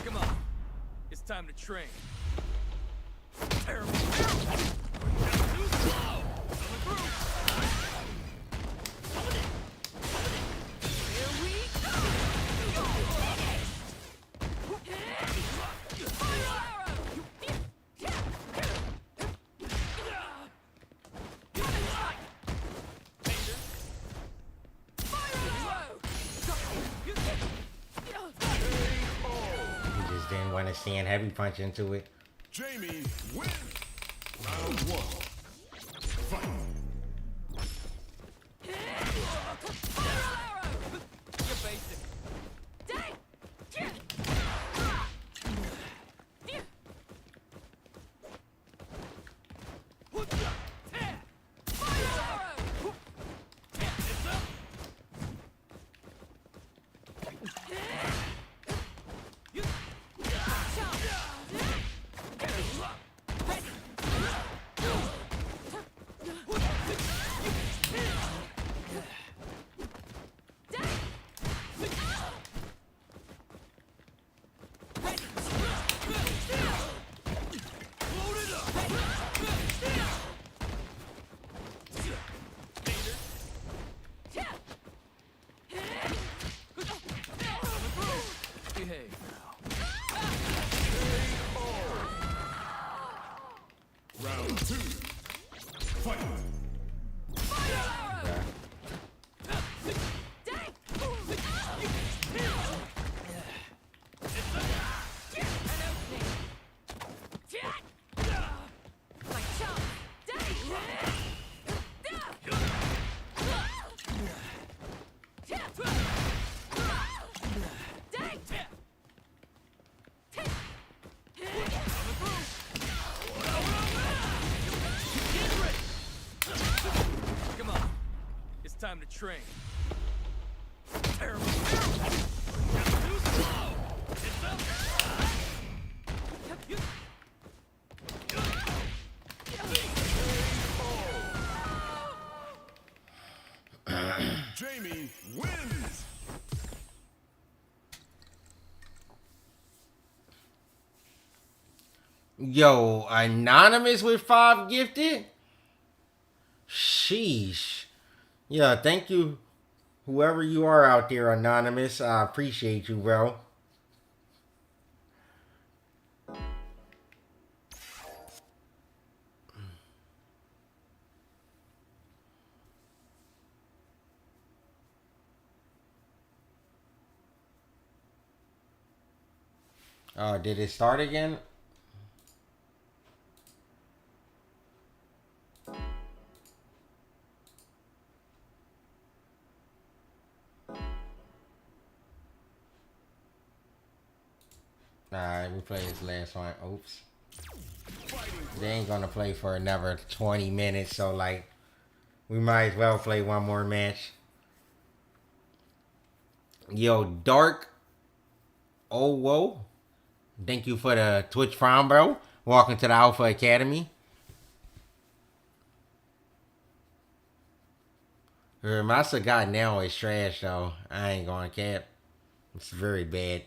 Come on. It's time to train. Terrible. Didn't want to stand heavy punch into it. Jamie wins. Round 1. Fight. Come on. It's time to train. Terrible. Jamie wins. Yo, anonymous with 5 gifted? Sheesh. Yeah, thank you, whoever you are out there, anonymous. I appreciate you, bro. Oh, did it start again? Alright, we play this last one. Oops. They ain't gonna play for another 20 minutes, so like, we might as well play one more match. Yo, Dark Oh Whoa. Thank you for the Twitch Prime, bro. Welcome to the Alpha Academy. My Sagat now is trash, though. I ain't gonna cap. It's very bad.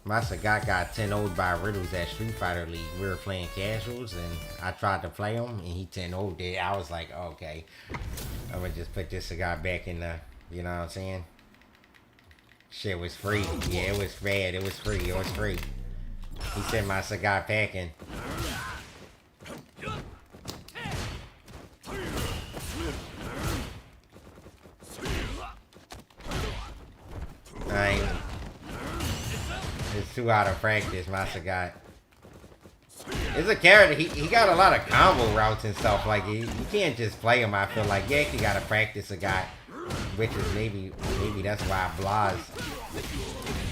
My Sagat got 10-0'd by Riddles at Street Fighter League. We were playing casuals, and I tried to play him, and he 10-0'd it. I was like, okay, I'm gonna just put this Sagat back in the, you know what I'm saying? Shit was free. Yeah, it was bad. It was free. It was free. He sent my Sagat packing. It's too out of practice, my Sagat. It's a character. He got a lot of combo routes and stuff. Like, you can't just play him, I feel like. You actually gotta practice a guy. Which is maybe that's why Blas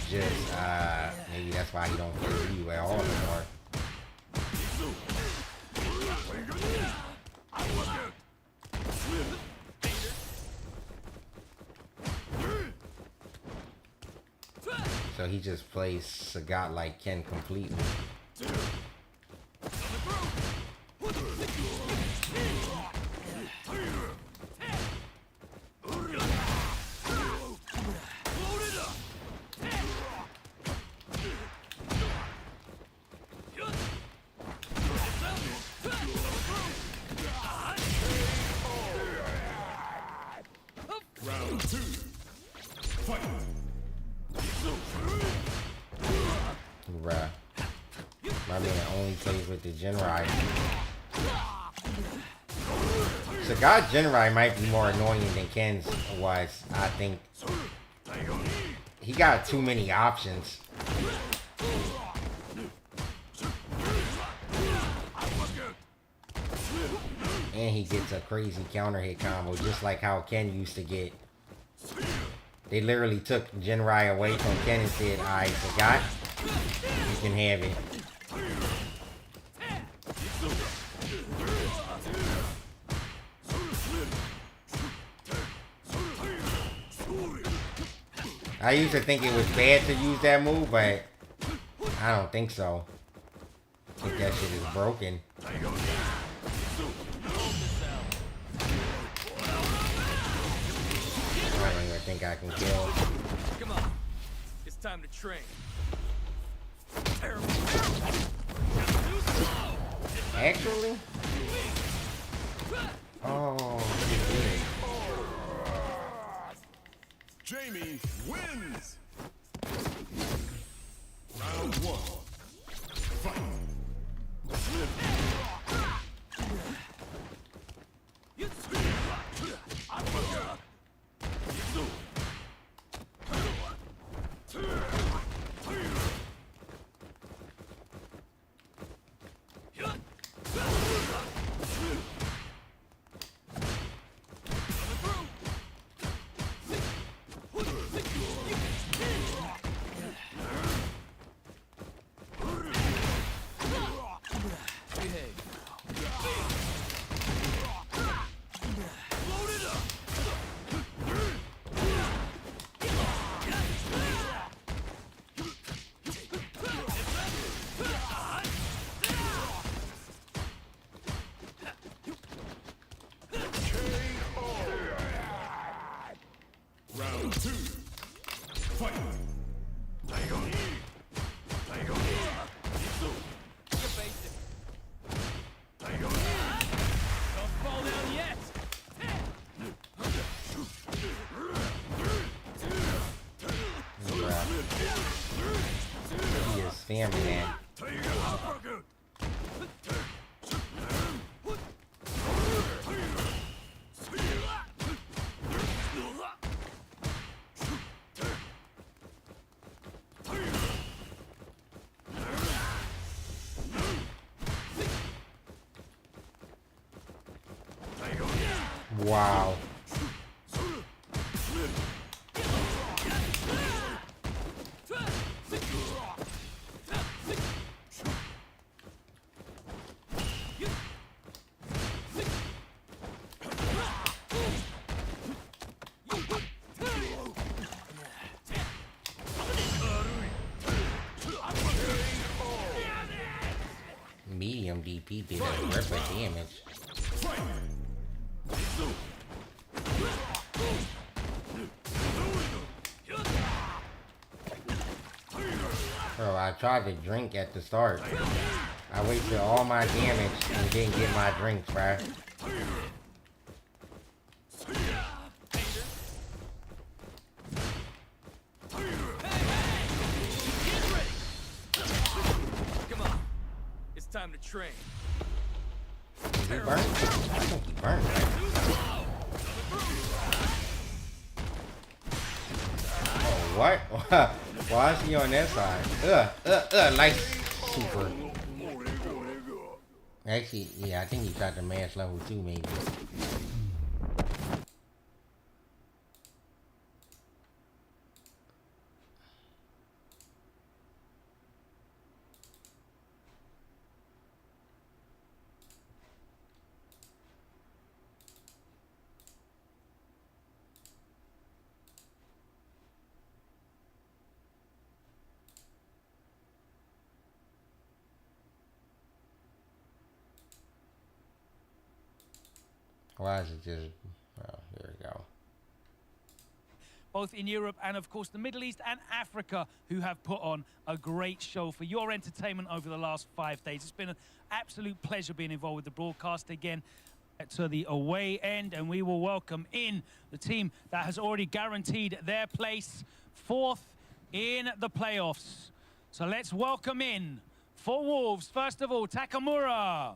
just maybe that's why he don't play you at all anymore. So he just plays Sagat like Ken completely. Round 2. Fight. Bruh. My man only plays with the Genrai. Sagat Genrai might be more annoying than Ken's was, I think. He got too many options. And he gets a crazy counter hit combo, just like how Ken used to get. They literally took Genrai away from Ken and said, alright, Sagat, you can have it. I used to think it was bad to use that move, but I don't think so. I think that shit is broken. I don't even think I can kill. Come on. It's time to train. Actually? Oh, shit. Jamie wins. Round 1. stamina at? Wow. Medium DP did a rip of damage. Bro, I tried to drink at the start. I wasted all my damage and didn't get my drinks, bro. Come on. It's time to train. Did he burn? I think he burned, right? Oh, what? Why is he on that side? Like super. Actually, yeah, I think he tried to mash level 2 maybe. Why is it just... Oh, here we go. Both in Europe and, of course, the Middle East and Africa, who have put on a great show for your entertainment over the last 5 days. It's been an absolute pleasure being involved with the broadcast again to the away end, and we will welcome in the team that has already guaranteed their place 4th in the playoffs. So let's welcome in, for Wolves, first of all, Takamura.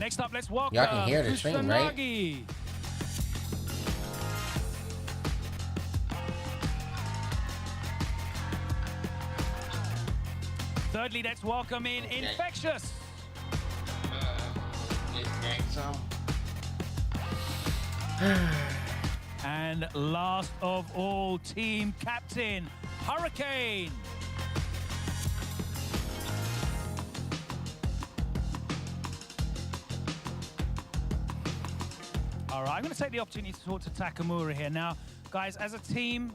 Next up, let's welcome Y'all can hear the stream, right? Thirdly, let's welcome in Infectious. And last of all, team captain, Hurricane. All right, I'm going to take the opportunity to talk to Takamura here. Now, guys, as a team,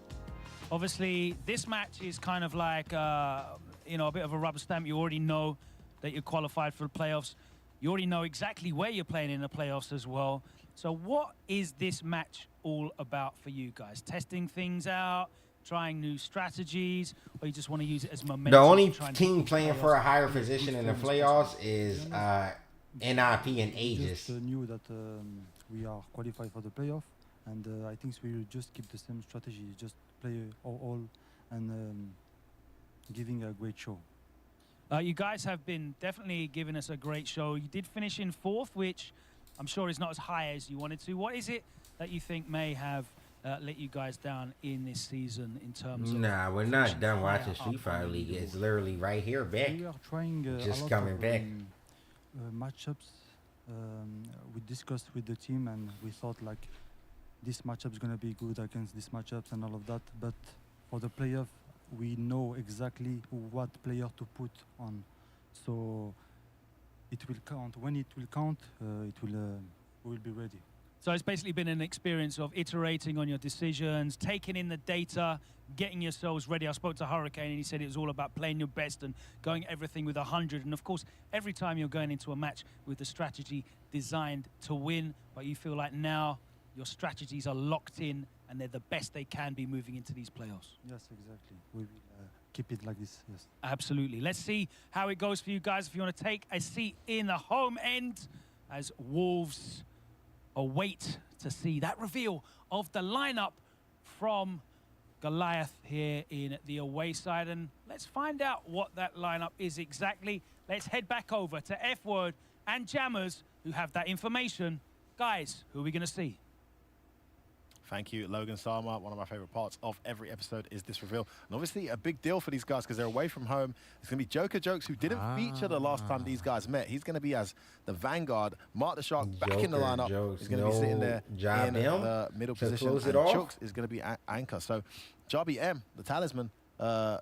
obviously, this match is kind of like, you know, a bit of a rubber stamp. You already know that you're qualified for the playoffs. You already know exactly where you're playing in the playoffs as well. So what is this match all about for you guys? Testing things out, trying new strategies, or you just want to use it as momentum? The only team playing for a higher position in the playoffs is NIP and Aegis. Just knew that we are qualified for the playoff, and I think we will just keep the same strategy, just play all and giving a great show. You guys have been definitely giving us a great show. You did finish in 4th, which I'm sure is not as high as you wanted to. What is it that you think may have let you guys down in this season in terms of... Nah, we're not done watching Street Fighter League. It's literally right here back. We are trying just a lot coming of, back. Matchups. We discussed with the team and we thought like this matchup is going to be good against these matchups and all of that. But for the playoff, we know exactly what player to put on. So it will count. When it will count, we will be ready. So it's basically been an experience of iterating on your decisions, taking in the data, getting yourselves ready. I spoke to Hurricane and he said it was all about playing your best and going everything with 100. And of course, every time you're going into a match with a strategy designed to win, but you feel like now your strategies are locked in and they're the best they can be moving into these playoffs. Yes, exactly. We will keep it like this, yes. Absolutely. Let's see how it goes for you guys. If you want to take a seat in the home end as Wolves await to see that reveal of the lineup from Goliath here in the away side, and let's find out what that lineup is exactly. Let's head back over to F-Word and Jammers, who have that information. Guys, who are we going to see? Thank you, Logan Sama. One of my favorite parts of every episode is this reveal. And obviously a big deal for these guys because they're away from home. It's going to be Joker Jokes, who didn't feature the last time these guys met. He's going to be as the Vanguard. Mark the Shark back in the lineup. Jokes, He's going to be sitting there in the middle position. And Chooks is going to be anchor. So Jabi M, the talisman,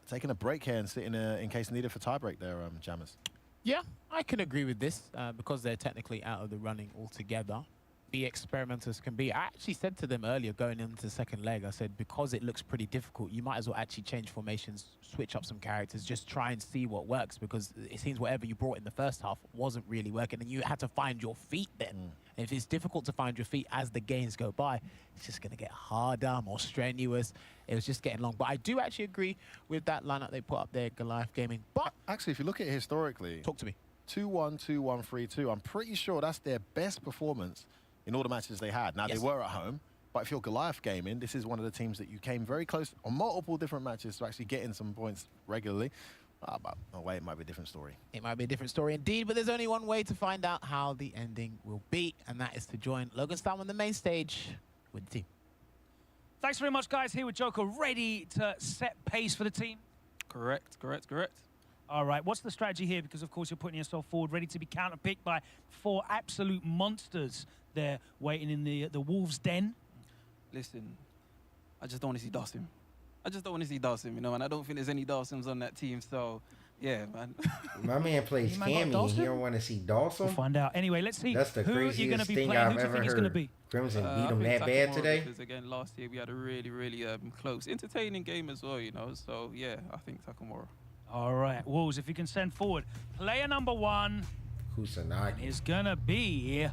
taking a break here and sitting in case needed for tiebreak there, Jammers. Yeah, I can agree with this because they're technically out of the running altogether. Be experimental as can be. I actually said to them earlier going into the second leg, I said, because it looks pretty difficult, you might as well actually change formations, switch up some characters, just try and see what works, because it seems whatever you brought in the first half wasn't really working, and you had to find your feet then. If it's difficult to find your feet as the games go by, it's just going to get harder, more strenuous. It was just getting long. But I do actually agree with that lineup they put up there, Goliath Gaming. But actually, if you look at it historically, talk to me. 2-1, 2-1, 3-2. I'm pretty sure that's their best performance in all the matches they had. Now, they were at home, but if you're Goliath Gaming, this is one of the teams that you came very close on multiple different matches to actually getting some points regularly. But away, it might be a different story. It might be a different story indeed, but there's only one way to find out how the ending will be, and that is to join Logan Starr on the main stage with the team. Thanks very much, guys. Here with Joker, ready to set pace for the team. Correct. All right, what's the strategy here? Because, of course, you're putting yourself forward, ready to be counterpicked by 4 absolute monsters there waiting in the Wolves' den. Listen, I just don't want to see Dawson. You know, and I don't think there's any Dawsons on that team, so, yeah, man. My man plays Cammy. He don't want to see Dawson. We'll find out. Anyway, let's see That's the who you're going to craziest be thing playing. I've Who do you ever think it's going to heard. be? Crimson beat I him think that bad today. Because, again, last year we had a really close, entertaining game as well, you know, so, yeah, I think Takamura. All right, Wolves, if you can send forward player number 1. Kusanagi. Is going to be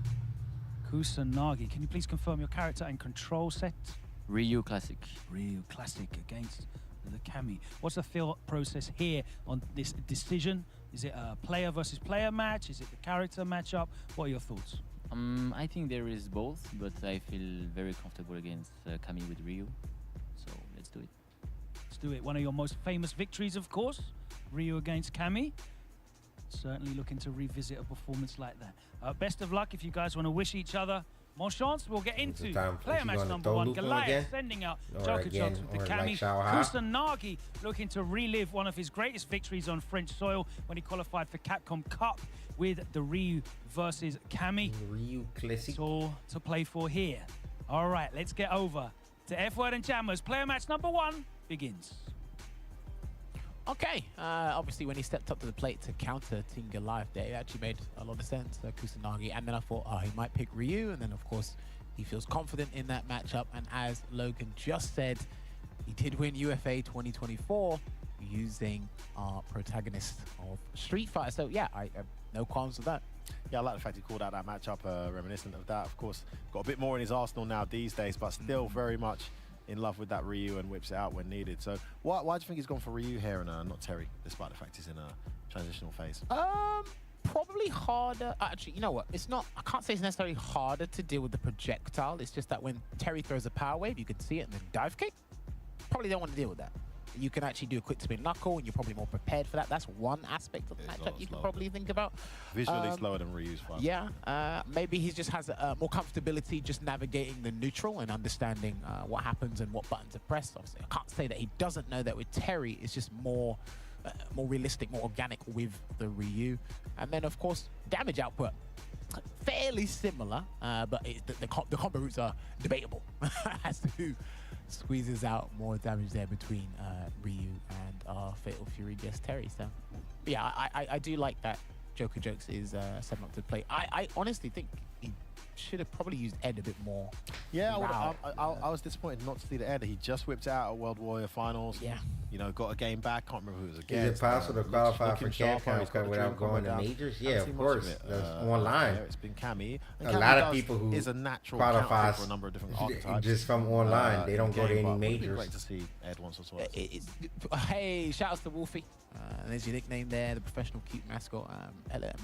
Kusanagi. Can you please confirm your character and control set? Ryu Classic. Ryu Classic against the Kami. What's the thought process here on this decision? Is it a player versus player match? Is it the character matchup? What are your thoughts? I think there is both, but I feel very comfortable against Kami with Ryu. So let's do it. Let's do it. One of your most famous victories, of course. Ryu against Kami. Certainly looking to revisit a performance like that. Best of luck if you guys want to wish each other more chance. We'll get into player match number 1. Goliath sending out Joker Jokes with the Kami. Kusanagi looking to relive one of his greatest victories on French soil when he qualified for Capcom Cup with the Ryu versus Kami. Ryu Classic. It's all to play for here. All right, let's get over to F-Word and Jammers. Player match number 1 begins. Okay, obviously when he stepped up to the plate to counter Team Goliath there, it actually made a lot of sense, Kusanagi. And then I thought, he might pick Ryu. And then, of course, he feels confident in that matchup. And as Logan just said, he did win UFA 2024 using our protagonist of Street Fighter. So, yeah, I have no qualms with that. Yeah, I like the fact he called out that matchup, reminiscent of that. Of course, got a bit more in his arsenal now these days, but still very much in love with that Ryu and whips it out when needed. So why do you think he's gone for Ryu here and not Terry, despite the fact he's in a transitional phase? Probably harder. Actually, you know what? It's not, I can't say it's necessarily harder to deal with the projectile. It's just that when Terry throws a power wave, you can see it and then dive kick. Probably don't want to deal with that. You can actually do a quick spin knuckle, and you're probably more prepared for that. That's one aspect of the matchup you can probably think about. Visually slower than Ryu's fight. Yeah, maybe he just has more comfortability just navigating the neutral and understanding what happens and what buttons to press. Obviously, I can't say that he doesn't know that with Terry. It's just more realistic, more organic with the Ryu. And then, of course, damage output. Fairly similar, but the combo routes are debatable as to who squeezes out more damage there between Ryu and our Fatal Fury guest Terry. So, yeah, I do like that Joker Jokes is setting up to play. I honestly think he should have probably used Ed a bit more. Yeah, I was disappointed not to see the Ed. He just whipped out at World Warrior Finals. Yeah. You know, got a game back. Can't remember who it was against. Is it possible to qualify for Capcom Cup without going to majors? Yeah, of course. That's online. It's been Cammy. A lot of people who is a natural qualify for a number of different archetypes. Just from online. They don't go to any majors. It'd be great to see Ed once or twice. Hey, shout outs to Wolfie. There's your nickname there, the professional cute mascot.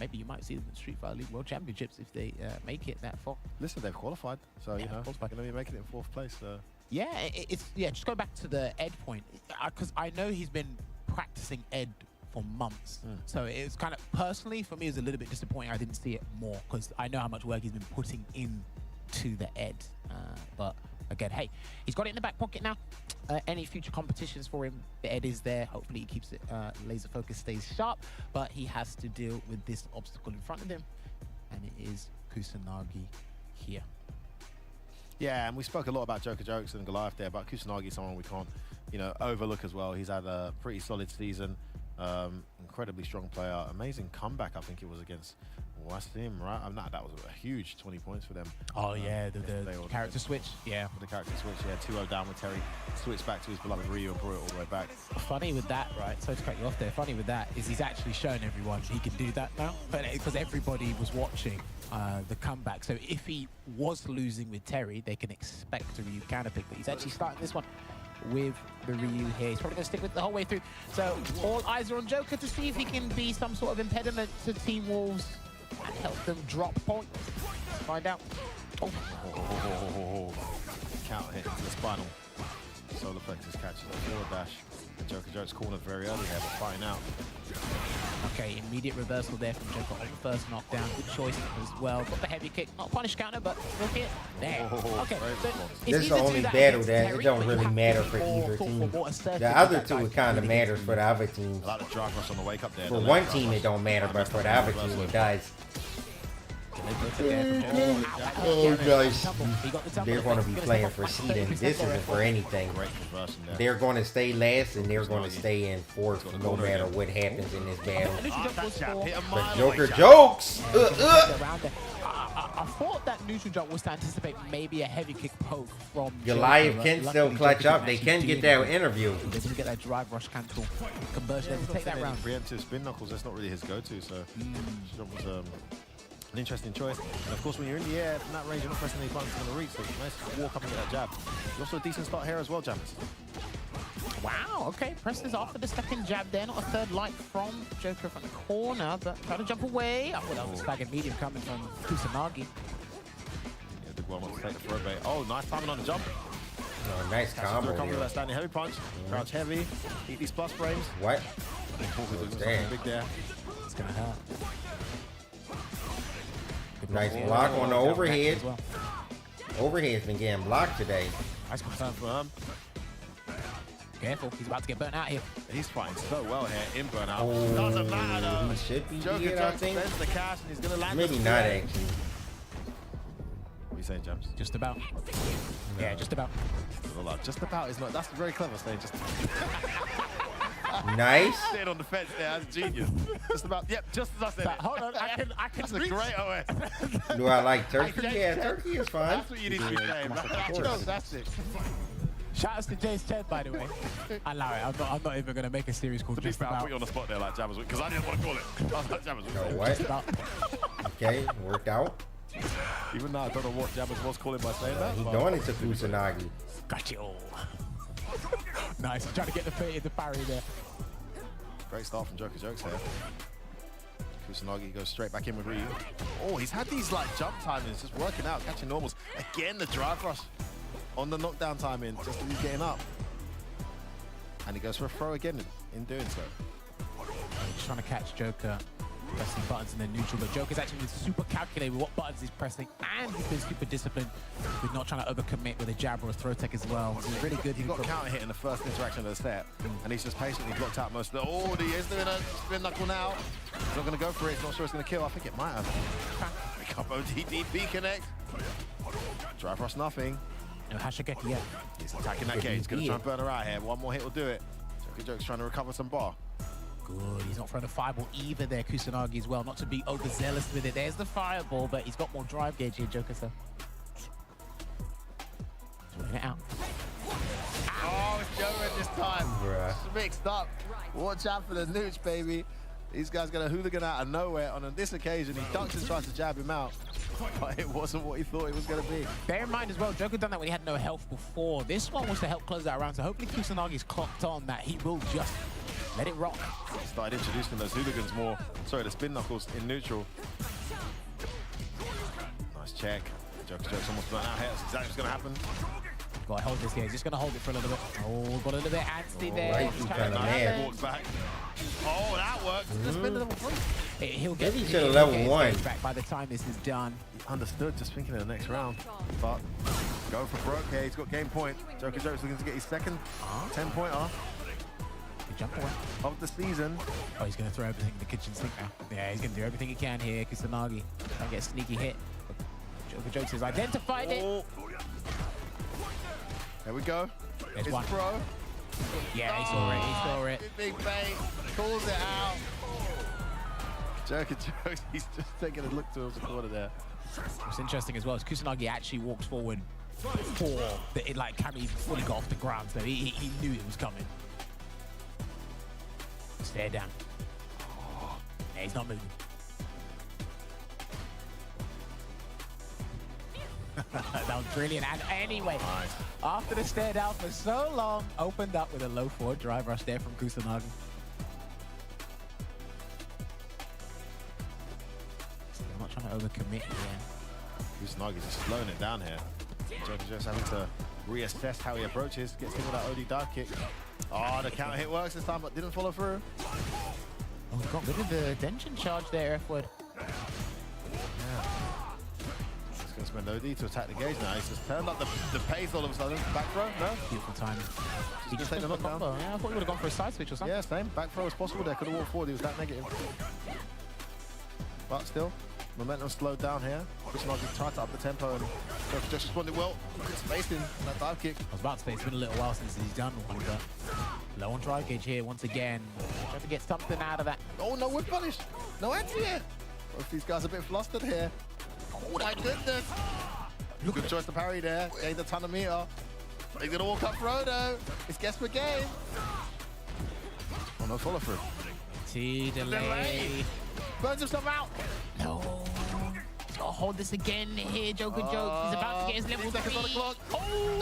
Maybe you might see them in Street Fighter League World Championships if they make it that far. Listen, they've qualified, so you know they're going to be making it in 4th place. Yeah, just go back to the Ed point, because I know he's been practicing Ed for months. So it's kind of, personally, for me, it was a little bit disappointing I didn't see it more, because I know how much work he's been putting into the Ed. But again, hey, he's got it in the back pocket now. Any future competitions for him, the Ed is there. Hopefully he keeps it laser focus, stays sharp, but he has to deal with this obstacle in front of him, and it is Kusanagi here. Yeah, and we spoke a lot about Joker Jokes and Goliath there, but Kusanagi is someone we can't, overlook as well. He's had a pretty solid season, incredibly strong player, amazing comeback. I think it was against West Ham, right? That was a huge 20 points for them. Oh yeah, the character switch. Yeah, the character switch. Yeah, 2-0 down with Terry, switched back to his beloved Ryu and brought it all the way back. Funny with that, right? Sorry to cut you off there. Funny with that is he's actually shown everyone he can do that now, but because everybody was watching the comeback. So if he was losing with Terry, they can expect a Ryu counter pick. But he's actually starting this one with the Ryu here. He's probably going to stick with it the whole way through. So all eyes are on Joker to see if he can be some sort of impediment to Team Wolves and help them drop points. Let's find out. Counter hit into the spinal. Solar plexus catches a forward dash. Joker Jokes cornered very early there, but fighting out. Okay, immediate reversal there from Joker on the first knockdown. Good choice as well. Got the heavy kick, not punish counter, but look it there. Okay, so this is the only battle that it don't really matter for either team. The other two, it kind of matters for the other teams. A lot of drive rush on the wake up there. For one team, it don't matter, but for the other team, it does. Oh gosh, they're going to be playing for seeding. This isn't for anything. They're going to stay last and they're going to stay in fourth no matter what happens in this battle. But Joker Jokes! I thought that neutral jump was to anticipate maybe a heavy kick poke from Goliath Joker, can still clutch up. They can get that interview. They can get that drive rush cancel conversion. Take that round. Preemptive spin knuckles, that's not really his go-to, so that was an interesting choice. And of course, when you're in the air from that range, you're not pressing any buttons on the reach, so nice to walk up and get that jab. Also a decent start here as well, Jammers. Wow, okay, presses off for the second jab there. Not a third light from Joker from the corner, but trying to jump away. Oh, that was a staggered medium coming from Kusanagi. Yeah, did well not to take the throw bait. Oh, nice timing on the jump. Oh, nice combo. Coming with that standing heavy punch. Crouch heavy. Eat these plus frames. What? Big there. It's gonna hurt. Nice block on the overhead. Overhead's been getting blocked today. Nice confirm for him. Careful, he's about to get burnt out here. He's fighting so well here in burnout. Oh, doesn't matter though. He should be Joker here, I think. the cash and he's gonna land. Maybe not actually. What are you saying, James? Just about. No. Yeah, just about. Just about is not. That's very clever saying just. Nice. Staying on the fence there, that's genius. Just about. Yep, just as I said. Hold on, I can. That's a great OS. Do I like turkey? Yeah, turkey is fine. That's what you need to be saying. That's it. Shout out to James Ted, by the way. I allow it. I'm not even going to make a series called Just About. I put you on the spot there like Jabbers, because I didn't want to call it. I was like Jabbers. No, what? Okay, worked out. Even though I don't know what Jabbers was calling by saying that. He's doing it to Kusanagi. Got you. Nice. Trying to get the parry there. Great start from Joker Jokes here. Kusanagi goes straight back in with Ryu. Oh, he's had these like jump timings, just working out, catching normals. Again, the drive rush on the knockdown timing, just as he's getting up. And he goes for a throw again in doing so. He's trying to catch Joker pressing buttons in the neutral, but Joker's actually been super calculated with what buttons he's pressing, and he's been super disciplined with not trying to overcommit with a jab or a throw tech as well. So he's really good. He got counter hit in the first interaction of the set, and he's just patiently blocked out most of the. Oh, he is doing a spin knuckle now. He's not going to go for it. He's not sure it's going to kill. I think it might have. Pick up ODDP connect. Drive rush nothing. No Hashigeki yet. He's attacking that gate. He's going to try and burn her out here. One more hit will do it. Joker Joke's trying to recover some bar. Good. He's not throwing a fireball either there, Kusanagi as well. Not to be overzealous with it. There's the fireball, but he's got more drive gauge here, Joker. So throwing it out. Oh, it's Joker this time. It's mixed up. Watch out for the nooch, baby. These guys got a hooligan out of nowhere, and on this occasion, he ducks and tries to jab him out, but it wasn't what he thought it was going to be. Bear in mind as well, Joker done that when he had no health before. This one was to help close that round, so hopefully Kusanagi's clocked on that he will just let it rock. He started introducing those hooligans more. Sorry, the spin knuckles in neutral. Nice check. Joker's almost burnt out here. That's exactly what's going to happen. Gotta hold this here. He's just gonna hold it for a little bit. Oh, got a little bit antsy there. Right, he's kind of mad. Walk back. Oh, that works. Just been to level 3. He'll get. Maybe he should have level 1. Back by the time this is done. Understood. Just thinking of the next round. But go for broke here. He's got game point. Joker Joke's looking to get his second 10-pointer. Jump away. Of the season. Oh, he's gonna throw everything in the kitchen sink now. Yeah, he's gonna do everything he can here. Kusanagi trying to get a sneaky hit. Joker Jokes has identified it. There we go. There's it's one. Pro. Yeah, he saw it. He saw it. Big bait. Calls it out. Joker Jokes, he's just taking a look towards the corner there. What's interesting as well is Kusanagi actually walks forward before Cammy fully got off the ground, so he knew it was coming. Stare down. Oh, yeah, he's not moving. That was brilliant. And anyway, after the stare down for so long, opened up with a low forward drive rush there from Kusanagi. I'm not trying to overcommit here. Kusanagi's just slowing it down here. Joker just having to reassess how he approaches. Gets hit with that OD dive kick. Oh, the counter hit works this time, but didn't follow through. Oh, he got rid of the tension charge there, F-word. Yeah. He's going to spend OD to attack the gauge now. He's just turned up the pace all of a sudden. Back throw? No? Beautiful timing. He just take the knockdown. Yeah, I thought he would have gone for a side switch or something. Yeah, same. Back throw was possible there. Could have walked forward. He was that negative. But still, momentum slowed down here. Kusanagi tried to up the tempo and just responded well. Good spacing that dive kick. I was about to say it's been a little while since he's done one, but low on drive gauge here once again. Trying to get something out of that. Oh, no whip punish. No entry here. Both these guys are a bit flustered here. Oh, my goodness. Good choice to parry there. Gained a ton of meter. He's going to walk up Frodo. It's guess for game. Oh, no follow through. Delay. Burns himself out. No. He's got to hold this again here, Joker Jokes. He's about to get his level 3. On the clock. Oh,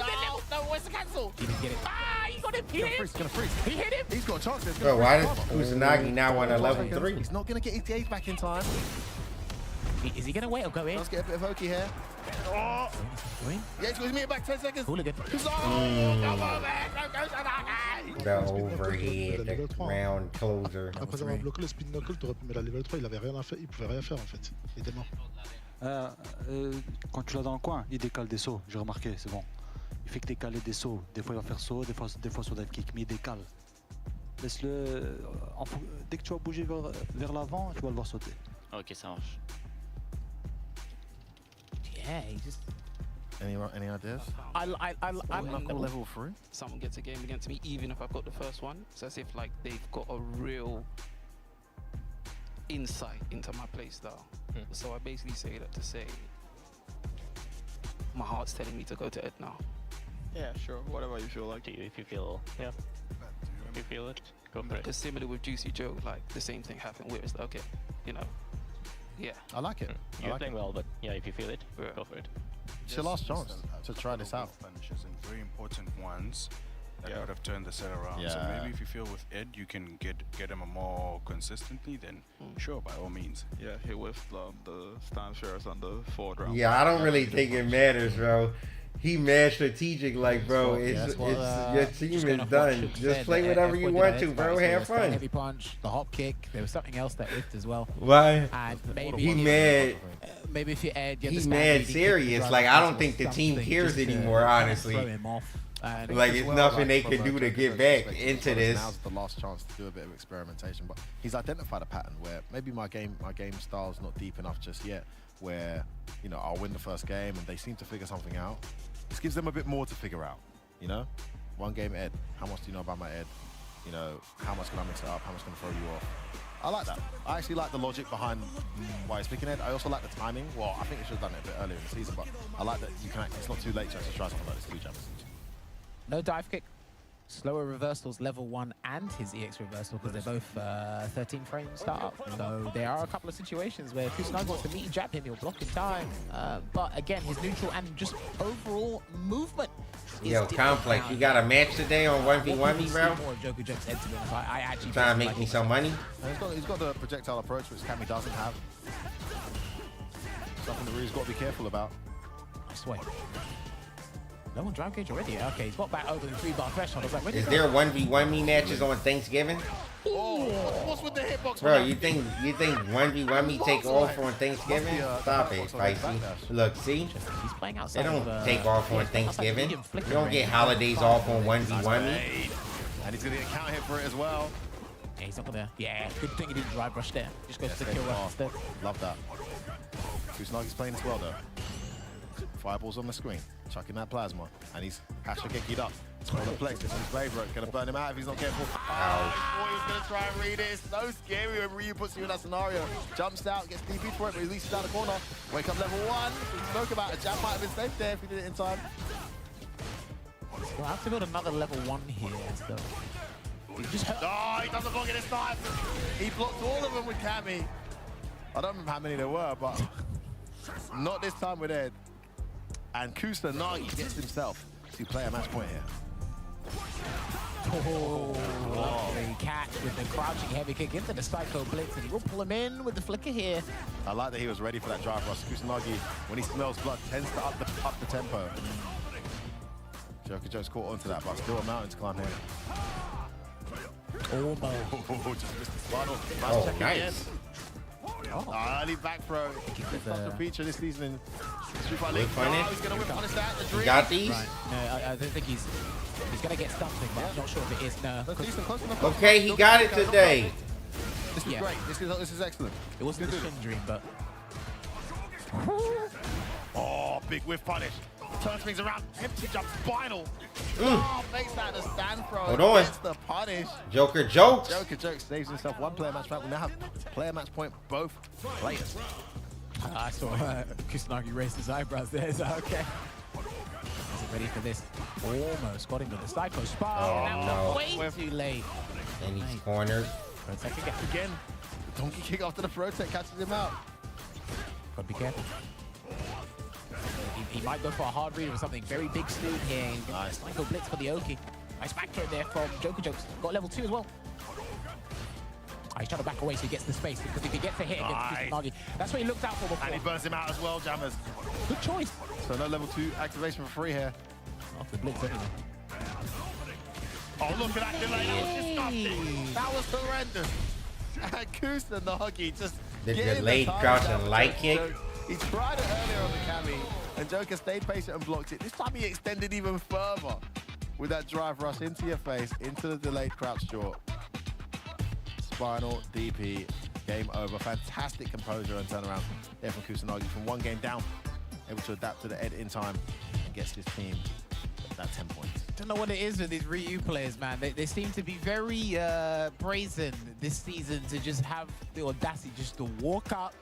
no. Where's the cancel? He didn't get it. He got him. He hit him. He's going to freeze. He hit him. He's got a chance. Bro, why does Kusanagi now want a level 3? He's not going to get his gauge back in time. Is he going to wait or go in? Let's get a bit of hokey here. Oh. Yeah, he's going to meet it back 10 seconds. Hooligan. Come on, man. Go, Kusanagi. The overhead, the round closer. Après avoir bloqué le speed knuckle, t'aurais pu mettre la level 3, il avait rien à faire, il pouvait rien faire en fait. Il était mort. Quand tu l'as dans le coin, il décale des sauts, j'ai remarqué, c'est bon. Il fait que décaler des sauts. Des fois il va faire saut, des fois sur dive kick, mais il décale. Laisse-le. Dès que tu vas bouger vers l'avant, tu vas le voir sauter. Ok, ça marche. Yeah, he just. Any ideas? I'm Knuckle level 3. Someone gets a game against me, even if I've got the first one. It's as if like they've got a real insight into my playstyle. So I basically say that to say my heart's telling me to go to Ed now. Yeah, sure. Whatever you feel like. If you feel, yeah. If you feel it, go for it. Because similar with Juicy Joe, like the same thing happened where it's like, okay, you know, yeah. I like it. You're playing well, but yeah, if you feel it, go for it. It's your last chance to try this out. Punishes and very important ones that could have turned the set around. Yeah. So maybe if you feel with Ed you can get him more consistently, then sure, by all means. Yeah, he whiffed the stand shares on the forward round. Yeah, I don't really think it matters, bro. He mad strategic, like, bro. It's your team is done. Just play whatever you want to, bro. Have fun. Heavy punch, the hop kick. There was something else that whiffed as well. Why? And maybe he mad. Maybe if you add, He's mad serious. Like, I don't think the team cares anymore, honestly. Throw him off. Like, it's nothing they can do to get back into this. Now's the last chance to do a bit of experimentation, but he's identified a pattern where maybe my game style's not deep enough just yet, where, you know, I'll win the first game and they seem to figure something out. This gives them a bit more to figure out, you know? One game Ed, how much do you know about my Ed? You know, how much can I mix it up? How much can I throw you off? I like that. I actually like the logic behind why he's picking Ed. I also like the timing. Well, I think he should have done it a bit earlier in the season, but I like that you can actually, it's not too late to actually try something like this 2 jammers. No dive kick. Slower reversals, level 1 and his EX reversal, because they're both 13 frame startup. So there are a couple of situations where if Kusanagi wants to meet and jab him, he'll block in time. But again, his neutral and just overall movement. Yo, Complex, you got a match today on 1v1 me, bro? I actually trying to make me some money. He's got the projectile approach, which Cammy doesn't have. Something that Ryu's got to be careful about. I swear. No one drive cage already? Okay, he's got back over the 3-bar threshold. I was like, when Is there 1v1 me matches on Thanksgiving? Oh, what's with the hitbox? Bro, you think 1v1 me take off on Thanksgiving? Stop it, Spicy. Look, see? He's playing They outside don't of, take off on Thanksgiving. You don't get holidays off on 1v1 me. And he's going to get a count hit for it as well. Yeah, he's not gonna. Yeah, good thing he didn't drive rush there. Just goes to the kill rush instead. Love that. Kusanagi's playing as well, though. Fireballs on the screen, chucking that plasma, and he's Hashigekki'd up. On the flex, this is favorite. Gonna burn him out if he's not careful. Oh, boy, he's gonna try and read it. It's so scary when Ryu puts you in that scenario. Jumps out, gets DP for it, but releases down the corner. Wake up level 1. We spoke about it. Jam might have been safe there if he did it in time. We'll have to build another level 1 here, so. He just oh, he doesn't block it this time. He blocked all of them with Cammy. I don't remember how many there were, but not this time with Ed. And Kusanagi gets himself to play a match point here. Oh, lovely catch with the crouching heavy kick into the Psycho Blitz, and he will pull him in with the flicker here. I like that he was ready for that drive rush. Kusanagi, when he smells blood, tends to up the tempo. Joker Joe's caught onto that, but still a mountain to climb here. Almost. Just missed the final. Oh, nice. Early back throw. It's a feature this season in Street Fighter League. Oh, he's going to punish that. The dream. You got these? Right. No, I don't think he's going to get something, but I'm not sure if it is. No. Okay, he got it today. This is great. This is excellent. It wasn't the Shin Dream, but. Oh, big whiff punish. Turns things around. Empty jump. Spinal. Oh, makes that a stand throw. Hold on. Gets the punish. Joker jokes. Joker jokes saves himself one player match point. We now have player match point both players. I saw Kusanagi raise his eyebrows there. So okay. Isn't ready for this. Almost got him with the Psycho Spine. Oh, no. Way too late. And he's cornered. Again. The donkey kick after the Protect catches him out. Gotta be careful. He might go for a hard read or something. Very big sleeve here. Nice. Psycho Blitz for the Oki. Nice back throw there from Joker Jokes. Got level 2 as well. He's trying to back away so he gets the space, because if he gets a hit against Kusanagi, that's what he looked out for before. And he burns him out as well, Jammers. Good choice. So no level 2 activation for free here. Off the Blitz anyway. Oh, look at that delay. That was disgusting. That was horrendous. And Kusanagi just the delayed crouch and light kick. He tried it earlier on the Cammy, and Joker stayed patient and blocked it. This time he extended even further with that drive rush into your face, into the delayed crouch short. Spinal DP, game over. Fantastic composure and turnaround there from Kusanagi. From one game down, able to adapt to the Ed in time and gets his team that 10 points. Don't know what it is with these Ryu players, man. They seem to be very brazen this season to just have the audacity just to walk up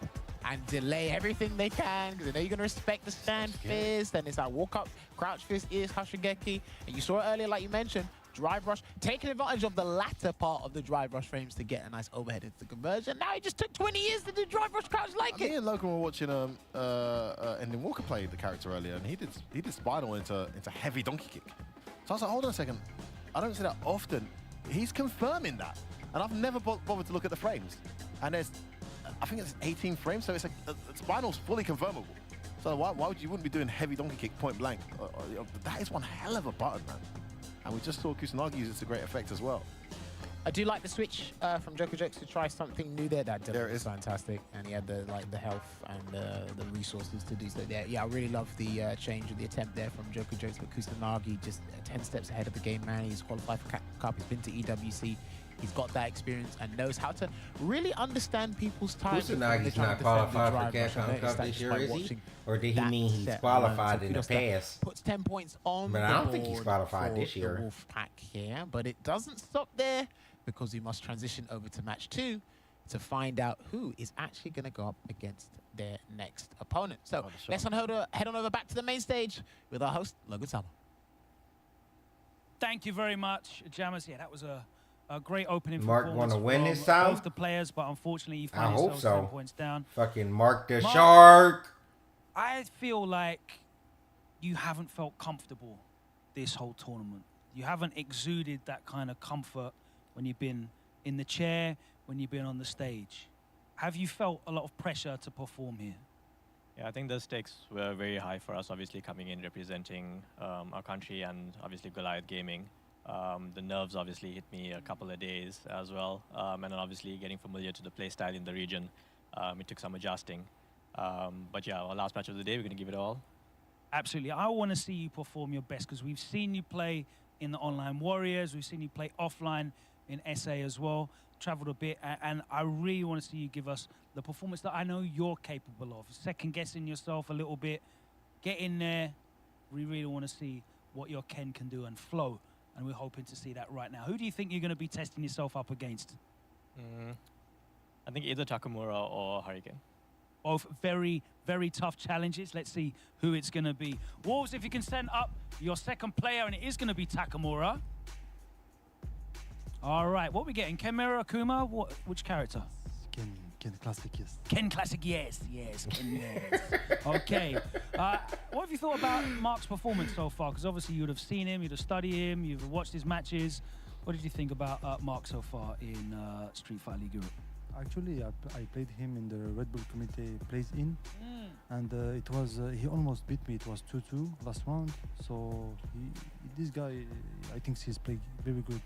and delay everything they can, because they know you're going to respect the stand fist, and it's like walk up, crouch fist, is Hashigeki, and you saw it earlier, like you mentioned, drive rush, taking advantage of the latter part of the drive rush frames to get a nice overhead into the conversion. Now it just took 20 years to do drive rush crouch like it. Me and Logan were watching Ending Walker play the character earlier, and he did Spinal into heavy donkey kick. So I was like, hold on a second, I don't see that often. He's confirming that, and I've never bothered to look at the frames. And there's, I think it's 18 frames, so it's like Spinal's fully confirmable. So why would you wouldn't be doing heavy donkey kick point blank? That is one hell of a button, man. And we just saw Kusanagi use it to great effect as well. I do like the switch from Joker Jokes to try something new there. That is fantastic, and he had the health and the resources to do so there. Yeah, I really love the change of the attempt there from Joker Jokes, but Kusanagi just 10 steps ahead of the game, man. He's qualified for Cup, he's been to EWC. He's got that experience and knows how to really understand people's time. Kusanagi's not qualified for Capcom Cup this year, is he? Or did he mean he's qualified in the past? Puts 10 points on but I don't think he's qualified this year. Wolfpack here, but it doesn't stop there, because we must transition over to match 2 to find out who is actually going to go up against their next opponent. So let's head on over back to the main stage with our host, Logan Sama. Thank you very much, Jammers. Yeah, that was a great opening Mark performance want to win from this time? both the players, but unfortunately you I find hope yourselves so. 10 points down. Fucking Mark the Shark. I feel like you haven't felt comfortable this whole tournament. You haven't exuded that kind of comfort when you've been in the chair, when you've been on the stage. Have you felt a lot of pressure to perform here? Yeah, I think the stakes were very high for us, obviously coming in representing our country and obviously Goliath Gaming. The nerves obviously hit me a couple of days as well, and then obviously getting familiar to the play style in the region, it took some adjusting. But yeah, our last match of the day, we're going to give it all. Absolutely. I want to see you perform your best because we've seen you play in the Online Warriors. We've seen you play offline in SA as well. Traveled a bit, and I really want to see you give us the performance that I know you're capable of. Second guessing yourself a little bit. Get in there. We really want to see what your Ken can do and flow. And we're hoping to see that right now. Who do you think you're going to be testing yourself up against? I think either Takamura or Hurricane. Both very, very tough challenges. Let's see who it's going to be. Wolves, if you can send up your second player, and it is going to be Takamura. All right, what are we getting? Kenmura, Akuma? Which character? Ken Classic, yes. Ken Classic, yes. Ken, yes. Okay. What have you thought about Mark's performance so far? Because obviously you would have seen him, you'd have studied him, you've watched his matches. What did you think about Mark so far in Street Fighter League Europe? Actually, I played him in the Red Bull Committee plays in, and it was he almost beat me. It was 2-2 last round. So this guy, I think he's playing very good.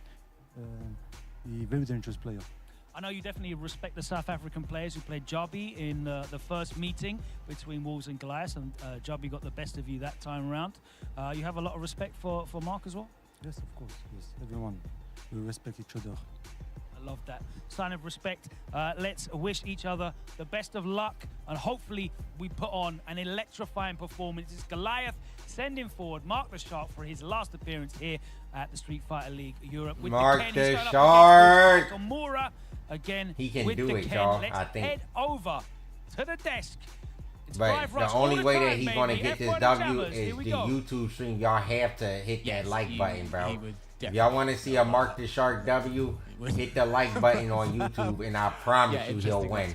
He's very dangerous player. I know you definitely respect the South African players who played Jabi in the first meeting between Wolves and Goliath, and Jabi got the best of you that time around. You have a lot of respect for Mark as well? Yes, of course. Yes, everyone. We respect each other. I love that. Sign of respect. Let's wish each other the best of luck, and hopefully we put on an electrifying performance. It's Goliath sending forward Mark the Shark for his last appearance here at the Street Fighter League Europe. With Mark the Shark. Tamura again. He can with do the it, Ken. y'all. Let's I think. head over to the desk. But the only way that he's going to get this W is the YouTube stream. Y'all have to hit that like button, bro. If y'all want to see a Mark the Shark W, hit the like button on YouTube, and I promise you he'll win.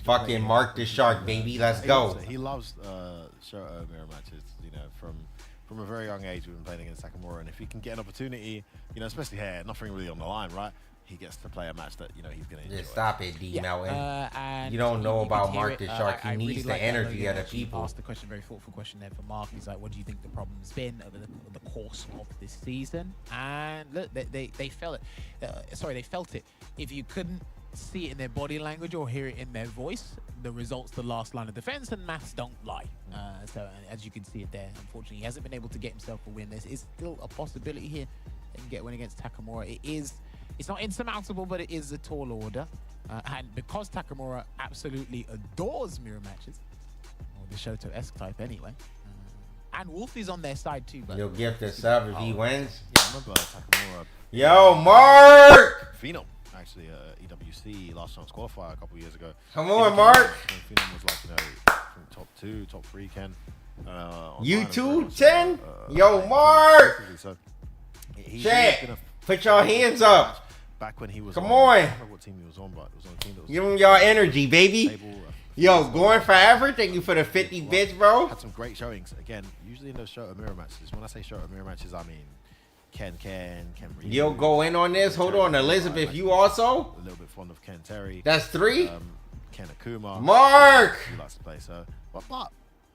Fucking Mark the Shark, baby. Let's go. He loves Shoto mirror matches, you know, from a very young age. We've been playing against Takamura, and if he can get an opportunity, you know, especially here, nothing really on the line, right? He gets to play a match that, you know, he's going to enjoy. Just stop it, D. Melton. You don't know about Mark the Shark. He needs the energy of the people. Asked the question, very thoughtful question there for Mark. He's like, what do you think the problem's been over the course of this season? And look, they felt it. They felt it. If you couldn't see it in their body language or hear it in their voice, the results, the last line of defense, and maths don't lie. So as you can see it there, unfortunately, he hasn't been able to get himself a win. There is still a possibility here they can get a win against Takamura. It's not insurmountable, but it is a tall order. And because Takamura absolutely adores mirror matches, or the Shoto-esque type anyway, and Wolfie's on their side too. You'll gift a sub if he wins. Yeah, I remember Takamura. Yo, Mark! Phenom, actually, EWC last chance qualifier a couple years ago. Come on, Mark! Phenom was like, you know, top 2, top 3, Ken. YouTube 10? Yo, Mark! So, Chat, put your hands up. Back when he was Come on. I don't remember what team he was on, but it was on a team that was Give them y'all energy, baby. Yo, going forever. Thank you for the 50 bits, bro. Had some great showings. Again, usually in those Shoto mirror matches. When I say Shoto mirror matches, I mean Ken Ryu. You'll go in on this. Hold on, Elizabeth. You also? A little bit fond of Ken Terry. That's 3. Ken Akuma. Mark. He likes to play so. But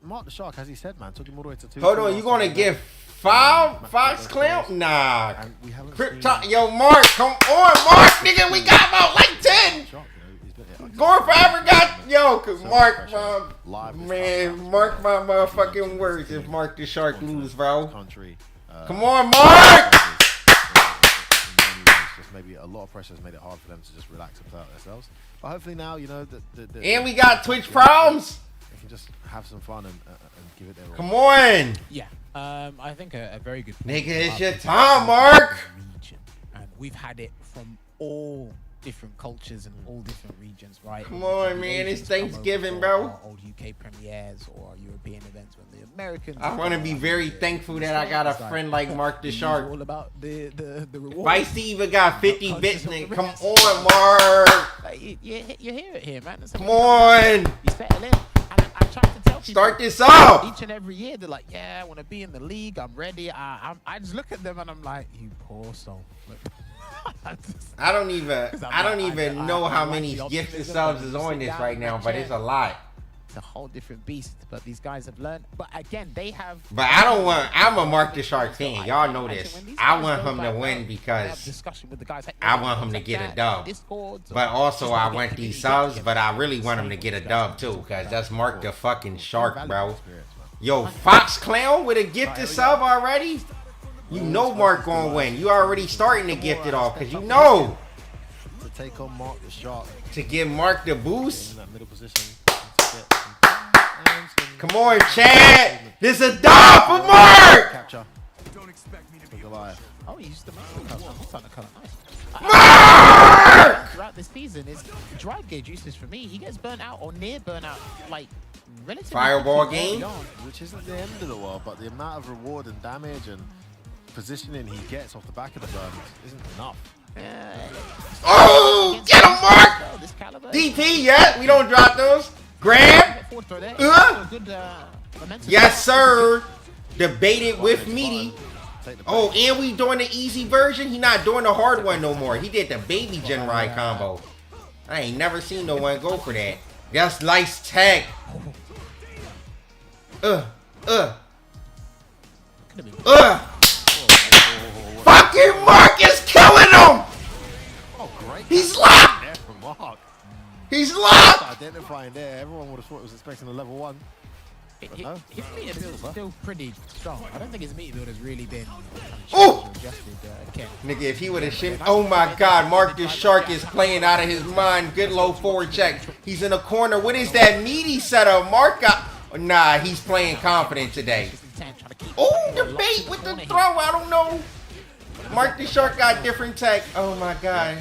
Mark the Shark, as he said, man, took him all the way to 2. Hold on, you gonna give 5 Fox Clamp? Nah. Krypton. Yo, Mark, come on, Mark, nigga. We got about like 10. Going forever, got yo, Mark, man, mark my motherfucking words. If Mark the Shark lose, bro. Come on, Mark. Maybe a lot of pressure has made it hard for them to just relax and play out themselves. But hopefully now, you know, and we got Twitch problems. They can just have some fun and give it their all. Come on. Yeah, I think a very good. Nigga, it's your time, Mark. And we've had it from all different cultures and all different regions, right? Come on, man, it's Thanksgiving, bro. Old UK premieres or European events when the Americans. I want to be very thankful that I got a friend like Mark the Shark. All about the reward. Vice even got 50 bits, nigga. Come on, Mark. Like, you hear it here, man. Come on. You settle in. I try to tell people. Start this off. Each and every year, they're like, yeah, I want to be in the league. I'm ready. I just look at them and I'm like, you poor soul. I don't even know how many gifted subs is on this right now, but it's a lot. it's a whole different beast. But these guys have learned. But again, they have. But I don't want. I'm a Mark the Shark fan. Y'all know this. I want him to win because I want him to get a dub. But also I want these subs. But I really want him to get a dub too, because that's Mark the fucking Shark, bro. Yo, Fox Clown with a gifted sub already. You know Mark gonna win. You already starting to gift it off because you know. To take on Mark the Shark. To give Mark the boost. In that middle position. Come on, Chad. This is a dub for Mark. Capture. Don't expect me to be alive. Oh, he used the color. Mark! Throughout this season, is drive gauge usage for me. He gets burnt out or near burnout, like relatively. Fireball game, which isn't the end of the world, but the amount of reward and damage and positioning he gets off the back of the burn isn't enough. Oh, get him, Mark! DP, yeah, we don't drop those. Grab. Yes, sir. Debated with Meaty. Oh, and we doing the easy version? He not doing the hard one no more. He did the baby gen ride combo. I ain't never seen no one go for that. That's nice tag. Fucking Mark is killing him! Oh, great. He's locked! He's locked! Identifying there, everyone would have thought it was expecting a level 1. His meter build is still pretty strong. I don't think his meter build has really been adjusted. Nigga, if he would have shimmed. Oh my god, Mark the Shark is playing out of his mind. Good low forward check. He's in the corner. What is that meaty setup? Mark got. Nah, he's playing confident today. Oh, the bait with the throw. I don't know. Mark the Shark got different tech. Oh my god.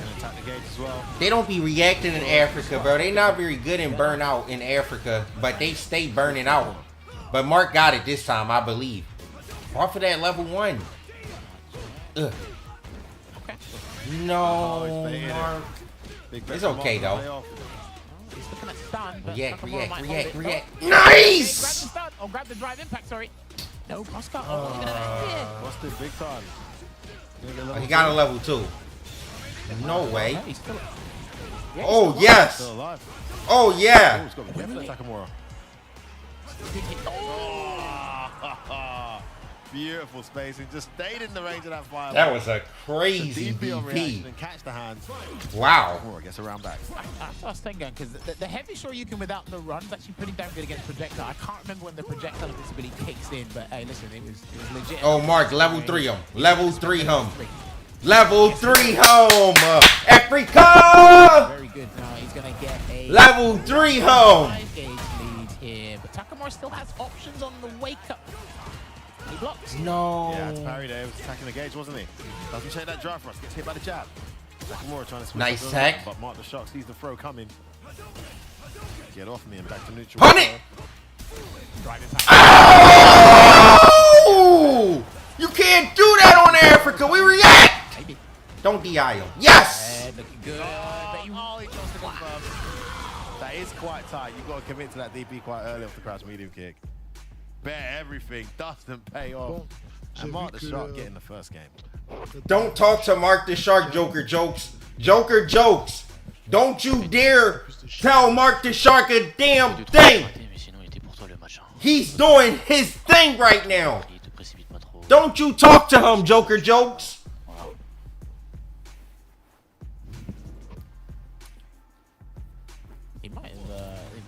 They don't be reacting in Africa, bro. They not very good in burnout in Africa, but they stay burning out. But Mark got it this time, I believe. Off of that level 1. No, Mark. It's okay though. React. Nice! Oh, grab the drive impact, sorry. No, Oscar. What's the big time? He got a level 2. No way. Oh, yes. Oh, yeah. Beautiful spacing. Just stayed in the range of that fire. That was a crazy DP. And catch the hands. Wow. I guess around back. That's what I was thinking, because the heavy Shoryuken without the run is actually pretty damn good against projectile. I can't remember when the projectile invincibility kicks in, but hey, listen, it was legit. Oh, Mark, level 3 him. Level 3 him. Level 3 home. Africa. Very good. Now he's going to get a level 3 home. 5-gauge lead here, but Takamura still has options on the wake up. He blocks. No. Yeah, it's parry there. He was attacking the gauge, wasn't he? Doesn't check that drive for us. Gets hit by the jab. Takamura trying to switch. Nice tech. But Mark the Shark sees the throw coming. Get off me and back to neutral. Pun it! Oh! You can't do that on Africa. We react. Don't DI him. Yes! Looking good. That is quite tight. You've got to commit to that DP quite early off the crouch medium kick. Bet everything doesn't pay off. And Mark the Shark getting the first game. Don't talk to Mark the Shark, Joker jokes. Joker jokes. Don't you dare tell Mark the Shark a damn thing. He's doing his thing right now. Don't you talk to him, Joker jokes.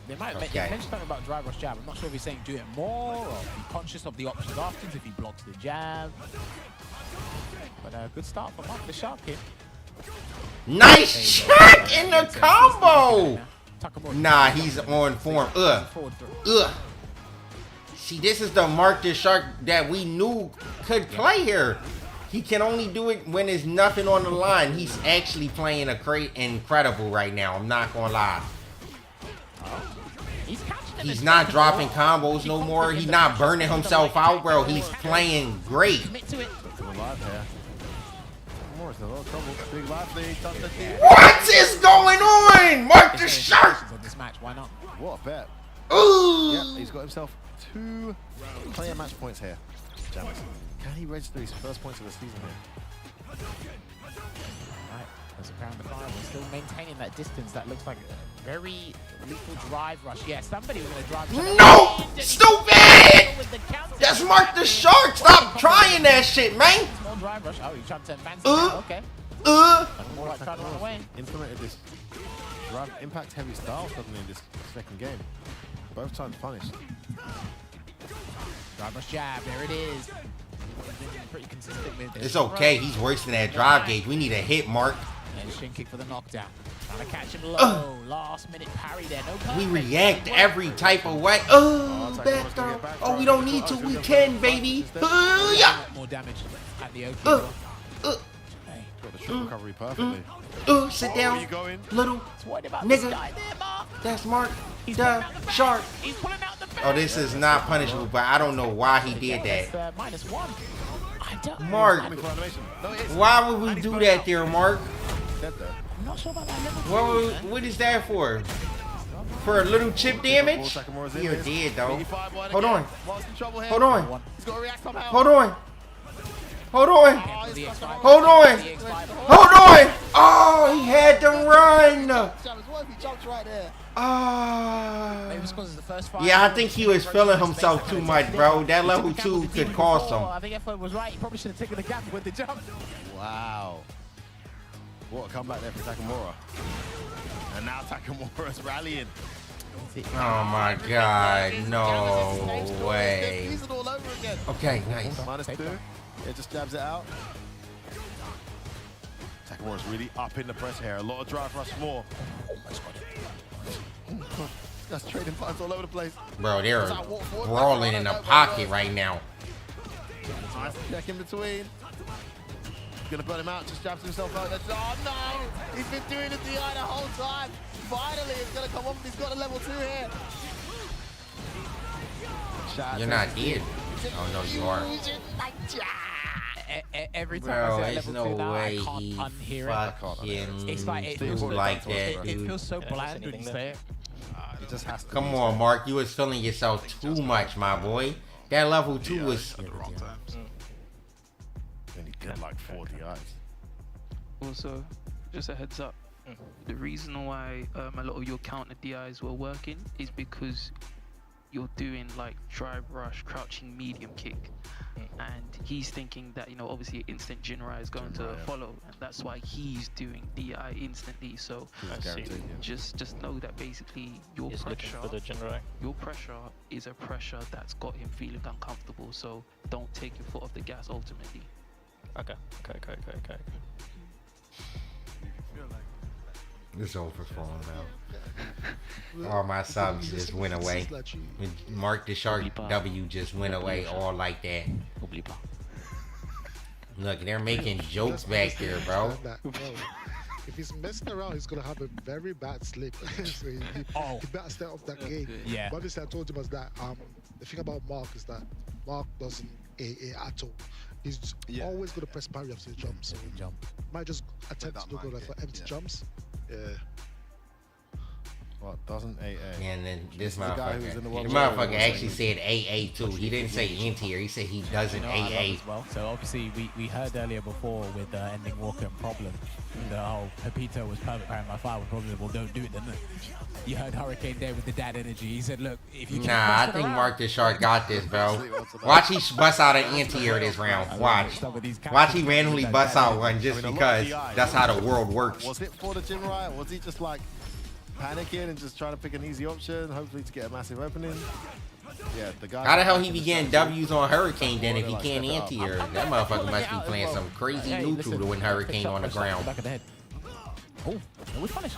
They might have mentioned something about drive rush jab. I'm not sure if he's saying do it more or be conscious of the options afterwards if he blocks the jab. But good start for Mark the Shark here. Nice check in the combo. Nah, he's on form. See, this is the Mark the Shark that we knew could play here. He can only do it when there's nothing on the line. He's actually playing incredible right now. I'm not gonna lie. He's not dropping combos no more. He's not burning himself out, bro. He's playing great. What is going on? Mark the Shark. This match, why not? What a bet. Ooh. Yep, he's got himself 2 player match points here. Can he register his first points of the season here? There's a ground fire. We're still maintaining that distance. That looks like a very lethal drive rush. Yeah, somebody was going to drive. No! Stupid! That's Mark the Shark. Stop trying that shit, man. Small drive rush. Oh, he's trying to turn fancy now. Okay. More like trying to run away. Implemented this drive impact heavy style suddenly in this second game. Both times punished. Drive rush jab. There it is. Pretty consistent with this. It's okay. He's worse than that drive gauge. We need a hit, Mark. And shin kick for the knockdown. Trying to catch him low. Last minute parry there. No we react every type of way. Oh, back throw. Oh, we don't need to. We can, baby. Yeah. More damage at the OK. Got the triple recovery perfectly. Sit down, little nigga. That's Mark the Shark. Oh, this is not punishable, but I don't know why he did that. Mark, why would we do that there, Mark? I'm not sure about that What is that for? For a little chip damage? You're dead, though. Hold on. Hold on. Hold on. Hold on. Hold on. Hold on. Oh, he had to run. Yeah, I think he was feeling himself too much, bro. That level 2 could cost him. I think FLEU was right. He probably should have taken the gap with the jump. Wow. What a comeback there for Takamura. And now Takamura's rallying. Oh my God, no way. Okay, nice. -2. It just jabs it out. Takamura's really up in the press here. A lot of drive rush more. That's trading punts all over the place. Bro, they're brawling in the pocket right now. Nice check in between. Gonna burn him out, just jabs himself out. Oh no! He's been doing the DI the whole time. Finally, it's gonna come off. He's got a level 2 here. You're not dead. Oh no, you are. Every time Bro, I say there's level 2 no now, way I can't he unhear fucking It's like it feels like that, It dude. feels so bland when you say it. It just has to Come on, Mark. You was feeling yourself too much, my boy. That level 2 was... Then he did like 4 DIs. Also, just a heads up. The reason why a lot of your counter DIs were working is because you're doing like drive rush, crouching medium kick. And he's thinking that, you know, obviously instant Jinrai is going to follow, and that's why he's doing DI instantly. So just know that basically your pressure is a pressure that's got him feeling uncomfortable. So don't take your foot off the gas ultimately. Okay. It's over for him now. All my subs just went away. Mark the Shark W just went away all like that. Look, they're making jokes back there, bro. If he's messing around, he's gonna have a very bad slip. So he better stay off that game. Yeah. But obviously, I told him was that the thing about Mark is that Mark doesn't AA at all. He's always gonna press parry after the jump. So might just attempt to do like for empty jumps. Yeah. What doesn't AA? And then this motherfucker actually said AA too. He didn't say anti-air. He said he doesn't AA. Well, so obviously we heard earlier before with ending Walker and Problem, the whole Pepito was perfect parrying my fire. Problem, well, don't do it, didn't it? You heard Hurricane there with the dad energy. He said, look, if you I think Mark the Shark got this, bro. Watch he bust out an anti-air this round. Watch he randomly bust out one just because that's how the world works. Was it for the Jinrai, or was he just like panicking and just trying to pick an easy option, hopefully to get a massive opening? Yeah, the guy. How the hell he be getting W's on Hurricane then if he can't anti-air? That motherfucker must be playing some crazy neutral to win Hurricane on the ground. Oh, it was punished.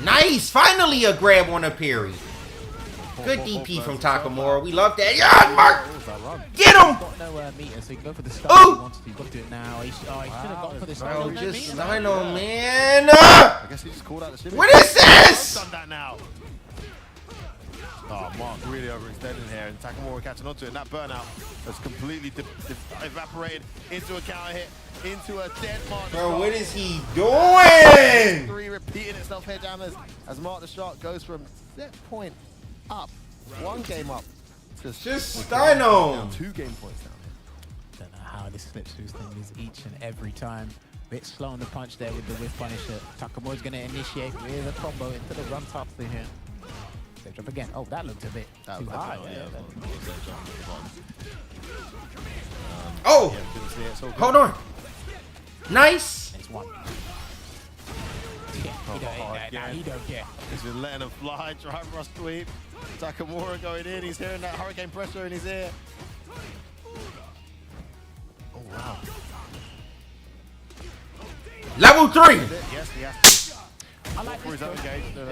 Nice! Finally a grab on a parry. Good DP from Takamura. We love that. Yeah, Mark! Get him! No meter, so you can go for the stun. You've got to do it now. He should have gone for the stun. Bro, just stun him, man. I guess he just called out the shimmy. What is this? Done that now. Oh, Mark really overextending here, and Takamura catching onto it. And that burnout has completely evaporated into a counter hit, into a dead Mark. Bro, what is he doing? 3 repeating itself here, jammers, as Mark the Shark goes from set point up, 1 game up. Just stun him. 2 game points down. Don't know how this slips through thing is each and every time. Bit slow on the punch there with the whiff punisher. Takamura's going to initiate with a combo into the run top through here. Stage jump again. Oh, that looked a bit too high. Oh! Hold on. Nice. It's one. He don't care. He's been letting him fly. Drive rush sweep. Takamura going in. He's hearing that hurricane pressure in his ear. Oh, wow. Level 3. Yes, he has to. I like for his own engage than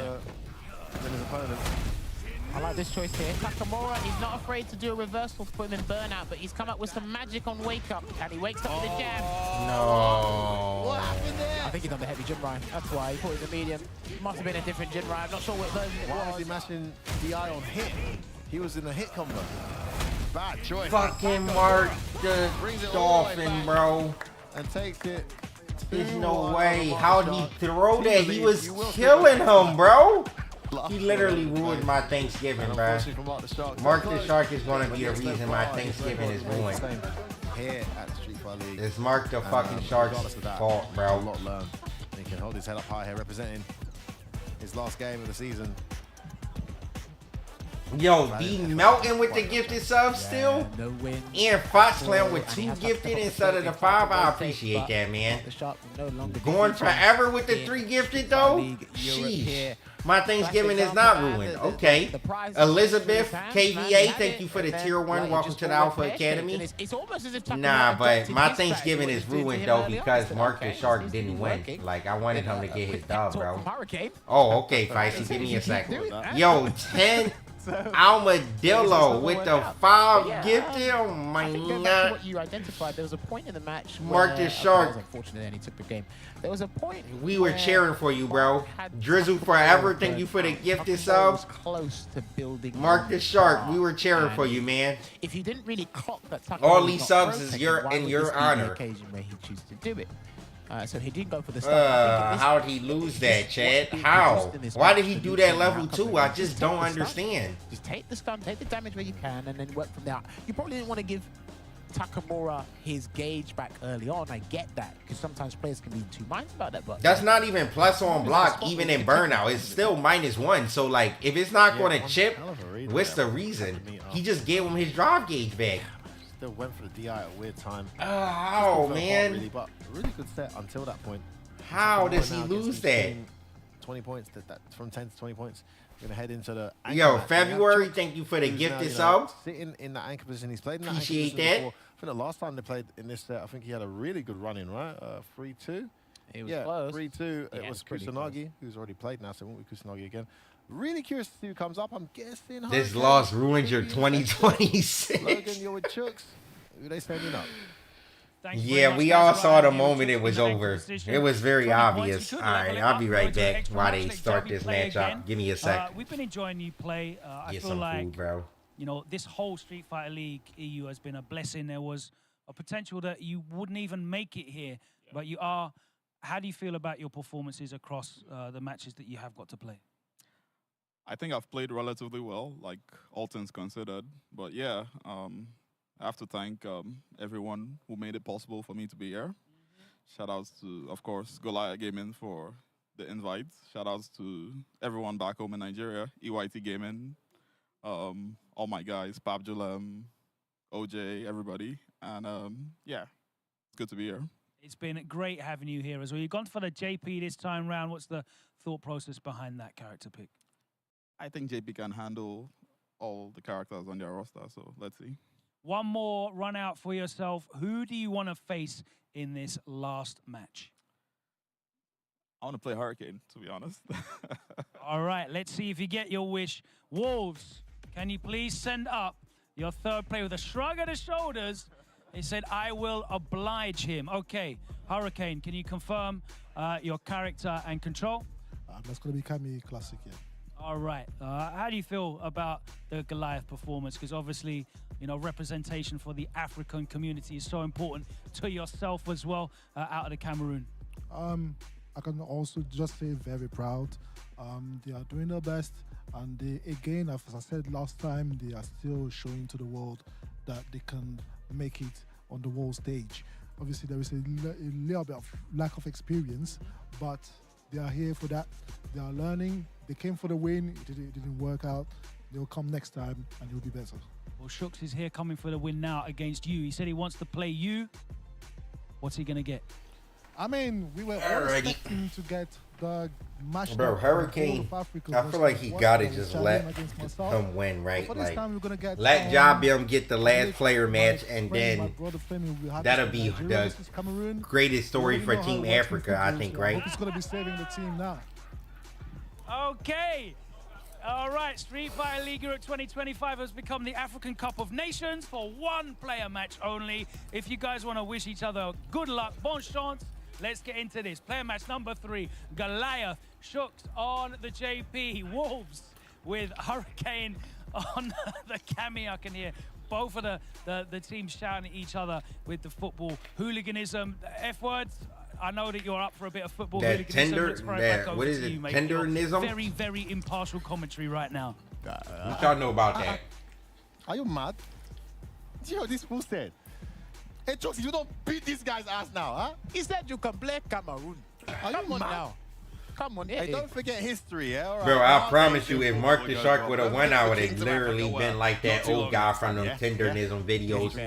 his opponent. I like this choice here. Takamura, he's not afraid to do a reversal to put him in burnout, but he's come up with some magic on wake up, and he wakes up with a jab. No. What happened there? I think he done the heavy Jinrai. That's why he put it in the medium. Must have been a different Jinrai. I'm not sure what version it was. Why was he mashing DI on hit? He was in the hit combo. Bad choice. Fucking Mark the Dolphin, bro. And takes it. There's no way. How'd he throw that? He was killing him, bro. He literally ruined my Thanksgiving, bro. Mark the Shark is going to be the reason my Thanksgiving is ruined. Here at the Street Fight League. It's Mark the fucking Shark's fault, bro. A lot learned. He can hold his head up high here, representing his last game of the season. Yo, be melting with the gifted subs still. No win. And Fox Clan with 2 gifted instead of the 5. I appreciate that, man. Going forever with the 3 gifted though? Sheesh. My Thanksgiving is not ruined. Okay. Elizabeth, KVA, thank you for the tier 1. Welcome to the Alpha Academy. Nah, but my Thanksgiving is ruined though because Mark the Shark didn't win. Like, I wanted him to get his dub, bro. Oh, okay, Feisty. Give me a second. Yo, 10. Almadillo with the 5 gifted. Oh my god! What you identified, there was a point in the match. Mark the Shark. Unfortunately, then he took the game. There was a point. We were cheering for you, bro. Drizzle forever. Thank you for the gifted subs. Close to building. Mark the Shark. We were cheering for you, man. If you didn't really clock that, all these subs is in your honor. Occasion where he chooses to do it. So he didn't go for the stuff. How'd he lose that, Chad? How? Why did he do that level 2? I just don't understand. Just take the stun, take the damage where you can, and then work from there. You probably didn't want to give Takamura his gauge back early on. I get that, because sometimes players can be in 2 minds about that. But that's not even plus on block, even in burnout. It's still -1. So, like, if it's not going to chip, what's the reason? He just gave him his drive gauge back. Still went for the DI at a weird time. Oh, man. Really, but a really good set until that point. How does he lose that? 20 points, from 10 to 20 points. We're going to head into the... Yo, February, thank you for the gifted sub. Sitting in that anchor position. He's played in that Appreciate anchor position that. before. I think the last time they played in this set, I think he had a really good run in, right? 3-2. It was close. 3-2. It was Kusanagi, who's already played now, so it won't be Kusanagi again. Really curious to see who comes up. I'm guessing... This loss ruined your 2026. Logan, you're with Chooks. Who are they standing up? Yeah, we all saw the moment it was over. It was very obvious. All right, I'll be right back while they start this match up. Give me a sec. We've been enjoying you play. I Get feel some like, food, bro. You know, this whole Street Fighter League EU has been a blessing. There was a potential that you wouldn't even make it here, but you are. How do you feel about your performances across the matches that you have got to play? I think I've played relatively well, like all things considered. But yeah, I have to thank everyone who made it possible for me to be here. Shout outs to, of course, Goliath Gaming for the invite. Shout outs to everyone back home in Nigeria, EYT Gaming, all my guys, Pab Julem, OJ, everybody. And yeah, it's good to be here. It's been great having you here as well. You've gone for the JP this time round. What's the thought process behind that character pick? I think JP can handle all the characters on their roster, so let's see. One more run out for yourself. Who do you want to face in this last match? I want to play Hurricane, to be honest. All right, let's see if you get your wish. Wolves, can you please send up your third player with a shrug of the shoulders? He said, I will oblige him. Okay, Hurricane, can you confirm your character and control? That's going to be Kami Classic, yeah. All right. How do you feel about the Goliath performance? Because obviously, you know, representation for the African community is so important to yourself as well out of the Cameroon. I can also just say very proud. They are doing their best. And they, again, as I said last time, they are still showing to the world that they can make it on the world stage. obviously there is a little bit of lack of experience, but they are here for that. They are learning. They came for the win. It didn't work out. They'll come next time and it'll be better. Well, Shooks is here coming for the win now against you. He said he wants to play you. What's he going to get? I mean, we were all expecting to get the match. Bro, Hurricane, I feel like he got to just let him win, right? Like, let Jabim get the last player match, and then that'll be the greatest story for Team Africa, I think, right? He's going to be saving the team now. Okay. All right, Street Fighter League Europe 2025 has become the African Cup of Nations for one player match only. If you guys want to wish each other good luck, bon chance, let's get into this. Player match number 3, Goliath, Shooks on the JP, Wolves with Hurricane on the Cami. I can hear both of the teams shouting at each other with the football hooliganism. The F words. I know that you're up for a bit of football. That tender, what is it? Tenderism? Very, very impartial commentary right now. What y'all know about that? Are you mad? Do you know what this fool said? Hey, Chooks, you don't beat this guy's ass now, huh? He said you can play Cameroon. Come on now. Come on, hey, don't forget history, yeah? All right. Bro, I promise you, if Mark the Shark would have won, I would have literally been like that old guy from them tenderism videos.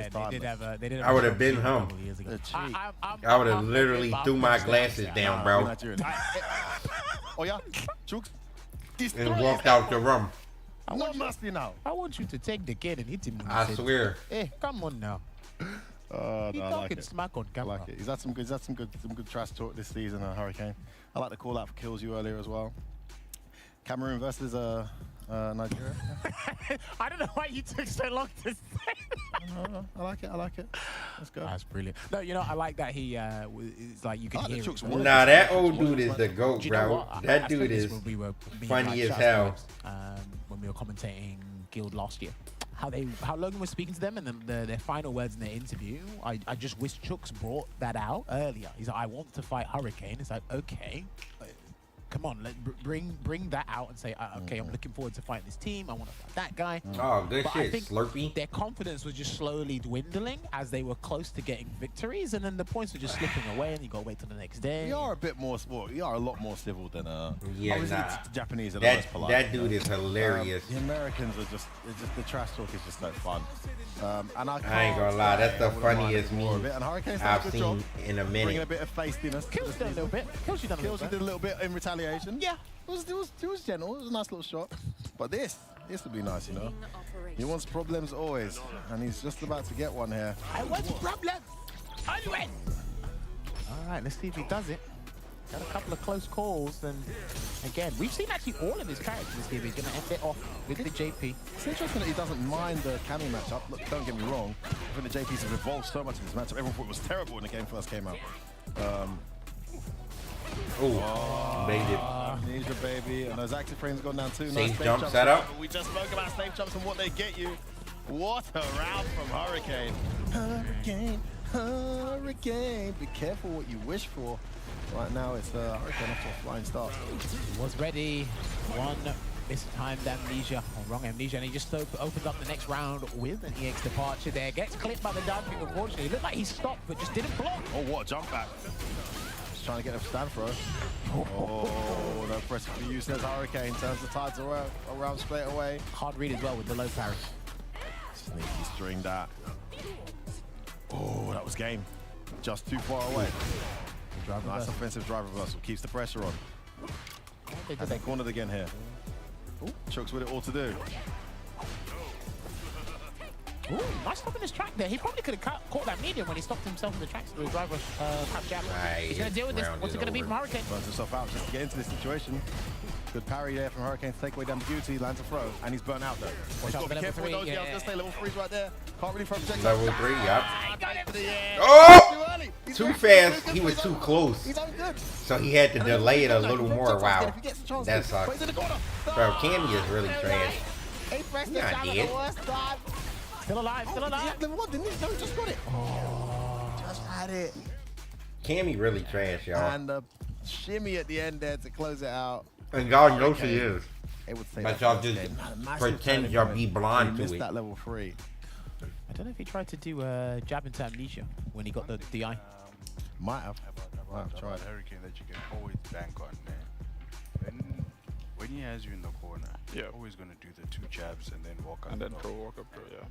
I would have been him. I would have literally threw my glasses down, bro. Oh yeah, Chooks, and walked out the room. No mercy now. I want you to take the kid and hit him. I swear. Hey, come on now. No, He's I like it. smack on camera. I like it. He's had some good trash talk this season, Hurricane. I like the call out for kills you earlier as well. Cameroon versus Nigeria. I don't know why you took so long to say. I like it. I like it. Let's go. That's brilliant. No, you know, I like that he it's like you can hear. Nah, that old dude is the GOAT, bro. That dude is funny as hell. When we were commentating Guild last year. How Logan was speaking to them and then their final words in their interview, I just wish Chooks brought that out earlier. He's like, I want to fight Hurricane. It's like, okay, come on, bring that out and say, okay, I'm looking forward to fighting this team. I want to fight that guy. Oh, good but shit, I think Slurpee. Their confidence was just slowly dwindling as they were close to getting victories, and then the points were just slipping away, and you got to wait till the next day. We are a bit more sport. We are a lot more civil than yeah, obviously nah. the Japanese are the That most polite. that dude is hilarious. The Americans are just the trash talk is just no fun. And I ain't gonna lie, that's the funniest meme meme I've I've seen in a minute. Bringing a bit of facelessness. Kills done a little bit. Kills you done a little bit. Did a little bit in retaliation. Yeah. It was gentle. It was a nice little shot. But this would be nice, you know. He wants problems always, and he's just about to get one here. I want problems. I win. All right, let's see if he does it. Got a couple of close calls, and again, we've seen actually all of his characters this year. He's going to end it off with the JP. It's interesting that he doesn't mind the Cami matchup. Look, don't get me wrong. I think the JPs have evolved so much in this matchup. Everyone thought it was terrible when the game first came out. Made it. Ninja baby, and those active frames gone down too. Safe nice jump setup. We just spoke about safe jumps and what they get you. What a round from Hurricane. Hurricane. Be careful what you wish for. Right now it's Hurricane off to a flying start. He was ready. One mistimed amnesia, or wrong amnesia, and he just opened up the next round with an EX departure there. Gets clipped by the dumping, unfortunately. It looked like he stopped, but just didn't block. Oh, what a jump back. Trying to get a stand throw. Oh, no pressure for you, says Hurricane. Turns the tides around straight away. Hard read as well with the low parry. Sneaky string that. Oh, that was game. Just too far away. Nice offensive drive reversal. Keeps the pressure on. Has they cornered again here. Chooks with it all to do. Ooh, nice stop in his track there. He probably could have caught that medium when he stopped himself in the tracks through driver tap jab. He's going to deal with this. What's it going to be from Hurricane? Burns himself out just to get into this situation. Good parry there from Hurricane to take away ambiguity, lands a throw, and he's burnt out though. He's got to be careful with those. Yeah, I was going to say level 3's right there. Can't really throw projectiles. Level 3, yep. Oh! Too fast. He was too close. He's good. So he had to delay it a little more. Wow. That sucks. Bro, Cammy is really trash. He's not dead. Still alive, still alive. Level 1, didn't he? No, he just got it. Oh, just had it. Cammy really trash, y'all. And the shimmy at the end there to close it out. And God knows he is. It would say but y'all just pretend y'all be blind to missed it. that level 3. don't know if he tried to do a jab into Amnesia when he got the DI. Might have. About Hurricane that you can always bank on, man. When he has you in the corner, you're always gonna do the 2 jabs and then walk up. And then walk up, yeah.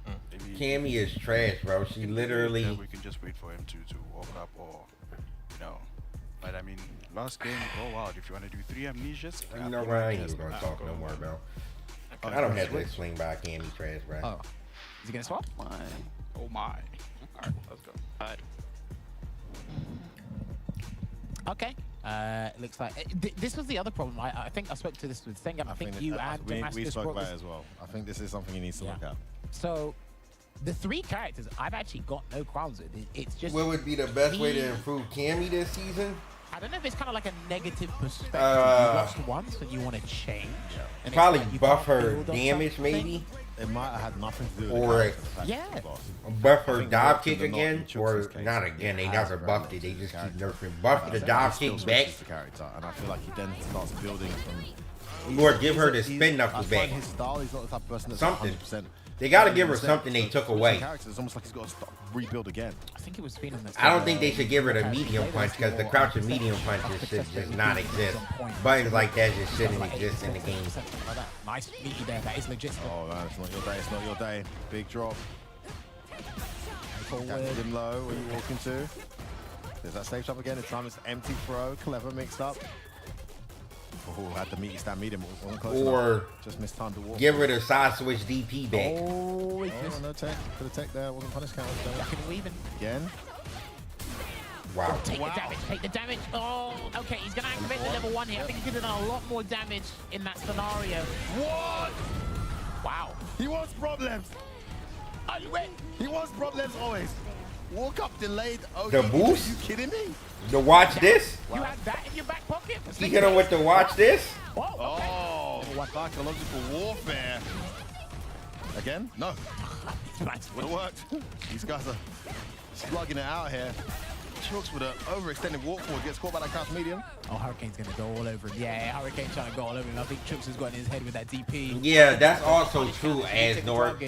Cammy is trash, bro. She literally. We can just wait for him to walk up, or you know. But I mean, last game, go out. If you want to do 3 amnesias, You know what? I ain't even gonna talk no more, bro. I don't have to explain by Cammy trash, bro. Oh, is he gonna swap? Oh my. All right, let's go. All right. Okay. Looks like this was the other problem. I think I spoke to this with Sengam. I think you and we spoke about it as well. I think this is something he needs to look at. So, the 3 characters I've actually got no qualms with. It's just. What would be the best way to improve Cammy this season? I don't know if it's kind of like a negative perspective. You watched once and you want to change. And Probably like buff her damage, maybe. It might have had nothing to do with Or yeah. buff her dive kick again, or not again. They never buffed it. They just keep nerfing. Buff the dive kick back. And I feel like he then starts building from. Or give her the spin knuckle back. His style, he's not the type of person that's Something. 100%. They gotta give her something they took away. It's almost like he's got to rebuild again. I think it was feeling this. I don't think they should give her the medium punch because the crouching medium punches should just not exist. Buttons like that just shouldn't exist in the game. Nice meaty there. That is legit. Oh, man, it's not your day. It's not your day. Big drop. Catches him low. Where you walking to? There's that safe jump again. This time it's empty throw. Clever mixed up. Oh, had the meaty stand medium. Or just missed time to walk. Give her the side switch DP back. Oh, no tech. For the tech there. Wasn't punish count. Back and weaving. Again. Wow. Take the damage, take the damage. Oh, okay, he's going to activate the level 1 here. I think he could have done a lot more damage in that scenario. What? Wow. He wants problems. He wants problems always. Walk up delayed. Oh, The boost? Are you kidding me? The watch this? You had that in your back pocket? He hit him with the watch this? Oh, psychological warfare. Again? No. Would have worked. These guys are slugging it out here. Chooks with an overextended walk forward, gets caught by that crouch medium. Oh, Hurricane's going to go all over him. Yeah, Hurricane's trying to go all over him. I think Chooks has got in his head with that DP. Yeah, that's also true, Asnor.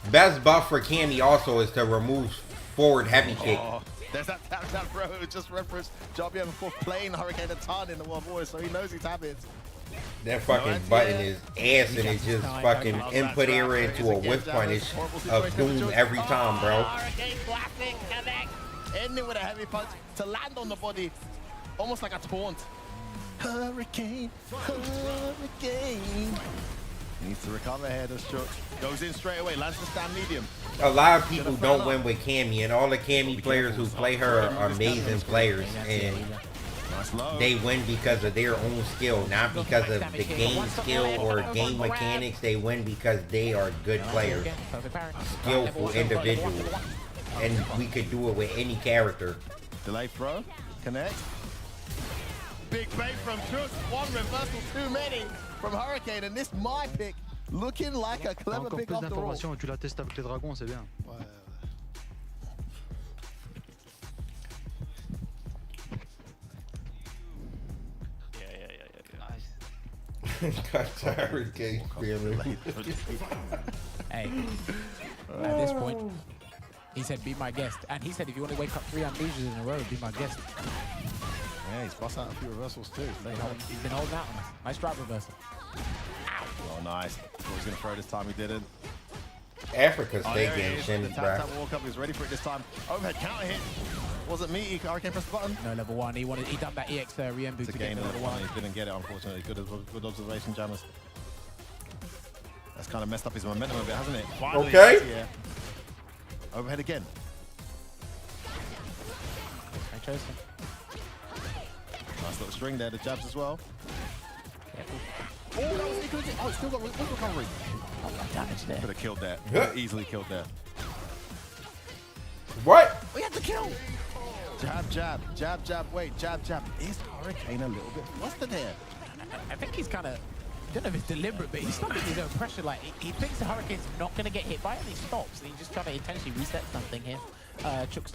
Best buff for Cammy also is to remove forward heavy kick. Oh, there's that tap bro who just referenced Jobbie before playing Hurricane a ton in the one voice, so he knows his habits. That fucking button is ass and it just fucking input error into a whiff punish of doom every time, bro. Hurricane classic connect. Ending with a heavy punch to land on the body, almost like a taunt. Hurricane, Hurricane. Needs to recover here, this Chook. Goes in straight away, lands the stand medium. A lot of people don't win with Cammy, and all the Cammy players who play her are amazing players, and they win because of their own skill, not because of the game skill or game mechanics. They win because they are good players, skillful individuals, and we could do it with any character. Delay throw, connect. Big bait from Chook, one reversal too many from Hurricane, and this my pick looking like a clever pick after all. Tu la testes avec les dragons, c'est bien. Hurricane feeling. Hey, at this point, he said, be my guest. And he said, if you want to wake up 3 amnesias in a row, be my guest. Yeah, he's bust out a few reversals too. He's been holding out on us. Nice drop reversal. Oh, nice. Thought he was going to throw this time. He didn't. Africa's getting shinned, bro. The walk up. He was ready for it this time. Overhead counter hit. Wasn't meaty. Hurricane pressed the button. No, level 1. He done that EX re-emboot to gain get level 1. He didn't get it, unfortunately. Good observation, Jammers. That's kind of messed up his momentum a bit, hasn't it? Finally, okay. Yeah. Overhead again. I chose him. Nice little string there. The jabs as well. Oh, that was equal. Oh, it's still got recovery. Damage there. Could have killed that. Could have easily killed that. What? We had to kill. Jab, jab, jab, jab. Wait, jab, jab. Is Hurricane a little bit flustered here? I think he's kind of, I don't know if it's deliberate, but he's stopping his own pressure. Like, he thinks the Hurricane's not going to get hit by it, and he stops. And he's just trying to intentionally reset something here. Chooks.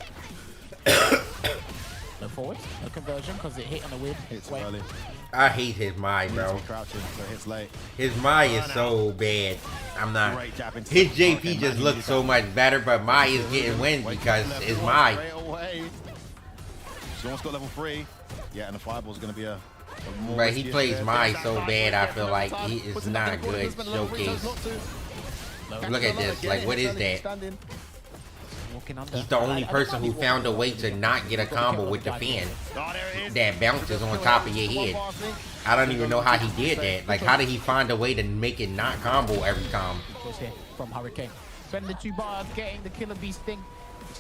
No forward, no conversion because it hit on a weird way. Early. I hate his Mai, bro. Crouching, so it hits late. His Mai is so bad. I'm not. His JP just looks so much better, but Mai is getting wins because it's Mai. Straight away. She almost got level 3. Yeah, and the fireball is going to be a more But he riskier plays share. Mai so bad, I feel like he is not good showcase. Look at this. Like, what is that? He's the only person who found a way to not get a combo with the fan that bounces on top of your head. I don't even know how he did that. Like, how did he find a way to make it not combo every time? From Hurricane. Spend the 2 bars, getting the killer beast thing.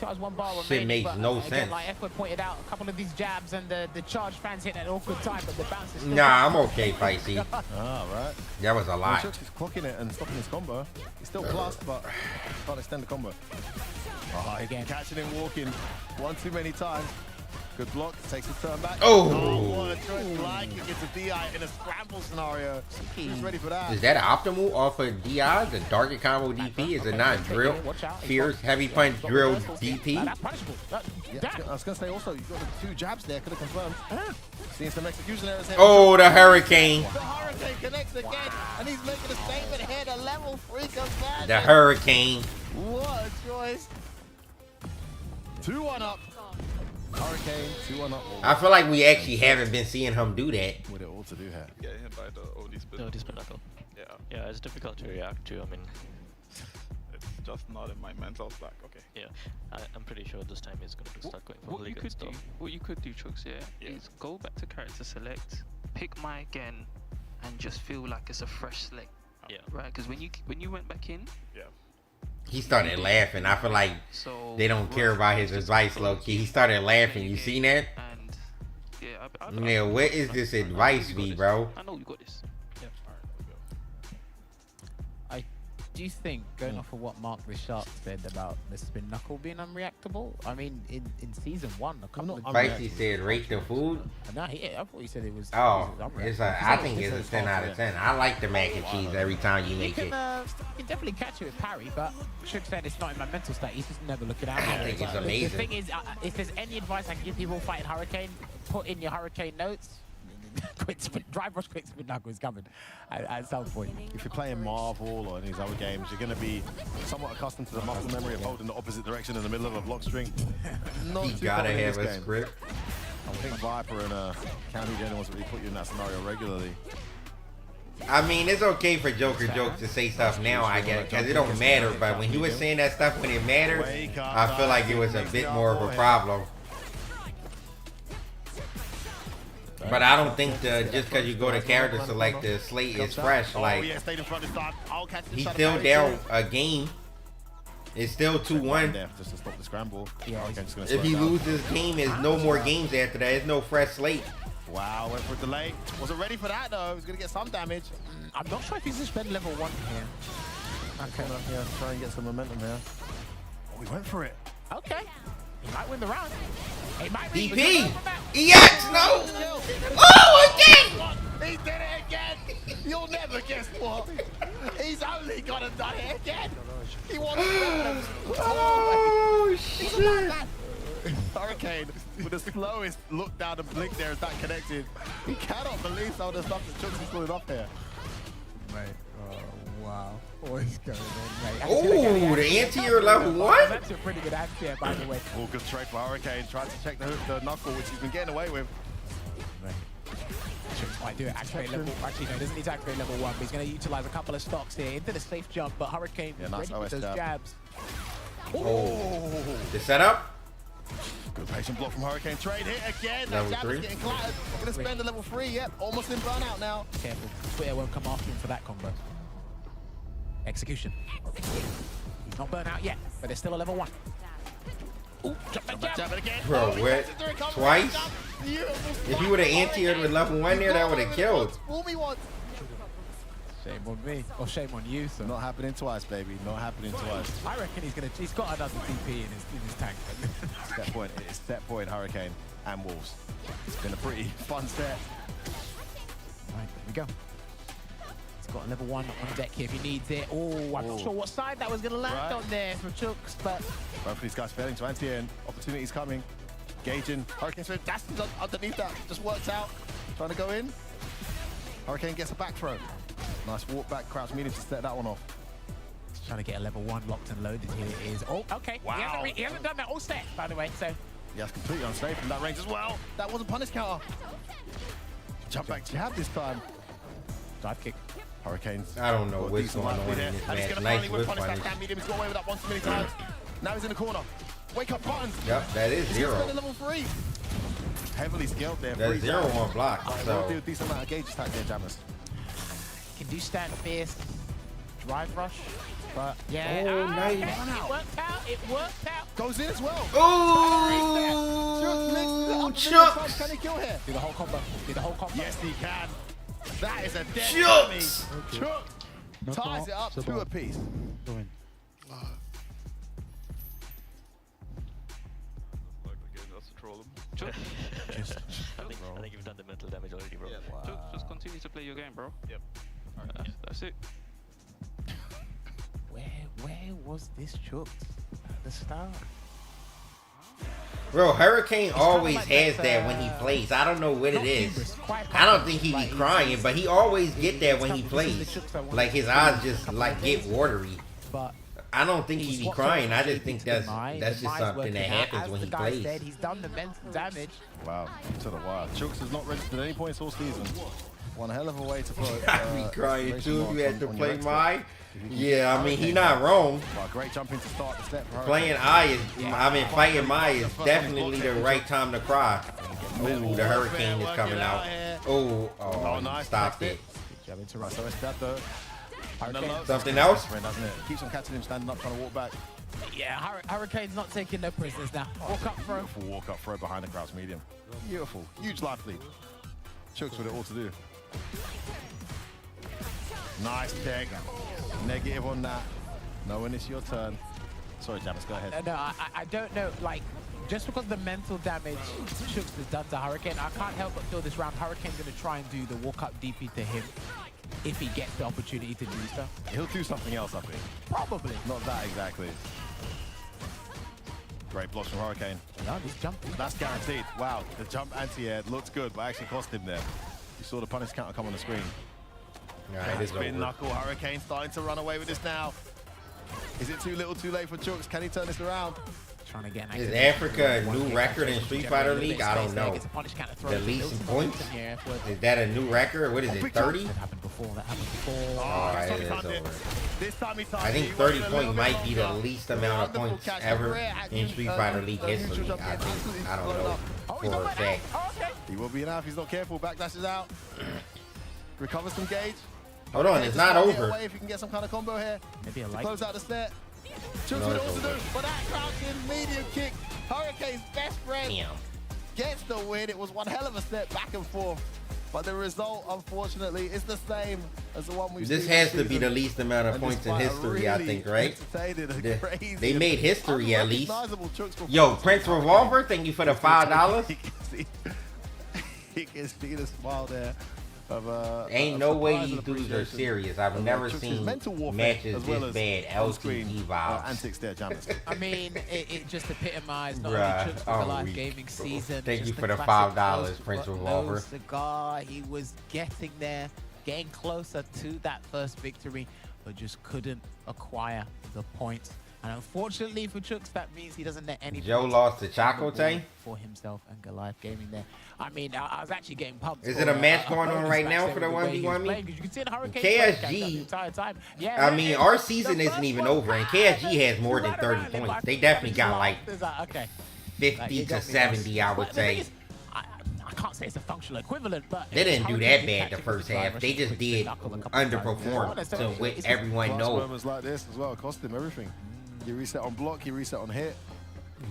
Charge 1 bar Shit remaining, makes but, no again, sense. Like F pointed out, a couple of these jabs and the charge fans hit at an awkward time, but the bounce is still Nah, I'm okay, Feisty. Right. That was a lot. Chucks is clocking it and stopping his combo. He's still plus, but can't extend the combo. Oh, again, catching him walking one too many times. Good block, takes his turn back. Oh. What a choice. Like it gets a DI in a scramble scenario. He's ready for that. Is that optimal off of DI? The target combo DP? Is it not drill? Fierce, heavy punch, drill DP? Yeah, I was going to say also, you've got the 2 jabs there, could have confirmed. Seeing some execution errors here. Oh, the Hurricane. The Hurricane connects again, and he's making a statement here. The level 3 conversion. The Hurricane. What a choice. 2-1 up. Hurricane, 2-1 up. I feel like we actually haven't been seeing him do that. With it all to do here. Get hit by the OD spin. No, spin knuckle. Yeah. Yeah, it's difficult to react to. I mean, it's just not in my mental stack. Okay. Yeah, I'm pretty sure this time he's going to start going for What you Hooligan could stuff. do, Chucks, is go back to character select, pick my again, and just feel like it's a fresh select. Yeah. Right, because when you went back in, He started laughing. I feel like they don't care about his advice, low-key. He started laughing. You seen that? Yeah, what is this advice be, bro? I know you got this. I do think, going off of what Mark the Shark said about the spin knuckle being unreactable, I mean, in season 1, a couple of Feisty said rate the food. No, I thought he said it was. Oh, it was I think it's a 10 out of 10. I like the mac and cheese every time you make it. You can definitely catch it with parry, but Shook said it's not in my mental state. He's just never looking out. I think it's amazing. The thing is, if there's any advice I can give people fighting Hurricane, put in your Hurricane notes. Quick spin, drive rush, quick spin knuckle is coming at some point. If you're playing Marvel or these other games, you're going to be somewhat accustomed to the muscle memory of holding the opposite direction in the middle of a block string. Not You too gotta common in have this a game. script. I think Viper and County the only ones that really put you in that scenario regularly. I mean, it's okay for Joker jokes to say stuff now, I guess, because it don't matter. But when he was saying that stuff when it mattered, I feel like it was a bit more of a problem. But I don't think just because you go to character select, the slate is fresh. Like, he's still down a game. It's still 2-1. Just to stop the scramble. If he loses this game, there's no more games after that. There's no fresh slate. Wow, went for a delay. Wasn't ready for that though. He was going to get some damage. I'm not sure if he's just spend level 1 here. Okay, yeah, try and get some momentum here. Oh, we went for it. Okay. He might win the round. He might be. DP! EX, no! Oh, again! He did it again! You'll never guess what. He's only gonna done it again! He won the Oh, shit! Hurricane with the slowest look down and blink there as that connected. He cannot believe some of the stuff that Chucks is pulling off here. Mate, wow. What is going on, mate? Oh, the anti-air level 1? That's a pretty good anti-air, by the way. All good trade for Hurricane. Trying to check the knuckle, which he's been getting away with. Chucks might do it. Activate level. Actually, no, he doesn't need to activate level 1, but he's going to utilize a couple of stocks here into the safe jump. But Hurricane nice ready with those jabs. Oh, the setup? Good patient block from Hurricane. Trade hit again. That Level jab 3. is getting clattered. Gonna spend a level 3. Yep, almost in burnout now. Careful. Twitter won't come after him for that combo. Execution. He's not burnt out yet, but it's still a level 1. Ooh, jump back jab. Again. Bro, what? Twice? If you would have anti-aired with level 1 there, that would have killed. Shame on me. Or shame on you, so. Not happening twice, baby. Not happening twice. I reckon he's got another DP in his tank. Set point. It's set point, Hurricane and Wolves. It's been a pretty fun set. Right, there we go. He's got a level 1 on deck here if he needs it. Oh, I'm not sure what side that was going to land on there for Chucks, but... Both of these guys failing to anti-air. Opportunities coming. Gauging. Hurricane Smith, that's underneath that. Just works out. Trying to go in. Hurricane gets a back throw. Nice walk back, crouch medium to set that one off. Trying to get a level 1 locked and loaded here is. Oh, okay. Wow. He hasn't done that all set, by the way, so. Yeah, it's completely unsafe from that range as well. That was a punish counter. Jump back jab this time. Dive kick. Hurricanes. I don't know what's going on in this and he's match. going to Nice finally whip punish that punish. cam medium. He's got away with that one too many times. Now he's in the corner. Wake up buttons. Yep, that is He's 0. spending level 3. Heavily scaled there. That's 0 on block. We'll So do a decent amount of gauge attack there, Jammers. Can do stand fierce, drive rush, but yeah. Oh, nice. It worked out. It worked out. Goes in as well. Oh, Chuck. Can he kill here? Do the whole combo. Do the whole combo. Yes, he can. That is a dead Chuck. enemy. Chuck ties it up to a piece. I think you've done the mental damage already, bro. Just continue to play your game, bro. Yep. That's it. Where was this Chuck at the start? Bro, Hurricane always has that when he plays. I don't know what it is. I don't think he be crying, but he always get that when he plays. Like his eyes just like get watery. But I don't think he be crying. I just think that's just something that happens when he plays. Said, he's done the mental damage. Wow, to the wire. Chooks has not registered any points all season. One hell of a way to put. I be crying too if you had to play my. my. Yeah, I mean he not wrong. Wow, great jumping to start the set for her. Playing fighting my is definitely the right time to cry. Ooh, the Hurricane is coming out. Oh, nice. Stopped it. Jab into right. So it's that though. Something else? Doesn't it? Keeps on catching him standing up, trying to walk back. Yeah, Hurricane's not taking no prisoners now. Walk up throw. Beautiful walk up throw behind the crouch medium. Beautiful. Huge life lead. Chooks with it all to do. Nice tag. Negative on that. Knowing it's your turn. Sorry, Jamis, go ahead. No, I don't know. Like, just because the mental damage Chooks has done to Hurricane, I can't help but feel this round Hurricane's going to try and do the walk up DP to him if he gets the opportunity to do so. He'll do something else, I think. Probably. Not that exactly. Great blocks from Hurricane. Yeah, he's jumping. That's guaranteed. Wow, the jump anti-air looked good, but actually cost him there. You saw the punish counter come on the screen. Yeah, it is spin over. knuckle. Hurricane starting to run away with this now. Is it too little, too late for Chooks? Can he turn this around? Trying to get Is Africa a new record in Street Fighter League? I don't know. The least points? Is that a new record? What is it, 30? That happened before. That happened before. Oh, it is over. This time he I think 30 point might be the least amount of points ever in Street Fighter League history. I think. I don't know for a fact. He will be enough. He's not careful. Backdashes out. Recovers some gauge. Hold on, it's not over. If you can get some kind of combo here. Maybe a light. Close out the set. Chooks No, with it's all to do. over. But that crouching medium kick. Hurricane's best friend. Damn. Gets the win. It was one hell of a set back and forth. But the result, unfortunately, is the same as the one we've seen. This has to this be season. the least amount of And points in despite a history, I really think, right? entertaining, crazy, They made history at least. unrecognizable Chooks Yo, performance. Prince Revolver, thank you for the $5. He can see the smile there. Ain't no way these dudes are serious. I've never seen matches this bad. LTE vibes. Antics there, Jamis. I mean, it just epitomized not Bruh, only Chooks for the I'm live weak. gaming season. Thank just you for the classic $5, Prince no Revolver. cigar. He was getting there, getting closer to that first victory, but just couldn't acquire the points. And unfortunately for Chooks, that means he doesn't net any Joe points lost to on the board Chacote? for himself and Goliath Gaming there. I mean, I was actually getting pumped. Is for it a match going on bonus right match now there for the with way he was 1v1 me? playing, 'cause you can see the Hurricane play catch up the KSG, entire time. Yeah, I mean, our season isn't even over, and KSG has more than 30 points. They definitely got like okay. 50 to 70, I would say. I can't say it's a functional equivalent, but They didn't do that Hurricane bad the catching first with half. the They virus, just quick did knuckle a couple of times. underperform Yeah, to what everyone Class knows. moments like this as well cost him everything. He reset on block, he reset on hit.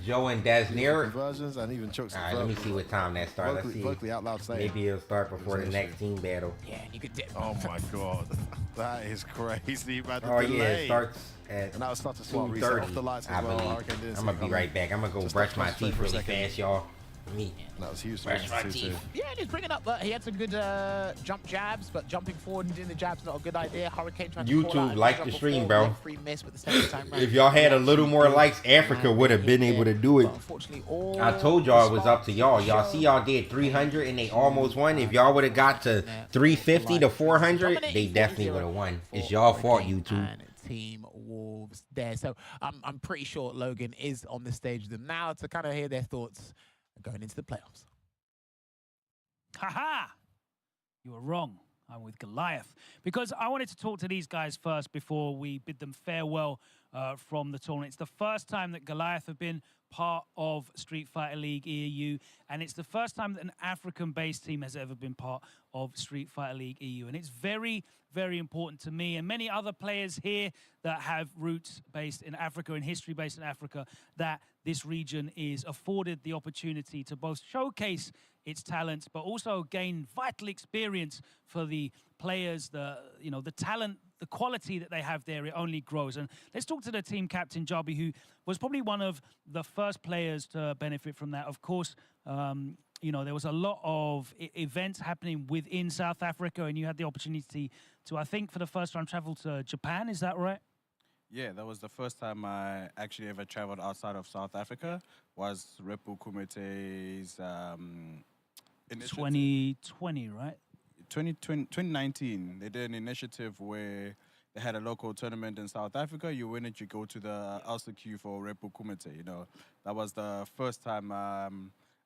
Joe and Dasnir. Conversions and even Chooks. All right, let me see what time that starts. Let's see. Vocally out loud saying. Maybe it'll start before the next team battle. Yeah, you could dip. Oh my god, that is crazy, man. The Oh yeah, delay. it starts at And that was such a smart reset off the lights as I well. believe. Hurricane didn't I'm see gonna it be coming. right back. I'm gonna go Just brush my concentrate teeth for a really second. fast, y'all. Me. That was huge. Brush my teeth. Yeah, he's bringing up. He had some good jump jabs, but jumping forward and doing the jabs not a good idea. Hurricane trying to call out YouTube, like the jump stream, before, bro. free miss, but the second time round, If y'all had a he little more actually likes, did Africa land would have the been hit able to there. do it. But unfortunately, all I told y'all it was up to y'all. Y'all see y'all did 300 and they almost won. If y'all would have got to 350 to 400, they definitely would have won. It's y'all fault, YouTube. Team Wolves there. So I'm pretty sure Logan is on the stage with them now to kind of hear their thoughts going into the playoffs. Ha! You were wrong. I'm with Goliath. Because I wanted to talk to these guys first before we bid them farewell from the tournament. It's the first time that Goliath have been part of Street Fighter League EU, and it's the first time that an African-based team has ever been part of Street Fighter League EU. And it's very, very important to me and many other players here that have roots based in Africa and history based in Africa that this region is afforded the opportunity to both showcase its talents, but also gain vital experience for the players, the talent, the quality that they have there. It only grows. And let's talk to the team captain, Jabi, who was probably one of the first players to benefit from that. Of course, there was a lot of events happening within South Africa, and you had the opportunity to, I think, for the first time, travel to Japan. Is that right? Yeah, that was the first time I actually ever traveled outside of South Africa. Was Repu Kumete's initiative. 2020, right? 2019, they did an initiative where they had a local tournament in South Africa. You win it, you go to the SFLEU for Repu Kumete. That was the first time I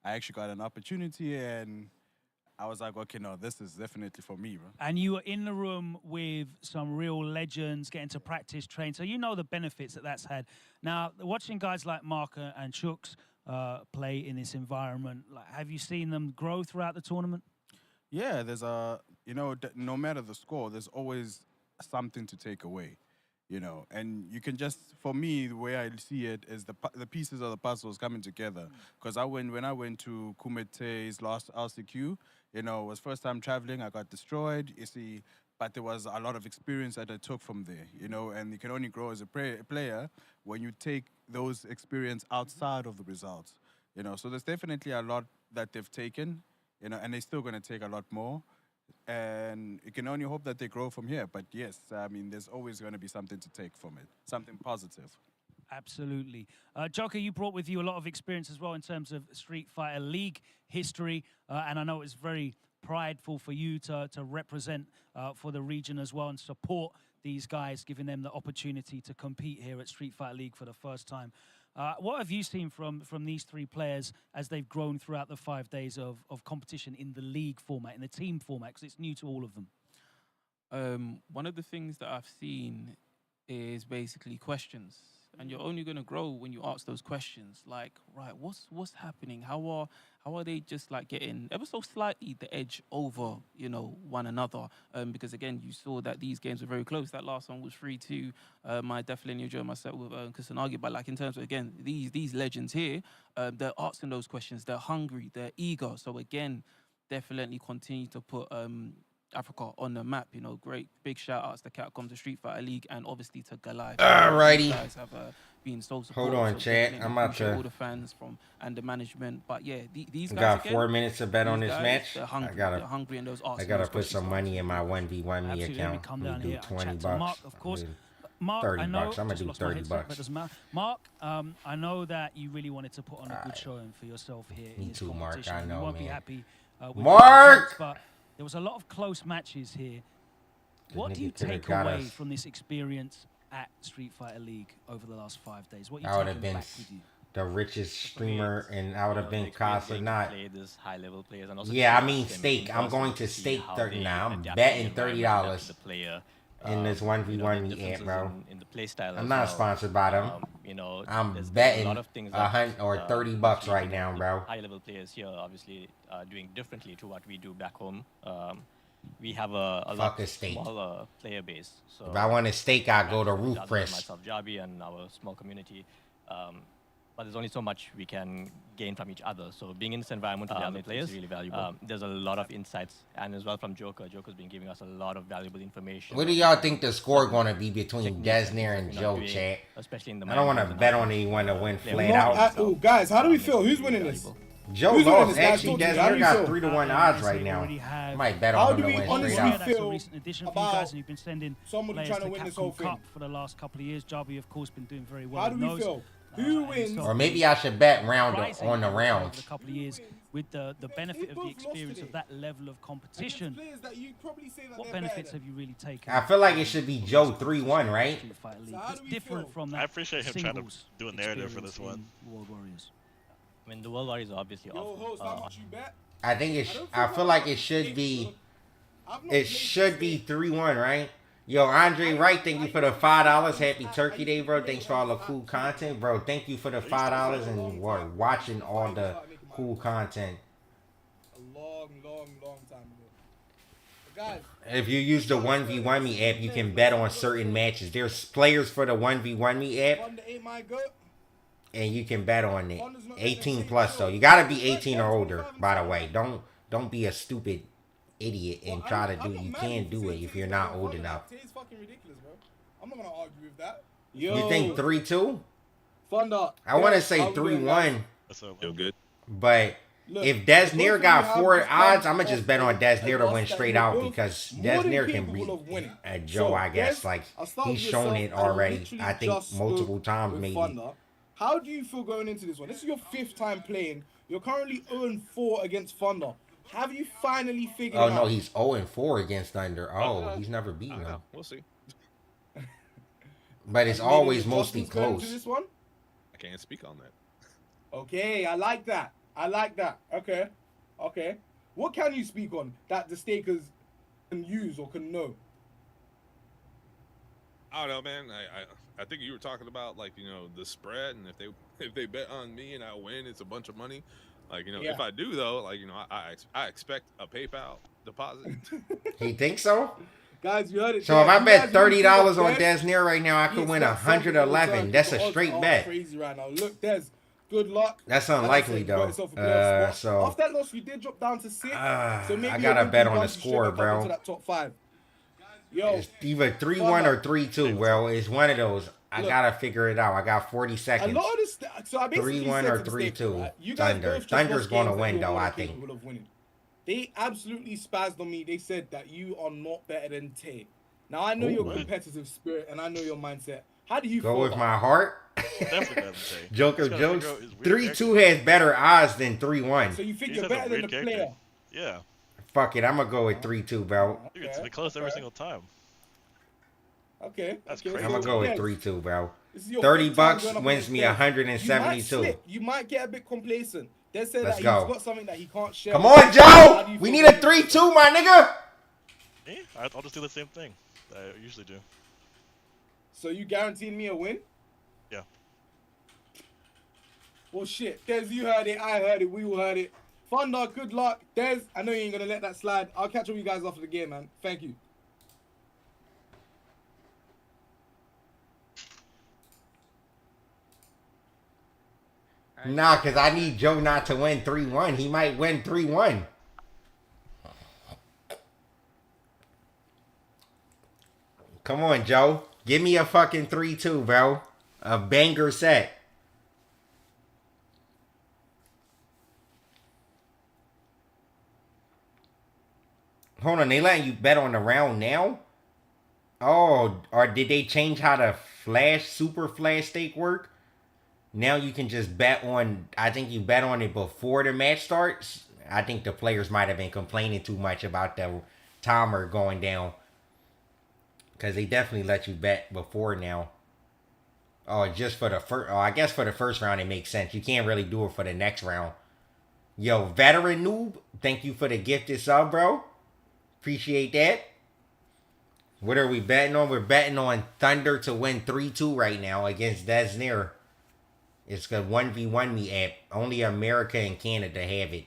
actually got an opportunity, and I was like, okay, no, this is definitely for me, bro. And you were in the room with some real legends, getting to practice, train, so you know the benefits that that's had. Now, watching guys like Mark and Chooks play in this environment, have you seen them grow throughout the tournament? Yeah, there's no matter the score, there's always something to take away, and you can just, for me, the way I see it is the pieces of the puzzles coming together. Because when I went to Kumete's last LCQ, it was first time traveling, I got destroyed, you see, but there was a lot of experience that I took from there, and you can only grow as a player when you take those experience outside of the results, so there's definitely a lot that they've taken, and they're still going to take a lot more. And you can only hope that they grow from here. But yes, I mean, there's always going to be something to take from it, something positive. Absolutely. Joker, you brought with you a lot of experience as well in terms of Street Fighter League history. And I know it's very prideful for you to represent for the region as well and support these guys, giving them the opportunity to compete here at Street Fighter League for the first time. What have you seen from these three players as they've grown throughout the 5 days of competition in the league format, in the team format, because it's new to all of them? One of the things that I've seen is basically questions. And you're only going to grow when you ask those questions. Like, right, what's happening? How are they just like getting ever so slightly the edge over, one another? Because again, you saw that these games were very close. That last one was 3-2. I definitely enjoyed myself with Kusanagi. But like in terms of, again, these legends here, they're asking those questions. They're hungry. They're eager. So again, definitely continue to put Africa on the map. Great big shout outs to Capcom, to Street Fighter League, and obviously to Goliath. Alrighty. These guys have been so supportive. Hold on, chat. I'm about to all the fans and the management. But yeah, these guys got again, 4 minutes to bet on this guys, match. They're hungry. They're hungry in those I gotta put some money in my 1v1 me account. Come I'm down gonna do here. 20 Chat to bucks. Mark, of course. Mark, 30 I know, bucks. I'm gonna do 30 bucks. Mark, I know that you really wanted to put on a good showing for yourself here in this competition. Mark. I know, you won't man. be happy with Mark, but there was a lot of close matches here. What do you take away from this experience at Street Fighter League over the last 5 days? What you I would taking have been back with you? the richest streamer, and I would have been Casa not. This high-level players and also Yeah, I mean stake. I'm going to stake 30 now. I'm betting $30 in this 1v1 me at, bro. In the play style I'm not sponsored by them. I'm betting $100 or 30 bucks right now, bro. High-level players here, obviously, doing differently to what we do back home. We have a lot smaller player base. So if I want to stake, I go to Roof Press. Myself, Jabi, and our small community. But there's only so much we can gain from each other. So being in this environment with the other players is really valuable. There's a lot of insights, and as well from Joker. Joker's been giving us a lot of valuable information. What do y'all think the score going to be between Desner and Joe, chat? Especially in the I don't want to bet on anyone to win flat out. Guys, how do we feel? Who's winning this? Joe Who's winning lost. this, guys? Actually, Talk to me. Desner How do you got feel? 3-1 odds right now. I might bet on him to win straight Yeah, out. that's a recent addition for you guys, and you've been sending somebody players trying to to win this Capcom whole thing? Cup for the last couple of years. Jarby, of course, been doing very well. How do in we those. feel? Who wins? Or maybe I should bet round Rising on the over rounds. the couple of years with the benefit of the experience of that level of competition. What benefits have you really taken? I feel like it should be Joe 3-1, right? It's different from that. I appreciate him trying to singles do a narrative for this experience one. in World Warriors. I mean, the World Warriors are obviously off. I think I feel like it should be. It should be 3-1, right? Yo, Andre Wright, thank you for the $5. Happy Turkey Day, bro. Thanks for all the cool content, bro. Thank you for the $5 and watching all the cool content. A long time ago. But guys, If you use the 1v1 Me app, you can bet on certain matches. There's players for the 1v1 Me app, Thunder ain't my goat. and you can bet on it. 18 plus though. You gotta be 18 or older, by the way. Don't be a stupid idiot and try to do. You can't do it if you're not old enough. It's fucking ridiculous, bro. I'm not gonna argue with that. You think 3-2? Thunder. I want to say 3-1. Feel good. But Look, if Desner got have 4 this odds, I'm bunch gonna just of bet on players Desner to that win lost straight that out Eagles, because more than Desner can capable beat of winning. Joe, So, I guess. Des, Like I'll start he's with shown yourself. it I already. literally I think just multiple spoke times with maybe. Thunder. How do you feel going into this one? This is your 5th time playing. You're currently 0-4 against Thunder. Have you finally figured Oh it no, out? he's 0-4 against Thunder. Oh, he's never beaten him. We'll see. But it's Have you made always any mostly adjustments going into close. This one? I can't speak on that. Okay, I like that. Okay. What can you speak on that the stakers can use or can know? I don't know, man. I think you were talking about like the spread, and if they bet on me and I win, it's a bunch of money. Like Yeah. if I do though, like I expect a PayPal deposit. He thinks so? Guys, you heard it. So if there. I You bet guys really think $30 that on Des- Desner right now, I he could win expects something in 111. return? That's The a odds straight are bet. Crazy right now. Look, Des, good luck. That's Like I unlikely, said, you got though. yourself a playoff spot. So After that loss, you did drop down to 6. So maybe I you're gotta looking bet on down the to straight score, back up bro. into that top 5. Yo, It's either 3-1 or 3-2, bro. It's one of those. I Look. gotta figure it out. I got 40 a seconds. lot of this. So I basically 3-1 said or to the stakers, 3-2. right? You guys Thunder. both just Thunder's lost gonna games that win, you're though, more I than think. capable of winning. They absolutely spazzed on me. They said that you are not better than Tay. Now I know your Ooh. competitive spirit and I know your mindset. How do you Go feel with about my it? heart. Definitely better than Tay. Joker He's got a Jones. big his weird 3-2 has better odds than 3-1. So you think He you're has a better than weird the character. player? Yeah. Fuck it. I'm gonna go with 3-2, bro. Dude, it's been close every single time. Okay. That's okay. crazy. I'm gonna go with Yes. 3-2, bro. This is your 30 fifth time bucks going up wins against me Des. You might 172. slip. You might get a bit complacent. They said Let's that go. he's got something that he can't share. Come with on, you. How Joe. do you We feel need a about it? 3-2, my nigga. Me? I'll just do the same thing that I usually do. So you guaranteed me a win? Yeah. Well, shit. Des, you heard it. I heard it. We all heard it. Thunder, good luck. Des, I know you ain't going to let that slide. I'll catch up with you guys after the game, man. Thank you. Nah, because I need Joe not to win 3-1. He might win 3-1. Come on, Joe. Give me a fucking 3-2, bro. A banger set. Hold on, they letting you bet on the round now? Oh, or did they change how the super flash stake work? Now you can just bet on, I think you bet on it before the match starts. I think the players might have been complaining too much about the timer going down. Because they definitely let you bet before now. Oh, just for the first, oh, I guess for the first round it makes sense. You can't really do it for the next round. Yo, Veteran Noob, thank you for the gifted sub, bro. Appreciate that. What are we betting on? We're betting on Thunder to win 3-2 right now against Desner. It's a 1v1 me app. Only America and Canada have it.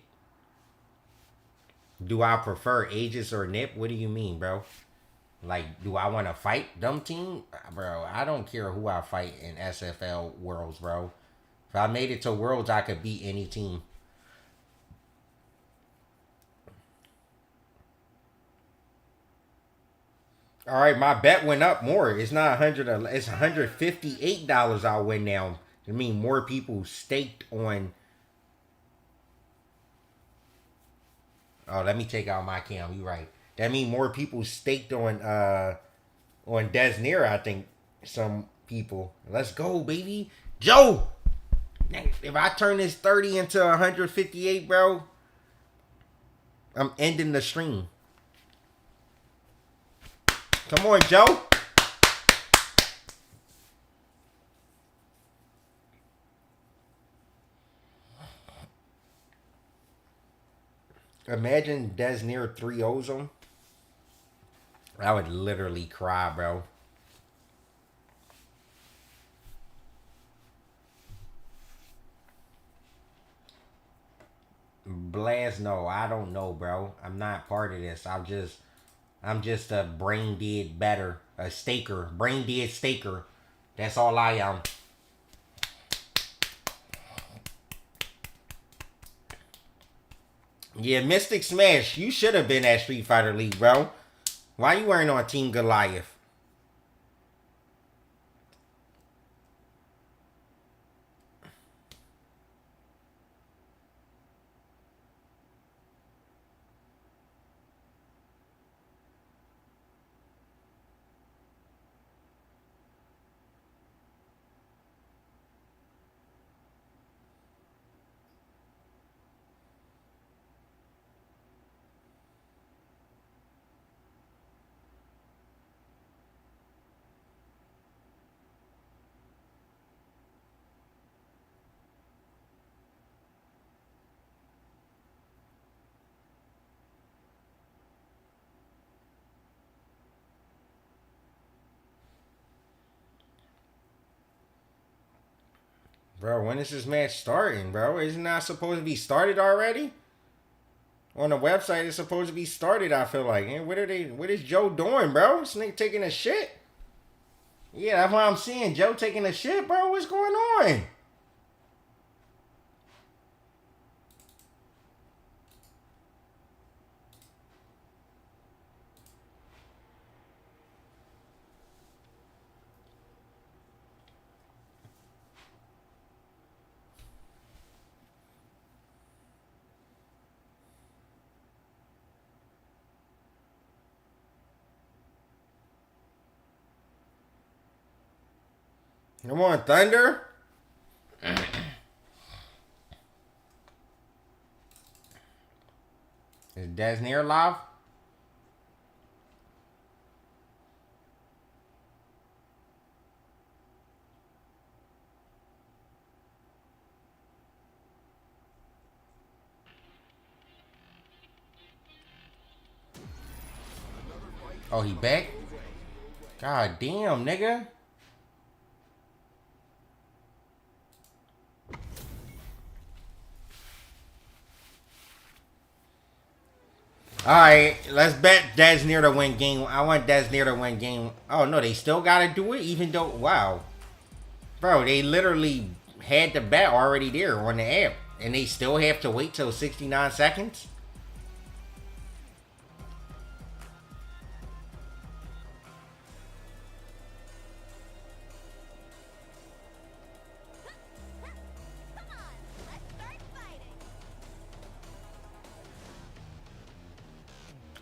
Do I prefer Aegis or Nip? What do you mean, bro? Like, do I want to fight them team? Bro, I don't care who I fight in SFL Worlds, bro. If I made it to Worlds, I could beat any team. All right, my bet went up more. It's not 100. It's $158 I'll win now. I mean, more people staked on Oh, let me take out my cam. You right. That means more people staked on Desnir, I think. Some people. Let's go, baby. Joe! If I turn this 30 into 158, bro, I'm ending the stream. Come on, Joe. Imagine Desnir 3-0s him. I would literally cry, bro. Blast, no, I don't know, bro. I'm not part of this. I'm just a brain dead better, a staker, brain dead staker. That's all I am. Yeah, Mystic Smash, you should have been at Street Fighter League, bro. Why you weren't on Team Goliath? Bro, when is this match starting, bro? Isn't that supposed to be started already? On the website, it's supposed to be started, I feel like. And what is Joe doing, bro? This nigga taking a shit? Yeah, that's what I'm seeing. Joe taking a shit, bro. What's going on? Come on, Thunder. Is Desnir live? Oh, he back? God damn, nigga. Alright, let's bet Desnir to win game. I want Desnir to win game. Oh, no, they still got to do it, even though... Wow. Bro, they literally had the bet already there on the app. And they still have to wait till 69 seconds?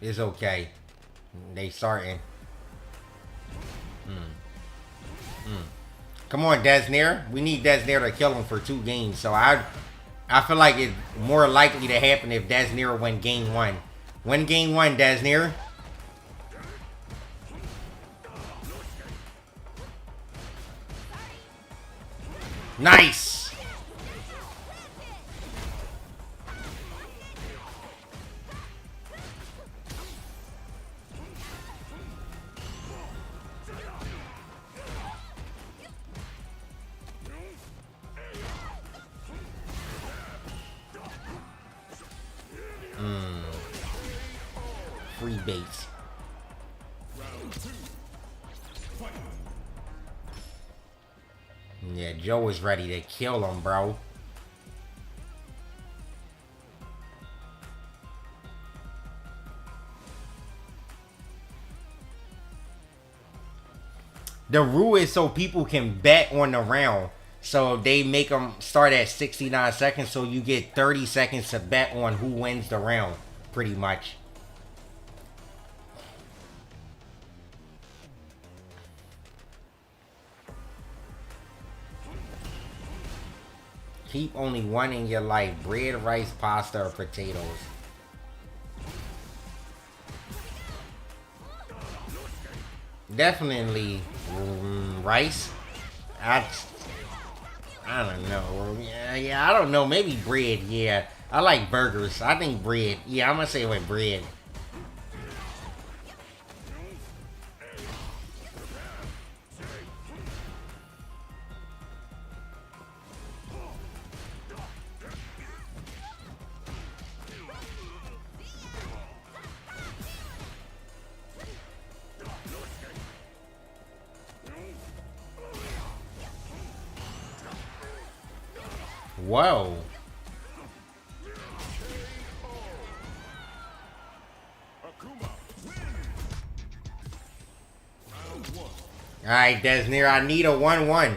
It's okay. They starting. Come on, Desnir. We need Desnir to kill him for 2 games. So I feel like it's more likely to happen if Desnir win game 1. Win game 1, Desnir. Nice. Free baits. Yeah, Joe is ready to kill him, bro. The rule is so people can bet on the round. So they make them start at 69 seconds, so you get 30 seconds to bet on who wins the round. pretty much. Keep only one in your life. Bread, rice, pasta, or potatoes. Definitely rice. I don't know. Yeah, I don't know. Maybe bread. Yeah, I like burgers. I think bread. Yeah, I'm gonna say with bread. Whoa. Alright, Desnir, I need a 1-1.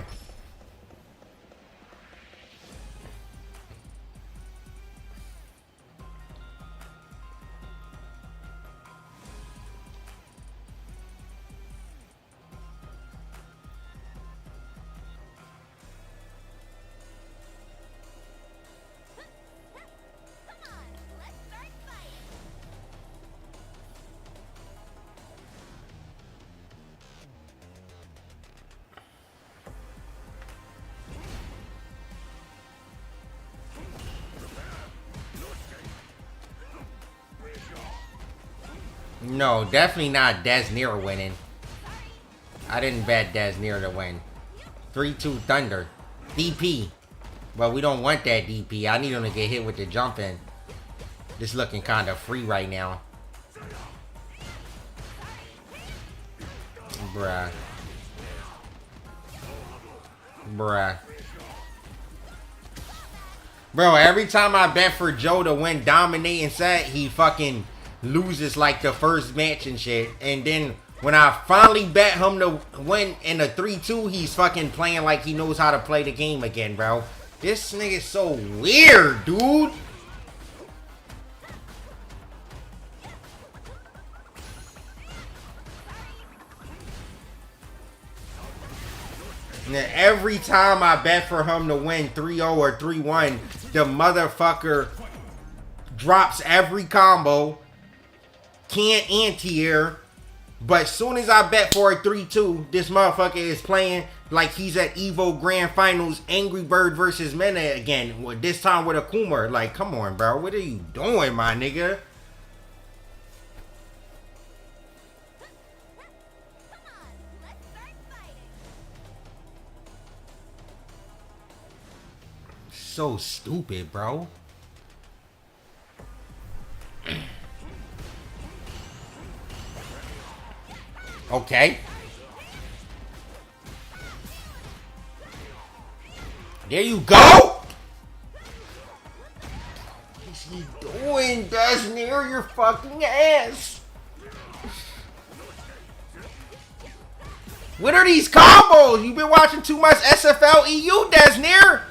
No, definitely not Desnir winning. I didn't bet Desnir to win. 3-2 Thunder. DP. But we don't want that DP. I need him to get hit with the jump in. This looking kind of free right now. Bruh. Bruh. Bro, every time I bet for Joe to win dominating set, he fucking loses like the first match and shit. And then when I finally bet him to win in a 3-2, he's fucking playing like he knows how to play the game again, bro. This nigga's so weird, dude. And every time I bet for him to win 3-0 or 3-1, the motherfucker drops every combo. Can't anti-air. But as soon as I bet for a 3-2, this motherfucker is playing like he's at Evo Grand Finals Angry Bird versus Mena again. This time with Akuma. Like, come on, bro. What are you doing, my nigga? So stupid, bro. Okay. There you go. What is he doing, Desnir? Your fucking ass. What are these combos? You've been watching too much SFLEU, Desnir.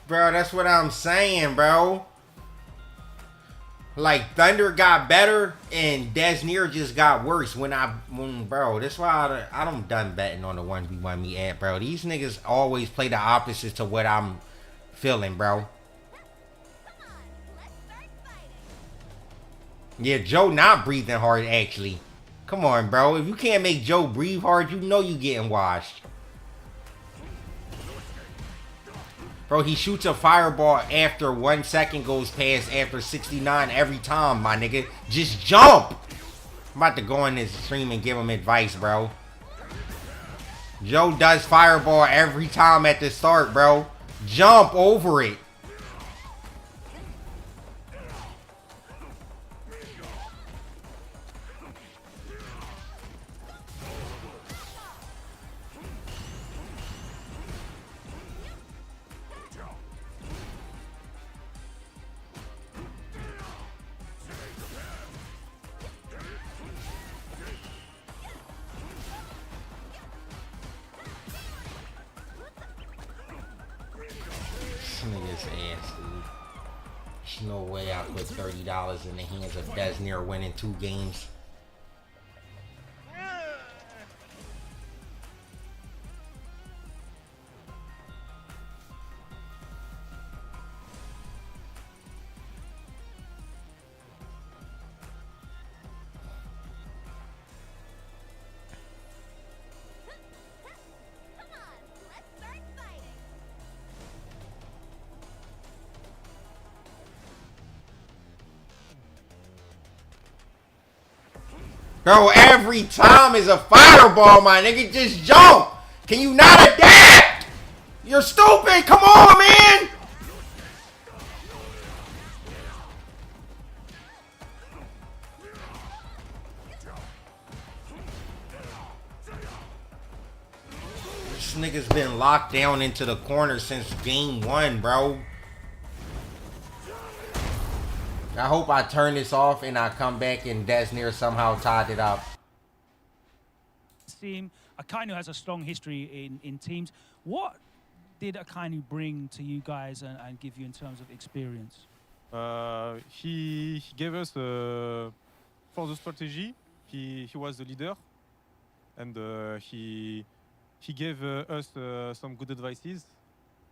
Bro, that's what I'm saying, bro. Like, Thunder got better and Desnir just got worse bro, that's why I don't done betting on the 1v1 me at, bro. These niggas always play the opposite to what I'm feeling, bro. Yeah, Joe not breathing hard, actually. Come on, bro. If you can't make Joe breathe hard, you know you getting washed. Bro, he shoots a fireball after 1 second goes past after 69 every time, my nigga. Just jump! I'm about to go on his stream and give him advice, bro. Joe does fireball every time at the start, bro. Jump over it. Nigga's ass, dude. There's no way I put $30 in the hands of Desnir winning 2 games. Bro, every time is a fireball, my nigga. Just jump. Can you not adapt? You're stupid. Come on, man. This nigga's been locked down into the corner since game 1, bro. I hope I turn this off and I come back and Desnir somehow tied it up. Team, Akainu has a strong history in teams. What did Akainu bring to you guys and give you in terms of experience? He gave us, for the strategy, he was the leader. And he gave us some good advices.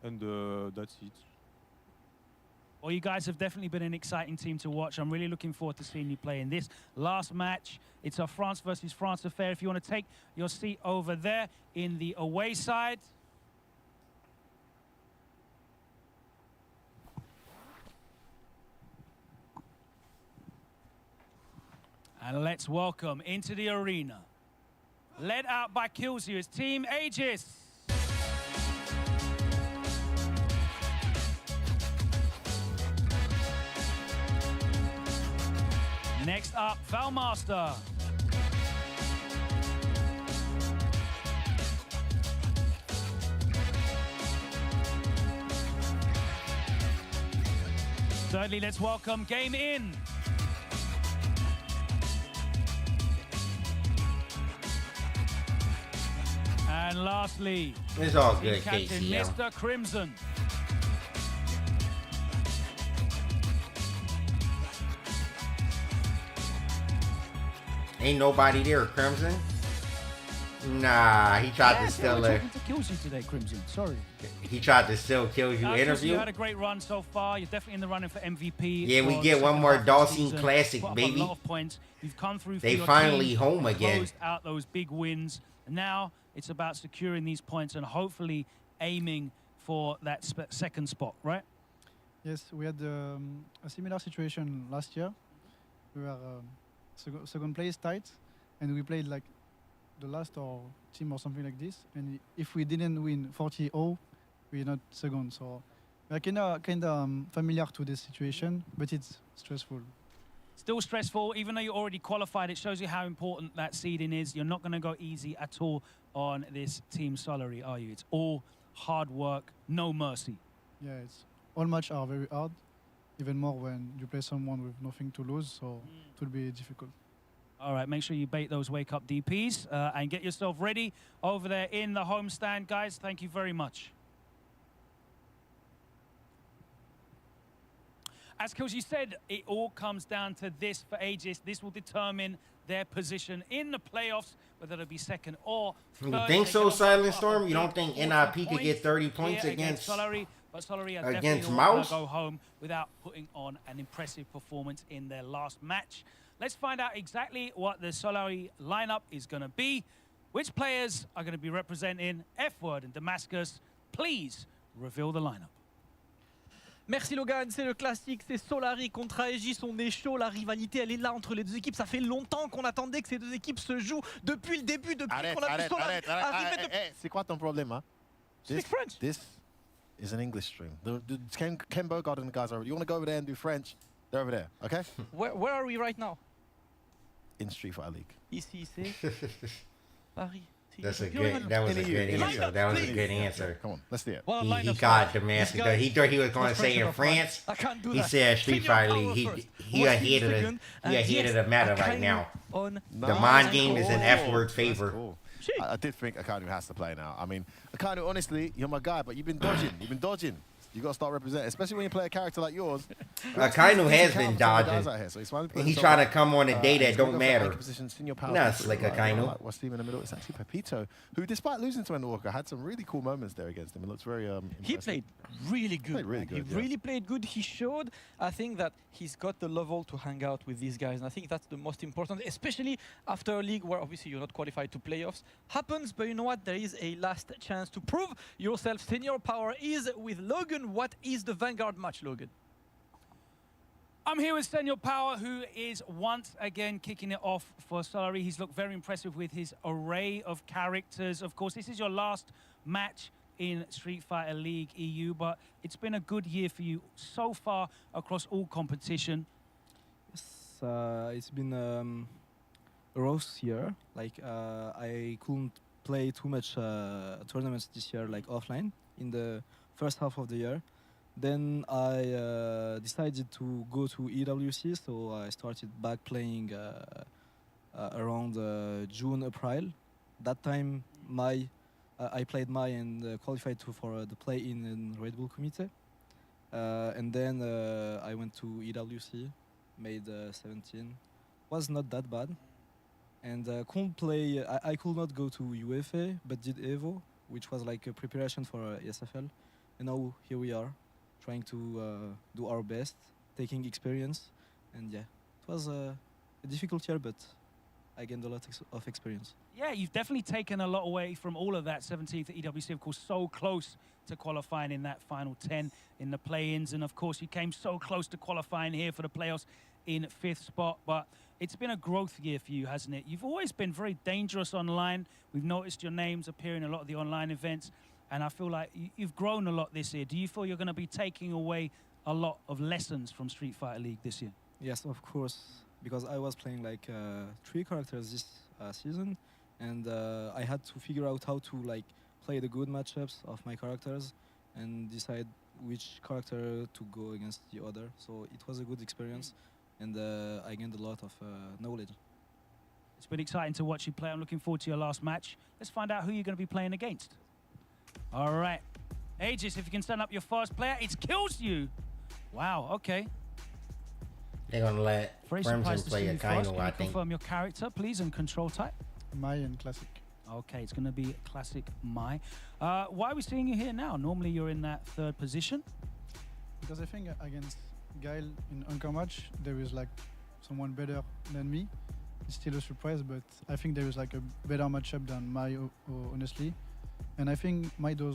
And that's it. Well, you guys have definitely been an exciting team to watch. I'm really looking forward to seeing you play in this last match. It's a France versus France affair. If you want to take your seat over there in the away side. And let's welcome into the arena, led out by Killzu, his team Aegis. Next up, Valmaster. Thirdly, let's welcome Game In. And lastly, it's all good, Captain Casey. Mr. Crimson. Ain't nobody there, Crimson. Nah, he tried to steal it. To Killzu today, Crimson. Sorry. He tried to still kill you interview. You had a great run so far. You're definitely in the running for MVP. Yeah, we get one more Dawson Classic, baby. A lot of points. You've come through. They finally home again. Closed out those big wins. And now it's about securing these points and hopefully aiming for that second spot, right? Yes, we had a similar situation last year. We were second place tight, and we played like the last team or something like this. And if we didn't win 40-0, we're not second. So we're kind of familiar to this situation, but it's stressful. Still stressful, even though you're already qualified. It shows you how important that seeding is. You're not going to go easy at all on this Team Solary, are you? It's all hard work, no mercy. Yeah, all matches are very hard, even more when you play someone with nothing to lose, so it will be difficult. All right, make sure you bait those wake-up DPs and get yourself ready over there in the home stand, guys. Thank you very much. As Killzu said, it all comes down to this for Aegis. This will determine their position in the playoffs, whether it'll be second or third. You think so, Silent Storm? You don't think NIP could get 30 points against Solary? But Solary are against definitely Mouse? Go home without putting on an impressive performance in their last match. Let's find out exactly what the Solary lineup is going to be. Which players are going to be representing F-Word and Damascus? Please reveal the lineup. Merci Logan, c'est le classique, c'est Solari contre Aegis, on est chaud, la rivalité elle est là entre les deux équipes, ça fait longtemps qu'on attendait que ces deux équipes se jouent depuis le début, depuis qu'on a vu Solari arriver de... C'est quoi ton problème, hein? Speak French. This is an English stream. Ken Bogard and the guys are over. You want to go over there and do French? They're over there, okay? Where are we right now? In Street Fighter League. Ici c'est Paris. That was a good answer. That was a good answer. Come on, let's do it. He caught the master. He thought he was going to say in France. He said Street Fighter League. He ahead of the meta right now. The mind game is in F-word favor. I did think Akainu has to play now. I mean, Akainu, honestly, you're my guy, but you've been dodging. You've been dodging. You got to start representing, especially when you play a character like yours. Kainu has been dodging. He trying to come on a day that don't matter. Nuts like Kainu. What's Steve in the middle? It's actually Pepito, who, despite losing to Endwalker, had some really cool moments there against him. It looks very He played really good. He really played good. He showed, I think, that he's got the level to hang out with these guys. And I think that's the most important, especially after a league where obviously you're not qualified to playoffs. Happens, but you know what? There is a last chance to prove yourself. Senior Power is with Logan. What is the Vanguard match, Logan? I'm here with Senior Power, who is once again kicking it off for Solari. He's looked very impressive with his array of characters. Of course, this is your last match in Street Fighter League EU, but it's been a good year for you so far across all competition. Yes, it's been a rough year. Like I couldn't play too much tournaments this year, like offline, in the first half of the year. Then I decided to go to EWC, so I started back playing around June, April. That time, I played Mai and qualified for the play-in in Red Bull Committee. And then I went to EWC, made 17. Was not that bad. And couldn't play. I could not go to UFA, but did Evo, which was like a preparation for SFL. And now here we are, trying to do our best, taking experience. And yeah, it was a difficult year, but I gained a lot of experience. Yeah, you've definitely taken a lot away from all of that. 17th at EWC, of course, so close to qualifying in that final 10 in the play-ins. And of course, you came so close to qualifying here for the playoffs in 5th spot. But it's been a growth year for you, hasn't it? You've always been very dangerous online. We've noticed your names appearing in a lot of the online events. And I feel like you've grown a lot this year. Do you feel you're going to be taking away a lot of lessons from Street Fighter League this year? Yes, of course, because I was playing like 3 characters this season, and I had to figure out how to like play the good matchups of my characters and decide which character to go against the other. So it was a good experience, and I gained a lot of knowledge. It's been exciting to watch you play. I'm looking forward to your last match. Let's find out who you're going to be playing against. All right. Aegis, if you can stand up your first player, it kills you. Wow, okay. They're going to let Crimson play a Kainu, I think. Confirm your character, please, and control type. Mai and Classic. Okay, it's going to be Classic Mai. Why are we seeing you here now? Normally you're in that 3rd position. Because I think against Gael in Anchor match, there is like someone better than me. It's still a surprise, but I think there is like a better matchup than Mai, honestly. And I think Mai does.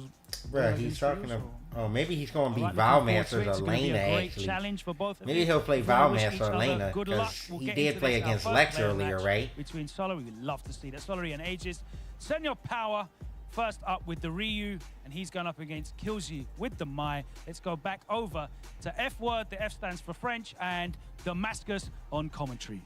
Bro, he's talking about. Oh, maybe he's going to be Valmaster or Lena, actually. Challenge for both of maybe he'll play Valmaster or Lena, because he did play against Lex earlier, right? Between Solari, we'd love to see that. Solari and Aegis. Senior Power first up with the Ryu, and he's going up against Killsy with the Mai. Let's go back over to F Word. The F stands for French, and Damascus on commentary.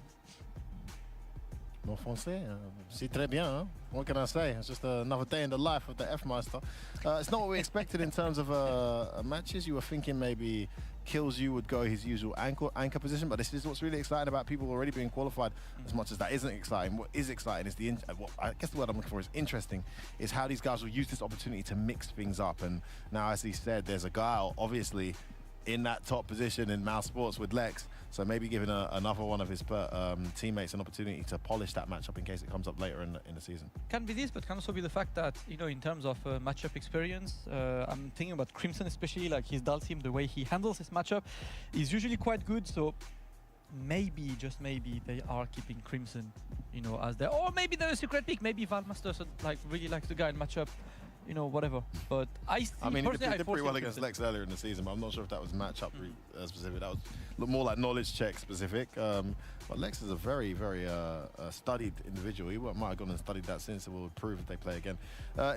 Bon français, c'est très bien. Huh? What can I say? It's just another day in the life of the F-Master. It's not what we expected in terms of matches. You were thinking maybe Kills You would go his usual anchor position, but this is what's really exciting about people already being qualified. As much as that isn't exciting, what is exciting is what I guess the word I'm looking for is interesting, is how these guys will use this opportunity to mix things up. And now, as he said, there's a guy obviously in that top position in Mouse Sports with Lex, so maybe giving another one of his teammates an opportunity to polish that matchup in case it comes up later in the season. Can be this, but can also be the fact that, you know, in terms of matchup experience, I'm thinking about Crimson especially, like his Dal team, the way he handles his matchup is usually quite good, so maybe, just maybe, they are keeping Crimson, you know, as their, or maybe they're a secret pick, maybe Valmaster like really likes the guy in matchup you know, whatever. But I mean, he personally, did pretty well against Lex earlier in the season, but I'm not sure if that was matchup specific. That was more like knowledge check specific. But Lex is a very, very studied individual. He might have gone and studied that since, it will prove if they play again.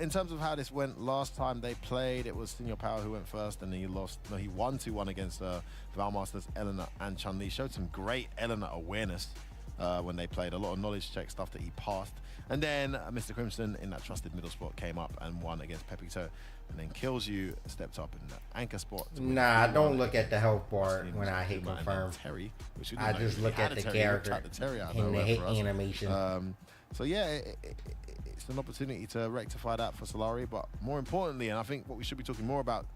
In terms of how this went last time they played, it was Senior Power who went first, and he lost. No, he won 2-1 against Valmasters, Eleanor, and Chun-Li. Showed some great Eleanor awareness when they played. A lot of knowledge check stuff that he passed. And then Mr. Crimson in that trusted middle spot came up and won against Pepito. And then Kills You stepped up in the anchor spot. Nah, I don't look at the health bar when I hit confirm. Terry, I just look at the character and the hit animation. So yeah, it's an opportunity to rectify that for Solari. But more importantly, and I think what we should be talking more about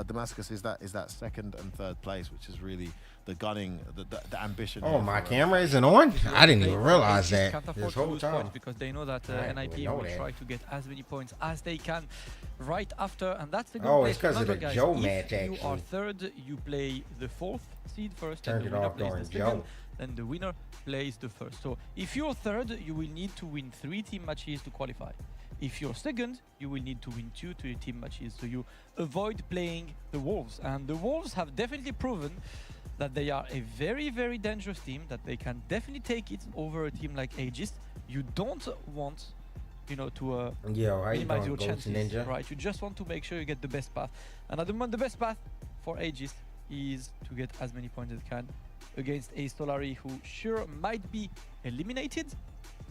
Damascus is that second and third place, which is really the gunning, the ambition. Oh, my camera isn't on? I didn't even realize that this whole time. Because they know that NIP will try to get as many points as they can right after, and that's the good Oh, place. it's because of the Remember, guys, Joe if match, you are actually. third, you play the fourth seed first, Turned and it the winner off plays during the second, Joe. then the winner plays the first. So if you're third, you will need to win 3 team matches to qualify. If you're second, you will need to win 2 team matches, so you avoid playing the Wolves. And the Wolves have definitely proven that they are a very, very dangerous team, that they can definitely take it over a team like Aegis. You don't want, you know, to minimize your chances, Ninja? right? You just want to make sure you get the best path. And at the moment, the best path for Aegis is to get as many points as they can against a Solari who sure might be eliminated,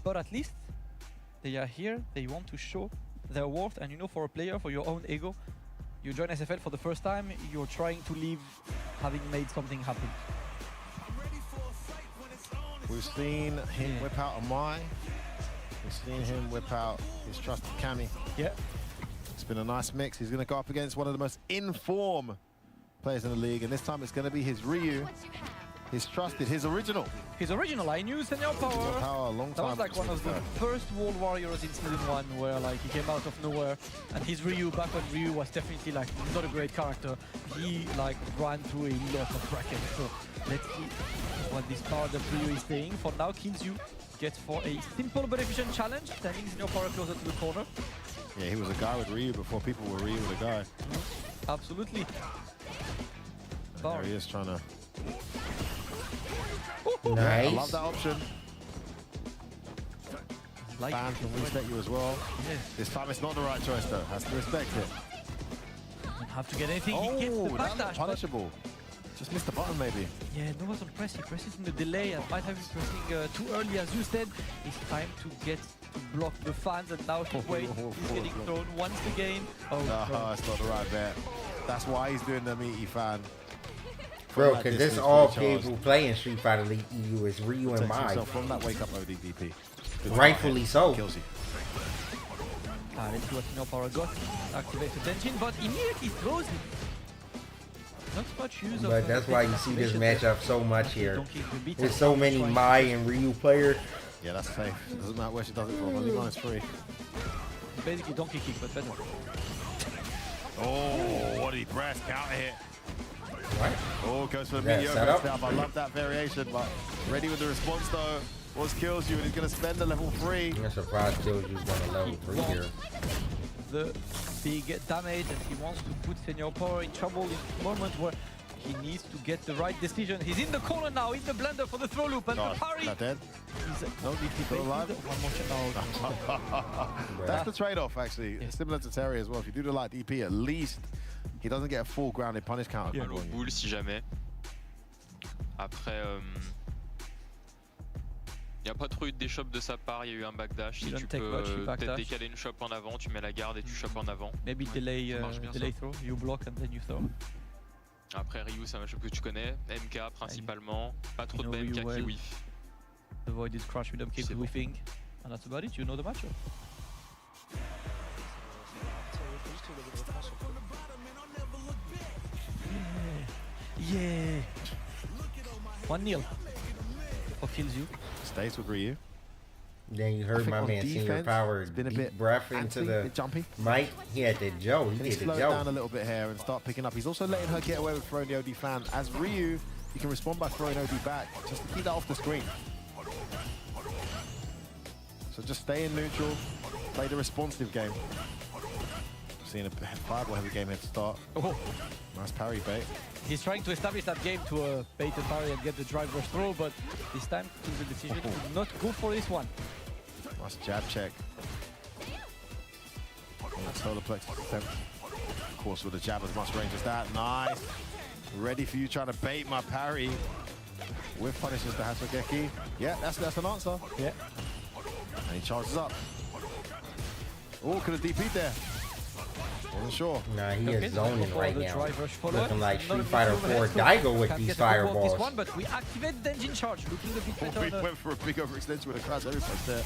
but at least they are here. They want to show their worth, and you know, for a player, for your own ego, you join SFL for the first time, you're trying to leave having made something happen. We've seen him whip out a Mai. We've seen him whip out his trusted Cammy. Yeah. It's been a nice mix. He's going to go up against one of the most in-form players in the league, and this time it's going to be his Ryu. His trusted, his original. His original, I knew Senior Power. Senior Power, a long That was time like one of the first World Warriors in Season 1 where like he came out of nowhere, and his Ryu, back when Ryu was definitely like not a great character, he like ran through a lot of brackets. So let's see what this powered up Ryu is saying. For now, Kills You gets for a simple but efficient challenge, standing Senior Power closer to the corner. Yeah, he was a guy with Ryu before people were Ryu with a guy. Absolutely. And there he is trying to... Nice. I love that option. Like Fans can respect you as well. Yes. This time it's not the right choice though. Has to respect it. Doesn't have to get anything. He gets the that's backdash. punishable. Just missed the button maybe. Yeah, no one's on press. He presses in the delay and might have been pressing too early, as you said. It's time to get to block the fans, and now he's getting thrown once again. Oh, it's not the right bet. That's why he's doing the meaty fan. Bro, because this all people playing Street Fighter League EU is Ryu and Mai. From that wake up ODDP. Rightfully so. Kills you. Let's see what Senior Power got. Activates the Denshin, but immediately throws him. Not much use But of that's why you see this matchup so much here. Donkey can beat There's us. so many Mai and Ryu players. Yeah, that's safe. Doesn't matter where she does it from. Only one is free. Basically donkey kick, but better. Oh, what did he press? Counter hit. What? Oh, goes for the Yeah, mediocre setup. setup. I love that variation, but ready with the response though. Was Kills You, and he's going to spend the level 3. I'm surprised Kills You's going to level 3 here. The big damage, and he wants to put Senior Power in trouble in a moment where he needs to get the right decision. He's in the corner now, in the blender for the throw loop, and the parry. Not dead. He's no, he's still alive. One more That's the trade-off, actually. Yeah. Similar to Terry as well. If you do the light DP, at least he doesn't get a full grounded punish counter. Yeah. Boule si jamais. Après, il n'y a pas trop eu de déchop de sa part, il y a eu un backdash. Si tu peux peut-être décaler une shop en avant, tu mets la garde et tu chopes en avant. Maybe delay, delay throw, you block and then you throw. Après Ryu, c'est un match que tu connais, MK principalement, pas trop de BMK qui whiff. The void is crush with them, keep whiffing, and that's about it, you know the matchup. Yeah! 1-0 for Kills You. Stays with Ryu. Then you heard my man Senior Power deep breath into the mic. He had the Joe. He did the slow Joe. down a little bit here and start picking up. He's also letting her get away with throwing the OD fan. As Ryu, he can respond by throwing OD back, just to keep that off the screen. So just stay in neutral, play the responsive game. seeing a fireball heavy game here to start. Oh. Nice parry bait. He's trying to establish that game to bait and parry and get the drive rush throw, but this time took the decision to not go for this one. Nice jab check. Solar plex attempt. Of course, with the jab as much range as that. Nice. Ready for you trying to bait my parry. With punishes the Hasogeki. Yeah, that's an answer. Yeah. And he charges up. Oh, could have DP'd there. Wasn't sure. Nah, he is zoning right now. Looking like Street Not Fighter 4 Daigo with these fireballs. This one, but we activate the engine charge, looking a bit better. We went for a big overextension with a crash every place there.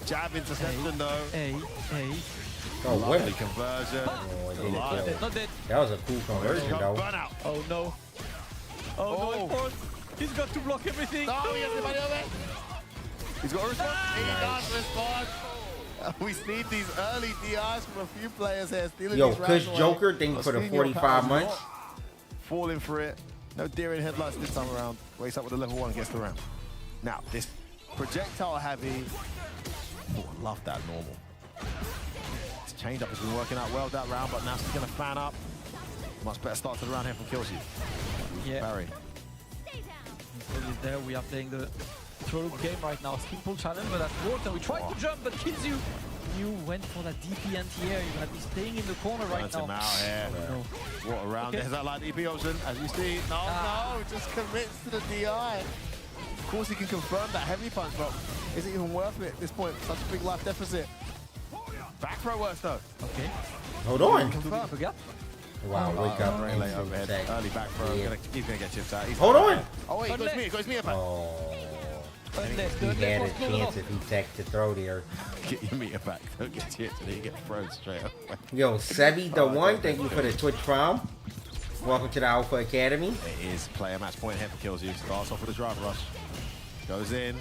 Jab interception though. Hey. Oh, lovely conversion. Oh, not dead. that was a cool conversion though. Burnout. Oh no. Oh no, he's got to block everything. No, he has somebody over. He's got a response. He does respond. We see these early DRs from a few players here. Yo, Kush Joker, thank you for the 45 months. Falling for it. No deer in headlights this time around. Wakes up with a level 1 against the ramp. Now, this projectile heavy. Oh, I love that normal. This change up has been working out well that round, but now she's going to fan up. Much better start to the round here from Killsy. Yeah. Barry. There we are playing the throw game right now. Simple challenge, but that worked. And we tried to jump, but kills you. You went for that DP anti-air. You're going to be staying in the corner right now. Him out here. No. What around? There's that light DP option, as you see. No, just commits to the DI. Of course, he can confirm that heavy punch, but is it even worth it at this point? Such a big life deficit. Back throw works though. Okay. Hold on. Confirm. Wow, wake up. Very late overhead. Early back throw. Yeah. He's gonna get chipped out. Hold on. Oh wait, it goes me a back. Oh. He had a chance if he teched to throw there. Get your meter back. Don't get chipped and then you get thrown straight up. Yo, Sebi the One, thank you for the Twitch Prime. Welcome to the Alpha Academy. It is player match point here for Kills You. Starts off with a drive rush. Goes in.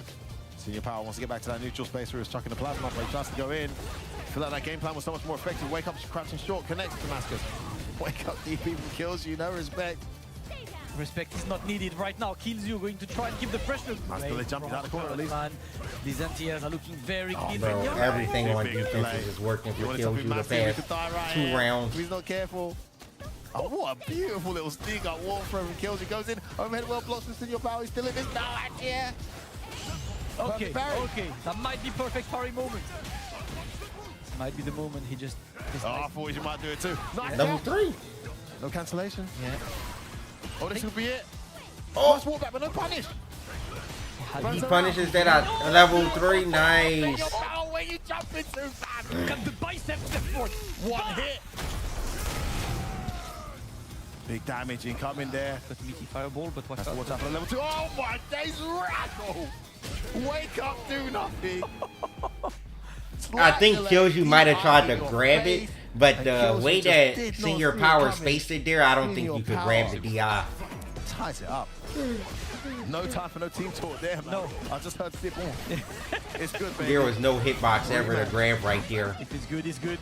Senior Power wants to get back to that neutral space where he's chucking the plasma, but he tries to go in. I feel like that game plan was so much more effective. Wake up, crouching short, connects to Damascus. Wake up, DP from Kills You, no respect. Respect is not needed right now. Kills You going to try and keep the pressure. Nice jumping out the corner at least. Man. These anti-airs are looking very clean. Bro, everything on defense is working for Kills You the past 2 rounds. He's not careful. Oh, what a beautiful little sneak up walk from Kills You. Goes in, overhead well blocks with Senior Power. He's still in this. No, yeah. Okay, that might be perfect parry moment. This might be the moment he just... I thought you might do it too. Nice. Level 3. No cancellation. Yeah. Oh, this will be it. Oh, nice walk back, but no punish. He punishes that at level 3. Nice. Oh, where you jumping too fast? Got the biceps forward. One hit. Big damage incoming there. Got meaty fireball, but watch out. Watch out for level 2. Oh my days, Raggle! Wake up, do nothing. I think Kills You might have tried to grab it, but the way that Senior Power spaced it there, I don't think you could grab the DI. Ties it up. No time for no team talk there, man. No. I just heard sip on. It's good, baby. There was no hitbox ever to grab right there. If it's good, it's good.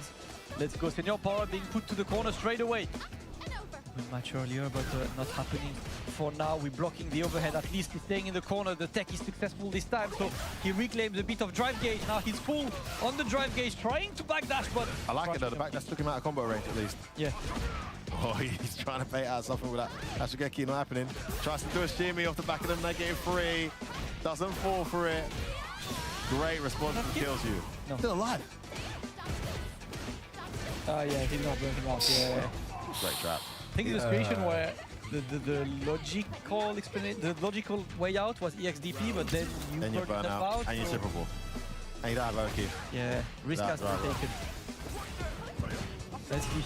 Let's go. Senior Power being put to the corner straight away. Good match earlier, but not happening for now. We're blocking the overhead. At least he's staying in the corner. The tech is successful this time, so he reclaims a bit of drive gauge. Now he's full on the drive gauge, trying to backdash, but... I like it though. The backdash took him out of combo range at least. Yeah. Oh, he's trying to bait out something with that. Hasogeki not happening. Tries to do a shimmy off the back of them. -3. Doesn't fall for it. Great response from Kills You. No. Still alive. Yeah, he's not burning out. Yeah. Great trap. I think the situation where the logical explanation, the logical way out was EXDP, but then you burn out and you're trippable. And you don't have Oki. Yeah, risk has been taken. Let's see.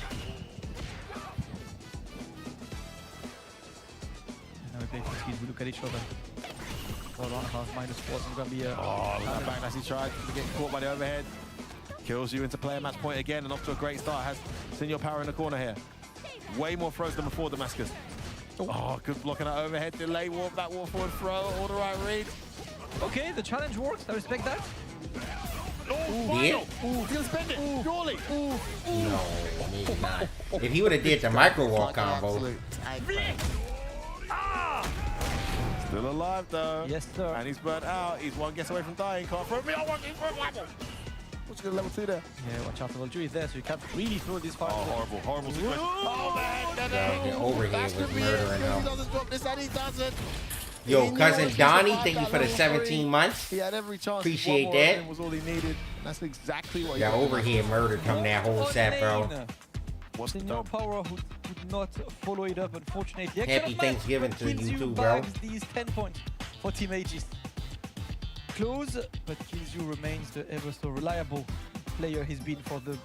Now we play for skis, we look at each other. For -4, it's gonna be a... Oh, that backdash he tried to get caught by the overhead. Kills You into player match point again and off to a great start. Has Senior Power in the corner here. Way more throws than before, Damascus. Oh, good blocking that overhead delay, walk back, walk forward, throw, all the right reads. Okay, the challenge works. I respect that. Oh, Yeah. Ooh, he'll spend it. Surely. No, maybe not. If he would have did the micro wall combo. Still alive though. Yes, sir. And he's burnt out. He's one guess away from dying. Can't throw me. I want him for a level. Unfortunately, level 2 there. Yeah, watch out, the Valkyrie is there, so you can't really throw this fight. Oh, horrible situation. Oh, man, The overhead was murdering He him. doesn't drop this, and he doesn't. Yo, He knew cousin it was Donnie, just thank you about for the that 17 level months. He had every chance. Appreciate One more that. of them was all he needed. And that's exactly what he That got. overhead murdered him that whole set, bro. What's the Senior Power who could not follow it up, unfortunately. Happy Thanksgiving to you too, bro. Bags these 10 points for Team Aegis. Close, but Killzoo remains the ever so reliable player he's been for the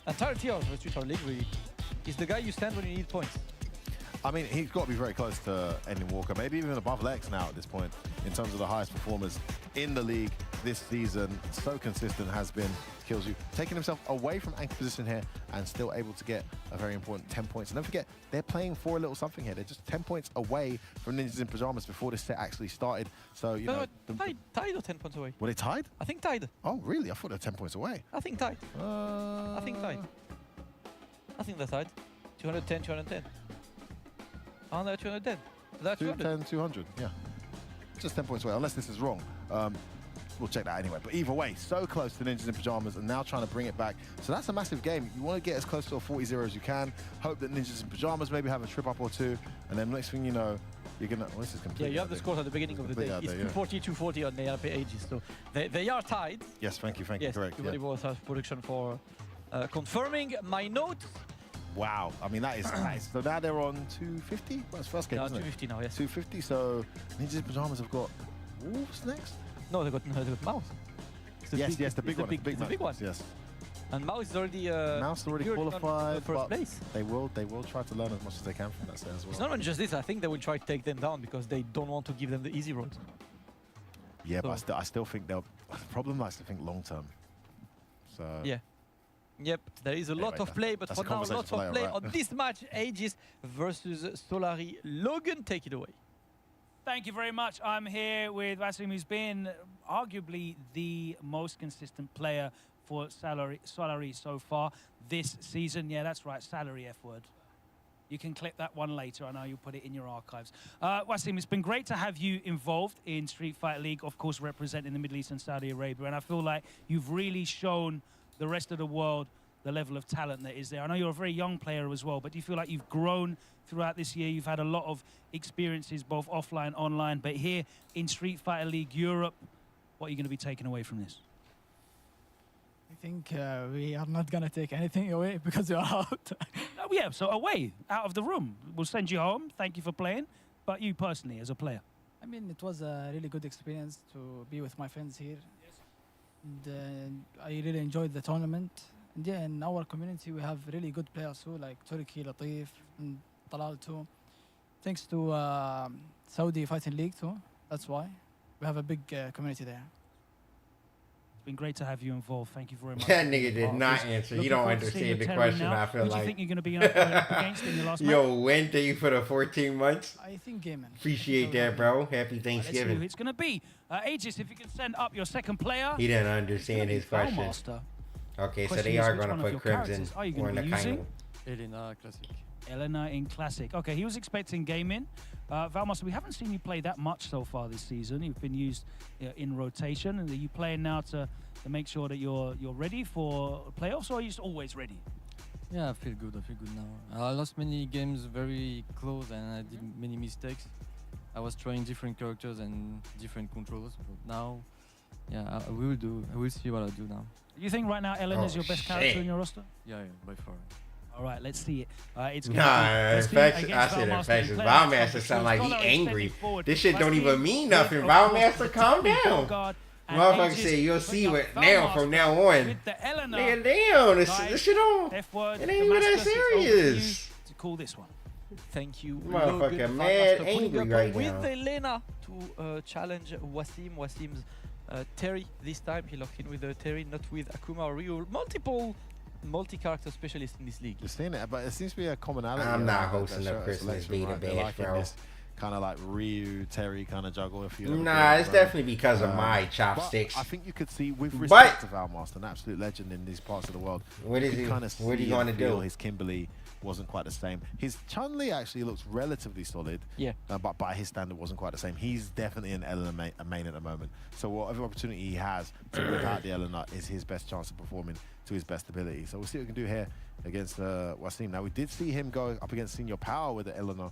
entirety of the Street Fighter League, really. He's the guy you stand when you need points. I mean, he's got to be very close to ending Walker, maybe even above Lex now at this point, in terms of the highest performers in the league this season. So consistent has been Killzoo, taking himself away from anchor position here and still able to get a very important 10 points. And don't forget, they're playing for a little something here. They're just 10 points away from Ninjas in Pajamas before this set actually started. So, you know... Tied or 10 points away? Were they tied? I think tied. Oh, really? I thought they were 10 points away. I think tied. I think tied. I think they're tied. 210, 210. Oh, no, 210. That's 210, 200, yeah. Just 10 points away, unless this is wrong. We'll check that anyway. But either way, so close to Ninjas in Pajamas and now trying to bring it back. So that's a massive game. You want to get as close to a 40-0 as you can. Hope that Ninjas in Pajamas maybe have a trip up or two. And then next thing you know, you're going to... Oh, this is completely... Yeah, you have the scores at the beginning of the day. It's 240, 240 on the LP Aegis. So they are tied. Yes, thank you, correct. Everybody both has production for confirming my notes. Wow, I mean, that is nice. So now they're on 250? Well, it's first game, isn't 250 now, yes. 250, so Ninjas in Pajamas have got Wolves next? No, they've got Mouse. Yes, the big one. The big one. Yes. And Mouse is already Mouse already qualified, first but place. They will try to learn as much as they can from that set as well. It's not even just this. I think they will try to take them down because they don't want to give them the easy road. Yeah, so. But I still think they'll... The problem lies to think long term. So... Yeah. Yep, there is a lot of play, but for now, lots of play on this match. Aegis versus Solari. Logan, take it away. Thank you very much. I'm here with Wasim, who's been arguably the most consistent player for Solari so far this season. Yeah, that's right, salary F word. You can clip that one later. I know you'll put it in your archives. Wasim, it's been great to have you involved in Street Fighter League, of course, representing the Middle East and Saudi Arabia. And I feel like you've really shown the rest of the world the level of talent that is there. I know you're a very young player as well, but do you feel like you've grown throughout this year? You've had a lot of experiences, both offline, online, but here in Street Fighter League Europe, what are you going to be taking away from this? I think we are not going to take anything away because we are out. Oh, yeah, so away, out of the room. We'll send you home. Thank you for playing. But you personally, as a player? I mean, it was a really good experience to be with my friends here. And I really enjoyed the tournament. And yeah, in our community, we have really good players too, like Turkey, Latif, and Talal too. Thanks to Saudi Fighting League too. That's why we have a big community there. It's been great to have you involved. Thank you very much. That nigga did not answer. You don't understand the question, I feel like. Who do you think you're going to be up against in your last match? Yo, when thank you for the 14 months. I think Gaiman. Appreciate that, bro. Happy Thanksgiving. Let's see who it's going to be. Aegis, if you can send up your second player. He didn't understand his question. Okay, so they are going to put Crimson in the final. Elena Classic. Elena in Classic. Okay, he was expecting gaming. Valmaster, we haven't seen you play that much so far this season. You've been used in rotation. And are you playing now to make sure that you're ready for playoffs, or are you just always ready? Yeah, I feel good now. I lost many games very close and I did many mistakes. I was trying different characters and different controls, but now, yeah, I will see what I do now. Do you think right now Ellen is your best character in your roster? Yeah, by far. All right, let's see it. It's I said infectious. Valmaster sound like he angry. This shit don't even mean nothing. Valmaster, calm down. Motherfucker said you'll see what now from now on. Nigga, damn, this shit on. It ain't even that serious. To call this one. Thank you. Motherfucker mad angry right with now. With Elena to challenge Wasim. Wasim's Terry this time. He locked in with Terry, not with Akuma or Ryu. Multi-character specialist in this league. You're seeing it, but it seems to be a commonality. I'm not hosting the Christmas beta bash, bro. kind of like Ryu, Terry kind of juggle. If you nah, it's definitely because of my chopsticks. I think you could see, with respect to Valmaster, an absolute legend in these parts of the world, what is he? What are you going to do? His Kimberly wasn't quite the same. His Chun-Li actually looks relatively solid. Yeah. But by his standard, wasn't quite the same. He's definitely an Eleanor main at the moment. So whatever opportunity he has to whip out the Eleanor is his best chance of performing to his best ability. So we'll see what we can do here against Wasim. Now, we did see him go up against Senior Power with the Eleanor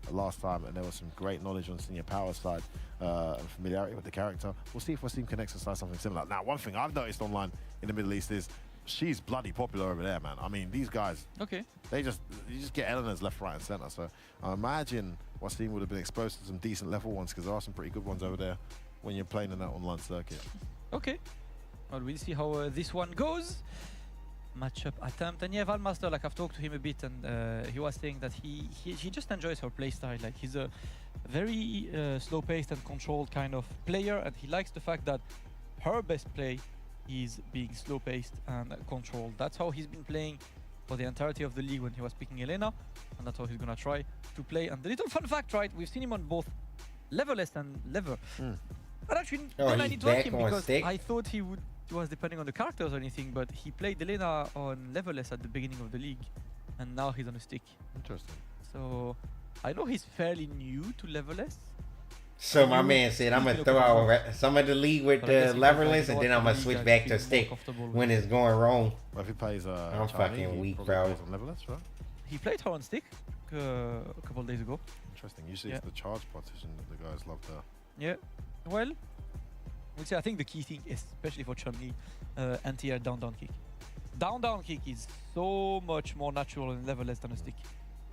last time, and there was some great knowledge on Senior Power's side and familiarity with the character. We'll see if Wasim can exercise something similar. Now, one thing I've noticed online in the Middle East is she's bloody popular over there, man. I mean, these guys, you just get Eleanors left, right, and center. So I imagine Wasim would have been exposed to some decent level ones, because there are some pretty good ones over there when you're playing in that online circuit. Okay. Well, we'll see how this one goes. Matchup attempt, and yeah, Valmaster, like I've talked to him a bit, and he was saying that he just enjoys her playstyle. Like, he's a very slow-paced and controlled kind of player, and he likes the fact that her best play is being slow-paced and controlled. That's how he's been playing for the entirety of the league when he was picking Elena, and that's how he's gonna try to play. And the little fun fact, right? We've seen him on both Leveless and Lever. But actually, then I need to ask him, because I thought he was depending on the characters or anything, but he played Elena on Leveless at the beginning of the league, and now he's on a stick. Interesting. So I know he's fairly new to Leveless. So my man said, I'm going to throw out some of the league with the Leverless, and then I'm going to switch back to stick when it's going wrong. Well, if he plays I'm fucking weak, bro. Leveless, right? He played her on stick a couple of days ago. Interesting. Usually it's the charge partition that the guys love to... Yeah. Well, we'll see. I think the key thing, especially for Chun-Li, anti-air down-down kick. Down-down kick is so much more natural and Leveless than a stick.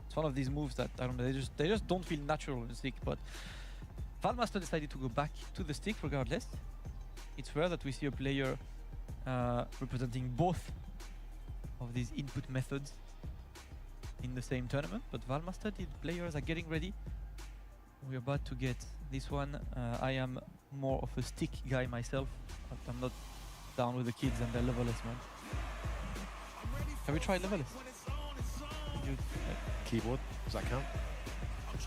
It's one of these moves that, I don't know, they just don't feel natural on a stick, but Valmaster decided to go back to the stick regardless. It's rare that we see a player representing both of these input methods in the same tournament, but Valmaster did. Players are getting ready. We're about to get this one. I am more of a stick guy myself, but I'm not down with the kids and their Leveless, man. Have we tried Leveless? Keyboard, does that count?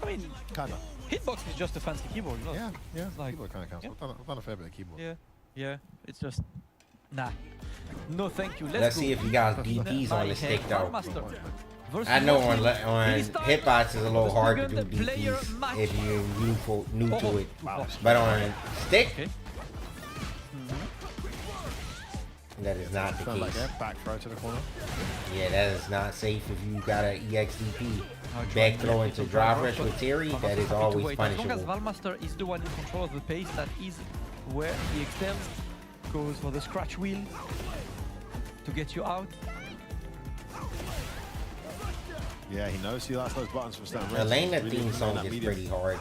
I mean, kinda. Hitbox is just a fancy keyboard, you know? Yeah, it's like, keyboard kind of counts. yeah. I've done a fair bit of keyboard. Yeah, it's just, nah. No, thank you. Let's see if you got DPs on the stick, though. I know on Hitbox is a little hard to do DPs if you're new to it, but on stick, that is not the case. Like that, back throw to the corner. Yeah, that is not safe if you got an EXDP. Back throw into drive rush with Terry, that is always punishable. As long as Valmaster is the one in control of the pace, that is where he excels. Goes for the scratch wheel to get you out. Yeah, he knows he likes those buttons from Stan. Elena theme song is pretty hard.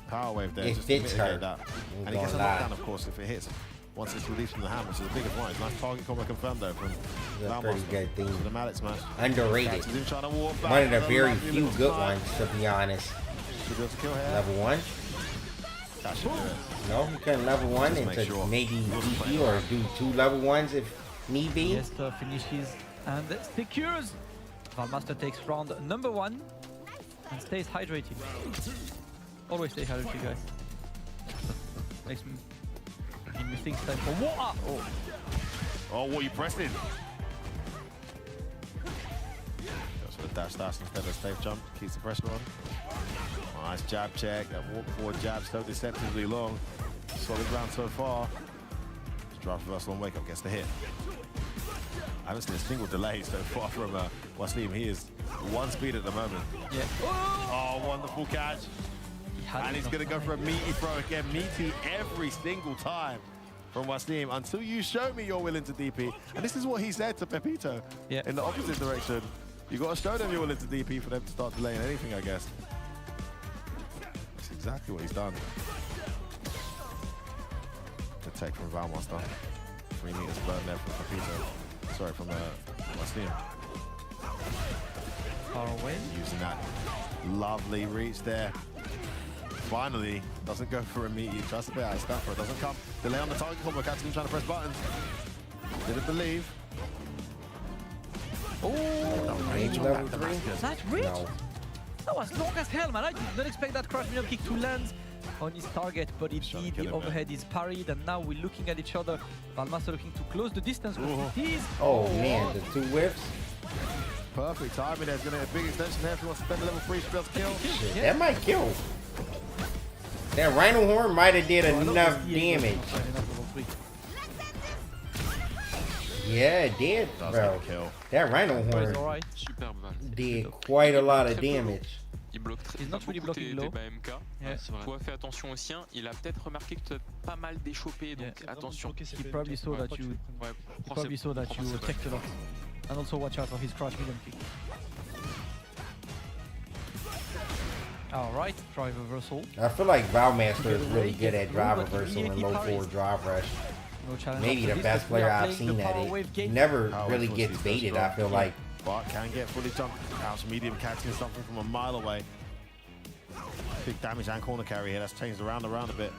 Power wave there. It fits her. That. And he gets a knockdown, of course, if it hits. Once it's released from the hand, which is the biggest one. It's nice target combo confirmed though from a pretty good theme. The mallet smash. Underrated. One of the very few good ones, to be honest. Level 1. That should do it. No, you couldn't level 1 into maybe DP or do 2 level 1s if need be. Yes, finishes and secures. Valmaster takes round number 1 and stays hydrated. Always stay hydrated, guys. Makes me think time for water. Oh, what are you pressing? Goes for the dash instead of a safe jump. Keeps the pressure on. Nice jab check. That walk forward jab so deceptively long. Solid round so far. Drive reversal on wake up gets the hit. I haven't seen a single delay so far from Wasim. He is 1 speed at the moment. Yeah. Oh, wonderful catch. And he's going to go for a meaty throw again. Meaty every single time from Wasim. Until you show me you're willing to DP. And this is what he said to Pepito in the opposite direction. You got to show them you're willing to DP for them to start delaying anything, I guess. That's exactly what he's done. The tech from Valmaster. 3 meters burn there from Pepito. Sorry, from Wasim. Far away. Using that lovely reach there. Finally, doesn't go for a meaty. Tries to play out of stuff, it doesn't come. Delay on the target combo. Catching him trying to press buttons. Didn't believe. Oh, Rage level 3? Is that rage? No. That was long as hell, man. I did not expect that crash medium kick to land on his target, but it did. The overhead is parried, and now we're looking at each other. Valmaster looking to close the distance. Oh man, the 2 whiffs. Perfect timing. There's going to be a big extension there if he wants to spend a level 3 spell to kill. Shit, that might kill. That Rhino Horn might have did enough damage. Yeah, it did, bro. That Rhino Horn did quite a lot of damage. Il bloque tes BMK. Toi, fais attention au sien. Il a peut-être remarqué que tu as pas mal déchopé, donc attention. He probably saw that you attacked a lot. And also watch out for his crouch medium kick. Alright, drive reversal. I feel like Valmaster is really good at drive reversal and low forward drive rush. Maybe the best player I've seen at it. Never really gets baited, I feel like. But can get fully jumped. Crouch medium catching something from a mile away. Big damage and corner carry here. That's changed around a bit.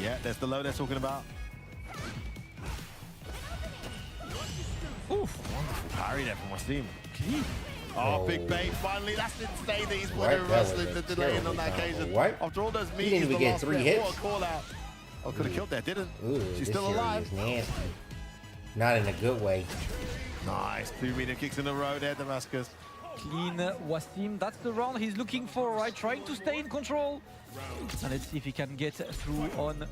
Yeah, there's the low they're talking about. Oof, wonderful parry there from Wasim. Oh, big bait. Finally, that's insane that he's winning wrestling the delay on that occasion. What? After all those meetings, he didn't even get 3 hits. What a call out. Oh, could have killed that, didn't? Ooh, she's still alive. Is nasty. Not in a good way. Nice. 2 medium kicks in a row there, Damascus. Clean Wasim. That's the round he's looking for, right? Trying to stay in control. And let's see if he can get through on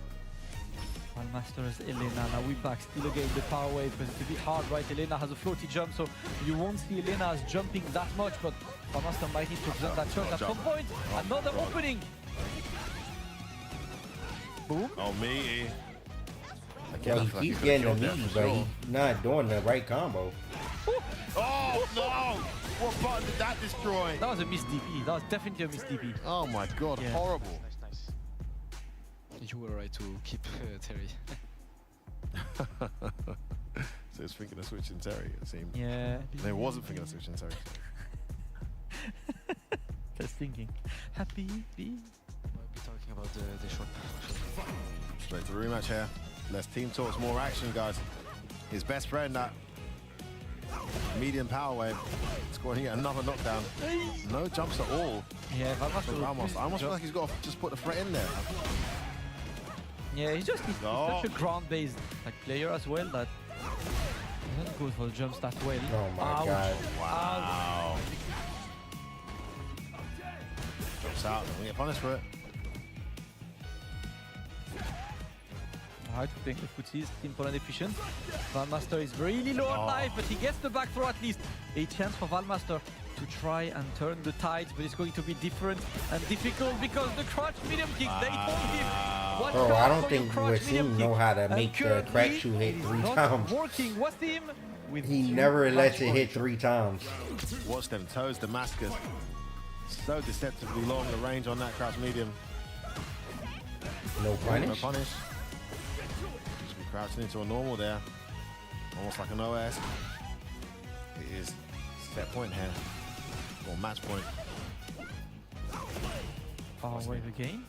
Valmaster's Elena. Now we're back still again the power wave because it's a bit hard, right? Elena has a floaty jump, so you won't see Elena as jumping that much, but Valmaster might need to present that shot at some point. Another opening. Boom. Oh, me. Well, he keeps getting the meaty, but he's not doing the right combo. Oh, no! What button did that destroy? That was a missed DP. That was definitely a missed DP. Oh my god, horrible. Nice. You were right to keep Terry. So he was thinking of switching Terry, it seemed. Yeah. No, he wasn't thinking of switching Terry. Just thinking. Happy bee. We'll be talking about the short. Straight to rematch here. Less team talks, more action, guys. His best friend, that medium power wave, scoring yet another knockdown. No jumps at all. Yeah, Valmaster. I almost feel like he's got to just put the threat in there. Yeah, he's such a ground-based player as well that doesn't go for the jumps that well. Oh my god! Wow. Jumps out, and we get punished for it. Hard to think the footsies, simple and efficient. Valmaster is really low on life, but he gets the back throw at least. A chance for Valmaster to try and turn the tides, but it's going to be different and difficult because the crouch medium kick, they told him. Bro, I don't think Wasim know how to make the crack shoe hit 3 times. Working. Wasim with he never lets it hit 3 times. Watch them toes, Damascus. So deceptively long the range on that crouch medium. No punish. No punish. Crouching into a normal there. Almost like an OS. It is set point here. Or match point. Far away again.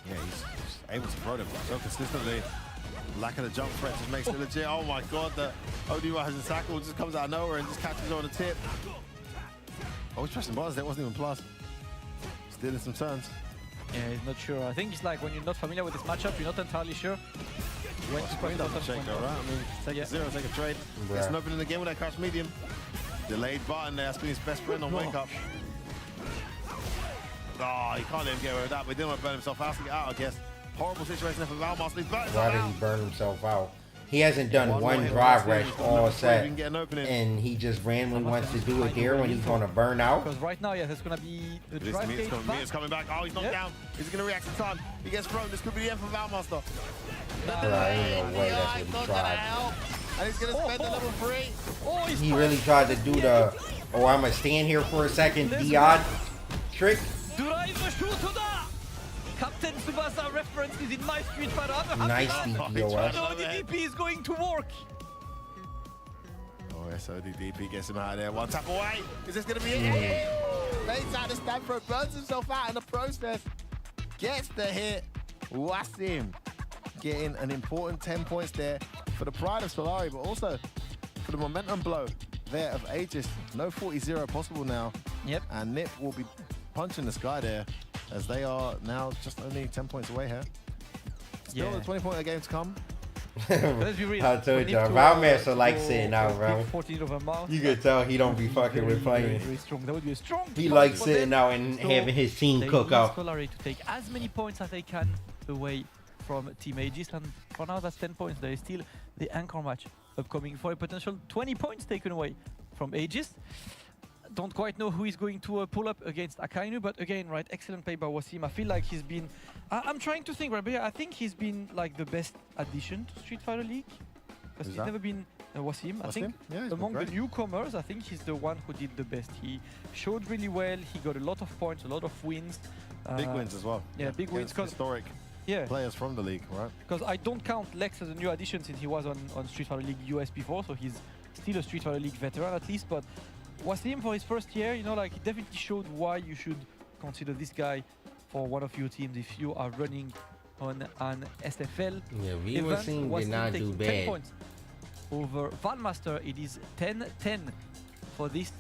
Yeah, he's able to throw them so consistently. Lack of the jump threat just makes it legit. Oh my god, the ODY has a tackle, just comes out of nowhere and just catches her on the tip. Oh, he's pressing buttons, that wasn't even plus. Stealing some turns. Yeah, he's not sure. I think it's like when you're not familiar with this matchup, you're not entirely sure when to press button. Check though, right? I mean, take a 0, take a trade. It's an opening again with that crouch medium. Delayed button there, that's been his best friend on wake up. Oh, he can't let him get away with that, but he didn't want to burn himself out to get out, I guess. Horrible situation there for Valmaster. Why did he burn himself out? He hasn't done one drive rush all set, and he just randomly wants to do it there when he's going to burn out. Because right now, yeah, there's going to be the drive gate back. It's coming back. Oh, he's knocked down. He's going to react in time. He gets thrown. This could be the end for Valmaster. Ain't no way that's what he tried. And he's going to spend the level 3. Oh, he really tried to do the, I'm going to stand here for a second, Diod trick. Captain Tsubasa references in my Street Fighter. Nice DPOS. DP is going to work. Oh, SODDP gets him out of there. One tap away. Is this going to be it? Lays out the stab throw, burns himself out in the process. Gets the hit. Wasim getting an important 10 points there for the pride of Solari, but also for the momentum blow there of Aegis. No 40-0 possible now. Yep. And Nip will be punching the sky there as they are now just only 10 points away here. Still a 20-point game to come. I told you, our master likes sitting out, bro. You could tell he don't be fucking with playing. Very strong. That would be a strong. He likes sitting out and having his team cook out. SFLEU to take as many points as they can away from Team Aegis, and for now that's 10 points. There is still the anchor match upcoming for a potential 20 points taken away from Aegis. Don't quite know who is going to pull up against Akainu, but again, right, excellent play by Wasim. I feel like he's been... I'm trying to think, right, but yeah, I think he's been like the best addition to Street Fighter League. Because he's never been Wasim. I think among the newcomers, I think he's the one who did the best. He showed really well, he got a lot of points, a lot of wins. Big wins as well. Yeah, big wins. Historic players from the league, right? Because I don't count Lex as a new addition since he was on Street Fighter League US before, so he's still a Street Fighter League veteran at least, but Wasim for his first year, you know, like he definitely showed why you should consider this guy for one of your teams if you are running on an SFL. Yeah, Wasim did not do bad. 10 points over Valmaster. It is 10-10 for this,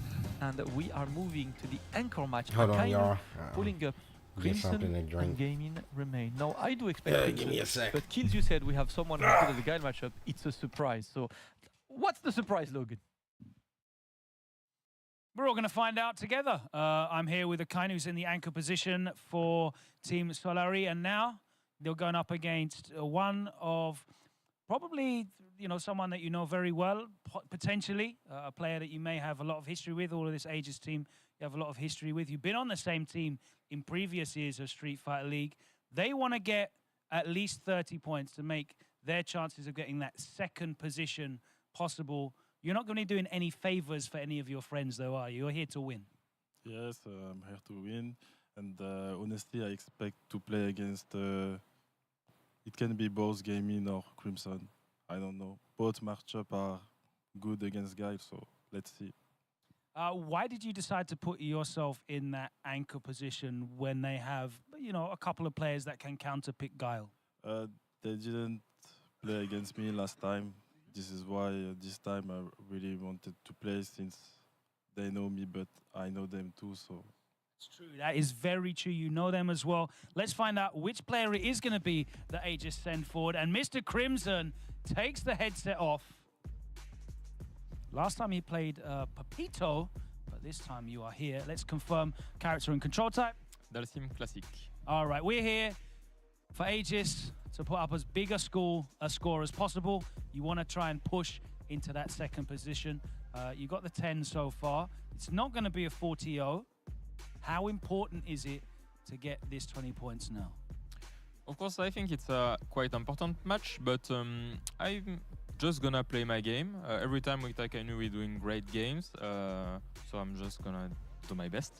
and we are moving to the anchor match. Hold on, y'all. Pulling up Get something to drink. and Gaming remain. Now I do expect give me a sec. But Kills, you said we have someone who's good at the guide matchup. It's a surprise. So what's the surprise, Logan? We're all going to find out together. I'm here with Akainu, who's in the anchor position for Team SFLEU, and now they're going up against one of probably, you know, someone that you know very well, potentially a player that you may have a lot of history with. All of this Aegis team, you have a lot of history with. You've been on the same team in previous years of Street Fighter League. They want to get at least 30 points to make their chances of getting that second position possible. You're not going to be doing any favors for any of your friends, though, are you? You're here to win. Yes, I'm here to win. And honestly, I expect to play against... it can be both Gaming or Crimson. I don't know. Both matchups are good against Guile, so let's see. Why did you decide to put yourself in that anchor position when they have, you know, a couple of players that can counter-pick Guile? They didn't play against me last time. This is why this time I really wanted to play, since they know me, but I know them too, so... It's true. That is very true. You know them as well. Let's find out which player it is going to be that Aegis send forward. And Mr. Crimson takes the headset off. Last time he played Papito, but this time you are here. Let's confirm character and control type. Dalsim Classic. All right, we're here for Aegis to put up as big a score as possible. You want to try and push into that second position. You got the 10 so far. It's not going to be a 40-0. How important is it to get this 20 points now? Of course, I think it's a quite important match, but I'm just gonna play my game. Every time with Akainu, we're doing great games, so I'm just gonna do my best.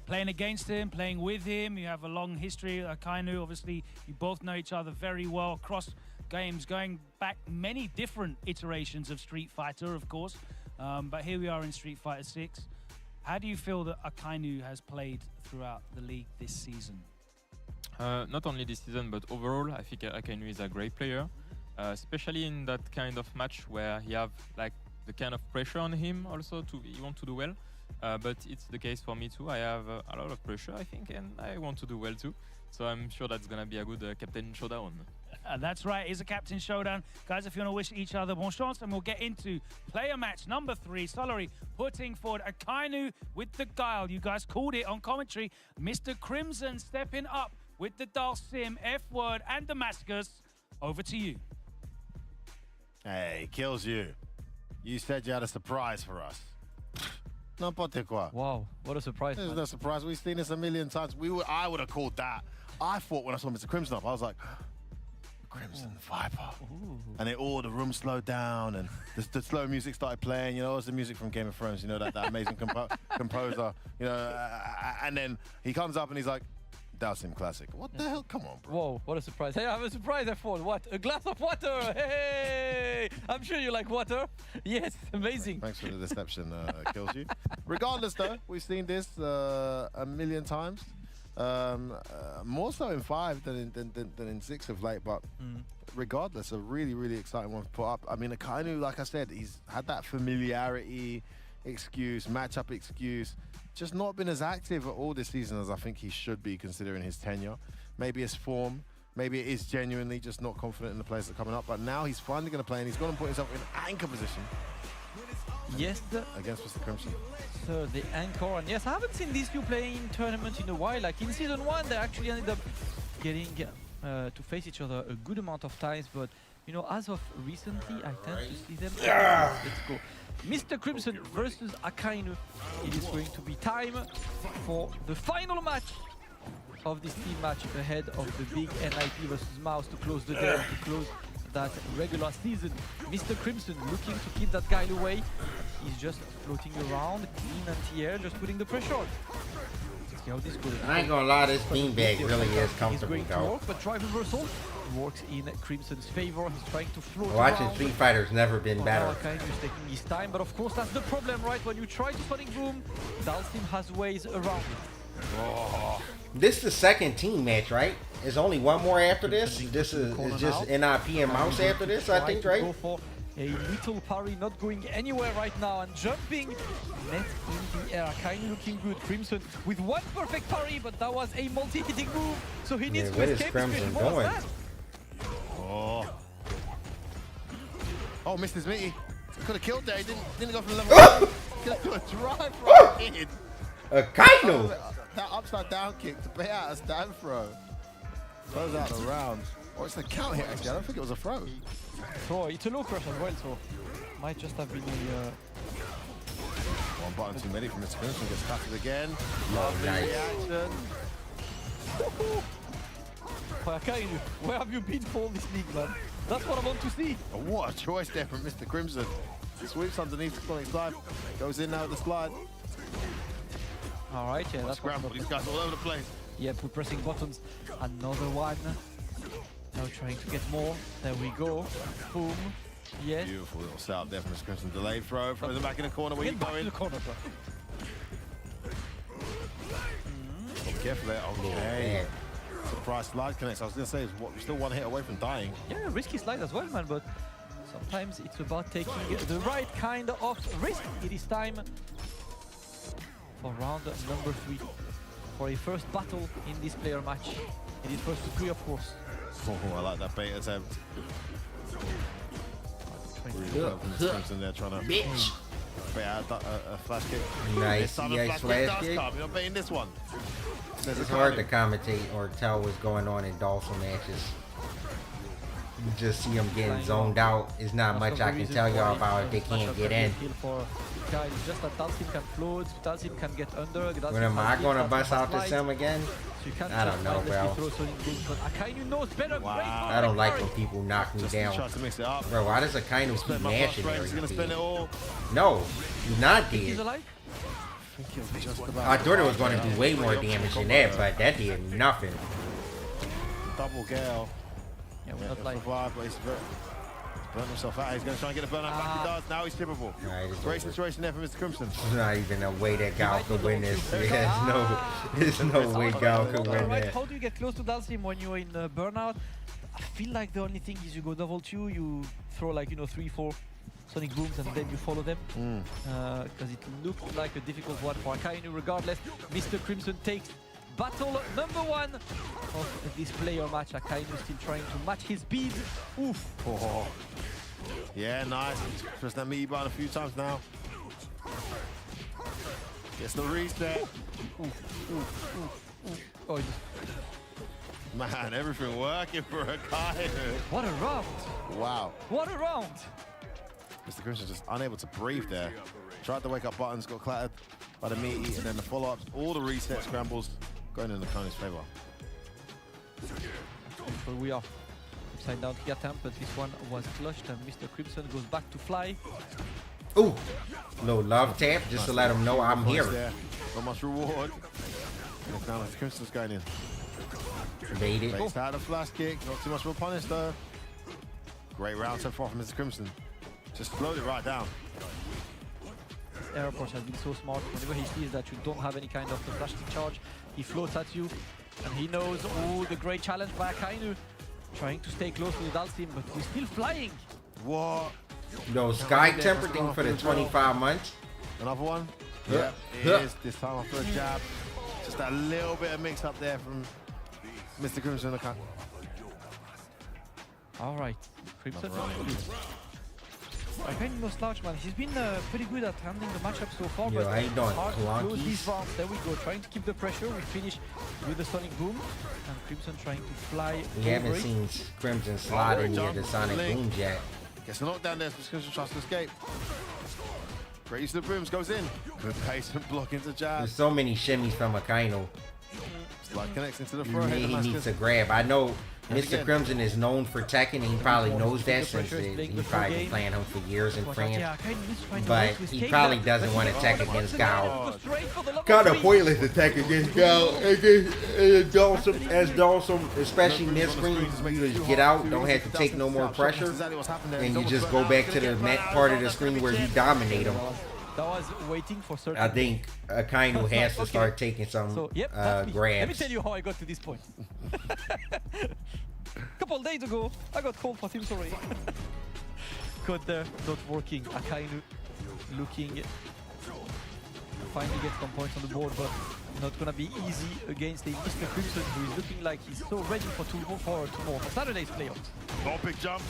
Playing against him, playing with him, you have a long history. Akainu, obviously, you both know each other very well across games, going back many different iterations of Street Fighter, of course. But here we are in Street Fighter 6. How do you feel that Akainu has played throughout the league this season? Not only this season, but overall, I think Akainu is a great player, especially in that kind of match where he have like the kind of pressure on him also he want to do well. But it's the case for me too. I have a lot of pressure, I think, and I want to do well too. So I'm sure that's gonna be a good captain showdown. That's right, it's a captain showdown. Guys, if you want to wish each other bon chance, and we'll get into player match number 3. SFLEU putting forward Akainu with the Guile. You guys called it on commentary. Mr. Crimson stepping up with the Dalsim, F-Word, and Damascus. Over to you. Hey, Kills you. You said you had a surprise for us. N'importe quoi. Wow, what a surprise. There's no surprise. We've seen this a million times. I would have called that. I thought when I saw Mr. Crimson up, I was like, Crimson Viper. Ooh. And the room slowed down and the slow music started playing. You know, it was the music from Game of Thrones, you know, that amazing composer. You know, and then he comes up and he's like, Dalsim Classic. What the hell? Come on, bro. Whoa, what a surprise. Hey, I have a surprise, F1. What? A glass of water. Hey! I'm sure you like water. Yes, amazing. Thanks for the deception, Kills you. Regardless, though, we've seen this a million times. More so in 5 than in 6 of late, but regardless, a really, really exciting one to put up. I mean, Akainu, like I said, he's had that familiarity excuse, matchup excuse, just not been as active at all this season as I think he should be considering his tenure. Maybe his form, maybe it is genuinely just not confident in the players that are coming up, but now he's finally going to play and he's going to put himself in anchor position. Yes, against Mr. Crimson. So the anchor, and yes, I haven't seen these two playing in tournament in a while. Like in season 1, they actually ended up getting to face each other a good amount of times, but you know, as of recently, I tend to see them. Let's go. Mr. Crimson versus Akainu. It is going to be time for the final match of this team match ahead of the big NIP versus Mouse to close the deal, to close that regular season. Mr. Crimson looking to keep that guy away. He's just floating around, clean anti-air, just putting the pressure on. Let's see how this goes. I ain't gonna lie, this beanbag really is comfortable, He's going to though. work, but drive reversal works in Crimson's favor. He's trying to float Watching around. Street Fighter's never been better. Akainu is taking his time, but of course that's the problem, right? When you try to Sonic Boom, Dalsim has ways around it. Oh. This is the second team match, right? There's only one more after this. This is just NIP and Mouse after this, I think, right? Go for a little parry, not going anywhere right now, and jumping net in the air. Akainu looking good. Crimson with one perfect parry, but that was a multi-hitting move, so he needs to escape. What is Crimson doing? Oh, missed his meaty. Could have killed there. He didn't go for the level. Could have a drive right in. Akainu! That upside down kick to pay out a stand throw. Throws out the round. Oh, it's a count hit actually. I don't think it was a throw. Throw. It's a low crush as well, so might just have been a. One button too many from Mr. Crimson. Gets started again. Lovely reaction. Akainu, where have you been for all this league, man? That's what I want to see. Oh, what a choice there from Mr. Crimson. Sweeps underneath the Sonic slide. Goes in now with the slide. All right, yeah, that's scramble. These guys all over the place. Yeah, we're pressing buttons. Another one. Now trying to get more. There we go. Boom. Yes. Beautiful little setup there from Mr. Crimson. Delayed throw. Throws him back in the corner. Where you going? The corner, bro. Be careful there. Okay. Surprise slide connects. I was going to say, we're still one hit away from dying. Yeah, risky slide as well, man, but sometimes it's about taking the right kind of risk. It is time for round number 3 for a first battle in this player match. It is first to 3, of course. Oh, I like that bait attempt. Crimson there trying to bait out a flash kick. Nice, flash kick. You're not baiting this one. It's hard to commentate or tell what's going on in Dawson matches. You just see them getting zoned out. There's not much I can tell y'all about if they can't get in. Just that Dalsim can float, Dalsim can get under. When am I going to bust out the sim again? So I don't know, bro. I don't like when people knock me down. Bro, why does Akainu keep mashing everything? No, he's not dead. I thought it was going to do way more damage than that, but that did nothing. Double Gale. Yeah, we're not like... But he's burnt himself out. He's going to try and get a burn out back. He does. Now he's trippable. Great situation there for Mr. Crimson. There's not even a way that Gal could win this. There's no way Gal could win that. How do you get close to Dalsim when you're in burnout? I feel like the only thing is you go double Q, you throw like, 3-4 Sonic Booms and then you follow them. Because it looked like a difficult one for Akainu. Regardless, Mr. Crimson takes battle number 1 of this player match. Akainu still trying to match his speed. Oof. Oh. Yeah, nice. Pressed that meaty button a few times now. Gets the reset. Oh, man, everything working for Akainu. What a round. Wow. What a round. Mr. Crimson just unable to breathe there. Tried to wake up buttons, got clattered by the meaty, and then the follow-ups, all the reset scrambles going in the Akainu's favor. So we are upside down here attempt, but this one was clutched and Mr. Crimson goes back to fly. Ooh, little love tap just to let him know I'm here. There. Not much reward. And now Mr. Crimson's going in. Bait it. Baits out a flash kick, not too much of a punish though. Great round so far from Mr. Crimson. Just slowed it right down. air approach has been so smart. Whenever he sees that you don't have any kind of plastic charge, he floats at you, and he knows, oh, the great challenge by Akainu, trying to stay close to the Dalsim, but he's still flying. What? No, Sky tempered thing for the 25 months. Another one? Yeah. It is. This time after a jab. Just a little bit of mix up there from Mr. Crimson. All right, Crimson. Akainu no slouch, man. He's been pretty good at handling the matchup so far, Yo, but how you doing, hard to close Clunkies? these rounds. There we go, trying to keep the pressure. We finish with the Sonic Boom, and Crimson trying to fly. We haven't over it. seen Crimson slide in yet the Sonic Booms yet. Gets a knockdown there, so Crimson tries to escape. Great use of the booms, goes in. Good pace and block into jab. There's so many shimmies from Akainu. Slide connects into the He forehead. needs to grab. I know And Mr. again. Crimson is known for teching, and he probably knows that The since pressure is playing he's the full probably been game. playing him for years in France. Yeah, Akainu is finding But ways to he escape probably that, doesn't but want he to tech wants against to Gal. go straight for the level Kind of three. pointless to tech against Gal. As Dawson, especially in this screen, you just get out, don't have to take no more pressure, and you just go back to the part of the screen where you dominate him. That was waiting for certain. I think Akainu has to start taking some So, yep, that's me. Let me grabs. tell you how I got to this point. Couple days ago, I got called for Team Sorry. Code there, not working. Akainu looking, finally get some points on the board, but not gonna be easy against a Mr. Crimson, who is looking like he's so ready for tomorrow for Saturday's playoffs. No big jump.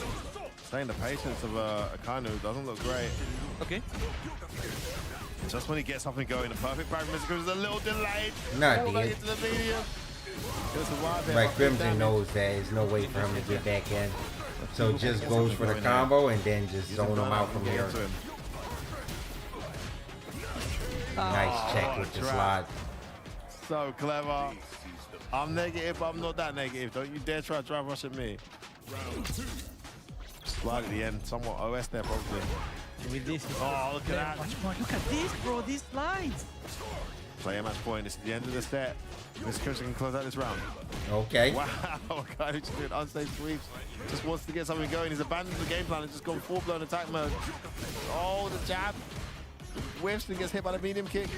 Staying the patience of Akainu doesn't look great. Okay. Just when he gets something going, the perfect back Mr. Crimson's a little delayed. Not Fall back dead. into the medium. Just a wide there, But but Crimson damage. knows that there's no way for him to get back in. So just goes for the combo and then just zone him out from here. Nice check with the slide. So clever. I'm negative, but I'm not that negative. Don't you dare try to drive rush at me. Slide at the end, somewhat OS there probably. With this, oh, look at that. Look at this, bro, these slides. Play a match point. This is the end of the set. Mr. Crimson can close out this round. Okay. Wow, guy who's just doing unsafe sweeps. Just wants to get something going. He's abandoned the game plan and just gone full-blown attack mode. Oh, the jab. Whiffs and gets hit by the medium kick.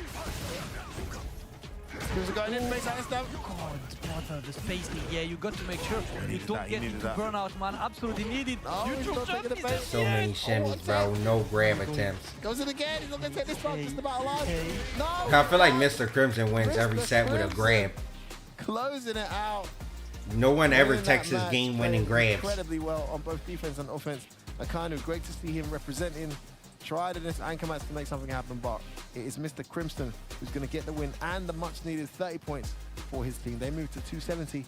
Crimson going in, makes out his stamp. God, brother, the spacing. Yeah, you got to make sure you don't get into burnout, man. Absolutely needed. Neutral jump is the So many shimmies, bro. No grab attempts. Goes in again. He's not going to take this one. Just about alive. No. I feel like Mr. Crimson wins every set with a grab. Closing it out. No one ever Winning takes that his match, game playing winning grabs. incredibly well on both defense and offense. Akainu, great to see him representing. Tried in this anchor match to make something happen, but it is Mr. Crimson who's going to get the win and the much-needed 30 points for his team. They move to 270,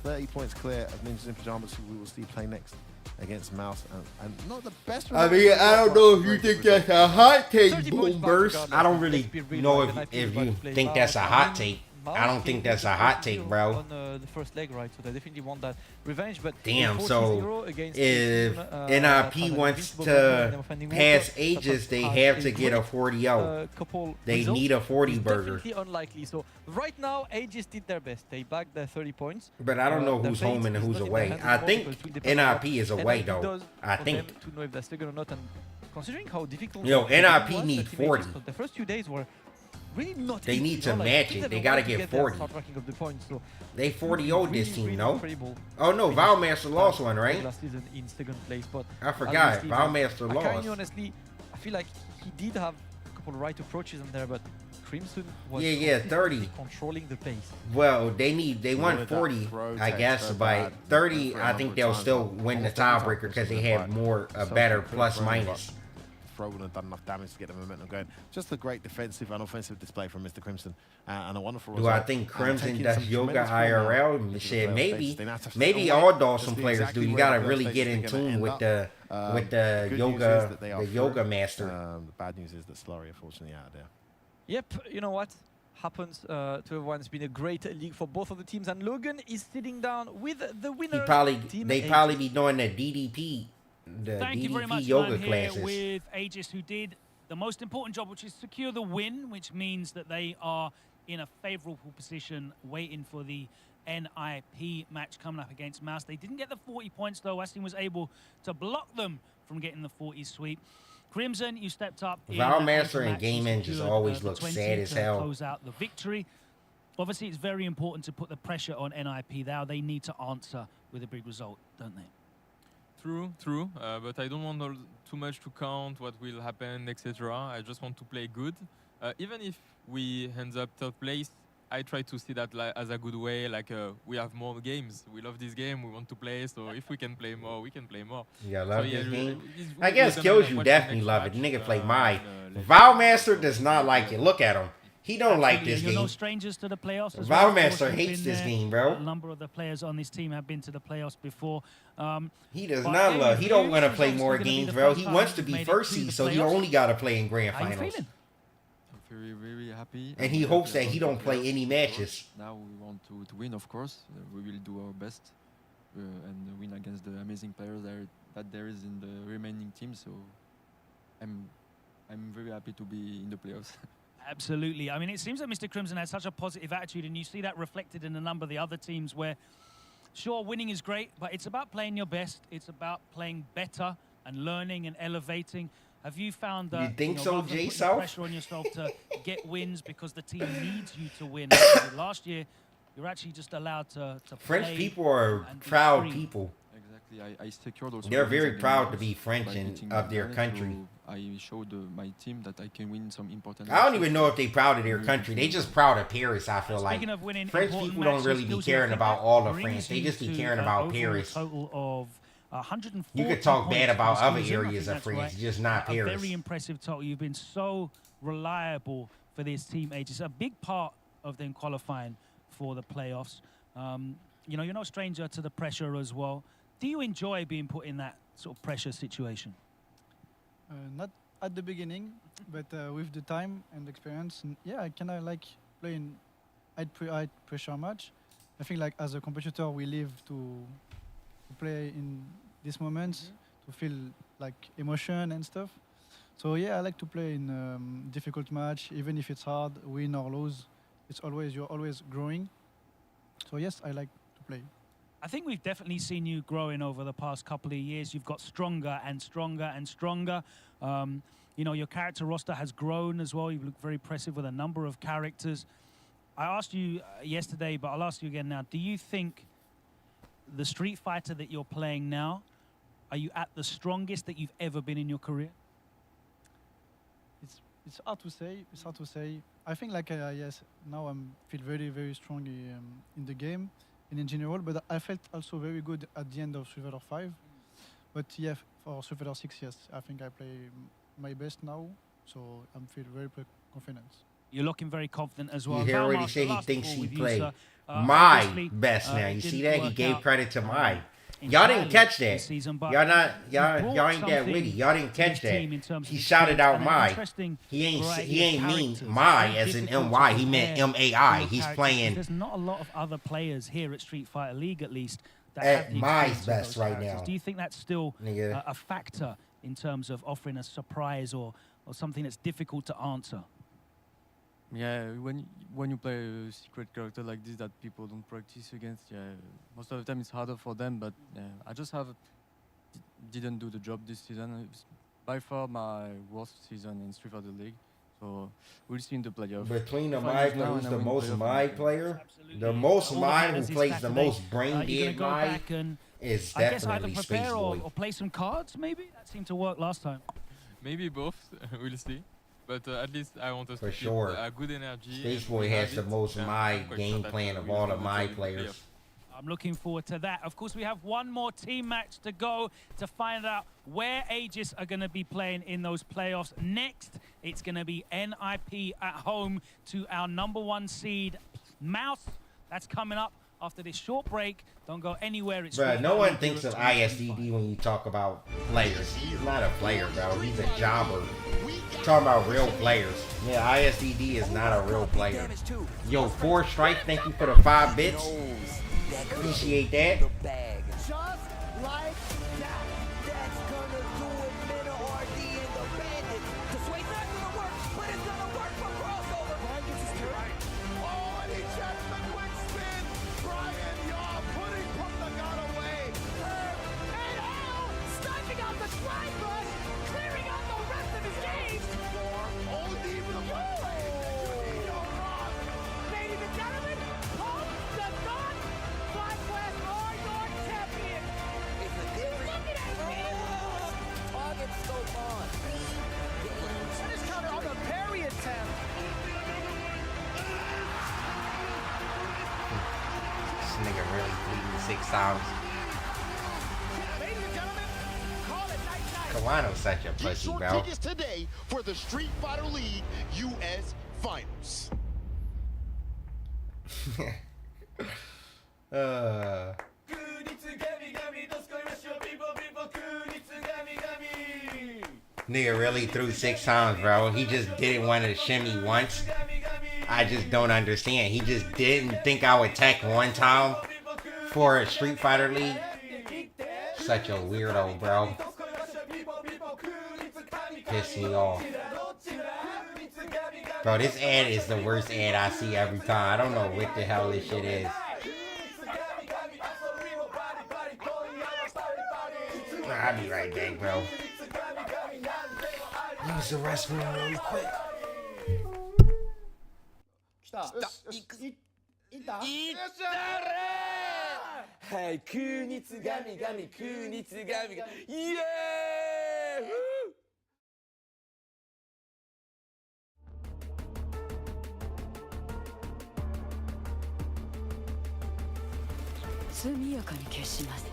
30 points clear of Ninjas in Pajamas, who we will see play next against Mouse. And not the best. I mean, I don't know if you think that's a hot take, Boom Burst. I don't really know if you think that's a hot take. I don't think that's a hot take, bro. On the first leg, right? So they definitely want that revenge. But Damn, 40-0 so against if NRP wants to pass Aegis, they have to get a 40-0. They need a 40 burger. Definitely unlikely. So right now, Aegis did their best. They bagged their 30 points. But I don't know The who's fate home and is who's not in away. their hands I anymore think because it will depend on NRP is what away, NRP though. does I for think. them to know if they're still or not. And considering how difficult Yo, the game NRP was, need the team 40. Aegis, so the first few days were really not They easy, need you to know, like, match took it. them They a gotta while to get there and 40. start racking up the points, so They 40-0 this really, team, really no? incredible. Oh, no, Valmaster lost one, right? Last season in second place, but I forgot. obviously, Valmaster Akainu, lost. honestly, I feel like he did have a couple of right approaches in there, but Crimson was Yeah, 30. controlling the pace. Well, they won Look at that 40, throw I tech guess, so but bad. 30, I think they'll still win the tiebreaker because they have more, a better plus minus. Frogan had done enough damage to get the momentum going. Just a great defensive and offensive display from Mr. Crimson, and a wonderful Do result. I think Crimson taking does some yoga tremendous form now IRL? into the Shit, playoff maybe. stages. They now have to step Maybe away. all That's Dawson players exactly do. You where gotta the really playoff get in stages are gonna tune end with up. the good news is yoga, that they are the through. yoga master. The bad news is that Slurry, unfortunately, out there. Yep, you know what? Happens to everyone. It's been a great league for both of the teams, and Logan is sitting down with the winner. They probably be doing the DDP, the Thank you very DDP much, yoga man, here classes. with Aegis, who did the most important job, which is secure the win, which means that they are in a favourable position waiting for the NIP match coming up against Mouse. They didn't get the 40 points, though. Westing was able to block them from getting the 40 sweep. Crimson, you stepped up. Valmaster and Game just always look sad as hell. Close out the victory. Obviously, it's very important to put the pressure on NIP now. They need to answer with a big result, don't they? True. But I don't want too much to count what will happen, etc. I just want to play good. Even if we end up third place, I try to see that as a good way. Like we have more games. We love this game. We want to play. So if we can play more, we can play more. Yeah, love this game. I we're guess gonna Kyoju watch definitely the love next it. match, Nigga play my. let's Valmaster does not like it. Look at him. He don't like this You're game. no strangers to the playoffs. As well. Valmaster You've hates been this there. game, bro. A number of the players on this team have been to the playoffs before. He does but not David love. He don't Hughes want to is play obviously more gonna be games, the bro. first He time wants to he's be made it first to the seed, so he playoffs. only got to play in grand How you finals. feeling? Very happy. And he hopes that he don't play any matches. Now we want to win, of course. We will do our best and win against the amazing players that there is in the remaining team. So I'm very happy to be in the playoffs. Absolutely. I mean, it seems that Mr. Crimson has such a positive attitude, and you see that reflected in a number of the other teams where, sure, winning is great, but it's about playing your best. It's about playing better and learning and elevating. Have you found that You think so, rather than Jay putting South? pressure on yourself to get wins because the team needs you to win? Last year, you're actually just allowed to French play people are and be proud free. people. Exactly. I secured also. They're wins very against proud us to be French by and beating of their Ghana, country. so I showed my team that I can win some important. I don't matches. even know if they proud of their country. They just proud of Paris, I feel like. Speaking of winning French important people don't matches, really be Skills, caring I think about that all of brings France. They you just be to caring an about overall Paris. Total of 140 You could talk bad points about for other Skills. I think areas of that's France, right. just not A Paris. very impressive total. You've been so reliable for this team, Age. It's a big part of them qualifying for the playoffs. You know, you're no stranger to the pressure as well. Do you enjoy being put in that sort of pressure situation? Not at the beginning, but with the time and experience, yeah, I kind of like playing high pressure match. I think like as a competitor, we live to play in these moments, to feel like emotion and stuff. So yeah, I like to play in difficult match, even if it's hard, win or lose. It's always, you're always growing. So yes, I like to play. I think we've definitely seen you growing over the past couple of years. You've got stronger and stronger and stronger. You know, your character roster has grown as well. You've looked very impressive with a number of characters. I asked you yesterday, but I'll ask you again now. Do you think the Street Fighter that you're playing now, are you at the strongest that you've ever been in your career? It's hard to say. It's hard to say. I think like yes, now I'm feel very strong in the game and in general. But I felt also very good at the end of Street Fighter 5. But yeah, for Street Fighter 6, yes, I think I play my best now. So I'm feel very confident. You're looking very confident as well. He already Valmaster, said he last thinks of all he with you, played sir. my Obviously, best now. it You see didn't that? He work gave out, credit to my. Y'all entirely didn't catch that. this season, but Y'all not you y'all brought ain't that witty. something Y'all didn't to this catch that. team in terms of He shouted experience out and an my. interesting He variety ain't of mean characters. my Very as in difficult to MY. He meant compare MAI. your He's characters. playing There's not a lot of other players here at Street Fighter League, at least, that at have the my experience of best those right characters. now. Do you think that's still Nigga. a factor in terms of offering a surprise or something that's difficult to answer? Yeah, when you play a secret character like this that people don't practice against, yeah, most of the time it's harder for them. But I just didn't do the job this season. It's by far my worst season in Street Fighter League. So we'll see in the playoff. Between the If I my lose now who's and I the win most playoff, my then player, the All most that my who matters is plays the Saturday. most brain You're gonna dead go my back and is I guess either definitely Space prepare or Boy. play some cards, maybe? That seemed to work last time. Maybe both. We'll see. But at least I want us For to keep sure. a good energy. Space and Boy we has have the it. most Yeah, my I'm quite game sure that plan of we'll all do of the my job in the players. playoff. I'm looking forward to that. Of course, we have one more team match to go to find out where Aegis are going to be playing in those playoffs. Next, it's going to be NIP at home to our #1 seed, Mouse. That's coming up after this short break. Don't go anywhere. It's Bruh, Street no Fighter one League thinks of Europe ISDD when you talk about players. He's not a player, bro. He's a jobber. Talking about real players. Yeah, ISDD is not a real player. Yo, 4 Strike, thank you for the 5 bits. Appreciate that. Just like that. That's gonna do it. Minna RD and the Bandit. This way's not gonna work, but it's gonna work for crossover. Brian gets his turn. Oh, and he checks the quick spin. Brian, y'all putting the gun away. And Al sniping out the strike, but clearing out the rest 6 times. Kawano's such a pussy, Get your bro. tickets today for the Street Fighter League US Finals. Nigga really threw 6 times, bro. He just didn't want to shimmy once. I just don't understand. He just didn't think I would tech 1 time for a Street Fighter League. Such a weirdo, bro. Piss me off. Bro, this ad is the worst ad I see every time. I don't know what the hell this shit is. I'll be right back, bro. Use the restroom really quick. はい、空日神々、空日神々、イエーイ速やかに消します。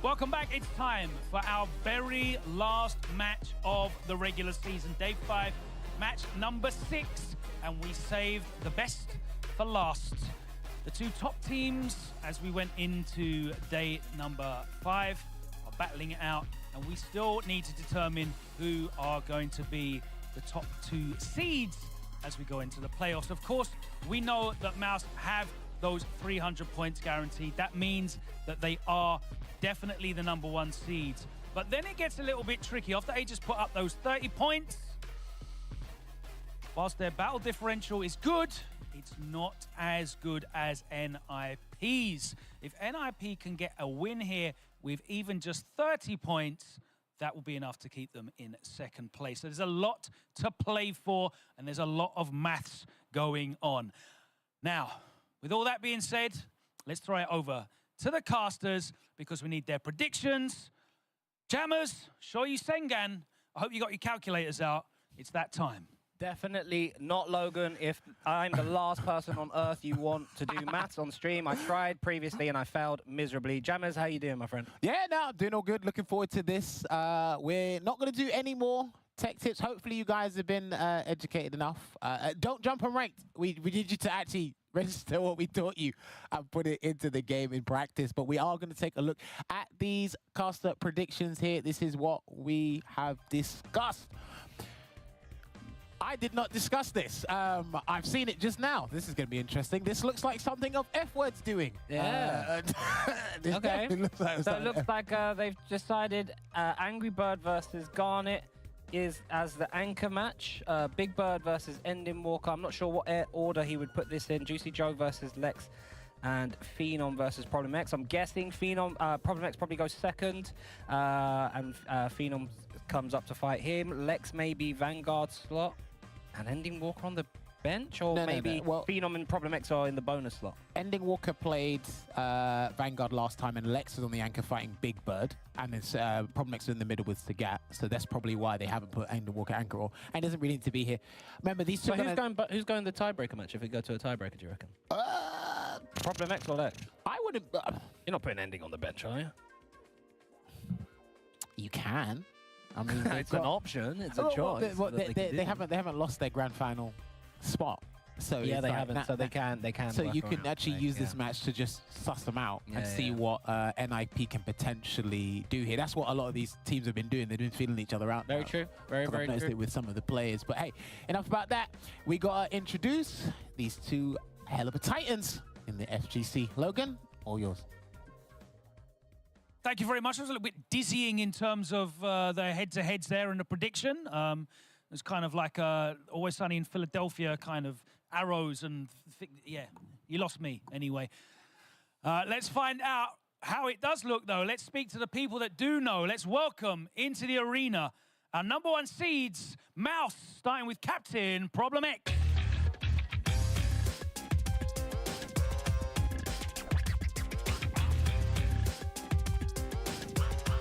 Welcome back. It's time for our very last match of the regular season. Day 5, match number 6. And we saved the best for last. The 2 top teams, as we went into day number 5, are battling it out. And we still need to determine who are going to be the top 2 seeds as we go into the playoffs. Of course, we know that Mouse have those 300 points guaranteed. That means that they are definitely the number 1 seeds. But then it gets a little bit tricky. After Aegis put up those 30 points, whilst their battle differential is good, it's not as good as NIP's. If NIP can get a win here with even just 30 points, that will be enough to keep them in second place. So there's a lot to play for, and there's a lot of maths going on. Now, with all that being said, let's throw it over to the casters because we need their predictions. Jammers, show you Sengan. I hope you got your calculators out. It's that time. Definitely not Logan. If I'm the last person on earth you want to do maths on stream, I tried previously and I failed miserably. Jammers, how you doing, my friend? Yeah, no, doing all good. Looking forward to this. We're not going to do any more tech tips. Hopefully you guys have been educated enough. Don't jump on ranked. We need you to actually register what we taught you and put it into the game in practice. But we are going to take a look at these caster predictions here. This is what we have discussed. I did not discuss this. I've seen it just now. This is going to be interesting. This looks like something of F-Word's doing. Yeah. Okay. So it looks like they've decided Angry Bird versus Garnet is as the anchor match. Big Bird versus Ending Walker. I'm not sure what order he would put this in. Juicy Joe versus Lex. And Phenom versus Problem X. I'm guessing Phenom, Problem X probably goes second. And Phenom comes up to fight him. Lex maybe Vanguard slot. And Ending Walker on the bench? Or maybe Well, Phenom and Problem X are in the bonus slot? Ending Walker played Vanguard last time, and Lex is on the anchor fighting Big Bird. And it's Problem X in the middle with Sagat. So that's probably why they haven't put Ending Walker anchor. Or and doesn't really need to be here. Remember, these two. So who's going the tiebreaker match if we go to a tiebreaker, do you reckon? Problem X or Lex? I wouldn't. You're not putting Ending on the bench, are you? You can. I mean, it's an option. It's a choice. They haven't lost their grand final spot. So yeah, it's they like haven't. So they can. So you can actually use this match to just suss them out and see what NIP can potentially do here. That's what a lot of these teams have been doing. They've been feeling each other out. Very true. Very I've noticed true. it with some of the players. But hey, enough about that. We got to introduce these two hell of a titans in the FGC. Logan, all yours. Thank you very much. It was a little bit dizzying in terms of the head-to-heads there and the prediction. It was kind of like Always Sunny in Philadelphia kind of arrows and... yeah, you lost me anyway. Let's find out how it does look, though. Let's speak to the people that do know. Let's welcome into the arena our number one seeds, Mouse, starting with Captain Problem X.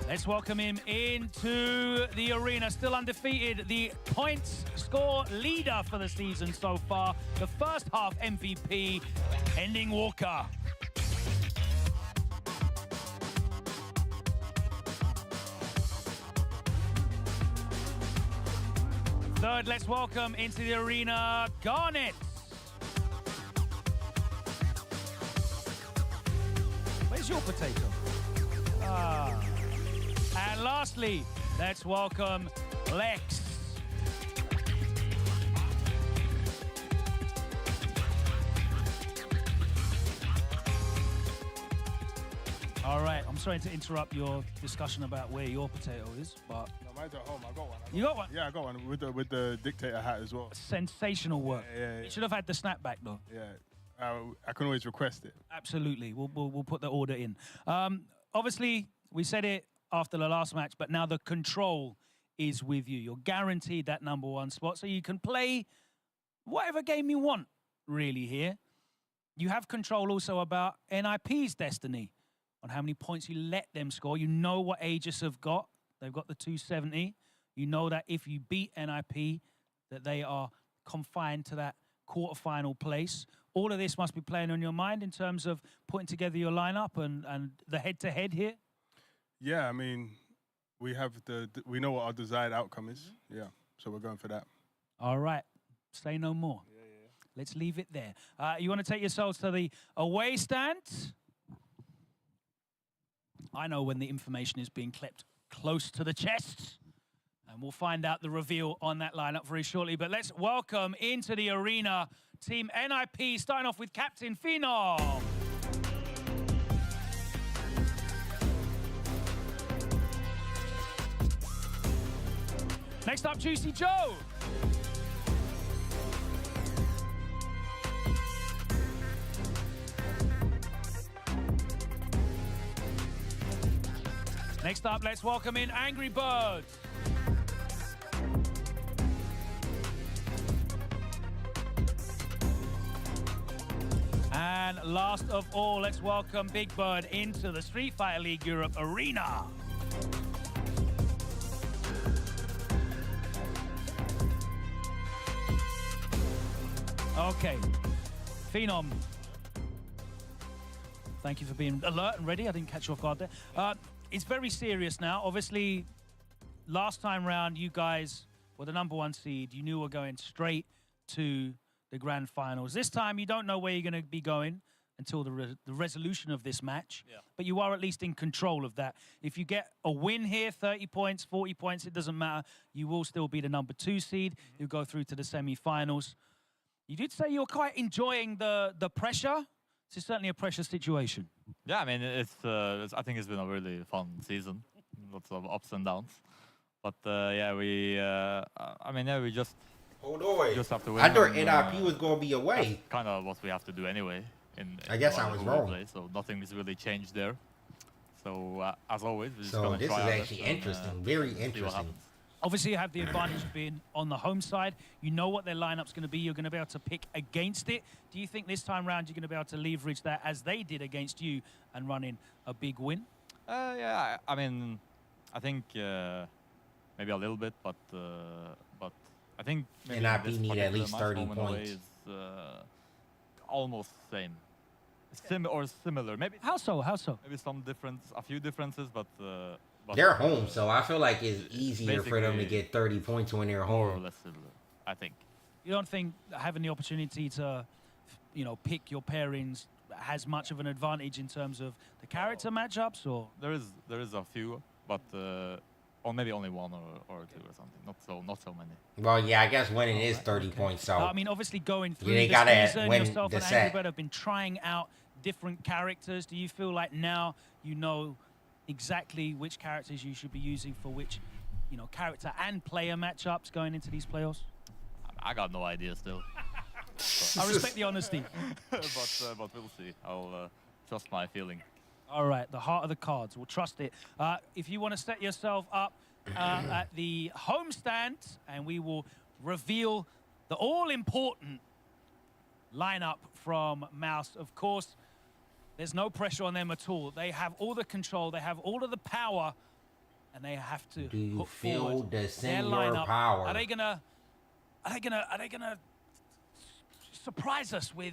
Let's welcome him into the arena. Still undefeated, the points score leader for the season so far. The first half MVP, Ending Walker. Third, let's welcome into the arena, Garnet. Where's your potato? Ah. And lastly, let's welcome Lex. All right, I'm sorry to interrupt your discussion about where your potato is, but... No, mine's at home. I got one. You got one? Yeah, I got one with the dictator hat as well. Sensational work. Yeah. You should have had the snapback, though. Yeah, I can always request it. Absolutely. We'll put the order in. Obviously, we said it after the last match, but now the control is with you. You're guaranteed that number one spot, so you can play whatever game you want, really, here. You have control also about NIP's destiny, on how many points you let them score. You know what Aegis have got. They've got the 270. You know that if you beat NIP, that they are confined to that quarterfinal place. All of this must be playing on your mind in terms of putting together your lineup and the head-to-head here. Yeah, I mean, we know what our desired outcome is. Yeah, so we're going for that. All right, say no more. Yeah. Let's leave it there. You want to take yourselves to the away stand? I know when the information is being kept close to the chest, and we'll find out the reveal on that lineup very shortly. But let's welcome into the arena Team NIP, starting off with Captain Phenom. Next up, Juicy Joe. Next up, let's welcome in Angry Bird. And last of all, let's welcome Big Bird into the Street Fighter League Europe arena. Okay, Phenom. Thank you for being alert and ready. I didn't catch you off guard there. It's very serious now. Obviously, last time round, you guys were the #1 seed. You knew we're going straight to the grand finals. This time, you don't know where you're going to be going until the resolution of this match. Yeah. But you are at least in control of that. If you get a win here, 30 points, 40 points, it doesn't matter. You will still be the #2 seed. You'll go through to the semi-finals. You did say you were quite enjoying the pressure. It's certainly a pressure situation. Yeah, I mean, I think it's been a really fun season. Lots of ups and downs. But yeah, we just have to win. I thought NIP was going to be away. Kind of what we have to do anyway. I guess I was wrong. Play, so nothing has really changed there. So as always, we're just so going to this try is actually interesting, very interesting. Obviously, you have the advantage of being on the home side. You know what their lineup's going to be. You're going to be able to pick against it. Do you think this time round you're going to be able to leverage that as they did against you and run in a big win? Yeah, I mean, I think maybe a little bit, but I think maybe NIP need at least 30 points. Is almost same, similar. Maybe how so? How so? Maybe a few differences, but. They're home, so I feel like it's easier for them to get 30 points when they're home. More or less similar, I think. You don't think having the opportunity to, pick your pairings has much of an advantage in terms of the character matchups, or there is a few, but or maybe only one or two or something. Not so many. Well, yeah, I guess winning is 30 points. So I mean, obviously going through the season, win yourself the and set. Angry Bird have been trying out different characters. Do you feel like now you know exactly which characters you should be using for which, character and player matchups going into these playoffs? I got no idea still. I respect the honesty. but we'll see. I'll trust my feeling. All right, the heart of the cards. We'll trust it. If you want to set yourself up at the home stand, and we will reveal the all-important lineup from Mouse. Of course, there's no pressure on them at all. They have all the control. They have all of the power, and they have to put forward their lineup. Power? Are they gonna surprise us with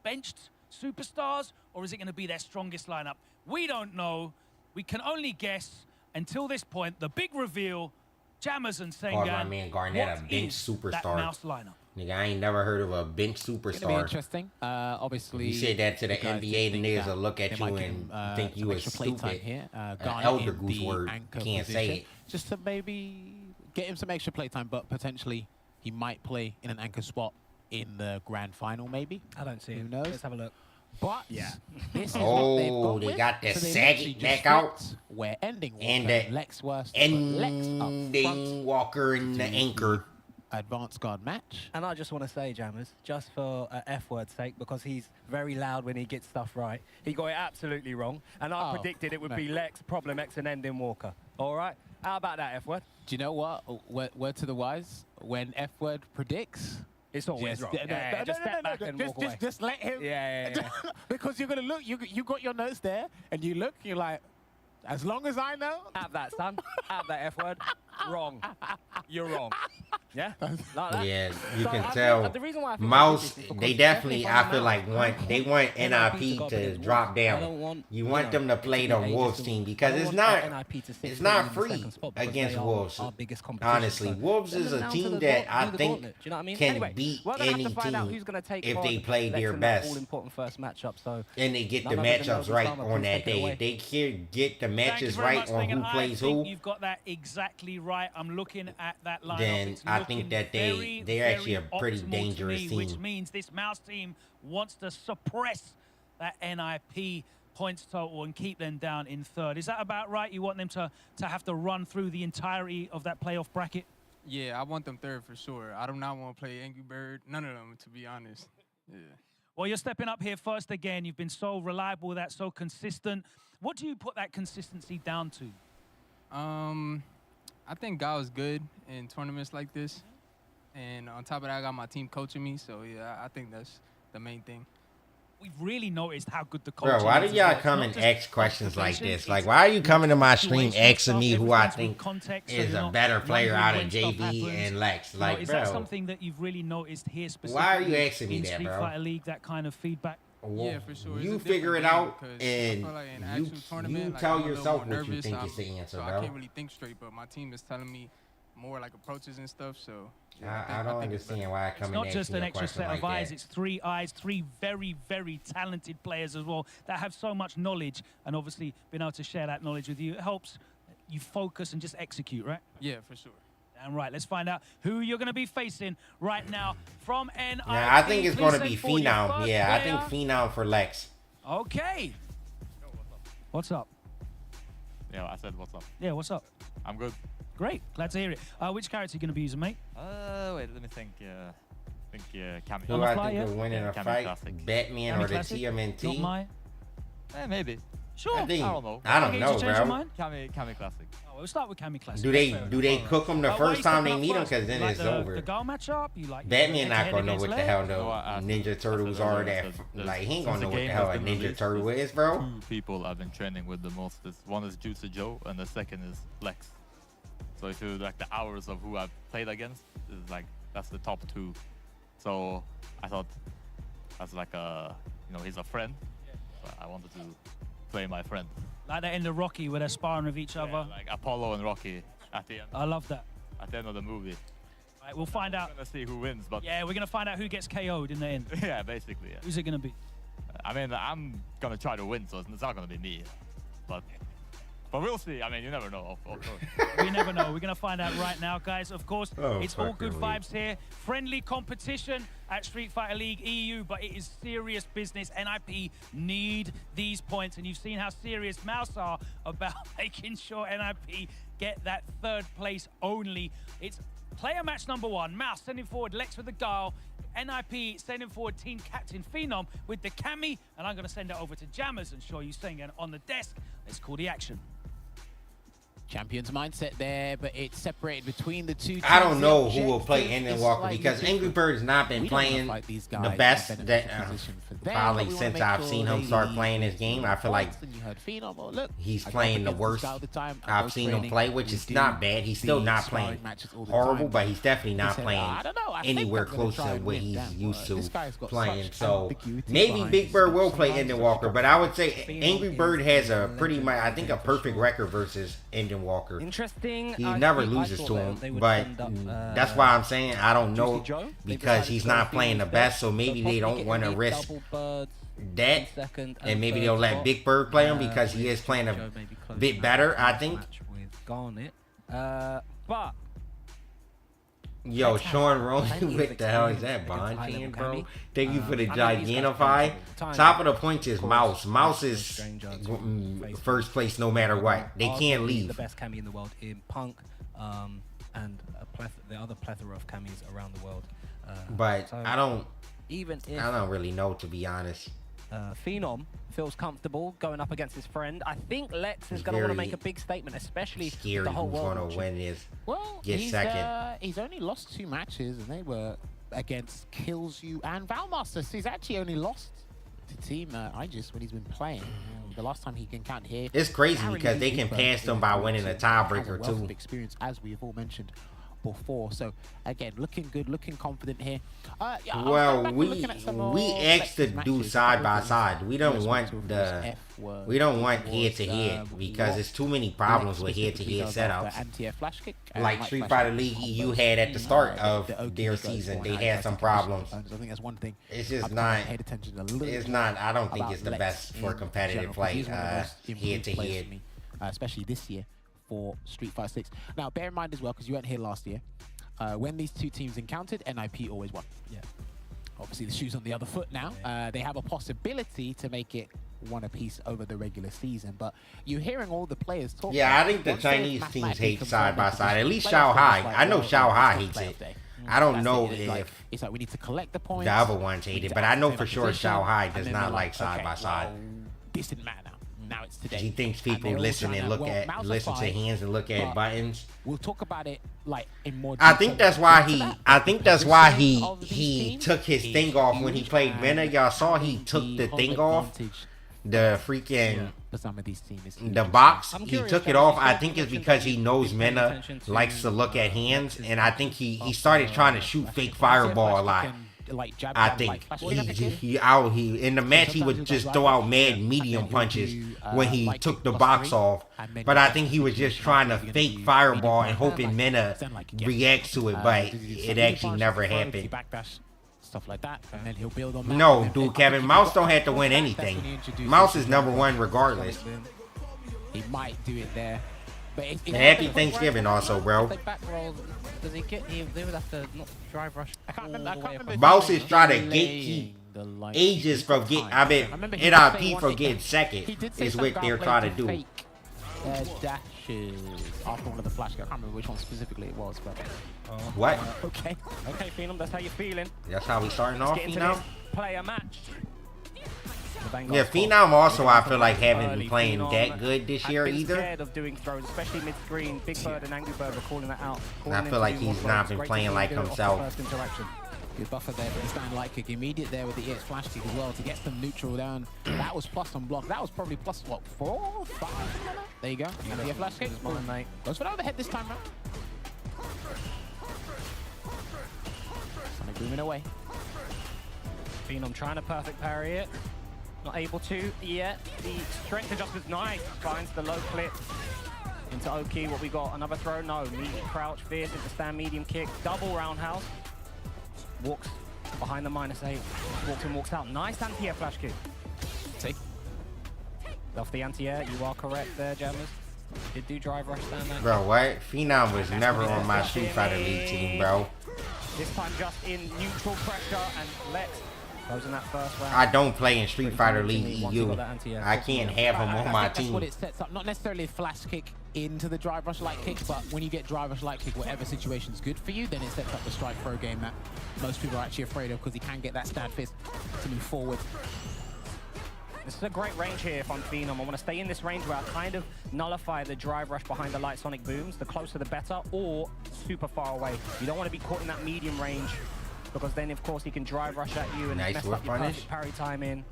benched superstars, or is it gonna be their strongest lineup? We don't know. We can only guess until this point. The big reveal: Jammers and Sengan. My man Garnett, a bench superstar. That Mouse lineup? Nigga, I ain't never heard of a bench superstar. It's gonna be interesting. Obviously, you said that to the NBA, the niggas will look at you and think you is stupid. Here. Elder Goose word, can't say it. Just to maybe get him some extra playtime, but potentially he might play in an anchor spot in the grand final, maybe. I don't see it. Who knows? Let's have a look. But yeah, this is what they've got they with. got the So they saggy literally neck just out. flipped. We're ending Walker, And the Lex worst, Lex up front. Walker and the anchor. Advanced guard match. And I just want to say, Jammers, just for F-word's sake, because he's very loud when he gets stuff right, he got it absolutely wrong. And I predicted it would be Lex, Problem X, and Ending Walker. All right? How about that, F-word? Do you know what? Word to the wise, when F-word predicts, it's always wrong. Just step back and walk away. Just let him. Yeah. Because you're going to look, you got your notes there, and you look, you're like, as long as I know. Have that, son. Have that F-word. Wrong. You're wrong. Yeah? Like that. Yeah, you can tell. The reason why I Mouse, they definitely, I feel like, want NIP to drop down. You want them to play the Wolves team because it's not free against Wolves. Honestly, Wolves is a team that I think can beat any team if they play their best. All-important first matchup. So and they get the matchups right on that day. If they can get the matches right on who plays who, you've got that exactly right. I'm looking at that lineup. Then I think that they're actually a pretty dangerous team. Which means this Mouse team wants to suppress that NIP points total and keep them down in third. Is that about right? You want them to have to run through the entirety of that playoff bracket? Yeah, I want them third for sure. I do not want to play Angry Bird. None of them, to be honest. Yeah. Well, you're stepping up here first again. You've been so reliable with that, so consistent. What do you put that consistency down to? I think God was good in tournaments like this. And on top of that, I got my team coaching me. So, yeah, I think that's the main thing. We've really noticed how good the coaching is. Bro, why do y'all come and ask questions like this? Like, why are you coming to my stream asking me who I think is a better player out of JV and Lex? Like, is bro, that something that you've really noticed here specifically? why are you asking me in that, Street bro? Fighter League, that kind of feedback? Yeah, for sure. You It's a figure it different out, game because and I feel like in actual tournament, you like, tell I'm a little yourself more what you nervous. think is the answer, so bro. I can't really think straight, but my team is telling me more like approaches and stuff. So yeah, I don't understand why I come and Not ask just me an a extra question set like of eyes, that. it's 3 eyes, 3 very, very talented players as well that have so much knowledge, and obviously being able to share that knowledge with you, it helps you focus and just execute, right? Yeah, for sure. And right, let's find out who you're going to be facing right now from NIP. Yeah, I think it's going to be Please send forward your Phenom. first Yeah, I think player. Phenom for Lex. Okay. What's up? Yeah, I said what's up. Yeah, what's up? I'm good. Great, glad to hear it. Which character are you going to be using, mate? Wait, let me think. Kami. Who I think will win in a Kami fight? Classic. Batman Kami or the Classic? TMNT? Not mine. Maybe. Sure. I think- I don't know. I don't Okay, know, did you change your bro. mind? Kami Classic. Oh, we'll start with Kami Classic. Do That's they fair do enough. they cook them the Why are first you time stepping they up meet them? first? Because then You like it's the over. Gal matchup? You like Batman not head-to-head gonna know against what the Lex? hell the No, I- Ninja Turtles are. That like he ain't gonna know what the hell a Ninja Turtle is, bro. 2 people I've been training with the most. One is Jutsu Joe, and the second is Lex. So if you like the hours of who I've played against, is like that's the top 2. So I thought as like he's a friend. So I wanted to play my friend. Like that in the Rocky where they're sparring with each other. Like Apollo and Rocky at the end. I love that. At the end of the movie. Right, we'll find out. We're gonna see who wins, but Yeah, we're gonna find out who gets KO'd in the end. yeah, basically. Yeah. Who's it gonna be? I mean, I'm gonna try to win, so it's not gonna be me. But we'll see. I mean, you never know. Of course. We never know. We're going to find out right now, guys. Of course, Oh, it's all good fucking vibes here. Friendly competition at Street Fighter League EU, but it is serious business. NIP need these points, and you've seen how serious Mouse are about making sure NIP get that 3rd place only. It's player match number 1. Mouse sending forward Lex with the Guile. NIP sending forward team captain Phenom with the Kami, and I'm going to send it over to Jammers and show you Sengen on the desk. Let's call the action. Champion's mindset there, but it's separated between the 2 teams. I don't know The who will play objective Ending is Walker slightly because Angry different. Bird has not been We don't wanna playing fight these the guys best in a that beneficial position for them, probably but we wanna since make I've sure seen him they start leave playing this game. I feel like points. And you heard Phenom, oh, look, he's I go playing the against this worst guy all the time. I go I've seen him training, play, which we is do not bad. He's still these not sparring playing matches all the horrible, time. but he's definitely He not said, playing I don't know, I think anywhere I'm gonna close try to and what win. he's Damn, used this to guy's got playing. such So ambiguity maybe behind Big his Bird speech. will play Sometimes Ending it's Walker, but I would say Phenom Angry is Bird has a a pretty much, I think, a legendary perfect for record versus Ending Walker. Interesting. He I never think- I loses thought to they- him, they would but end up, that's why I'm saying I don't know Juicy Joe. They because decided he's to go not playing the Phenom's best, best, so maybe but they don't possibly want to getting risk double birds that, in second and maybe third they'll let spot. Big Bird play him because he is playing a Joe maybe closing bit out better, that I think. match with Garnet. But Yo, Lex has Sean plenty Rowan, of what the hell is experience that, against Bond high-level King, bro? Kami. Thank you for the I mean, these guys Gigantify. play all the time. Top of the points is Of course, Mouse. Mouse Lex is stranger to first place no matter what. They can't Arguably leave. The best Kami in the world in Punk, and the other plethora of Kamis around the world. But so I don't really know, to be honest. Phenom feels comfortable going up against his friend. I think Lex is He's going to want to very make a big statement, especially with Scary the whole who's world. going to win this. Well, Get second. he's only lost 2 matches, and they were against Kills You and Valmaster. So he's actually only lost to Team Aegis when he's been playing. The last time he can count here. It's crazy Aaron because they Lee can Big pass Bird them is by going winning to a have tiebreaker, wealth too. of experience, as we have all mentioned before. So again, looking good, looking confident here. Yeah, I was going Well, back and looking at some we of asked to Lex's do matches. side by Both of side. them We don't was want towards the F were head to head because there's too many problems with head to head setups. Anti-air flash kick, Like Street Fighter League EU had at the start of their season, they had some problems. I think that's one thing. It's just I've not. paid attention a little It's bit not. I don't think about it's the Lex best for in competitive general, 'cause play he's one of the most improved head to players head. for me, especially this year for Street Fighter 6. Now, bear in mind as well, because you weren't here last year, when these 2 teams encountered, NIP always won. Yeah. Obviously, the shoe's on the other foot now. They have a possibility to make it one apiece over the regular season. But you're hearing all the players talk. Yeah, I think the Chinese teams hate side by side. At least Shanghai. I know Shanghai hates it. I don't know if it's like we need to collect the points. the other ones hate it, but I know for sure Shanghai does not like side by side. This didn't matter. Now it's today. He thinks people listen and listen to hands and look at buttons. We'll talk about it like in more. I think that's why he took his thing off when he played Mena. Y'all saw he took the thing off. The freaking the box, he took it off. I think it's because he knows Mena likes to look at hands, and I think he started trying to shoot fake fireball a lot. I think he in the match he would just throw out mad medium punches when he took the box off, but I think he was just trying to fake fireball and hoping Mena reacts to it, but it actually never happened. Stuff like that, and then he'll build on that. No, dude, Kevin, Mouse don't have to win anything. Mouse is #1 regardless. He might do it there. But Happy Thanksgiving also, bro. Does he get? They would have to not drive rush. I can't remember. Mouse is trying to gatekeep ages from getting. I mean, NIP from getting second is what they're trying to do. Dashes after one of the flash. I can't remember which one specifically it was, but what? Okay, Phenom, that's how you're feeling. That's how we starting off, Phenom. Play a match. Yeah, Phenom also I feel like haven't been playing that good this year either. Scared of doing throws, especially mid-screen. Big Bird and Angry Bird were calling that out. I feel like he's not been playing like himself. Good buffer there for the stand light kick. Immediate there with the EX flash kick as well to get some neutral down. That was plus on block. That was probably plus, what, 4, 5? There you go. Yeah, flash kick. Goes for the overhead this time round. Sonic booming away. Phenom trying to perfect parry it. Not able to yet. The strength adjustment's nice. Finds the low clip into Oki. What we got? Another throw? No. Medium crouch, fierce into stand medium kick. Double roundhouse. Walks behind the -8. Walks in, walks out. Nice anti-air flash kick. See? Off the anti-air. You are correct there, Jammers. Did do drive rush stand there. Bro, what? Phenom was never on my Street Fighter League team, bro. This time just in neutral pressure and Lex goes in that first round. I don't play in Street Fighter League EU. I can't have him on my That's team. what it sets up. Not necessarily a flash kick into the drive rush light kick, but when you get drive rush light kick, whatever situation's good for you, then it sets up the strike throw game that most people are actually afraid of because he can get that stand fist to move forward. This is a great range here if I'm Phenom. I want to stay in this range where I kind of nullify the drive rush behind the light sonic booms. The closer the better, or super far away. You don't want to be caught in that medium range because then, of course, he can drive rush at you and mess up your perfect parry timing.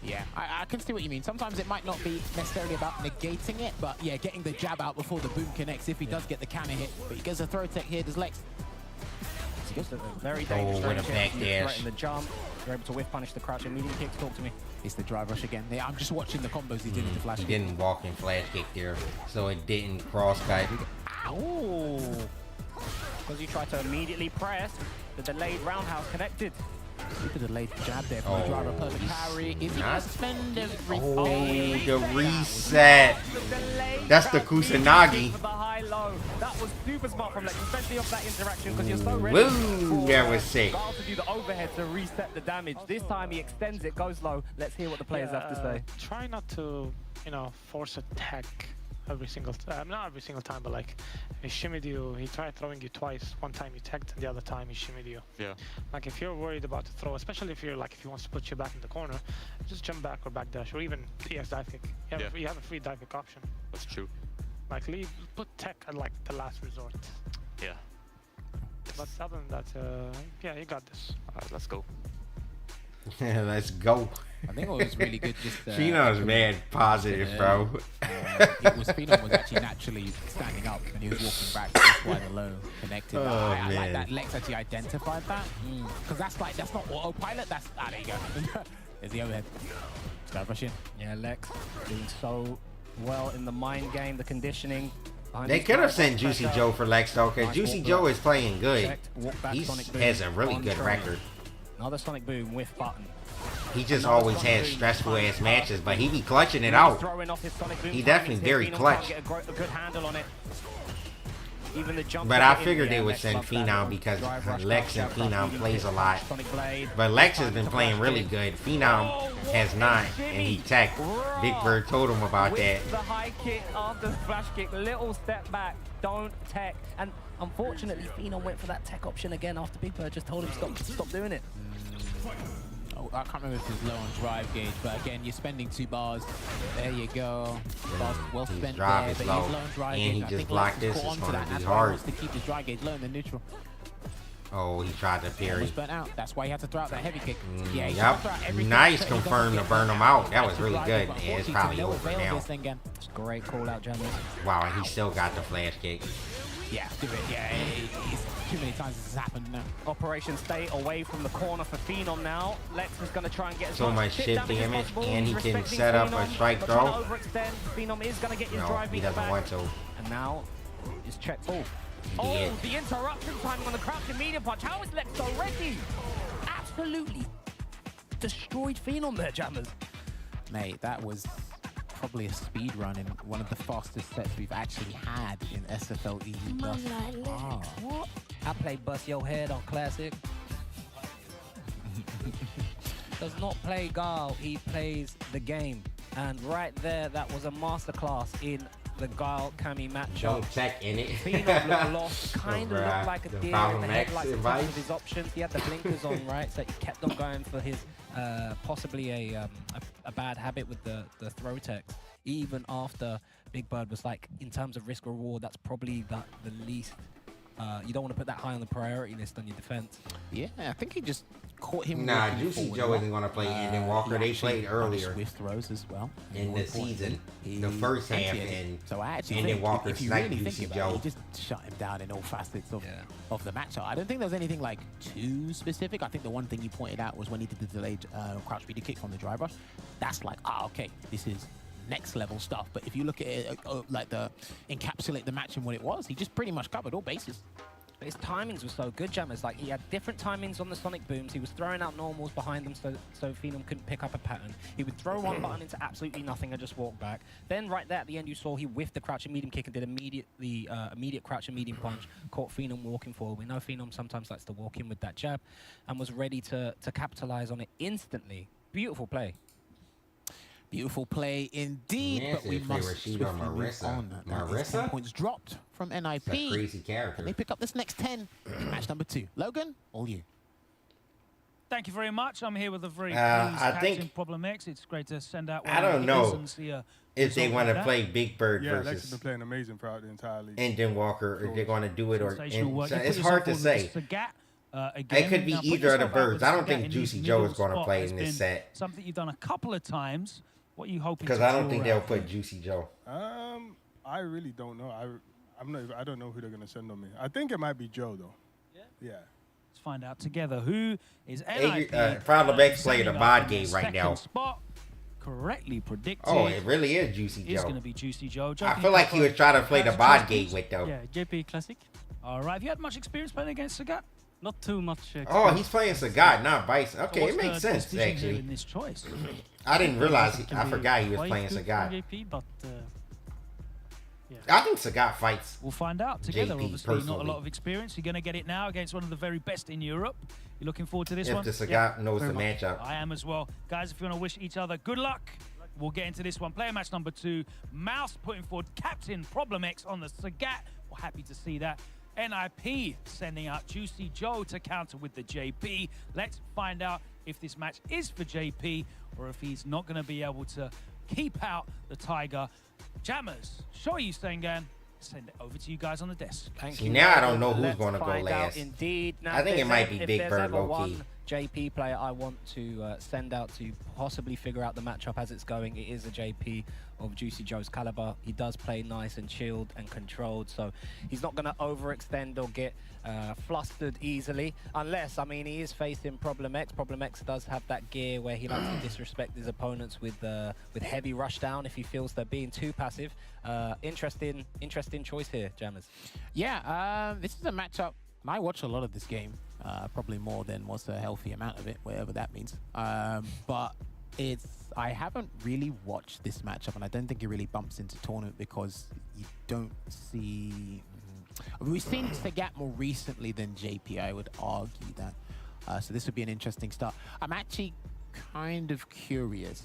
Yeah, I can see what you mean. Sometimes it might not be necessarily about negating it, but yeah, getting the jab out before the boom connects if he does get the counter hit. But he gets a throw tech here. Does Lex? Just a very dangerous with a back dash. In the jump, you're able to whiff punish the crouch and medium kicks. Talk to me. It's the drive rush again. Yeah, I'm just watching the combos he did with the flash kick. He didn't walk in flash kick there, so it didn't cross cut. Ow! Because you tried to immediately press, the delayed roundhouse connected. Super delayed jab there from the driver. Perfect parry. Is he gonna spend everything? Oh, the reset. That's the Kusanagi. For the high-low. That was super smart from Lex, especially off that interaction because you're so ready. Woo, that was sick. Val to do the overhead to reset the damage. This time he extends it, goes low. Let's hear what the players have to say. Try not to, force attack every single time. Not every single time, but like he shimmied you. He tried throwing you twice. One time you tagged, and the other time he shimmied you. Yeah. Like if you're worried about the throw, especially if he wants to put you back in the corner, just jump back or back dash or even EX dive kick. You have a free dive kick option. That's true. Like put tech at like the last resort. Yeah. But other than that, yeah, you got this. Alright, let's go. Let's go. I think it was really good. Just Phenom's mad positive, bro. Phenom was actually naturally standing up and he was walking back. That's why the low connected. I like that Lex actually identified that because that's not autopilot. That's there you go. There's the overhead. Start rushing. Yeah, Lex doing so well in the mind game, the conditioning. They could have sent Juicy Joe for Lex though, because Juicy Joe is playing good. He has a really good record. Another Sonic Boom with button. He just always has stressful ass matches, but he be clutching it out. He definitely very clutch. Get a good handle on it. Even the jump. But I figured they would send Phenom because Lex and Phenom plays a lot. But Lex has been playing really good. Phenom has not, and he teched. Big Bird told him about that. The high kick after the flash kick, little step back, don't tech. And unfortunately, Phenom went for that tech option again after Big Bird just told him stop doing it. Oh, I can't remember if it was low on drive gauge, but again, you're spending 2 bars. There you go. Bars well spent there, but he's low on drive gauge. And he just blocked this. It's going to be hard. Wants to keep his drive gauge low in the neutral. Oh, he tried to parry. Almost burnt out. That's why he had to throw out that heavy kick. Yeah, yep. Nice confirmed to burn him out. That was really good. Yeah, it's probably over now. Great call out, Jammers. Wow, and he still got the flash kick. Yeah, do it. Yeah, it's too many times this has happened now. Operation stay away from the corner for Phenom now. Lex is going to try and get so much shit damage, and he can set up a strike throw. Phenom is going to get his drive he doesn't want to. And now is check. Oh, the interruption timing on the crouching medium punch. How is Lex so ready? Absolutely destroyed Phenom there, Jammers. Mate, that was probably a speed run in one of the fastest sets we've actually had in SFLEU. What? I played Bust Your Head on Classic. Does not play Guile, he plays the game. And right there, that was a masterclass in the Guile Cammy matchup. Don't check in it. Phenom looked lost, kind of looked like a deer in the headlights in terms of his options. He had the blinkers on, right? So he kept on going for his possibly a bad habit with the throw tech. Even after Big Bird was like, in terms of risk reward, that's probably the least. You don't want to put that high on the priority list on your defense. Yeah, I think he just caught him. Nah, Juicy Joe isn't going to play Anden Walker. They played earlier. Swift throws as well. In the season, the first half, and so I actually Anden Walker sniped Juicy Joe. He just shut him down in all facets of the matchup. I don't think there was anything like too specific. I think the one thing he pointed out was when he did the delayed crouch speedy kick from the driver. That's like, okay, this is next level stuff. But if you look at it, like encapsulate the match and what it was, he just pretty much covered all bases. But his timings were so good, Jammers. Like, he had different timings on the Sonic Booms. He was throwing out normals behind them so Phenom couldn't pick up a pattern. He would throw one button into absolutely nothing and just walk back. Then right there at the end, you saw he whiffed the crouch and medium kick and did immediate crouch and medium punch, caught Phenom walking forward. We know Phenom sometimes likes to walk in with that jab and was ready to capitalize on it instantly. Beautiful play. Beautiful play indeed, yes, but we must swiftly move on. 10 points dropped from NIP. That's a crazy character. And they pick up this next 10 in match number 2. Logan, all you. Thank you very much. I'm here with a very I think Problem X. It's great to send out. I don't know if they want to play Big Bird Lex has versus been playing amazing throughout the entire league. Anden Walker, if they're going to do it or. So it's hard to say. It could be either of the birds. I don't think Juicy Joe is going to play in this set. Something you've done a couple of times. What are you hoping? Because I don't think they'll put Juicy Joe. I really don't know. I don't know who they're gonna send on me. I think it might be Joe though. Yeah. Let's find out together who is NIP. Problem X playing a bod game right now. Spot. Correctly predicted. Oh, it really is Juicy Joe. It's going to be Juicy Joe. I feel like he was trying to play the bod game with though. Yeah, JP Classic. All right. Have you had much experience playing against Sagat? Not too much. Oh, he's playing Sagat, not Bison. Okay, it makes sense actually. In this choice? I didn't realize. I forgot he was playing Sagat. JP, but yeah. I think Sagat fights. We'll find out together. JP, obviously, personally. not a lot of experience. You're going to get it now against one of the very best in Europe. You're looking forward to this one? If the Sagat knows the matchup. I am as well. Guys, if you want to wish each other good luck, we'll get into this one. Player match number 2. Mouse putting forward Captain Problem X on the Sagat. We're happy to see that. NIP sending out Juicy Joe to counter with the JP. Let's find out if this match is for JP or if he's not going to be able to keep out the Tiger. Jammers, show you, Sengan. Send it over to you guys on the desk. Thank you. Now I don't know who's going to go last. Indeed. Now, I think it might be Big Bird low-key. JP player I want to send out to possibly figure out the matchup as it's going. It is a JP of Juicy Joe's caliber. He does play nice and chilled and controlled, so he's not going to overextend or get flustered easily, unless, I mean, he is facing Problem X. Problem X does have that gear where he likes to disrespect his opponents with heavy rush down if he feels they're being too passive. Interesting choice here, Jammers. Yeah, this is a matchup. I watch a lot of this game, probably more than what's a healthy amount of it, whatever that means. But I haven't really watched this matchup, and I don't think it really bumps into tournament because you don't see We've seen Sagat more recently than JP, I would argue that. So this would be an interesting start. I'm actually kind of curious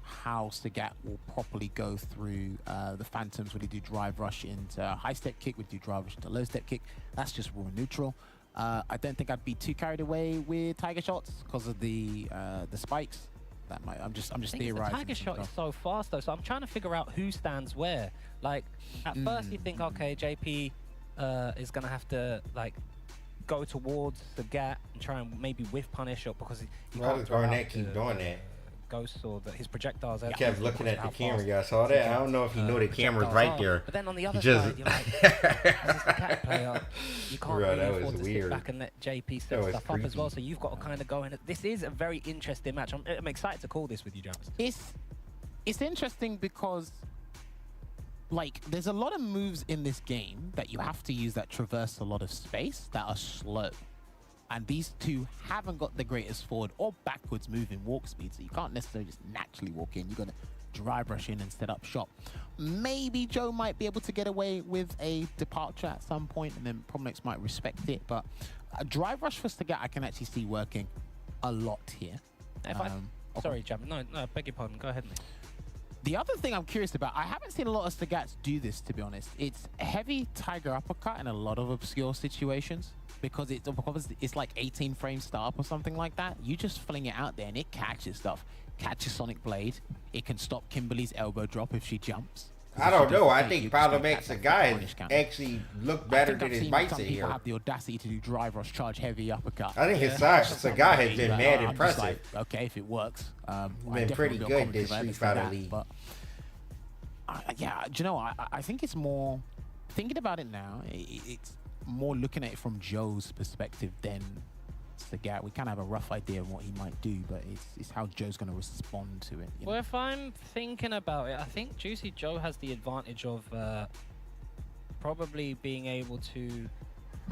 how Sagat will properly go through the Phantoms. Would he do drive rush into high step kick? Would he do drive rush into low step kick? That's just raw neutral. I don't think I'd be too carried away with Tiger Shots because of the spikes. That might. I'm just theorizing. The Tiger Shot is so fast though, so I'm trying to figure out who stands where. Like at first you think, okay, JP is gonna have to like go towards the gap and try and maybe whiff punish, or because he can't throw out keep doing that. Ghost sword, that his projectiles. He kept looking at the camera. Y'all saw that? I don't know if he knew the camera's right there. But then on the other side, you're like, as a cat player, you can't really afford to sit back and let JP set stuff up as well. So you've got to kind of go in. This is a very interesting match. I'm excited to call this with you, James. It's interesting because, like, there's a lot of moves in this game that you have to use that traverse a lot of space that are slow. And these two haven't got the greatest forward or backwards moving walk speed, so you can't necessarily just naturally walk in. You're going to drive rush in and set up shop. Maybe Joe might be able to get away with a departure at some point, and then Promnex might respect it. But a drive rush for Sagat I can actually see working a lot here. Sorry, Jam. No, beg your pardon. Go ahead, mate. The other thing I'm curious about, I haven't seen a lot of Sagats do this, to be honest. It's heavy Tiger uppercut in a lot of obscure situations because it's like 18 frames start or something like that. You just fling it out there and it catches stuff. Catches Sonic Blade. It can stop Kimberly's elbow drop if she jumps. I don't know. I think Problem X, a guy actually looked better than his bites some here. People have the audacity to do drive rush, charge heavy uppercut. I think his Sagai has been mad impressive. Like, okay, if it works. Been pretty good this Street Fighter League. But yeah, do you know, I think it's more, thinking about it now, it's more looking at it from Joe's perspective than Sagat. We kind of have a rough idea of what he might do, but it's how Joe's going to respond to it. Well, if I'm thinking about it, I think Juicy Joe has the advantage of probably being able to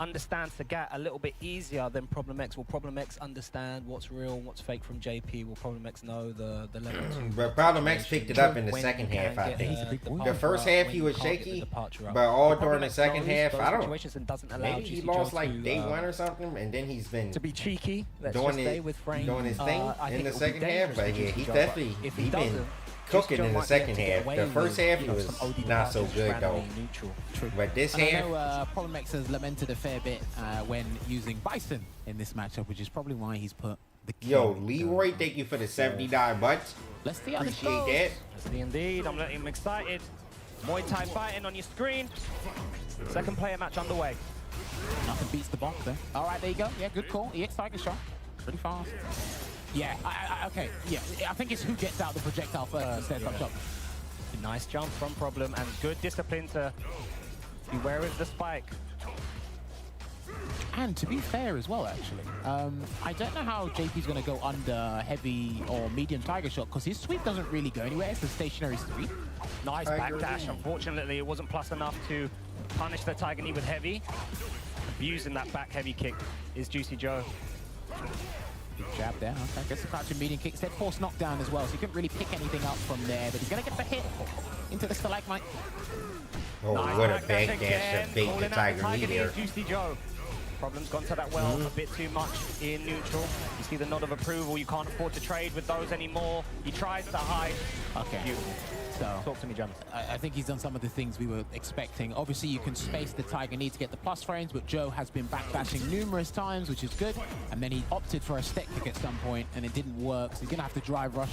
understand Sagat a little bit easier than Problem X. Will Problem X understand what's real and what's fake from JP? Will Problem X know the level 2? But Problem X picked it up in the second half, I think. The first half he was shaky, but all during the second half, I don't know. Maybe he lost like day one or something, and then he's been to be cheeky, doing his thing in the second half. But yeah, he's definitely been cooking in the second half. The first half he was not so good though. But this half, I know Problem X has lamented a fair bit when using Bison in this matchup, which is probably why he's put the Yo, Leroy, thank you for the 79 bucks. Let's see how this Appreciate goes. that. Let's see indeed. I'm excited. Muay Thai fighting on your screen. Second player match underway. Nothing beats the bonk there. All right, there you go. Yeah, good call. EX Tiger Shot. Pretty fast. Yeah, okay. Yeah, I think it's who gets out the projectile first. Nice jump from Problem and good discipline to be wary of the spike. And to be fair as well, actually, I don't know how JP's going to go under heavy or medium Tiger Shot because his sweep doesn't really go anywhere. It's a stationary sweep. Nice backdash. Unfortunately, it wasn't plus enough to punish the Tiger Knee with heavy. Abusing that back heavy kick is Juicy Joe. Good jab there. Okay, gets the crouching medium kick. Said force knockdown as well, so he couldn't really pick anything up from there, but he's going to get the hit into the stalagmite. Oh, nice, what a backdash to bait the Tiger Knee there. Juicy Joe. Problem's gone to that well a bit too much in neutral. You see the nod of approval. You can't afford to trade with those anymore. He tries to hide. Okay. Beautiful. So talk to me, James. I think he's done some of the things we were expecting. Obviously, you can space the Tiger Knee to get the plus frames, but Joe has been backdashing numerous times, which is good. And then he opted for a step kick at some point, and it didn't work, so he's going to have to drive rush.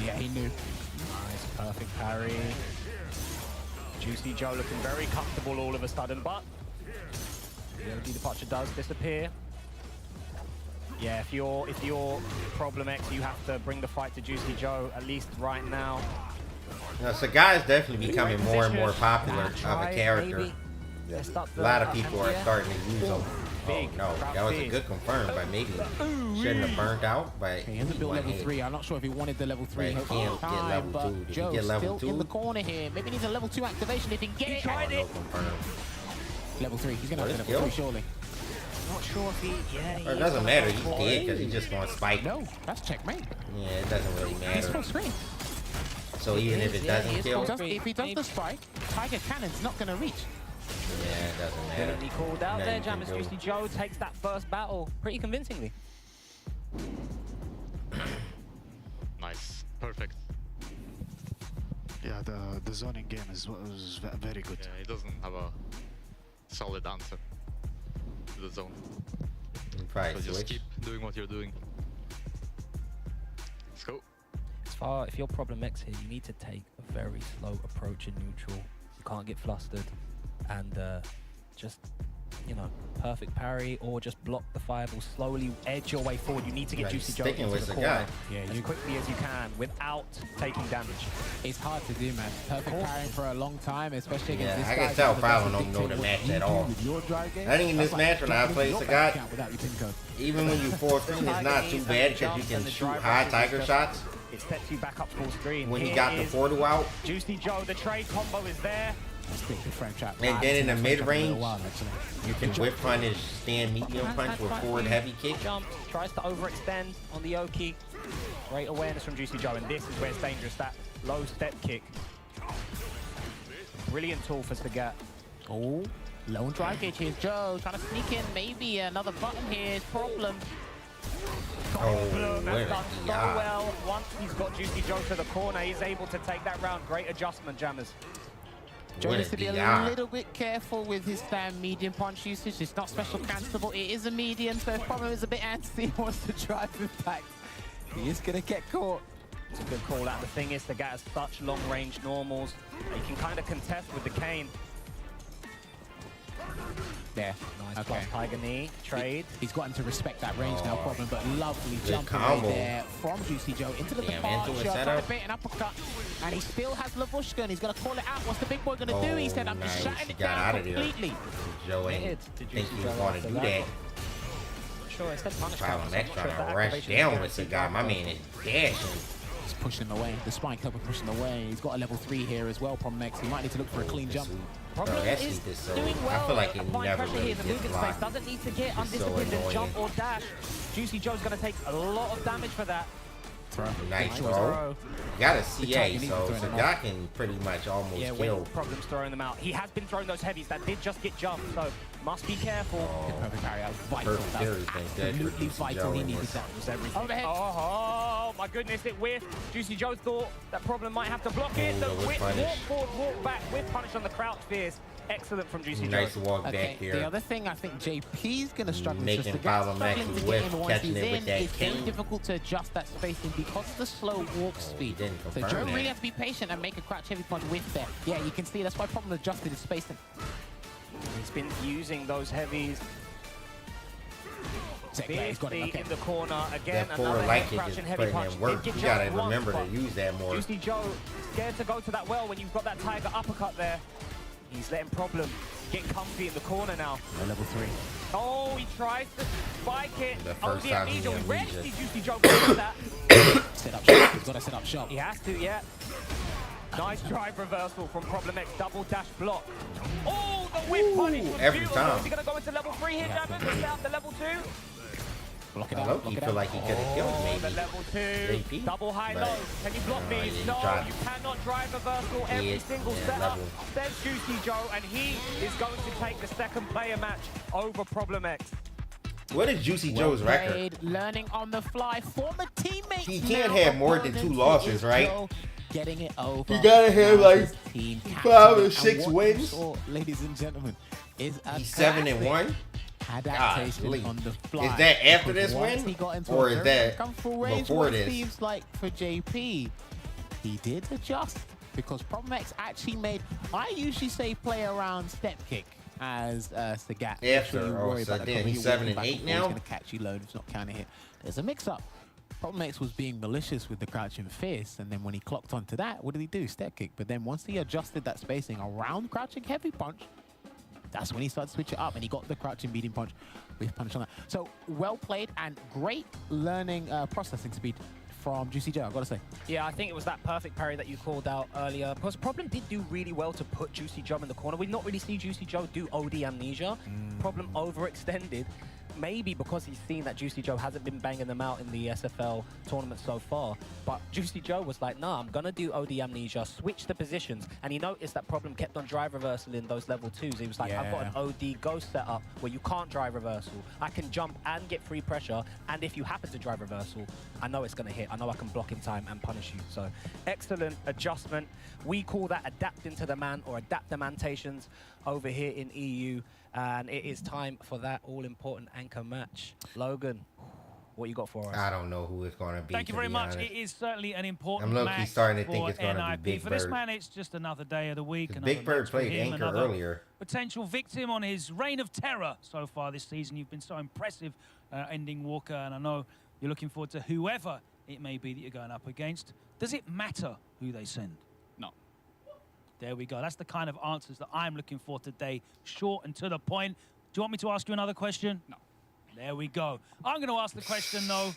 Yeah, he knew. Nice, perfect parry. Juicy Joe looking very comfortable all of a sudden, but the OD departure does disappear. Yeah, if you're Problem X, you have to bring the fight to Juicy Joe, at least right now. No, so guys definitely becoming more and more popular of a character. Yeah. A lot of people are starting to use them. Oh no, that was a good confirm, but maybe shouldn't have burnt out. But he hasn't built level 3. I'm not sure if he wanted the level 3. He can't get level 2. Did Joe he get level still 2? in the corner here. Maybe needs a level 2 activation if he can get it. Tried it. Level 3. He's gonna have level 3 surely. Not sure if he. Yeah. It doesn't matter. He's dead because he just going to spike. No, that's checkmate. Yeah, it doesn't really matter. He's full screen. So even if it doesn't kill, if he does the strike, Tiger Cannon's not going to reach. yeah, it doesn't matter. He called out there, Nothing you Jammers. can do. Juicy Joe takes that first battle pretty convincingly. Nice. Perfect. Yeah, the zoning game was very good. Yeah, he doesn't have a solid answer to the zone. Probably So just switch. keep doing what you're doing. Let's go. If you're Problem X here, you need to take a very slow approach in neutral. You can't get flustered, and just, you know, perfect parry or just block the fireball. Slowly edge your way forward. You need to get Like Juicy Joe sticking into with the the corner guy. as quickly as you can without taking damage. It's hard to do, man. Perfect parrying for a long time, especially against this I guy. can tell Fallon don't know the match at all. I think in this match when I play Sagat, even when you 4-3, it's not too bad because you can shoot high Tiger shots. It sets you back up full screen. When he Here got the is 4-2 out. Juicy Joe, the trade combo is there. And then in the mid-range, you can whip punish, stand medium punch with forward heavy kick. Jumps, tries to overextend on the Oki. Great awareness from Juicy Joe, and this is where it's dangerous, that low step kick. Brilliant tool for Sagat. Oh, lone drive gauge. Here's Joe trying to sneak in. Maybe another button here is Problem. Oh, That's done so well. Once he's got Juicy Joe to the corner, he's able to take that round. Great adjustment, Jammers. Joe needs to be a little bit careful with his medium punch usage. It's not special cancelable. It is a medium, so if Problem is a bit antsy, he wants to drive him back. He is going to get caught. It's a good call out. The thing is, Sagat has such long range normals. He can kind of contest with the cane. There. Nice plus Tiger knee. Trade. He's got him to respect that range now, Problem, but lovely Good jump combo. away there from Juicy Joe into the departure, trying to bait an uppercut, and he still has Lavushka, and he's going to call it out. What's the big boy going to do? He said, I'm just shutting it down completely. Joe ain't think he was going to do that. Sure, it's that punish. Problem X trying to rush down with the guy. My man is dashing. He's pushing him away. The spike helper pushing away. He's got a level 3 here as well, Problem X. He might need to look for a clean jump. Problem is doing well. I feel like he applying never pressure really here in the gets movement space. blocked. Doesn't need to get It's so undisciplined and jump annoying. or dash. Juicy Joe's going to take a lot of damage for that. Nice throw. Got a CA, so Sagat can pretty much almost Yeah, kill. when Problem's throwing them out. He has been throwing those heavies that did just get jumped, so must be careful. Perfect parry. That was vital. Perfect That was everything. Good for absolutely Juicy vital. Joe He in needed this. that. Was everything. Overhead. Oh my goodness, it whiffed. Juicy Joe thought that Problem might have to block it. The the whip whip, punish. walk forward, walk back, whip punish on the crouch fierce. Excellent from Juicy Joe. Nice walk back here. The other thing I think JP's going to struggle with, Making just Problem X struggling to whip, get in once catching he's it with in. that It's very cane. difficult to adjust that spacing because of the slow walk speed. didn't So confirm Joe that. really has to be patient and make a crouch heavy punch with that. Yeah, you can see that's why Problem adjusted his spacing. He's been using those heavies. He's got it, okay. In the corner again. That forward Another light head kick crouching is heavy putting punch. in work. Did You get gotta jumped once, remember to but use that more. Juicy Joe scared to go to that well when you've got that Tiger uppercut there. He's letting Problem get comfy in the corner now. Level 3. Oh, he tries to spike it. The Oh, first the time he amnesia. We rarely amnesia. see Juicy Joe go for that. Set up shop. He's got to set up shop. He has to, yeah. Nice drive reversal from Problem X. Double dash block. Oh, the whip punish was every beautiful. time. Is he going to go into level 3 here, Jammers? Set up the level 2. Block it I out. low-key Block it feel out. like he could have killed The maybe. level 2. JP, Double high but- low. Can you block yeah, me? he No, tried. you cannot drive reversal every He is- single yeah, setup. level. Says Juicy Joe, and he is going to take the second player match over Problem X. What is Juicy Joe's record? Played, learning on the fly. Former teammates. He can't now have more than 2 opponents. losses, It is right? Joe getting it over. You gotta have Now like his team 5 captain. or And 6 what wins. you saw, ladies and gentlemen, is a He's 7 and classic 1. adaptation Golly. on the fly. Is that after Because this once win? he got into Or a is very that uncomfortable range, before what this? it seems like for JP, he did adjust because Problem X actually made. I usually say play around step kick as Sagat. After, oh, so then he's 7 and 8 now? He's going to catch you low if it's not counter hit. There's a mix-up. Problem X was being malicious with the crouching fist, and then when he clocked onto that, what did he do? Step kick. But then once he adjusted that spacing around crouching heavy punch, that's when he started to switch it up, and he got the crouching medium punch with punish on that. So well played and great learning processing speed from Juicy Joe, I've got to say. Yeah, I think it was that perfect parry that you called out earlier. Because Problem did do really well to put Juicy Joe in the corner. We'd not really see Juicy Joe do OD amnesia. Problem overextended. maybe because he's seen that Juicy Joe hasn't been banging them out in the SFL tournament so far, but Juicy Joe was like, nah, I'm gonna do OD Amnesia, switch the positions, and he noticed that Problem kept on drive reversal in those level 2s. He was like, I've got an OD ghost setup where you can't drive reversal. I can jump and get free pressure, and if you happen to drive reversal, I know it's gonna hit. I know I can block in time and punish you. So excellent adjustment. We call that adapting to the man, or adaptamentations over here in EU. And it is time for that all-important anchor match. Logan, what you got for us? I don't know who it's going to be. Thank you very much. It is certainly an important I'm match low-key starting to for think it's going to NIP. be Big For Bird. this man, it's just another day of the week. Big Bird played anchor earlier. Potential victim on his reign of terror so far this season. You've been so impressive ending Walker, and I know you're looking forward to whoever it may be that you're going up against. Does it matter who they send? No. There we go. That's the kind of answers that I'm looking for today. Short and to the point. Do you want me to ask you another question? No. There we go. I'm going to ask the question, though.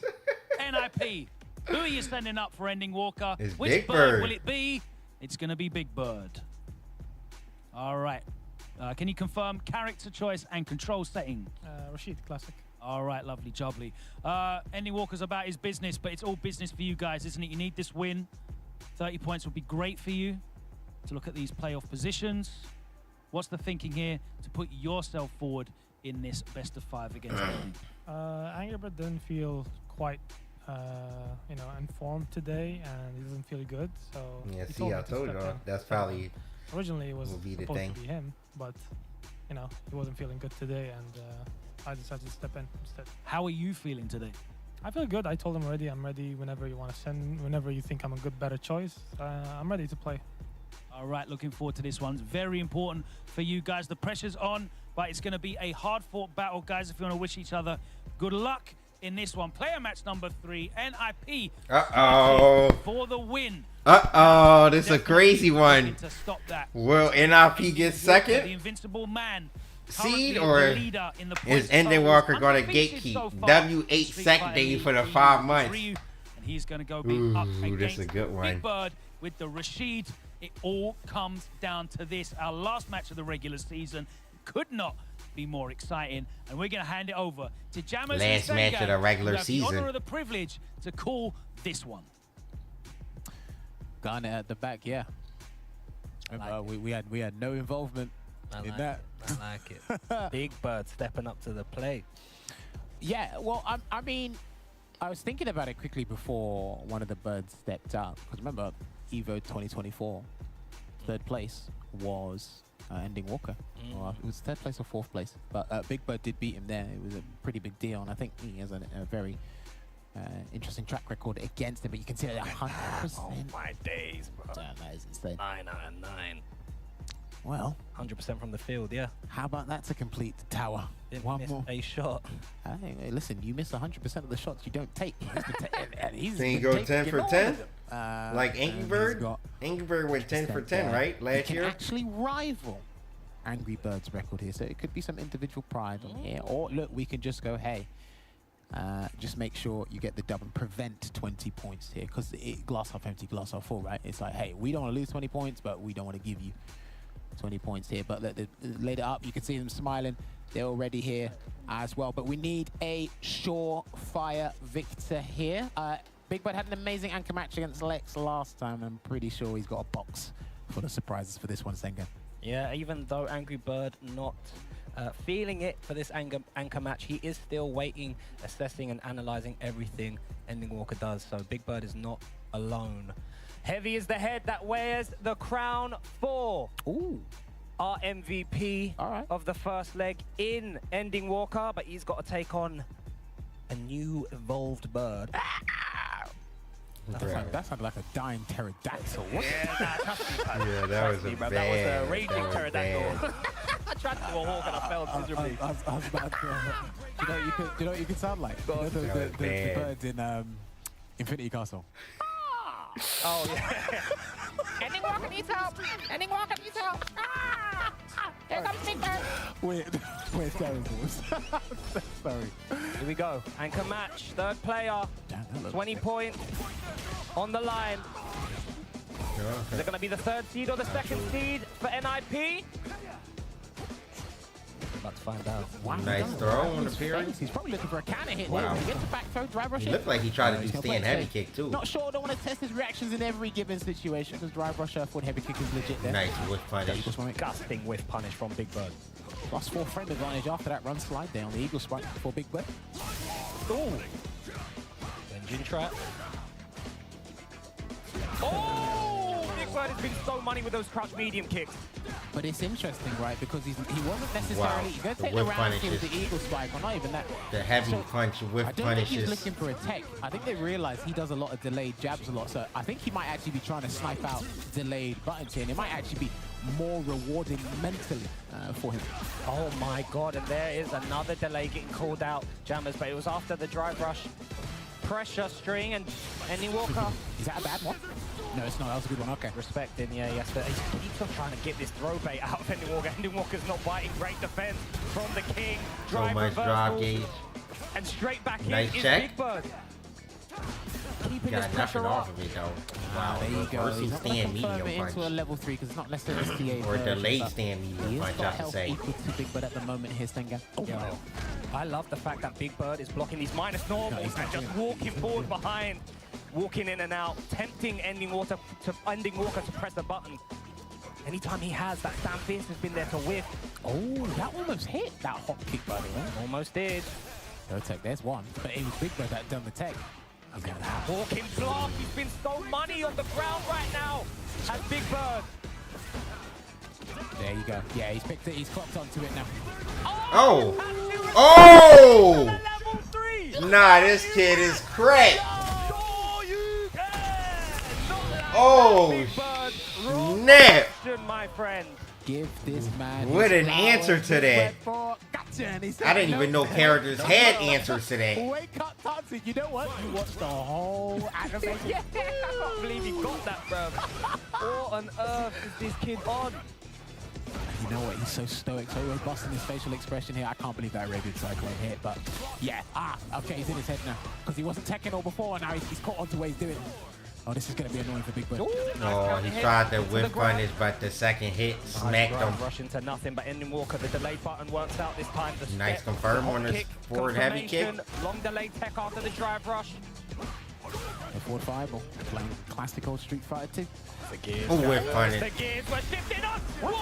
NIP, who are you sending up for ending Walker? It's Which Big bird Bird will it be? It's going to be Big Bird. All right. Can you confirm character choice and control setting? Rashid, classic. All right, lovely jubbly. Ending Walker's about his business, but it's all business for you guys, isn't it? You need this win. 30 points would be great for you to look at these playoff positions. What's the thinking here to put yourself forward in this best of 5 against Ending? Angry Bird didn't feel quite, informed today, and he doesn't feel good. So yeah, see, I told you that's probably originally it was supposed to be him, but he wasn't feeling good today, and I decided to step in instead. How are you feeling today? I feel good. I told him already. I'm ready whenever you want to send. Whenever you think I'm a better choice, I'm ready to play. All right, looking forward to this one. It's very important for you guys. The pressure's on, but it's going to be a hard-fought battle, guys. If you want to wish each other good luck in this one. Player match number 3, NIP. For the win. This is a crazy one. To stop that. Will NIP get second? The invincible man. Seed, or is Ending Walker going to gatekeep? W8 second day for the 5 months. And he's going to go beat up against this is a good one. Big Bird with the Rashid. It all comes down to this. Our last match of the regular season could not be more exciting. And we're going to hand it over to Jammers. Last match of the regular season. The honor of the privilege to call this one. Garnet at the back, yeah. We had no involvement in that. I like it. Big Bird stepping up to the plate. Yeah, well, I mean, I was thinking about it quickly before one of the birds stepped up. Because remember, Evo 2024, third place was Ending Walker. Well, it was third place or fourth place. But Big Bird did beat him there. It was a pretty big deal. And I think he has a very interesting track record against him. But you can see that 100%. Oh, my days, bro. That is insane. 9 out of 9. Well, 100% from the field, yeah. How about that to complete the tower? One more. A shot. Hey, listen, you miss 100% of the shots you don't take. He's Can you go 10 for 10? Like Angry Bird? Angry Bird went 10 for 10, right? Last year? Actually rival Angry Bird's record here. So it could be some individual pride on here. Or look, we can just go, hey, just make sure you get the dub and prevent 20 points here. Because glass half empty, glass half full, right? It's like, hey, we don't want to lose 20 points, but we don't want to give you 20 points here. But they laid it up. You can see them smiling. They're already here as well. But we need a surefire victor here. Big Bird had an amazing anchor match against Lex last time. I'm pretty sure he's got a box for the surprises for this one, Senga. Yeah, even though Angry Bird not feeling it for this anchor match, he is still waiting, assessing and analyzing everything Ending Walker does. So Big Bird is not alone. Heavy is the head that wears the crown for our MVP of the first leg in Ending Walker, but he's got to take on a new evolved bird. That sounded like a dying pterodactyl. Yeah, that was a bad. That was a raging pterodactyl. I tried to do a hawk and I failed miserably. I was about to, you know what you could sound like? You know the birds in Infinity Castle. Oh, yeah. Ending Walker needs help! Ending Walker needs help! Here comes Big Bird! We're terrible. Sorry. Here we go. Anchor match. Third player. 20 points on the line. Is it going to be the third seed or the second seed for NIP? About to find out. Wow, Nice throw on the parry. He's probably looking for a counter hit. Wow. He gets the back throw, drive rush. He looked like he tried to do he's gonna stand play it heavy safe. kick too. Not sure. Don't want to test his reactions in every given situation because drive rush forward heavy kick is legit there. Nice whiff punish. Disgusting whiff punish from Big Bird. Plus 4 frame advantage after that run slide down the eagle spike for Big Bird. Ooh. Engine trap. Oh! Big Bird has been so money with those crouch medium kicks. But it's interesting, right? Because he wasn't necessarily going to take the round here with the eagle spike, or not even that. The heavy punch whiff I don't punish think he's is. looking for a tech. I think they realize he does a lot of delayed jabs a lot, so I think he might actually be trying to snipe out delayed buttons here, and it might actually be more rewarding mentally for him. Oh my god, and there is another delay getting called out, Jammers, but it was after the drive rush pressure string and Andy Walker. Is that a bad one? No, it's not. That was a good one. Okay. Respecting, yeah, yes, but he keeps on trying to get this throw bait out of Andy Walker. Andy Walker's not biting. Great defense from the King. So much drop gauge. And straight back Nice in check. is Big Bird. Keeping Got this nothing pressure off up. of it though. Wow, there you go. Reversal He's not going to stand confirm it medium into a punch. level 3 because it's not necessarily STA Or version, delayed but stand medium he punch, has I got should health say. equal to Big Bird at the moment here, Stenga. Oh, Yo, I love the fact that Big Bird is blocking these minus normals he's and just walking forward behind, walking in and out, tempting Ending Walker to press the button. Anytime he has, that Sam Fierce has been there to whiff. Oh, that almost hit that hop kick, by the way. Almost did. No tech, there's one. But it was Big Bird that done the tech. Walking block, he's been so money on the ground right now as Big Bird. There you go. Yeah, he's picked it, he's clocked onto it now. Oh! Oh! Nah, this kid is cracked. Oh, snap! My friend. Give this man What his an answer to that. Gotcha, and he said, I didn't even know characters had answers to that. Wake up, Toxic. You know what? You watched the whole animation. Yeah, I can't believe he got that, bro. What on earth is this kid on? You know what? He's so stoic, so robust in his facial expression here. I can't believe that Arabian cyclone hit, but yeah. Okay, he's in his head now. Because he wasn't teching all before, and now he's caught on to what he's doing. Oh, this is going to be annoying for Big Bird. Oh, he tried to whip punish, but the second hit smacked him. Rush into nothing, but Ending Walker, the delay button works out this time. The Nice step, confirm the on hop his kick, forward heavy kick. confirmation, long delay tech after the drive rush. A forward fireball, playing classic old Street Fighter 2. The gears. Oh, whip punish. The gears were shifting up. What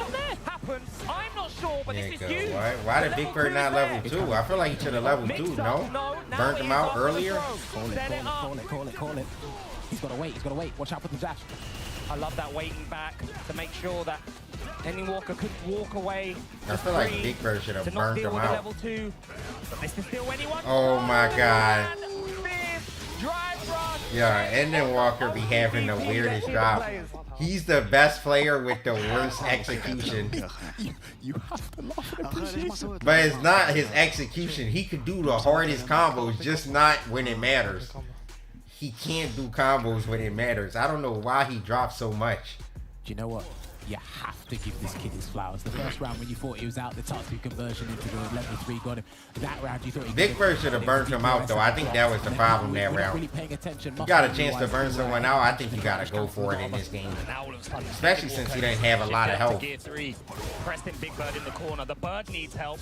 happened? I'm not sure, but There this you is go. huge. Why did Big Bird not level 2? I feel like he should have level 2, no? Burnt him out earlier? Call it. He's got to wait. Watch out for the dash. I love that waiting back to make sure that Ending Walker could walk away. I feel like Big Bird should have burnt him out. Level 2. But this is still anyone. Oh my god. Drive rush. Yeah, Ending Walker be having the weirdest drop. He's the best player with the worst execution. You have to laugh at appreciation. But it's not his execution. He could do the hardest combos, just not when it matters. He can't do combos when it matters. I don't know why he dropped so much. Do you know what? You have to give this kid his flowers. The first round when you thought he was out, the top 2 conversion into the level 3 got him. That round you thought he Big Bird should have burnt him out though. I think that was the problem that round. You got a chance to burn someone out, I think you gotta go for it in this game. Especially since he didn't have a lot of help. Gear 3. Preston Big Bird in the corner. The Bird needs help.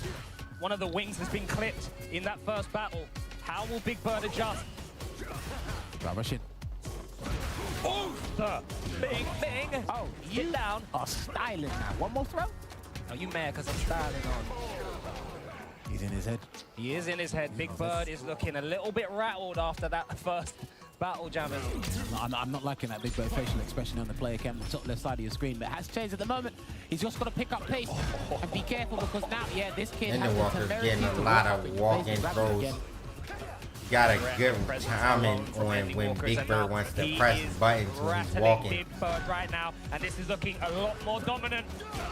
One of the wings has been clipped in that first battle. How will Big Bird adjust? Rush in. Oh, bing. Oh, Sit down. Are styling now. One more throw? Are you mad because I'm styling on? He's in his head. He is in his head. Big Bird is looking a little bit rattled after that first battle, Jammers. I'm not liking that Big Bird facial expression on the player cam, the top left side of your screen, but it has changed at the moment. He's just got to pick up pace and be careful because now, this kid Ending has Walker's the temerity getting a to lot walk of up in walk-in faces throws. again. Got a good timing when Big Bird wants to press buttons when he's walking. Big Bird right now, and this is looking a lot more dominant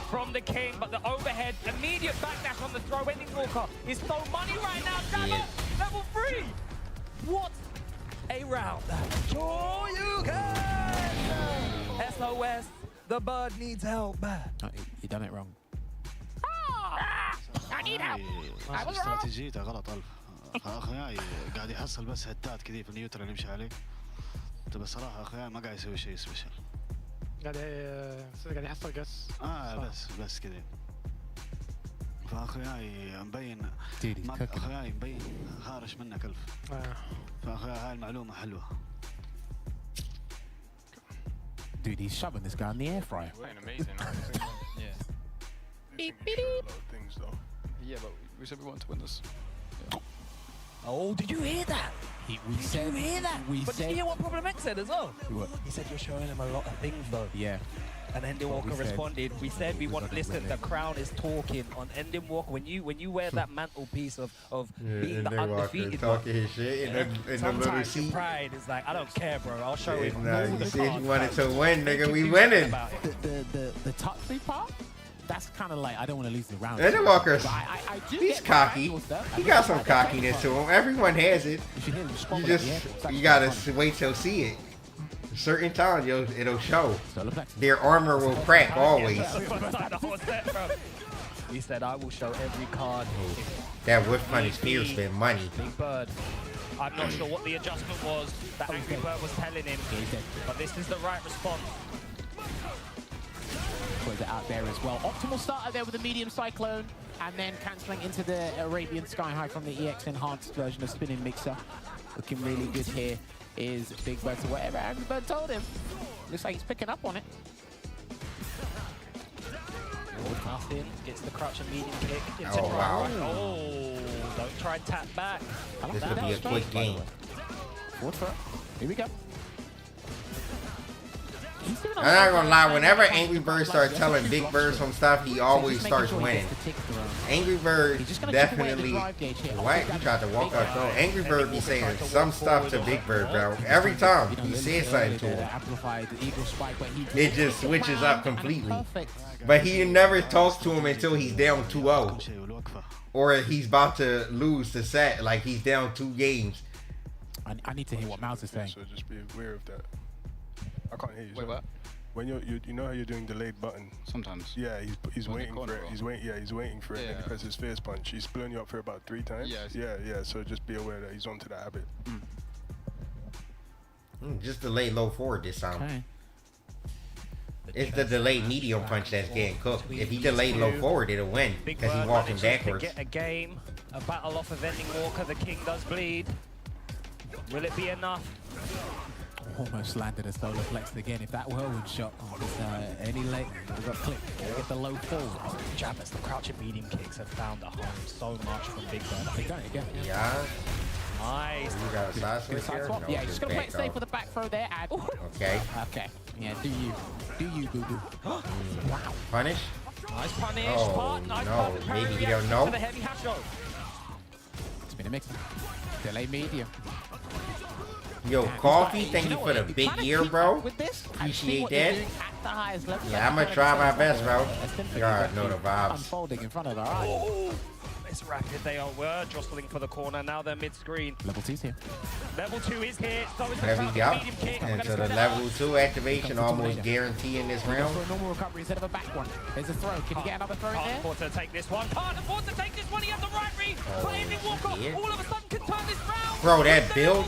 from the King, but the overhead, immediate backdash on the throw. Ending Walker is so money right now. Level 3. What a round. Oh, you can. SOS, the Bird needs help. You done it wrong. I need help. I was wrong. استراتيجيته غلط ألف. أخوياي قاعد يحصل بس هتات كذي في النيوترال يمشي عليه. بس صراحة أخوياي ما قاعد يسوي شيء سبيشال. قاعد يحصل قص. بس كذا. فاخوياي مبين اخوياي مبين خارش منه كلف فاخوياي هاي المعلومه حلوه. Dude, he's shoving this guy in the air fryer. Playing amazing. Yeah. Beep, A lot of things though. Yeah, but we said we wanted to win this. Oh, did you hear that? We Did said, you hear that? we But said, did you hear what Problem X said as well? What? He said you're showing him a lot of things though. Yeah. And Ending Walker Walker responded, we said we want to listen, the crowd is talking on Ending Walker. When you wear that mantelpiece of being the undefeated one, talking his shit in the little sometimes your seat. pride is like, I don't care, bro. I'll show it. You said you wanted to win, nigga. We winning. The touchy part, that's kind of like, I don't want to lose the round. Ending Walker, But I do he's get cocky. practical stuff. He got some cockiness to him. Everyone has it. You just, you gotta wait till see it. Certain times, it'll show. Their armor will crack always. He said, I will show every card. That whiff punish fear spend money. Big Bird. I'm not sure what the adjustment was that Angry Bird was telling him, but this is the right response. Put it out there as well. Optimal starter there with a medium cyclone, and then cancelling into the Arabian Sky High from the EX enhanced version of Spinning Mixer. Looking really good here is Big Bird. So whatever Angry Bird told him, looks like he's picking up on it. Nothing. Gets the crouch and medium kick. Into Oh, wow. Oh, don't try and tap back. This could be a quick game. Here we go. I'm not gonna lie, whenever Angry Bird starts telling Big Bird some stuff, he always starts winning. Angry Bird definitely... What? He tried to walk out though. Angry Bird be saying some stuff to Big Bird, bro. Every time he says something to him, it just switches up completely. But he never talks to him until he's down 2-0. Or he's about to lose the set, like he's down 2 games. I need to hear what Mouse is saying. So just be aware of that. I can't hear you. Wait, what? When you know how you're doing delayed button. Sometimes. Yeah, he's waiting for it. Or? He's waiting for it. And he presses fierce punch. He's blowing you up for about 3 times. Yeah. So just be aware that he's onto that habit. Just delay low forward this time. Okay. It's the delayed medium punch that's getting cooked. If he delayed low forward, it'll win because he's walking backwards. Get a game, a battle off of Ending Walker. The king does bleed. Will it be enough? Almost landed a solar flex again. If that whirlwind shot any late, we got click. Get the low fall. Jabbers, the crouching medium kicks have found a home so much from Big Bird. They done it again. Yeah. Nice. You got a side switch here? No, Yeah, just gonna play it safe off. for the back throw there. Add. Okay. Okay. Yeah, do you, boo boo. Wow. Punish? Nice punish. Oh, Nice no. parry Maybe he don't reaction know. to the heavy hasho. It's been a mix. Delay medium. Yo, Coffee, thank you for the big year, bro. Appreciate that. Yeah, I'm gonna try my best, bro. You already know the vibes. Unfolding in front of our eyes. Oh, it's rapid. They were jostling for the corner. Now they're mid-screen. Level 2's here. Level 2 is here. So is the There we crouching go. medium kick. And so the level 2 activation almost guaranteed in this round. For a normal recovery instead of a back one. There's a throw. Can you get another throw in Can't there? afford to take this one. Can't afford to take this one. He has the right read. But Ending Walker yeah. all of a sudden can turn this round. Bro, that build,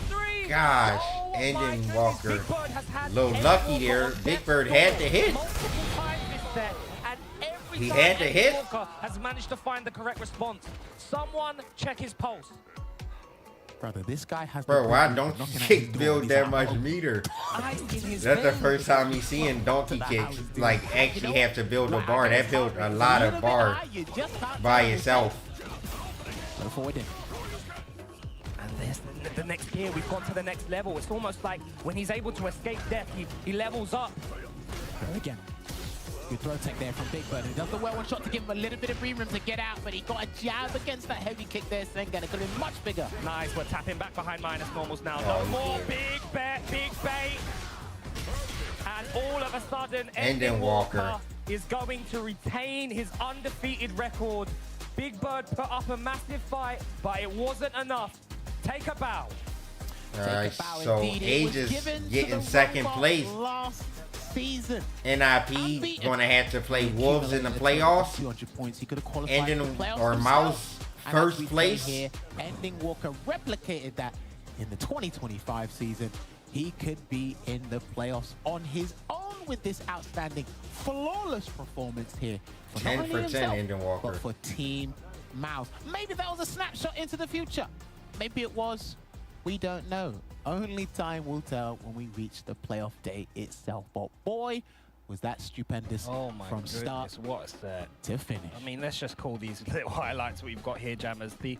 gosh, Ending Walker. Little lucky there. Big Bird had to hit. He had to hit. Walker has managed to find the correct response. Someone check his pulse. Brother, this guy has. Bro, why don't kick build that much meter? That's the first time he's seeing donkey kicks like actually have to build a bar. That built a lot of bar by itself. And there's the next gear. We've gone to the next level. It's almost like when he's able to escape death, he levels up. Again. Good throw tech there from Big Bird. He does the well one shot to give him a little bit of breathing room to get out, but he got a jab against that heavy kick there, Senga. It could have been much bigger. Nice, we're tapping back behind minus normals now. Oh, No more big bait. And all of a sudden, Ending Walker is going to retain his undefeated record. Big Bird put up a massive fight, but it wasn't enough. Take a bow. Alright, so Age is getting second place. Last season. NIP gonna have to play Wolves in the playoffs. 200 points. He could have qualified Ending for the playoffs or himself. Mouse And as first we say place. Here, Ending Walker replicated that in the 2025 season. He could be in the playoffs on his own with this outstanding, flawless performance here. For 10 not for only 10, himself, Endon Walker. but for Team Mouse. Maybe that was a snapshot into the future. Maybe it was. We don't know. Only time will tell when we reach the playoff day itself. But boy, was that stupendous from start what a set to finish. I mean, let's just call these little highlights we've got here, Jammers. The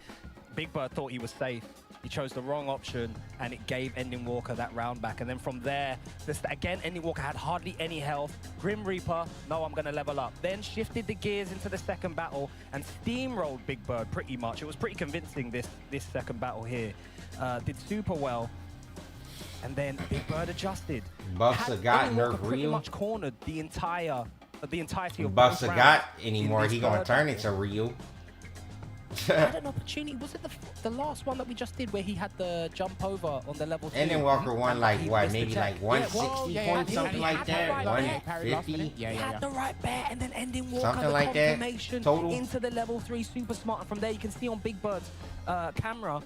Big Bird thought he was safe. He chose the wrong option, and it gave Ending Walker that round back. And then from there, again, Ending Walker had hardly any health. Grim Reaper, no, I'm going to level up. Then shifted the gears into the second battle and steamrolled Big Bird pretty much. It was pretty convincing, this second battle here. Did super well. And then Big Bird adjusted. Buffs got nerf pretty Ryu. much cornered the entirety of Buffs both got rounds anymore. in He this gonna third turn battle. it to Ryu. Had an opportunity. Was it the last one that we just did where he had the jump over on the level 2? And then Walker won like he what? missed the Maybe check. like 160 points, something like that. 150. He had the right bet, and then Ending Walker, Something the like that, confirmation total. into the level 3 super smart. And from there, you can see on Big Bird's camera,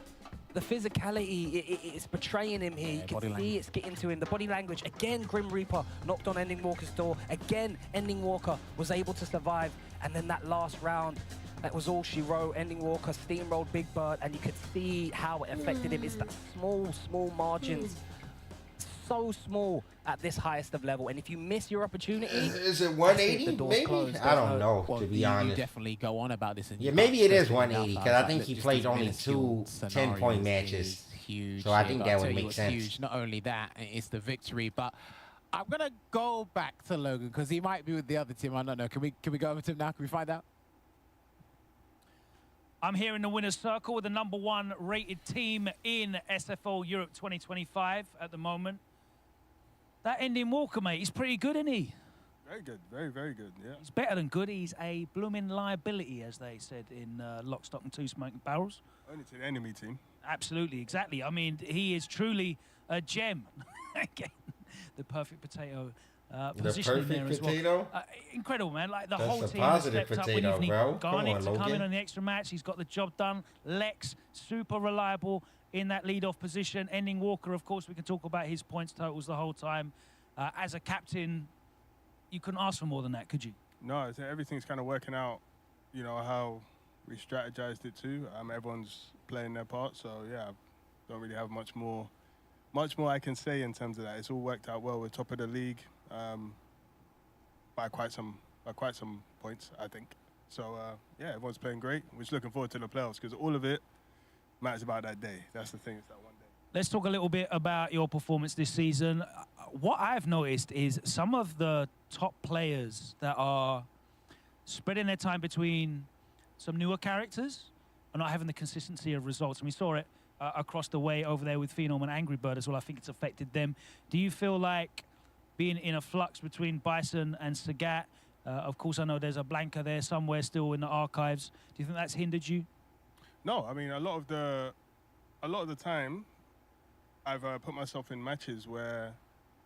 the physicality, it's betraying him here. You can see it's getting to him. The body language, again, Grim Reaper knocked on Ending Walker's door. Again, Ending Walker was able to survive. And then that last round, that was all she wrote. Ending Walker steamrolled Big Bird, and you could see how it affected him. It's that small margins. So small at this highest of level. And if you miss your opportunity... Is it 180 maybe? I don't know, to be honest. You definitely go on about this. And Yeah, maybe it is 180, because I think he played only 2 10-point matches. Huge. So I think that would tell you make what's sense. Huge. Not only that, it's the victory, but I'm going to go back to Logan, because he might be with the other team. I don't know. Can we go over to him now? Can we find out? I'm here in the winner's circle with the #1 rated team in SFL Europe 2025 at the moment. That Ending Walker, mate, he's pretty good, isn't he? Very good, very, very good, yeah. He's better than good. He's a blooming liability, as they said in Lock, Stock and Two Smoking Barrels. Only to the enemy team. Absolutely, exactly. I mean, he is truly a gem. Again, the perfect potato positioning there as well. Incredible, man. Like the whole team has stepped up. We even need Garnet to come in on the extra match. He's got the job done. Lex, super reliable in that lead-off position. Ending Walker, of course, we can talk about his points totals the whole time. As a captain, you couldn't ask for more than that, could you? No, everything's kind of working out, you know, how we strategized it too. Everyone's playing their part, so yeah, don't really have much more I can say in terms of that. It's all worked out well. We're top of the league by quite some points, I think. So yeah, everyone's playing great. We're just looking forward to the playoffs, because all of it matters about that day. That's the thing. It's that one day. Let's talk a little bit about your performance this season. What I've noticed is some of the top players that are spreading their time between some newer characters are not having the consistency of results. And we saw it across the way over there with Phenom and Angry Bird as well. I think it's affected them. Do you feel like being in a flux between Bison and Sagat? Of course, I know there's a Blanca there somewhere still in the archives. Do you think that's hindered you? No, I mean, a lot of the time, I've put myself in matches where,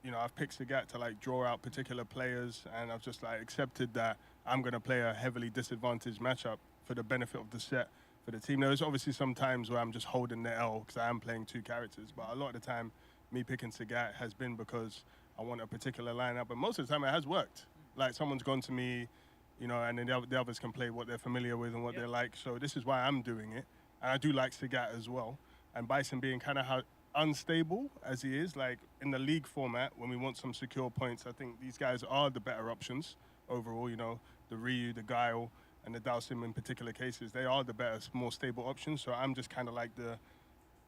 you know, I've picked Sagat to like draw out particular players, and I've just like accepted that I'm going to play a heavily disadvantaged matchup for the benefit of the set for the team. There's obviously some times where I'm just holding the L because I am playing 2 characters, but a lot of the time, me picking Sagat has been because I want a particular lineup, and most of the time it has worked. Like someone's gone to me, you know, and then the others can play what they're familiar with and what they like. So this is why I'm doing it. And I do like Sagat as well. And Bison being kind of unstable as he is, like in the league format, when we want some secure points, I think these guys are the better options overall. You know, the Ryu, the Guile, and the Dalsim in particular cases, they are the better, more stable options. So I'm just kind of like the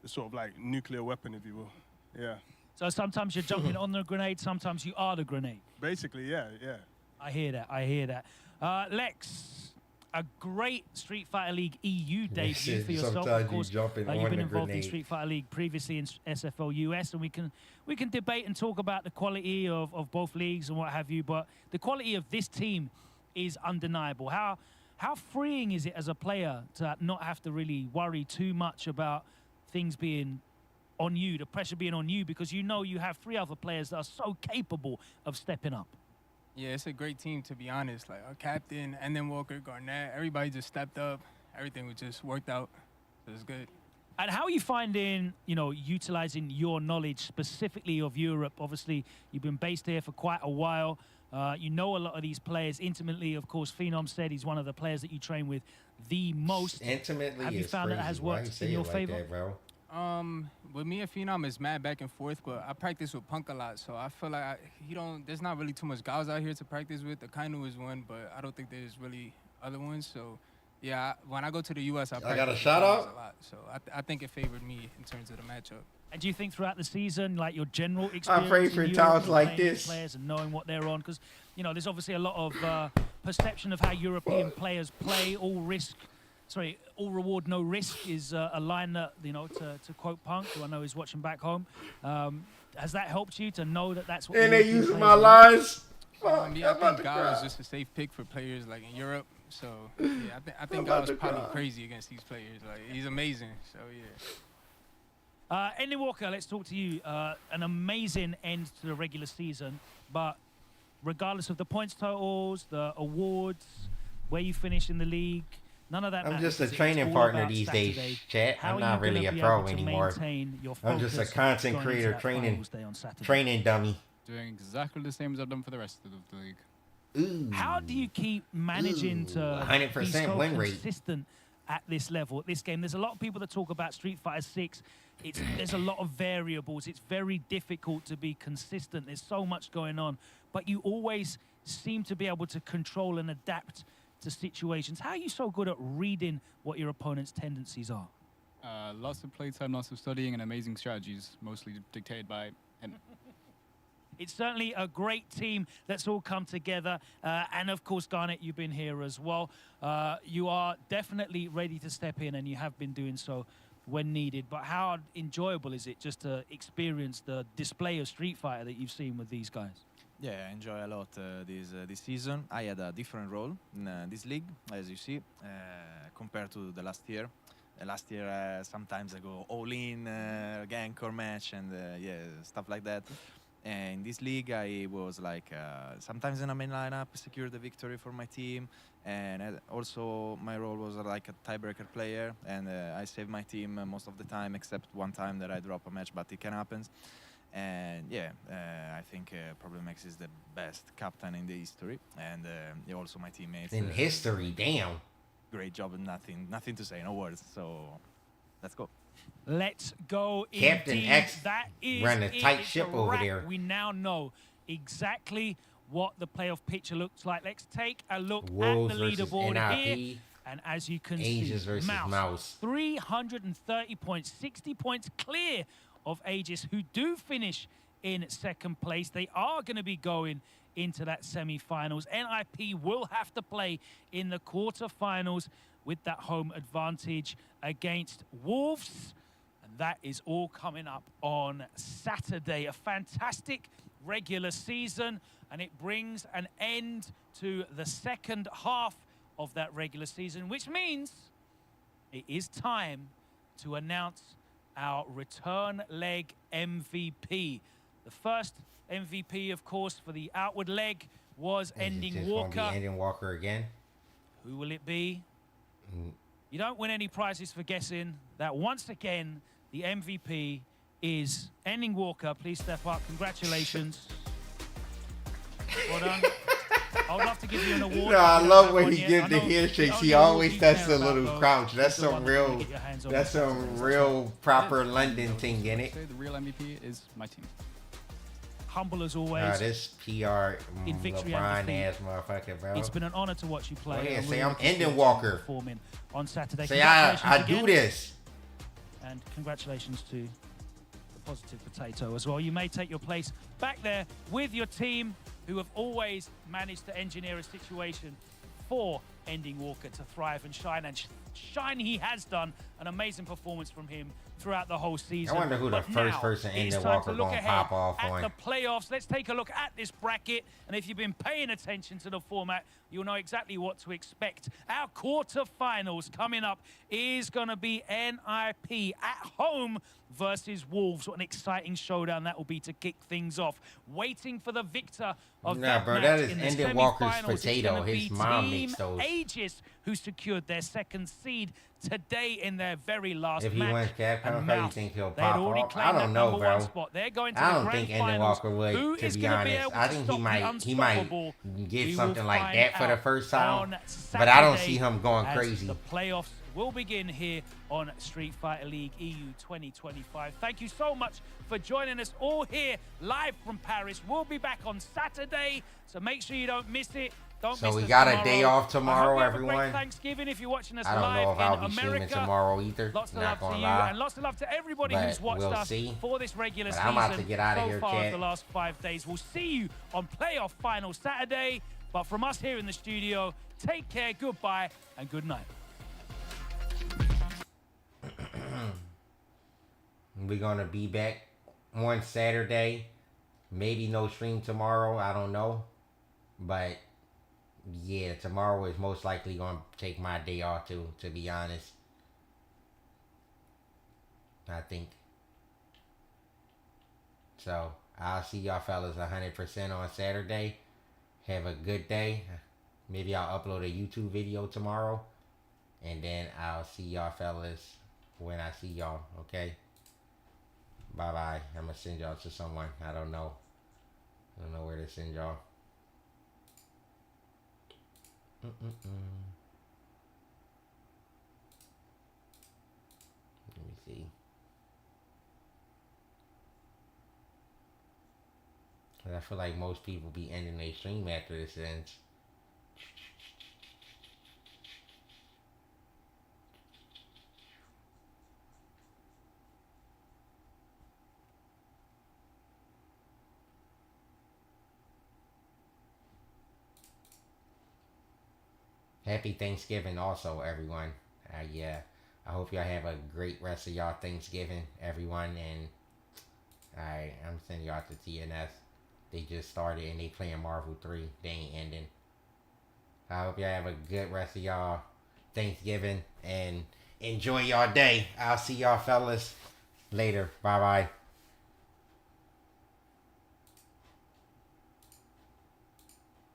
sort of like nuclear weapon, if you will. Yeah. So sometimes you're jumping on the grenade, sometimes you are the grenade. Basically, yeah, yeah. I hear that, I hear that. Lex, a great Street Fighter League EU debut for yourself. Sometimes of course, you jumping you've on been the involved in grenade. Street Fighter League previously in SFL US, and we can debate and talk about the quality of both leagues and what have you, but the quality of this team is undeniable. How freeing is it as a player to not have to really worry too much about things being on you, the pressure being on you, because you know you have 3 other players that are so capable of stepping up? Yeah, it's a great team, to be honest. Like our captain, and then Walker, Garnett, everybody just stepped up. Everything was just worked out. So it's good. And how are you finding, utilizing your knowledge specifically of Europe? Obviously, you've been based here for quite a while. You know a lot of these players intimately. Of course, Phenom said he's one of the players that you train with the most. Intimately, have you found that has worked in your favor? That, bro? With me and Phenom, it's mad back and forth, but I practice with Punk a lot, so I feel like there's not really too much guys out here to practice with. The Kainu is one, but I don't think there's really other ones. So, yeah, when I go to the U.S., I got a with shout guys out? a lot. So I think it favored me in terms of the matchup. And do you think throughout the season, like your general experience, pray for in times Europe like and playing this. players and knowing what they're on, because there's obviously a lot of perception of how European players play. All reward, no risk is a line that to quote Punk, who I know is watching back home. Has that helped you to know that that's what? And they European using players my like? lines. Yeah, I think Gal is just a safe pick for players like in Europe. So yeah, I think Gal is probably crazy against these players. Like he's amazing. So yeah. Ending Walker, let's talk to you. An amazing end to the regular season, but regardless of the points totals, the awards, where you finish in the league, none of that I'm matters. just a It's training all partner about these Saturday. days, chat. How I'm are not you really gonna a be pro able to anymore. maintain your I'm just a focus content going into creator, that training finals day on Saturday? dummy. Doing exactly the same as I've done for the rest of the league. Ooh. How do you keep managing to 100% be so win rate. consistent at this level, at this game? There's a lot of people that talk about Street Fighter 6. There's a lot of variables. It's very difficult to be consistent. There's so much going on, but you always seem to be able to control and adapt to situations. How are you so good at reading what your opponent's tendencies are? Lots of playtime, lots of studying, and amazing strategies, mostly dictated by him. It's certainly a great team that's all come together. And of course, Garnet, you've been here as well. You are definitely ready to step in, and you have been doing so when needed. But how enjoyable is it just to experience the display of Street Fighter that you've seen with these guys? Yeah, I enjoy a lot this season. I had a different role in this league, as you see, compared to the last year. Last year, sometimes I go all in, gank or match, and stuff like that. And in this league, I was like sometimes in a main lineup, secure the victory for my team, and also my role was like a tiebreaker player, and I save my team most of the time, except one time that I drop a match, but it can happen. And I think Problem X is the best captain in the history, and also my teammates. In history, damn. Great job, and nothing to say, no words. So let's go. Let's go. Captain indeed. X That is ran a tight It's ship a over wrap. there. We now know exactly what the playoff picture looks like. Let's take a look Wolves at the versus leaderboard NIP. here. And as you can Aegis see, versus Mouse. 330 points, 60 points clear of Aegis, who do finish in second place. They are going to be going into that semi-finals. NIP will have to play in the quarter-finals with that home advantage against Wolves. And that is all coming up on Saturday. A fantastic regular season, and it brings an end to the second half of that regular season, which means it is time to announce our return leg MVP. The first MVP, of course, for the outward leg was Ending Walker. Ending Walker again. Who will it be? You don't win any prizes for guessing that. Once again, the MVP is Ending Walker. Please step up. Congratulations. Well done. I would love to give you an award. No, I love when he gives the handshakes. He always does a little crouch. That's some real, proper London thing in it. The real MVP is my team. Humble as always. This PR in victory LeBron and ass motherfucker, bro. It's been an honor to watch you play. Oh, yeah, I'm say really I'm looking Ending forward to Walker. performing on Saturday. Say I Congratulations do again. this. And congratulations to the Positive Potato as well. You may take your place back there with your team, who have always managed to engineer a situation for Ending Walker to thrive and shine. And shine he has done. An amazing performance from him throughout the whole season. I wonder who the But first now person it's Ending time Walker to look gonna ahead pop off at on. the playoffs. Let's take a look at this bracket. And if you've been paying attention to the format, you'll know exactly what to expect. Our quarterfinals coming up is going to be NIP at home versus Wolves. What an exciting showdown that will be to kick things off. Waiting for the victor of Nah, that bro, match that is in the Ending Walker's semi-finals. It's potato. gonna His be mom Team makes those. Aegis, who secured their second seed today in their very last If he match. wins Capcom, how do you think he'll pop off? I I don't know, bro. Spot. They're going to I the don't grand think Enden finals. Walker would, Who to is be gonna be honest. able I to think stop he the might unstoppable? get We something will like find that for the out first time. on But I don't Saturday see him going as crazy. The playoffs will begin here on Street Fighter League EU 2025. Thank you so much for joining us all here live from Paris. We'll be back on Saturday, so make sure you don't miss it. So we got a day off tomorrow, I hope you have a everyone. great Thanksgiving if you're watching us I don't know live if I'll in be streaming America. tomorrow either. Lots of Not love to gonna you, lie. and lots of love to everybody But who's watched we'll us see. for this regular But season. I'm about to get out of so here, far chat. the last 5 days. We'll see you on playoff final Saturday. But from us here in the studio, take care, goodbye, and good night. We're gonna be back on Saturday. Maybe no stream tomorrow. I don't know. But yeah, tomorrow is most likely gonna take my day off too, to be honest. I think. So I'll see y'all fellas 100% on Saturday. Have a good day. Maybe I'll upload a YouTube video tomorrow. And then I'll see y'all fellas when I see y'all, okay? Bye-bye. I'm going to send y'all to someone. I don't know. I don't know where to send y'all. Let me see. I feel like most people be ending their stream after this ends. Happy Thanksgiving also, everyone. Yeah, I hope y'all have a great rest of y'all Thanksgiving, everyone. And I'm sending y'all to TNS. They just started and they playing Marvel 3. They ain't ending. I hope y'all have a good rest of y'all Thanksgiving and enjoy y'all day. I'll see y'all fellas later. Bye-bye.